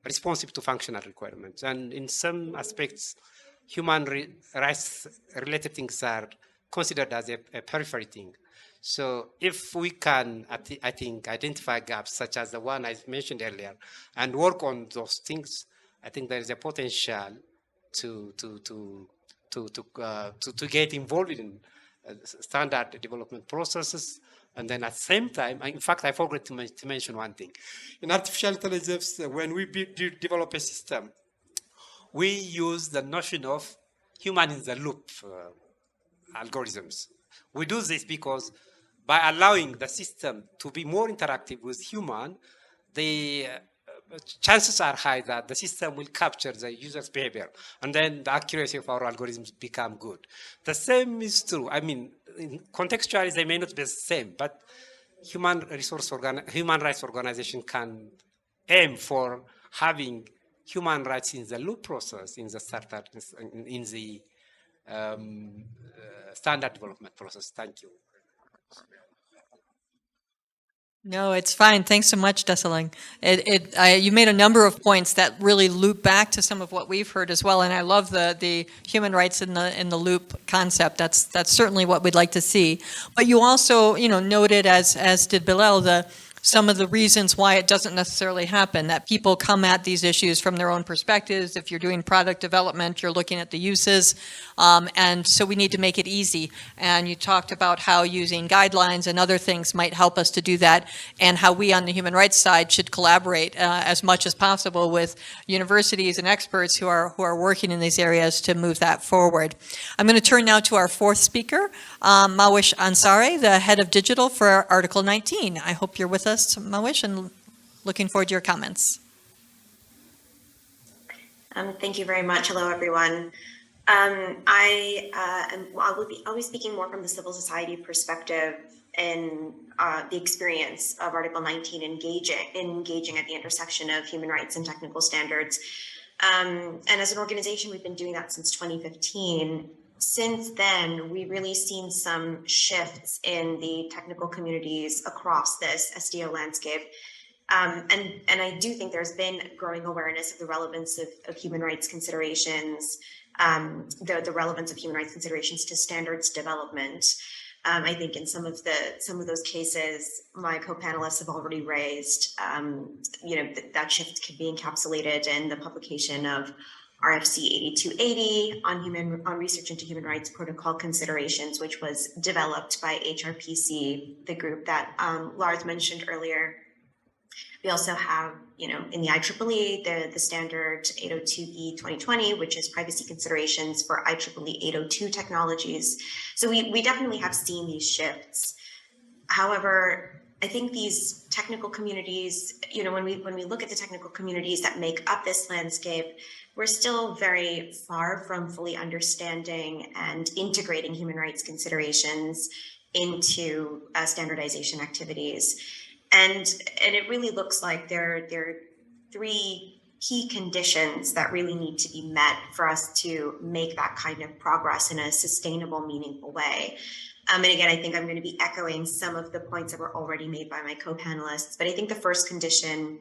responsive to functional requirements. And in some aspects, human rights related things are considered as a periphery thing. So if we can, I think, identify gaps such as the one I mentioned earlier and work on those things, I think there is a potential to get involved in standard development processes. And then at the same time, in fact, I forgot to mention one thing. In artificial intelligence, when we develop a system, we use the notion of human in the loop algorithms. We do this because by allowing the system to be more interactive with human, the chances are high that the system will capture the user's behavior, and then the accuracy of our algorithms become good. The same is true. I mean, contextually, they may not be the same, but human rights organization can aim for having human rights in the loop process, in the startup, in the standard development process. Thank you. No, it's fine. Thanks so much, Desalegn. You made a number of points that really loop back to some of what we've heard as well, and I love the human rights in the loop concept. That's certainly what we'd like to see. But you also, noted, as did Bilal, some of the reasons why it doesn't necessarily happen, that people come at these issues from their own perspectives. If you're doing product development, you're looking at the uses, and so we need to make it easy. And you talked about how using guidelines and other things might help us to do that, and how we on the human rights side should collaborate as much as possible with universities and experts who are working in these areas to move that forward. I'm going to turn now to our fourth speaker, Mawish Ansari, the head of digital for Article 19. I hope you're with us, Mawish, and looking forward to your comments. Thank you very much. Hello, everyone. I'll be speaking more from the civil society perspective and the experience of Article 19 engaging at the intersection of human rights and technical standards. And as an organization, we've been doing that since 2015. since then, we've really seen some shifts in the technical communities across this SDO landscape. And I do think there's been growing awareness of the relevance of human rights considerations, the relevance of human rights considerations to standards development. I think in some of those cases, my co-panelists have already raised, that shift could be encapsulated in the publication of RFC 8280 on research into human rights protocol considerations, which was developed by HRPC, the group that Lars mentioned earlier. We also have, in the IEEE, the standard 802E 2020, which is privacy considerations for IEEE 802 technologies. So we definitely have seen these shifts. However, I think these technical communities, when we look at the technical communities that make up this landscape, we're still very far from fully understanding and integrating human rights considerations into standardization activities. And it really looks like there are three key conditions that really need to be met for us to make that kind of progress in a sustainable, meaningful way. And again, I think I'm going to be echoing some of the points that were already made by my co-panelists, but I think the first condition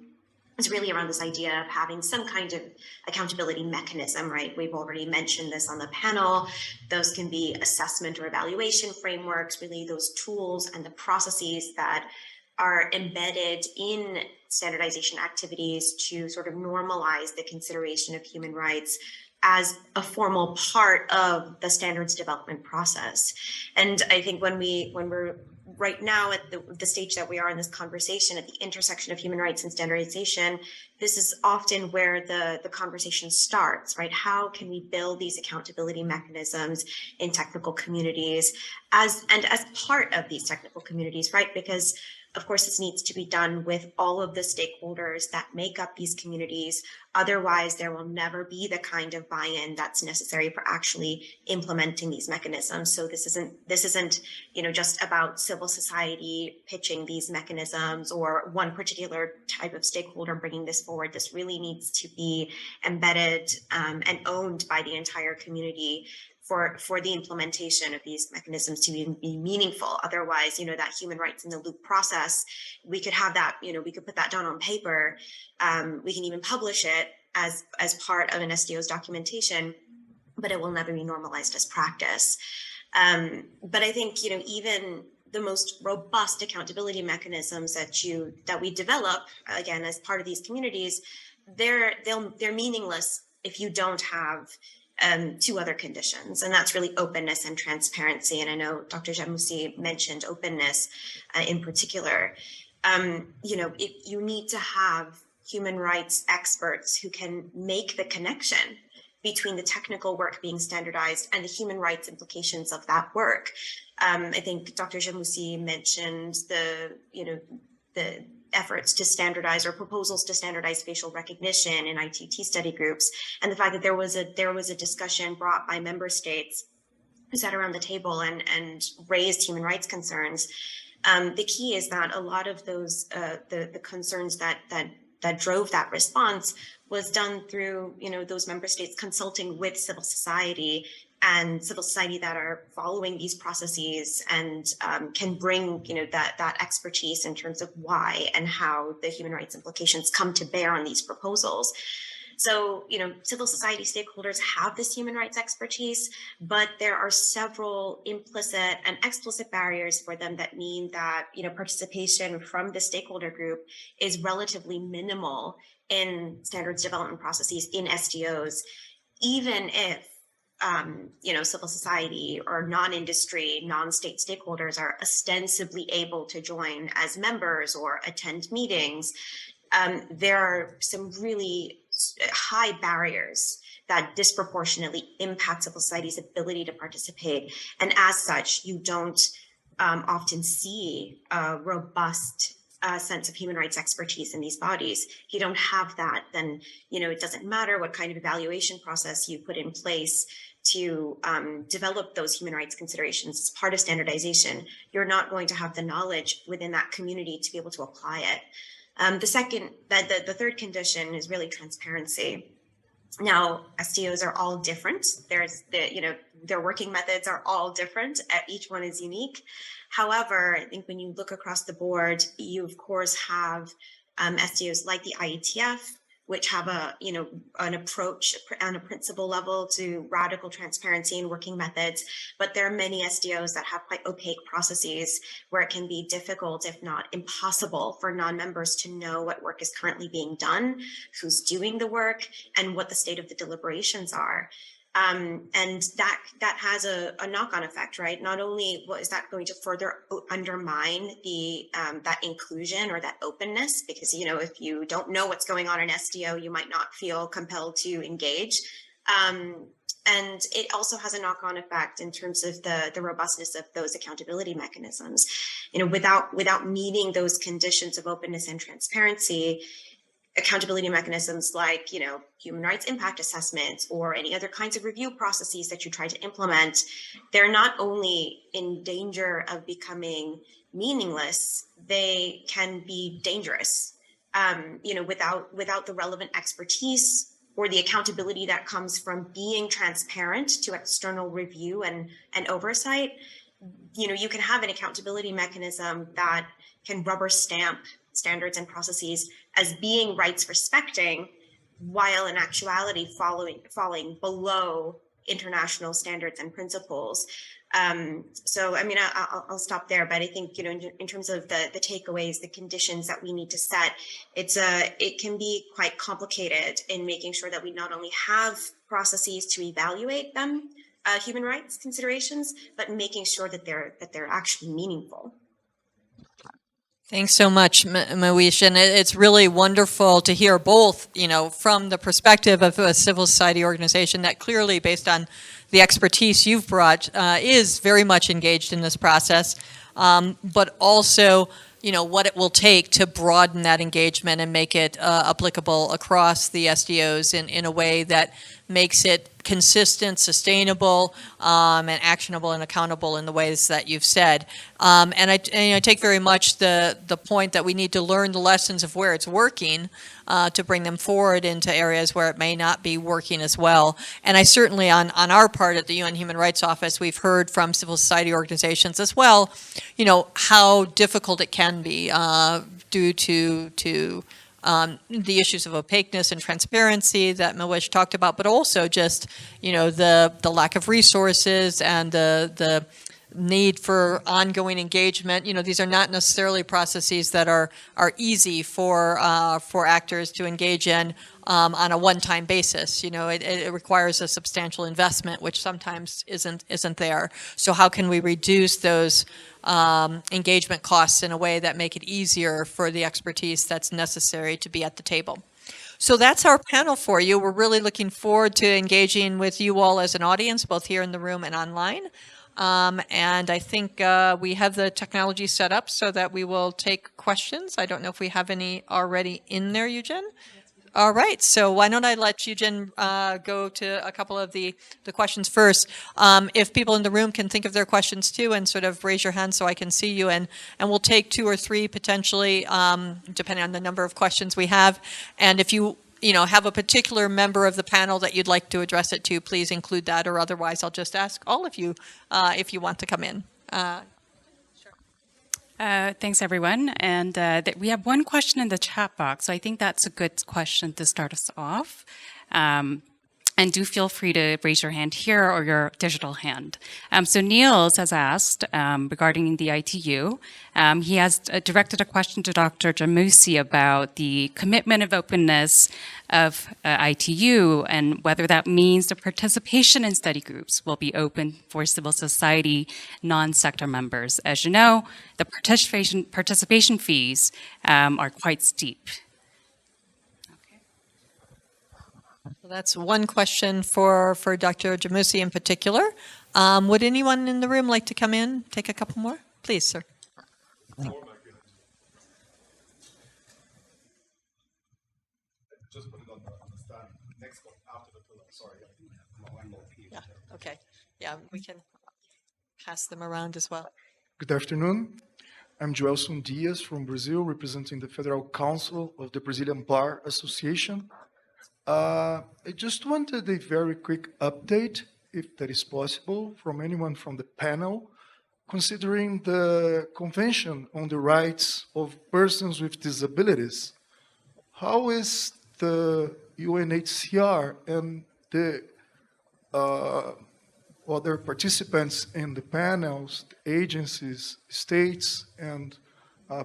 is really around this idea of having some kind of accountability mechanism, right? We've already mentioned this on the panel. Those can be assessment or evaluation frameworks, really those tools and the processes that are embedded in standardization activities to sort of normalize the consideration of human rights as a formal part of the standards development process. And I think when we're right now at the stage that we are in this conversation at the intersection of human rights and standardization, this is often where the conversation starts, right? How can we build these accountability mechanisms in technical communities as part of these technical communities, right? Because of course, this needs to be done with all of the stakeholders that make up these communities. Otherwise, there will never be the kind of buy-in that's necessary for actually implementing these mechanisms. So this isn't just about civil society pitching these mechanisms or one particular type of stakeholder bringing this forward. This really needs to be embedded and owned by the entire community for the implementation of these mechanisms to be meaningful. Otherwise, that human rights in the loop process, we could have that, we could put that down on paper. We can even publish it as part of an SDO's documentation, but it will never be normalized as practice. But I think, even the most robust accountability mechanisms that we develop, again, as part of these communities, they're meaningless if you don't have two other conditions, and that's really openness and transparency. And I know Dr. Jamoussi mentioned openness in particular. You need to have human rights experts who can make the connection between the technical work being standardized and the human rights implications of that work. I think Dr. Jamoussi mentioned the efforts to standardize or proposals to standardize facial recognition in ITT study groups, and the fact that there was a discussion brought by member states who sat around the table and raised human rights concerns. The key is that a lot of those the concerns that drove that response was done through those member states consulting with civil society that are following these processes and can bring that expertise in terms of why and how the human rights implications come to bear on these proposals. So, civil society stakeholders have this human rights expertise, but there are several implicit and explicit barriers for them that mean that, participation from the stakeholder group is relatively minimal in standards development processes in SDOs, even if civil society or non-industry, non-state stakeholders are ostensibly able to join as members or attend meetings. There are some really high barriers that disproportionately impact civil society's ability to participate. And as such, you don't often see a robust sense of human rights expertise in these bodies. If you don't have that, then it doesn't matter what kind of evaluation process you put in place to develop those human rights considerations as part of standardization. You're not going to have the knowledge within that community to be able to apply it. The third condition is really transparency. Now, STOs are all different. Their working methods are all different. Each one is unique. However, I think when you look across the board, you of course have STOs like the IETF, which have an approach on a principle level to radical transparency and working methods. But there are many SDOs that have quite opaque processes where it can be difficult, if not impossible, for non-members to know what work is currently being done, who's doing the work, and what the state of the deliberations are. And that has a knock-on effect, right? Not only is that going to further undermine that inclusion or that openness, because if you don't know what's going on in SDO, you might not feel compelled to engage. And it also has a knock-on effect in terms of the robustness of those accountability mechanisms. Without meeting those conditions of openness and transparency, accountability mechanisms like, human rights impact assessments or any other kinds of review processes that you try to implement, they're not only in danger of becoming meaningless, they can be dangerous. Without the relevant expertise or the accountability that comes from being transparent to external review and oversight, you can have an accountability mechanism that can rubber stamp standards and processes as being rights respecting, while in actuality falling below international standards and principles. So, I'll stop there, but I think, in terms of the takeaways, the conditions that we need to set, it can be quite complicated in making sure that we not only have processes to evaluate them, human rights considerations, but making sure that they're actually meaningful. Thanks so much, Mawish. And it's really wonderful to hear both, from the perspective of a civil society organization that clearly, based on the expertise you've brought, is very much engaged in this process, but also, what it will take to broaden that engagement and make it applicable across the SDOs in a way that makes it consistent, sustainable, and actionable and accountable in the ways that you've said. And I take very much the point that we need to learn the lessons of where it's working to bring them forward into areas where it may not be working as well. And I certainly, on our part at the UN Human Rights Office, we've heard from civil society organizations as well, how difficult it can be due to the issues of opaqueness and transparency that Mawish talked about, but also just, the lack of resources and the need for ongoing engagement. These are not necessarily processes that are easy for actors to engage in on a one-time basis. It requires a substantial investment, which sometimes isn't there. So how can we reduce those engagement costs in a way that make it easier for the expertise that's necessary to be at the table? So that's our panel for you. We're really looking forward to engaging with you all as an audience, both here in the room and online. And I think we have the technology set up so that we will take questions. I don't know if we have any already in there, Eugen. All right, so why don't I let Eugen go to a couple of the questions first. If people in the room can think of their questions too and sort of raise your hand so I can see you, and we'll take 2 or 3 potentially, depending on the number of questions we have. And if you have a particular member of the panel that you'd like to address it to, please include that, or otherwise I'll just ask all of you if you want to come in. Thanks, everyone. And we have one question in the chat box, so I think that's a good question to start us off. And do feel free to raise your hand here or your digital hand. So Niels has asked regarding the ITU. He has directed a question to Dr. Jamousi about the commitment of openness of ITU and whether that means the participation in study groups will be open for civil society non-sector members. As you know, the participation fees are quite steep. So that's one question for Dr. Jamousi in particular. Would anyone in the room like to come in, take a couple more? Please, sir. Just put it on the stand next one after the pillar. Sorry. Yeah, okay. Yeah, we can pass them around as well. Good afternoon. I'm Joelson Diaz from Brazil, representing the Federal Council of the Brazilian Bar Association. I just wanted a very quick update, if that is possible, from anyone from the panel, considering the Convention on the Rights of Persons with Disabilities. How is the UNHCR and the other participants in the panels, agencies, states, and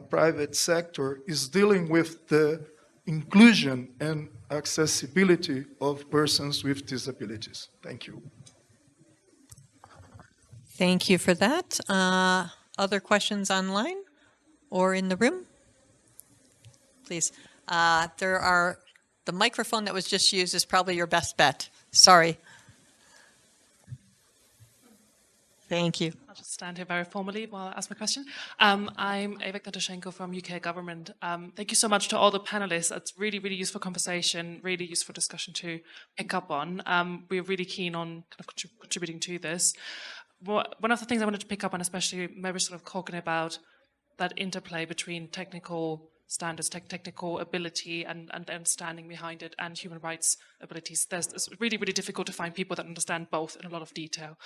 private sector is dealing with the inclusion and accessibility of persons with disabilities? Thank you. Thank you for that. Other questions online or in the room? Please. The microphone that was just used is probably your best bet. Sorry. Thank you. I'll just stand here very formally while I ask my question. I'm Evek Natashenko from UK Government. Thank you so much to all the panelists. It's really, really useful conversation, really useful discussion to pick up on. We're really keen on kind of contributing to this. One of the things I wanted to pick up on, especially maybe sort of talking about that interplay between technical standards, technical ability and understanding behind it, and human rights abilities. It's really, really difficult to find people that understand both in a lot of detail.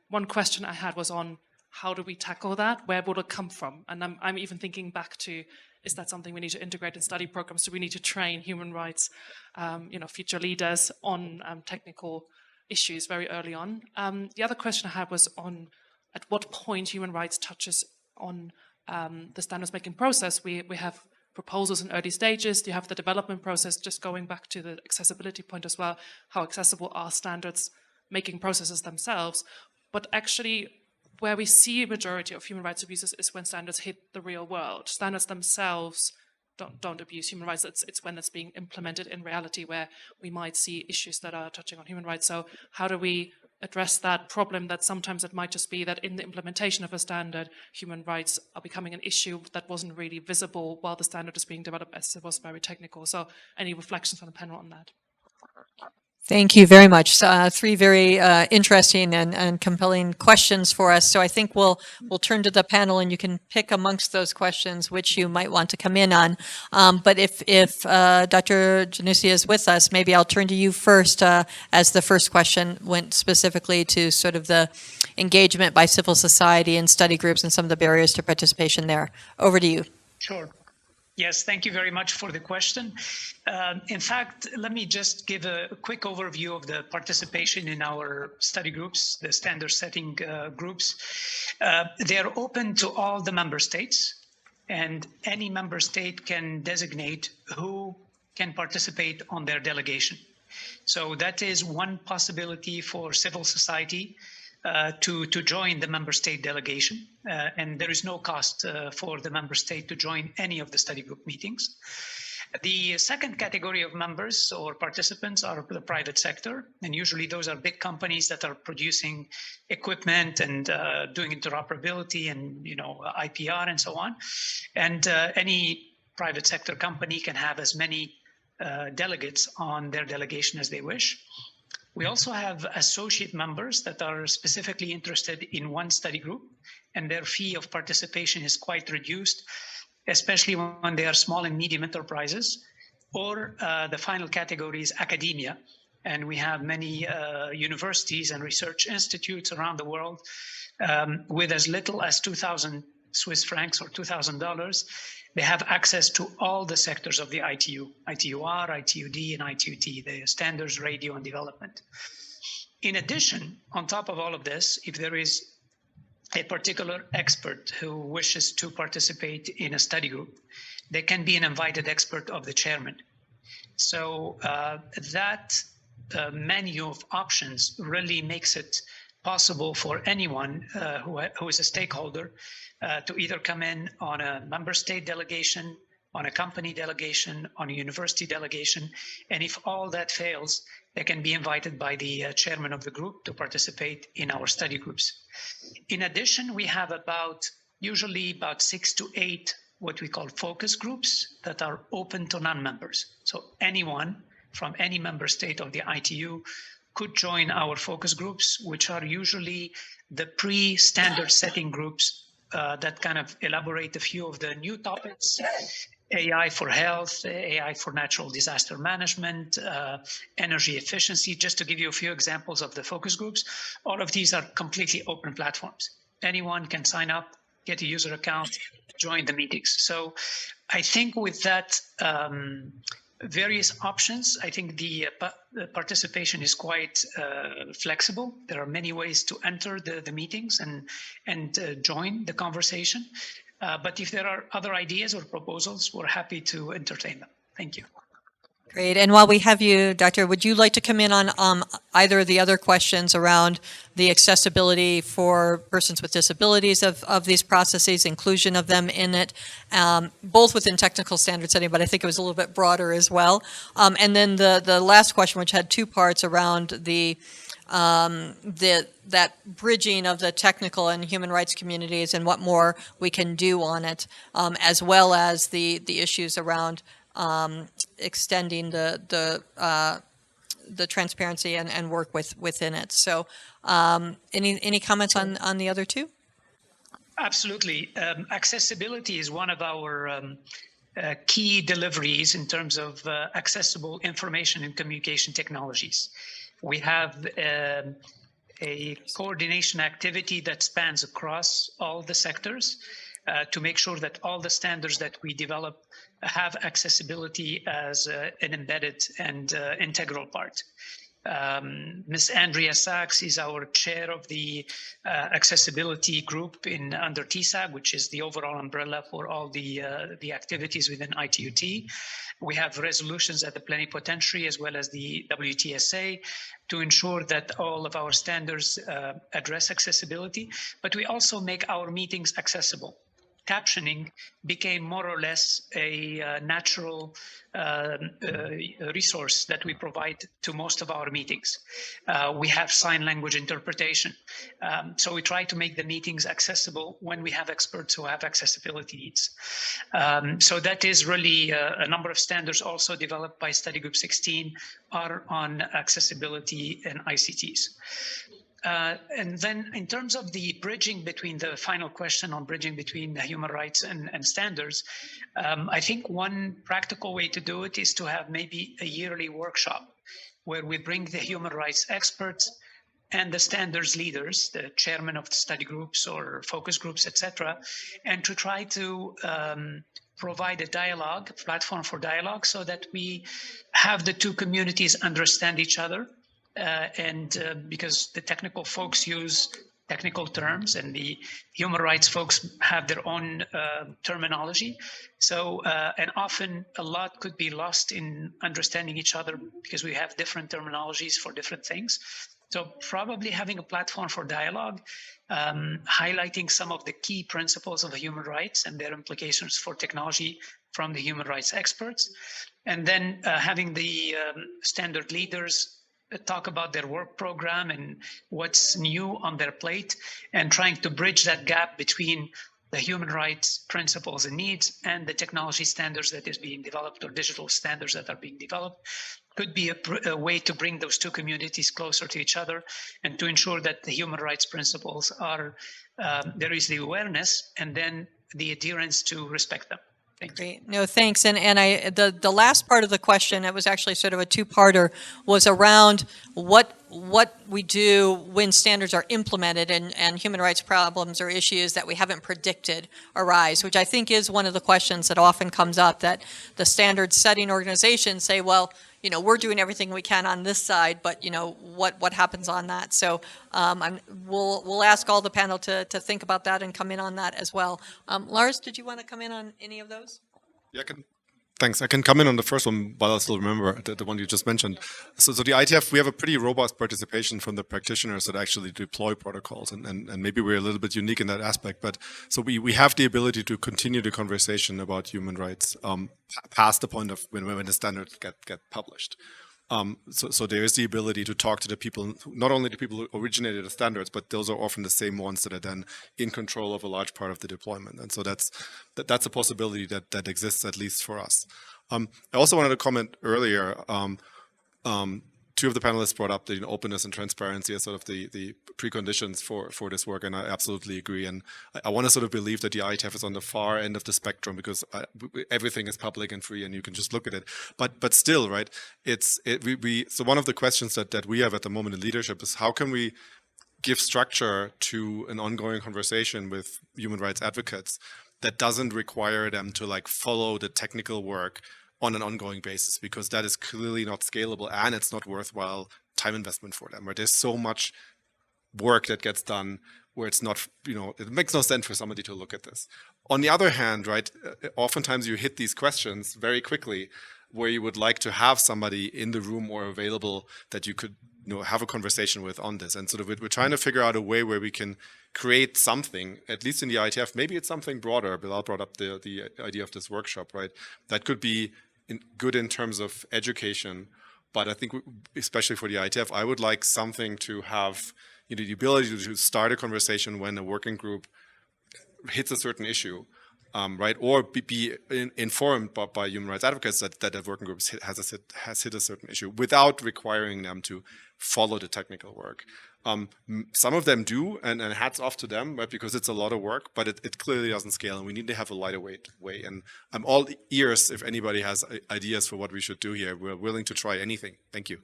One question I had was on how do we tackle that? Where will it come from? And I'm even thinking back to, is that something we need to integrate in study programs? Do we need to train human rights, future leaders on technical issues very early on? The other question I had was on at what point human rights touches on the standards making process. We have proposals in early stages. You have the development process, just going back to the accessibility point as well. How accessible are standards making processes themselves? But actually, where we see a majority of human rights abuses is when standards hit the real world. Standards themselves don't abuse human rights. It's when it's being implemented in reality where we might see issues that are touching on human rights. So how do we address that problem that sometimes it might just be that in the implementation of a standard, human rights are becoming an issue that wasn't really visible while the standard is being developed as it was very technical. So any reflections from the panel on that? Thank you very much. Three very interesting and compelling questions for us. So I think we'll turn to the panel and you can pick amongst those questions which you might want to come in on. But if Dr. Janussi is with us, maybe I'll turn to you first as the first question went specifically to sort of the engagement by civil society and study groups and some of the barriers to participation there. Over to you. Sure. Yes, thank you very much for the question. In fact, let me just give a quick overview of the participation in our study groups, the standard setting groups. They are open to all the member states, and any member state can designate who can participate on their delegation. So that is one possibility for civil society to join the member state delegation, and there is no cost for the member state to join any of the study group meetings. The second category of members or participants are the private sector, and usually those are big companies that are producing equipment and doing interoperability and IPR and so on. And any private sector company can have as many delegates on their delegation as they wish. We also have associate members that are specifically interested in one study group, and their fee of participation is quite reduced, especially when they are small and medium enterprises. Or the final category is academia, and we have many universities and research institutes around the world with as little as 2,000 Swiss francs or $2,000. They have access to all the sectors of the ITU, ITUR, ITUD, and ITUT, the standards, radio, and development. In addition, on top of all of this, if there is a particular expert who wishes to participate in a study group, they can be an invited expert of the chairman. So that menu of options really makes it possible for anyone who is a stakeholder to either come in on a member state delegation, on a company delegation, on a university delegation, and if all that fails, they can be invited by the chairman of the group to participate in our study groups. In addition, we have usually about 6 to 8 what we call focus groups that are open to non-members. So anyone from any member state of the ITU could join our focus groups, which are usually the pre-standard setting groups that kind of elaborate a few of the new topics AI for health, AI for natural disaster management, energy efficiency, just to give you a few examples of the focus groups. All of these are completely open platforms. Anyone can sign up, get a user account, join the meetings. So I think with that various options, I think the participation is quite flexible. There are many ways to enter the meetings and join the conversation. But if there are other ideas or proposals, we're happy to entertain them. Thank you. Great. And while we have you, Doctor, would you like to come in on either of the other questions around the accessibility for persons with disabilities of these processes, inclusion of them in it, both within technical standard setting, but I think it was a little bit broader as well. And then the last question, which had two parts around that bridging of the technical and human rights communities and what more we can do on it, as well as the issues around extending the transparency and work within it. So any comments on the other two? Absolutely. Accessibility is one of our key deliveries in terms of accessible information and communication technologies. We have a coordination activity that spans across all the sectors to make sure that all the standards that we develop have accessibility as an embedded and integral part. Ms. Andrea Sachs is our chair of the accessibility group under TSAG, which is the overall umbrella for all the activities within ITUT. We have resolutions at the plenipotentiary as well as the WTSA to ensure that all of our standards address accessibility, but we also make our meetings accessible. Captioning became more or less a natural resource that we provide to most of our meetings. We have sign language interpretation. So we try to make the meetings accessible when we have experts who have accessibility needs. So that is really a number of standards also developed by Study Group 16 are on accessibility and ICTs. And then in terms of the bridging between the final question on bridging between the human rights and standards, I think one practical way to do it is to have maybe a yearly workshop where we bring the human rights experts and the standards leaders, the chairman of the study groups or focus groups, etc., and to try to provide a dialogue, a platform for dialogue, so that we have the two communities understand each other. Because the technical folks use technical terms and the human rights folks have their own terminology. So, and often a lot could be lost in understanding each other because we have different terminologies for different things. So probably having a platform for dialogue, highlighting some of the key principles of human rights and their implications for technology from the human rights experts. And then having the standard leaders talk about their work program and what's new on their plate, and trying to bridge that gap between the human rights principles and needs and the technology standards that is being developed or digital standards that are being developed could be a way to bring those two communities closer to each other and to ensure that the human rights principles are, there is the awareness and then the adherence to respect them. Great. No, thanks. And the last part of the question, it was actually sort of a two-parter, was around what we do when standards are implemented and human rights problems or issues that we haven't predicted arise, which I think is one of the questions that often comes up, that the standard setting organizations say, well, you know, we're doing everything we can on this side, but you know, what happens on that? So we'll ask all the panel to think about that and come in on that as well. Lars, did you want to come in on any of those? Yeah, thanks. I can come in on the first one, but I still remember the one you just mentioned. So the ITF, we have a pretty robust participation from the practitioners that actually deploy protocols, and maybe we're a little bit unique in that aspect. But so we have the ability to continue the conversation about human rights past the point of when the standards get published. So there is the ability to talk to the people, not only the people who originated the standards, but those are often the same ones that are then in control of a large part of the deployment. And so that's a possibility that exists, at least for us. I also wanted to comment earlier, two of the panelists brought up the openness and transparency as sort of the preconditions for this work, and I absolutely agree. And I want to sort of believe that the IETF is on the far end of the spectrum, because everything is public and free, and you can just look at it. But still, right? So one of the questions that we have at the moment in leadership is, how can we give structure to an ongoing conversation with human rights advocates that doesn't require them to like follow the technical work on an ongoing basis, because that is clearly not scalable and it's not worthwhile time investment for them, right? There's so much work that gets done where it's not, it makes no sense for somebody to look at this. On the other hand, right, oftentimes you hit these questions very quickly where you would like to have somebody in the room or available that you could have a conversation with on this. And sort of we're trying to figure out a way where we can create something, at least in the IETF. Maybe it's something broader. Bilal brought up the idea of this workshop, right? That could be good in terms of education, but I think especially for the IETF, I would like something to have the ability to start a conversation when a working group hits a certain issue, right? Or be informed by human rights advocates that a working group has hit a certain issue without requiring them to follow the technical work. Some of them do, and hats off to them, right? Because it's a lot of work, but it clearly doesn't scale, and we need to have a lighter weight way. And I'm all ears if anybody has ideas for what we should do here. We're willing to try anything. Thank you.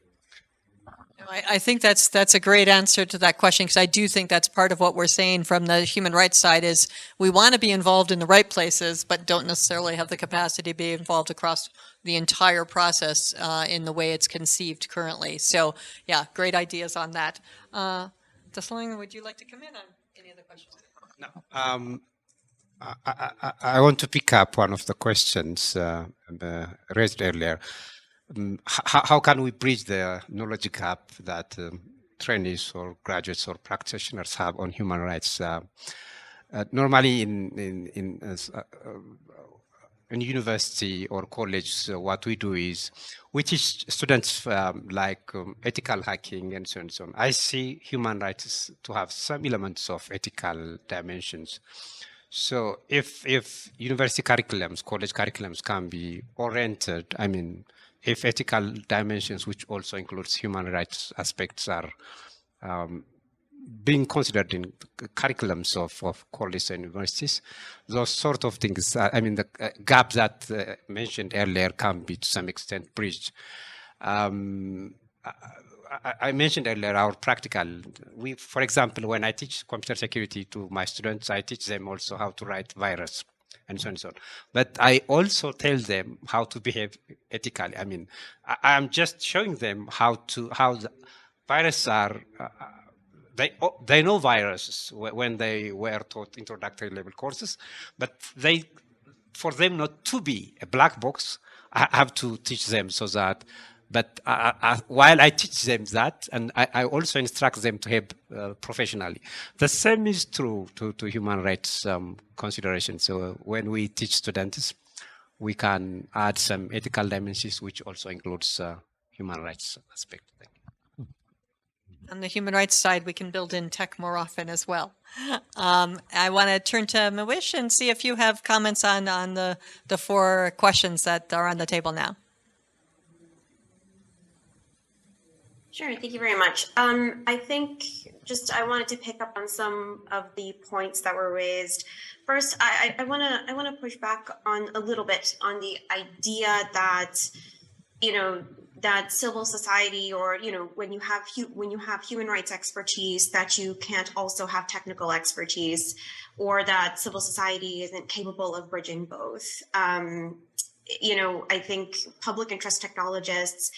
I think that's a great answer to that question, because I do think that's part of what we're saying from the human rights side is we want to be involved in the right places, but don't necessarily have the capacity to be involved across the entire process in the way it's conceived currently. So yeah, great ideas on that. Dasling, would you like to come in on any other questions? No. I want to pick up one of the questions raised earlier. How can we bridge the knowledge gap that trainees or graduates or practitioners have on human rights? Normally in university or college, what we do is we teach students ethical hacking and so on and so on. I see human rights to have some elements of ethical dimensions. So if university curriculums, college curriculums can be oriented, if ethical dimensions, which also includes human rights aspects, are being considered in curriculums of colleges and universities, those sort of things, the gap that mentioned earlier can be to some extent bridged. I mentioned earlier our practical. For example, when I teach computer security to my students, I teach them also how to write virus and so on and so on. But I also tell them how to behave ethically. I am just showing them how the viruses are. They know viruses when they were taught introductory level courses, but for them not to be a black box, I have to teach them so that. But while I teach them that, and I also instruct them to behave professionally. The same is true to human rights considerations. So when we teach students, we can add some ethical dimensions, which also includes human rights aspect. On the human rights side, we can build in tech more often as well. I want to turn to Mawish and see if you have comments on the 4 questions that are on the table now. Sure, thank you very much. I think I wanted to pick up on some of the points that were raised. First, I want to push back on a little bit on the idea that that civil society, or when you have human rights expertise, that you can't also have technical expertise, or that civil society isn't capable of bridging both. I think public interest technologists.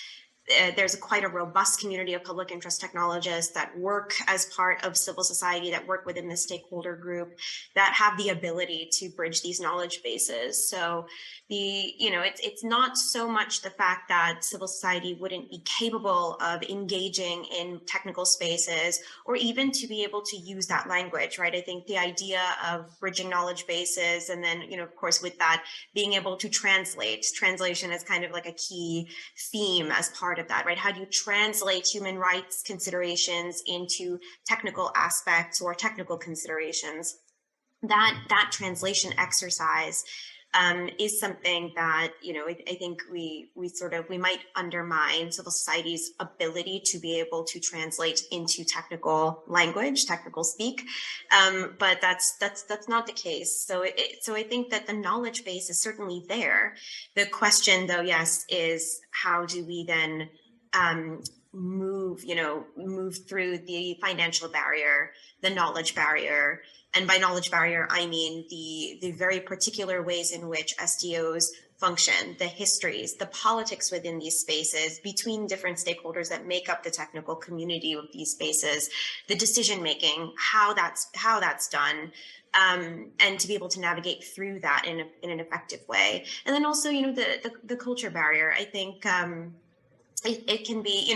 There's quite a robust community of public interest technologists that work as part of civil society, that work within the stakeholder group, that have the ability to bridge these knowledge bases. So it's not so much the fact that civil society wouldn't be capable of engaging in technical spaces, or even to be able to use that language, right? I think the idea of bridging knowledge bases, and then, of course, with that, being able to translation is kind of like a key theme as part of that, right? How do you translate human rights considerations into technical aspects or technical considerations? That translation exercise is something that, I think we might undermine civil society's ability to be able to translate into technical language, technical speak. But that's not the case. So I think that the knowledge base is certainly there. The question, though, yes, is how do we then move through the financial barrier, the knowledge barrier. And by knowledge barrier, I mean the very particular ways in which SDOs function, the histories, the politics within these spaces, between different stakeholders that make up the technical community of these spaces, the decision making, how that's done, and to be able to navigate through that in an effective way. And then also, the culture barrier. I think it can be,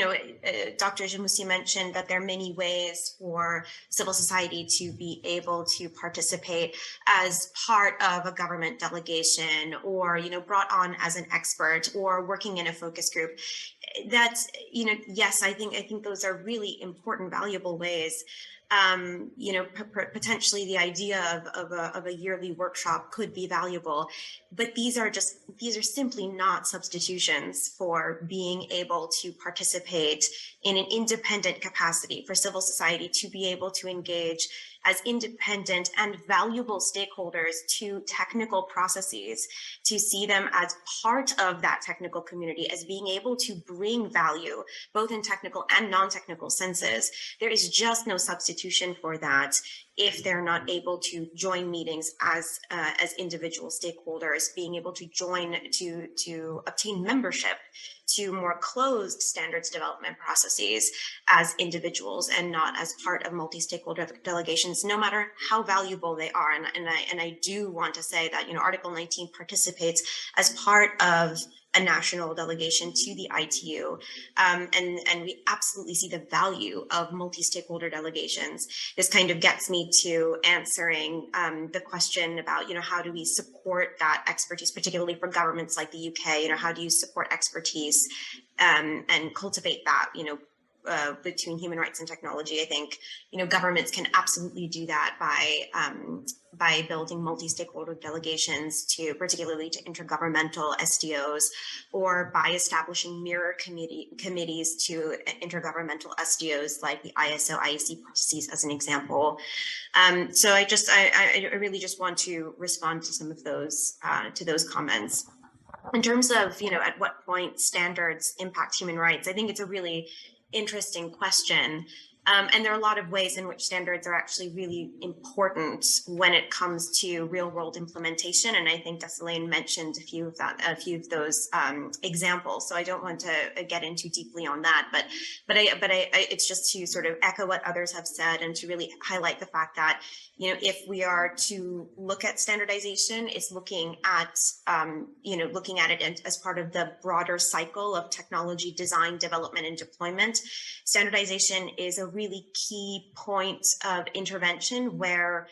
Dr. Jamusi mentioned that there are many ways for civil society to be able to participate as part of a government delegation, or, brought on as an expert, or working in a focus group. That's, yes, I think those are really important, valuable ways. Potentially the idea of a yearly workshop could be valuable, but these are simply not substitutions for being able to participate in an independent capacity, for civil society to be able to engage as independent and valuable stakeholders to technical processes, to see them as part of that technical community, as being able to bring value, both in technical and non-technical senses. There is just no substitution for that if they're not able to join meetings as individual stakeholders, being able to join to obtain membership to more closed standards development processes as individuals and not as part of multi-stakeholder delegations, no matter how valuable they are. And I do want to say that, Article 19 participates as part of a national delegation to the ITU. And we absolutely see the value of multi-stakeholder delegations. This kind of gets me to answering the question about, how do we support that expertise, particularly for governments like the UK, how do you support expertise and cultivate that, between human rights and technology. I think, governments can absolutely do that by building multi-stakeholder delegations particularly to intergovernmental SDOs, or by establishing mirror committees to intergovernmental SDOs like the ISO, IEC processes as an example. So I really just want to respond to some of those comments. In terms of, at what point standards impact human rights, I think it's a really interesting question. And there are a lot of ways in which standards are actually really important when it comes to real world implementation. And I think Dessalane mentioned a few of those examples. So I don't want to get into deeply on that, but it's just to sort of echo what others have said and to really highlight the fact that, if we are to look at standardization, it's looking at it as part of the broader cycle of technology design, development, and deployment. Standardization is a really key point of intervention where,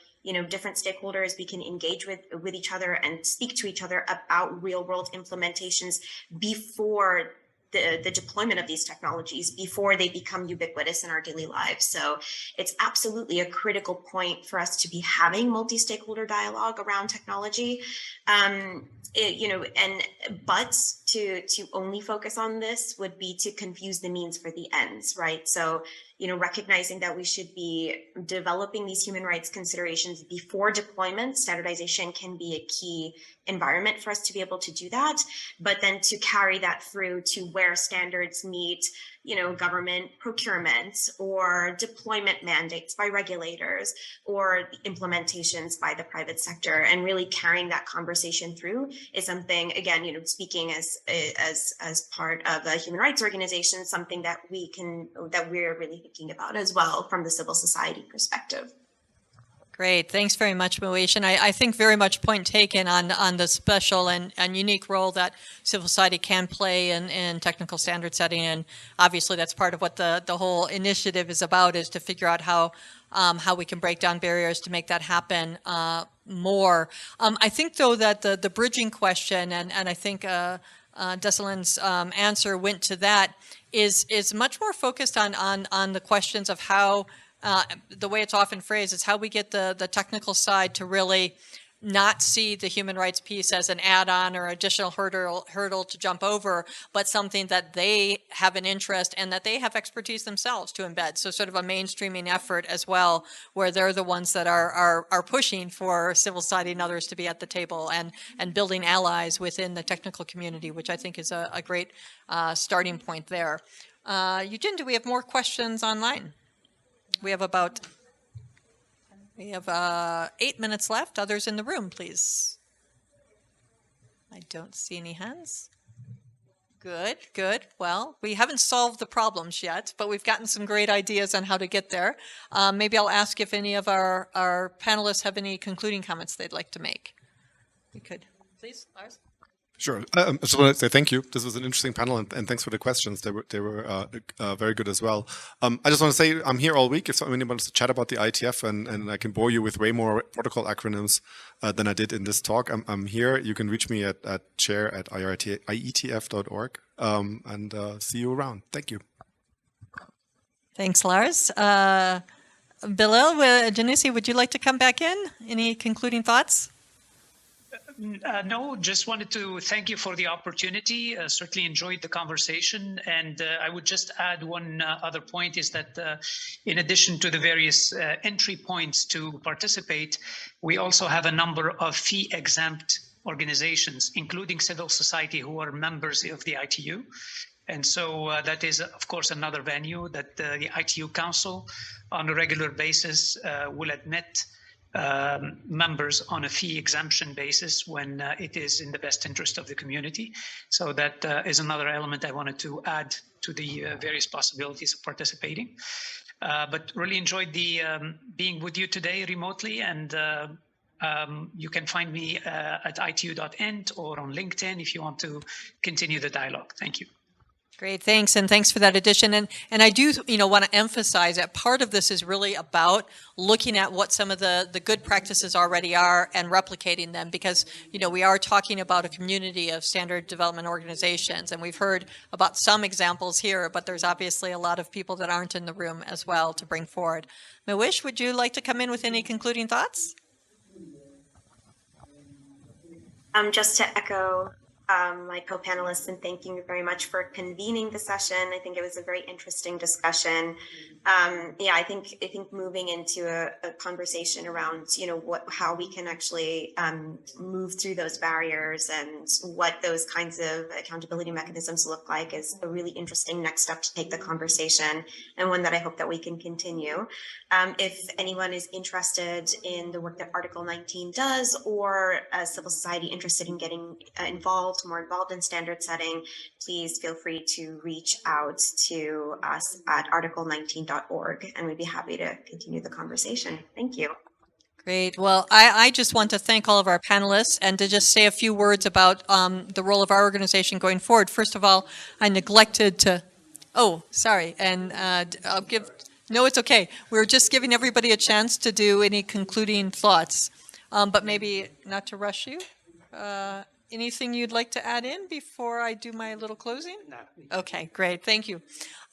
different stakeholders, we can engage with each other and speak to each other about real world implementations before the deployment of these technologies, before they become ubiquitous in our daily lives. So it's absolutely a critical point for us to be having multi-stakeholder dialogue around technology. But to only focus on this would be to confuse the means for the ends, right? So, recognizing that we should be developing these human rights considerations before deployment, standardization can be a key environment for us to be able to do that, but then to carry that through to where standards meet, government procurement or deployment mandates by regulators or implementations by the private sector, and really carrying that conversation through is something, again, speaking as part of a human rights organization, something that we're really thinking about as well from the civil society perspective. Great. Thanks very much, Moish. And I think very much point taken on the special and unique role that civil society can play in technical standard setting. And obviously that's part of what the whole initiative is about, is to figure out how we can break down barriers to make that happen more. I think, though, that the bridging question, and I think Dessalane's answer went to that, is much more focused on the questions of how, the way it's often phrased is how we get the technical side to really not see the human rights piece as an add-on or additional hurdle to jump over, but something that they have an interest and that they have expertise themselves to embed. So sort of a mainstreaming effort as well, where they're the ones that are pushing for civil society and others to be at the table and building allies within the technical community, which I think is a great starting point there. Eugene, do we have more questions online? We have 8 minutes left. Others in the room, please. I don't see any hands. Good, good. Well, we haven't solved the problems yet, but we've gotten some great ideas on how to get there. Maybe I'll ask if any of our panelists have any concluding comments they'd like to make. You could. Please, Lars. Sure. I just want to say thank you. This was an interesting panel, and thanks for the questions. They were very good as well. I just want to say I'm here all week. If anyone wants to chat about the IETF, and I can bore you with way more protocol acronyms than I did in this talk, I'm here. You can reach me at chair@ietf.org, and see you around. Thank you. Thanks, Lars. Bilal, Janisi, would you like to come back in? Any concluding thoughts? No, just wanted to thank you for the opportunity. Certainly enjoyed the conversation. And I would just add one other point is that in addition to the various entry points to participate, we also have a number of fee-exempt organizations, including civil society, who are members of the ITU. And so that is, of course, another venue that the ITU Council on a regular basis will admit members on a fee exemption basis when it is in the best interest of the community. So that is another element I wanted to add to the various possibilities of participating. But really enjoyed the being with you today remotely, and you can find me at itu.int or on LinkedIn if you want to continue the dialogue. Thank you. Great, thanks, and thanks for that addition. And I do, want to emphasize that part of this is really about looking at what some of the good practices already are and replicating them, because we are talking about a community of standard development organizations, and we've heard about some examples here, but there's obviously a lot of people that aren't in the room as well to bring forward. Mawish, would you like to come in with any concluding thoughts? Just to echo my co-panelists, and thank you very much for convening the session. I think it was a very interesting discussion. I think moving into a conversation around how we can actually move through those barriers and what those kinds of accountability mechanisms look like is a really interesting next step to take the conversation, and one that I hope that we can continue. If anyone is interested in the work that Article 19 does, or civil society interested in getting more involved in standard setting, please feel free to reach out to us at article19.org, and we'd be happy to continue the conversation. Thank you. Great. Well, I just want to thank all of our panelists and to just say a few words about the role of our organization going forward. First of all, I neglected to, and I'll give, no, it's okay. We were just giving everybody a chance to do any concluding thoughts, but maybe not to rush you. Anything you'd like to add in before I do my little closing? No. Okay, great. Thank you.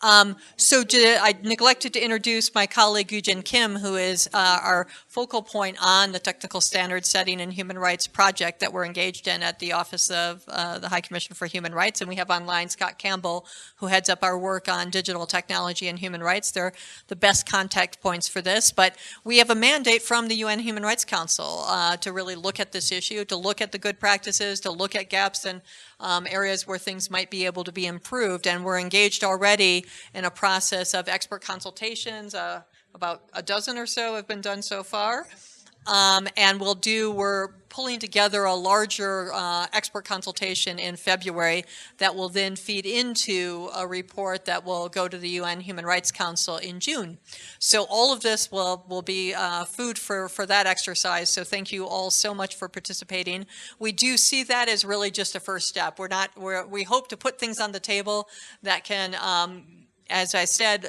I neglected to introduce my colleague Eugene Kim, who is our focal point on the technical standards setting and human rights project that we're engaged in at the Office of the High Commissioner for Human Rights. And we have online Scott Campbell, who heads up our work on digital technology and human rights. They're the best contact points for this. But we have a mandate from the UN Human Rights Council to really look at this issue, to look at the good practices, to look at gaps and areas where things might be able to be improved. And we're engaged already in a process of expert consultations. About a dozen or so have been done so far. And we're pulling together a larger expert consultation in February that will then feed into a report that will go to the UN Human Rights Council in June. So all of this will be food for that exercise. So thank you all so much for participating. We do see that as really just a first step. We hope to put things on the table that can as I said,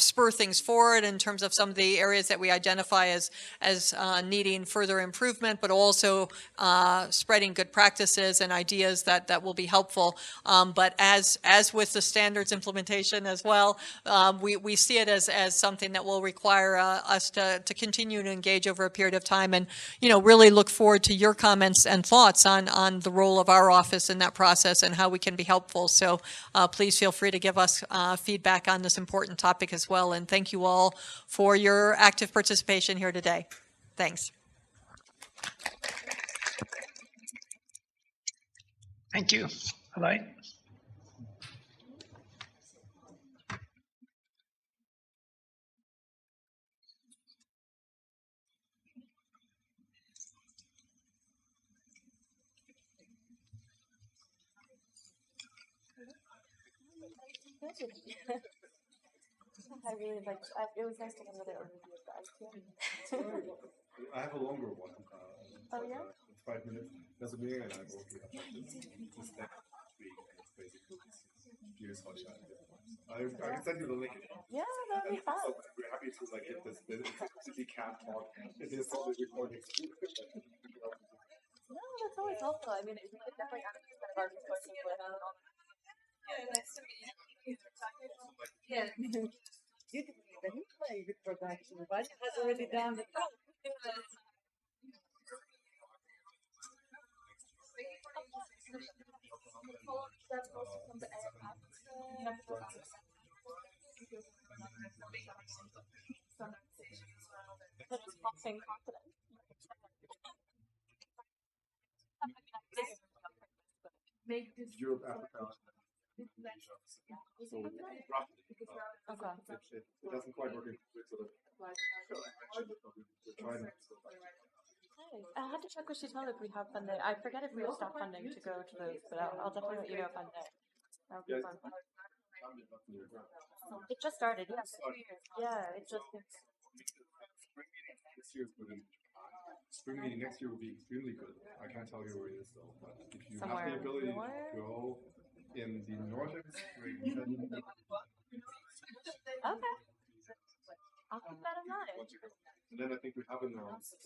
spur things forward in terms of some of the areas that we identify as needing further improvement, but also spreading good practices and ideas that will be helpful. But as with the standards implementation as well, we see it as something that will require us to continue to engage over a period of time, and really look forward to your comments and thoughts on the role of our office in that process and how we can be helpful. So please feel free to give us feedback on this important topic as well. And thank you all for your active participation here today. Thanks. Thank you. Bye-bye. I really liked. It was nice to have another overview of the ITM. I have a longer one. Oh yeah. It's 5 minutes. There's a meeting and I go through that. Just next week. It's basically here's how I can send you the link. Yeah, that'd be fun. So we're happy to like get this. It's can't talk. It is only recording. No, that's always helpful. I mean, it definitely adds to kind of our resources with. Yeah, nice to meet you. Yeah. You can play good production, but it has already done the Make this Europe, Africa, Asia. So roughly, it doesn't quite work in sort of. We're trying to. I had to check with Chantal if we have funding. I forget if we have staff funding to go to those, but I'll definitely let you know if I'm there. That would be fun. It just started, yes. Yeah, it just. This year's good. Spring meeting next year will be extremely good. I can't tell you where it is though, but if you have the ability to go in the northern spring, then Okay. I'll keep that in mind. and then I think we have announced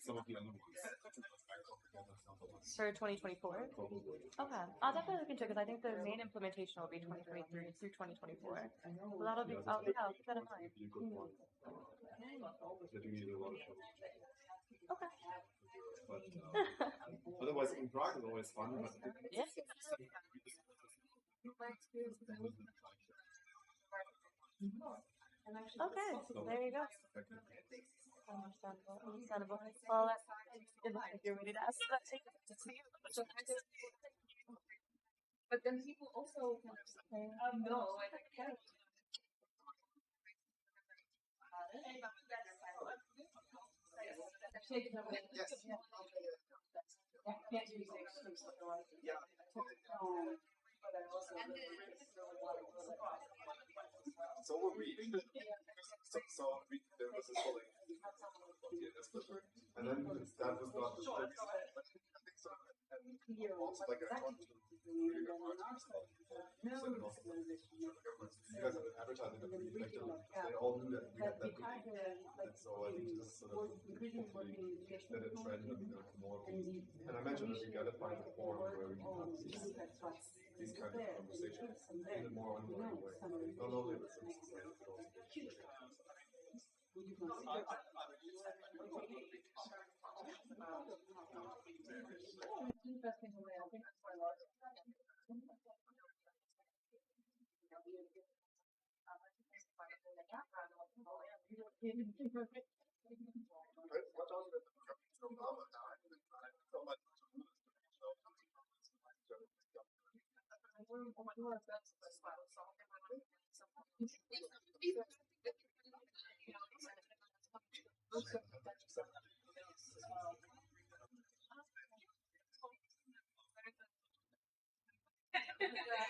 some of the other ones. For 2024? Probably. Okay. I'll definitely look into it because I think the main implementation will be 2023 through 2024. Well, that'll be, I'll keep that in mind. Okay. But otherwise, in Prague is always fun. But yes. Okay, there you go. Understandable. Understandable. Well, if you're ready to ask that, but then people also kind of say, no, I can't. So were we. So we, there was this whole and then that was not the and also like I talked to really good partners and also you guys have been advertising that we they all knew that we had that meeting. And so I think this sort of hopefully set a trend of more and I mentioned that we gotta find a forum where we can have these kind of conversations in a more ongoing way. Not only with citizens, but also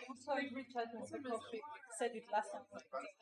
I'm sorry, Richard, said it last time.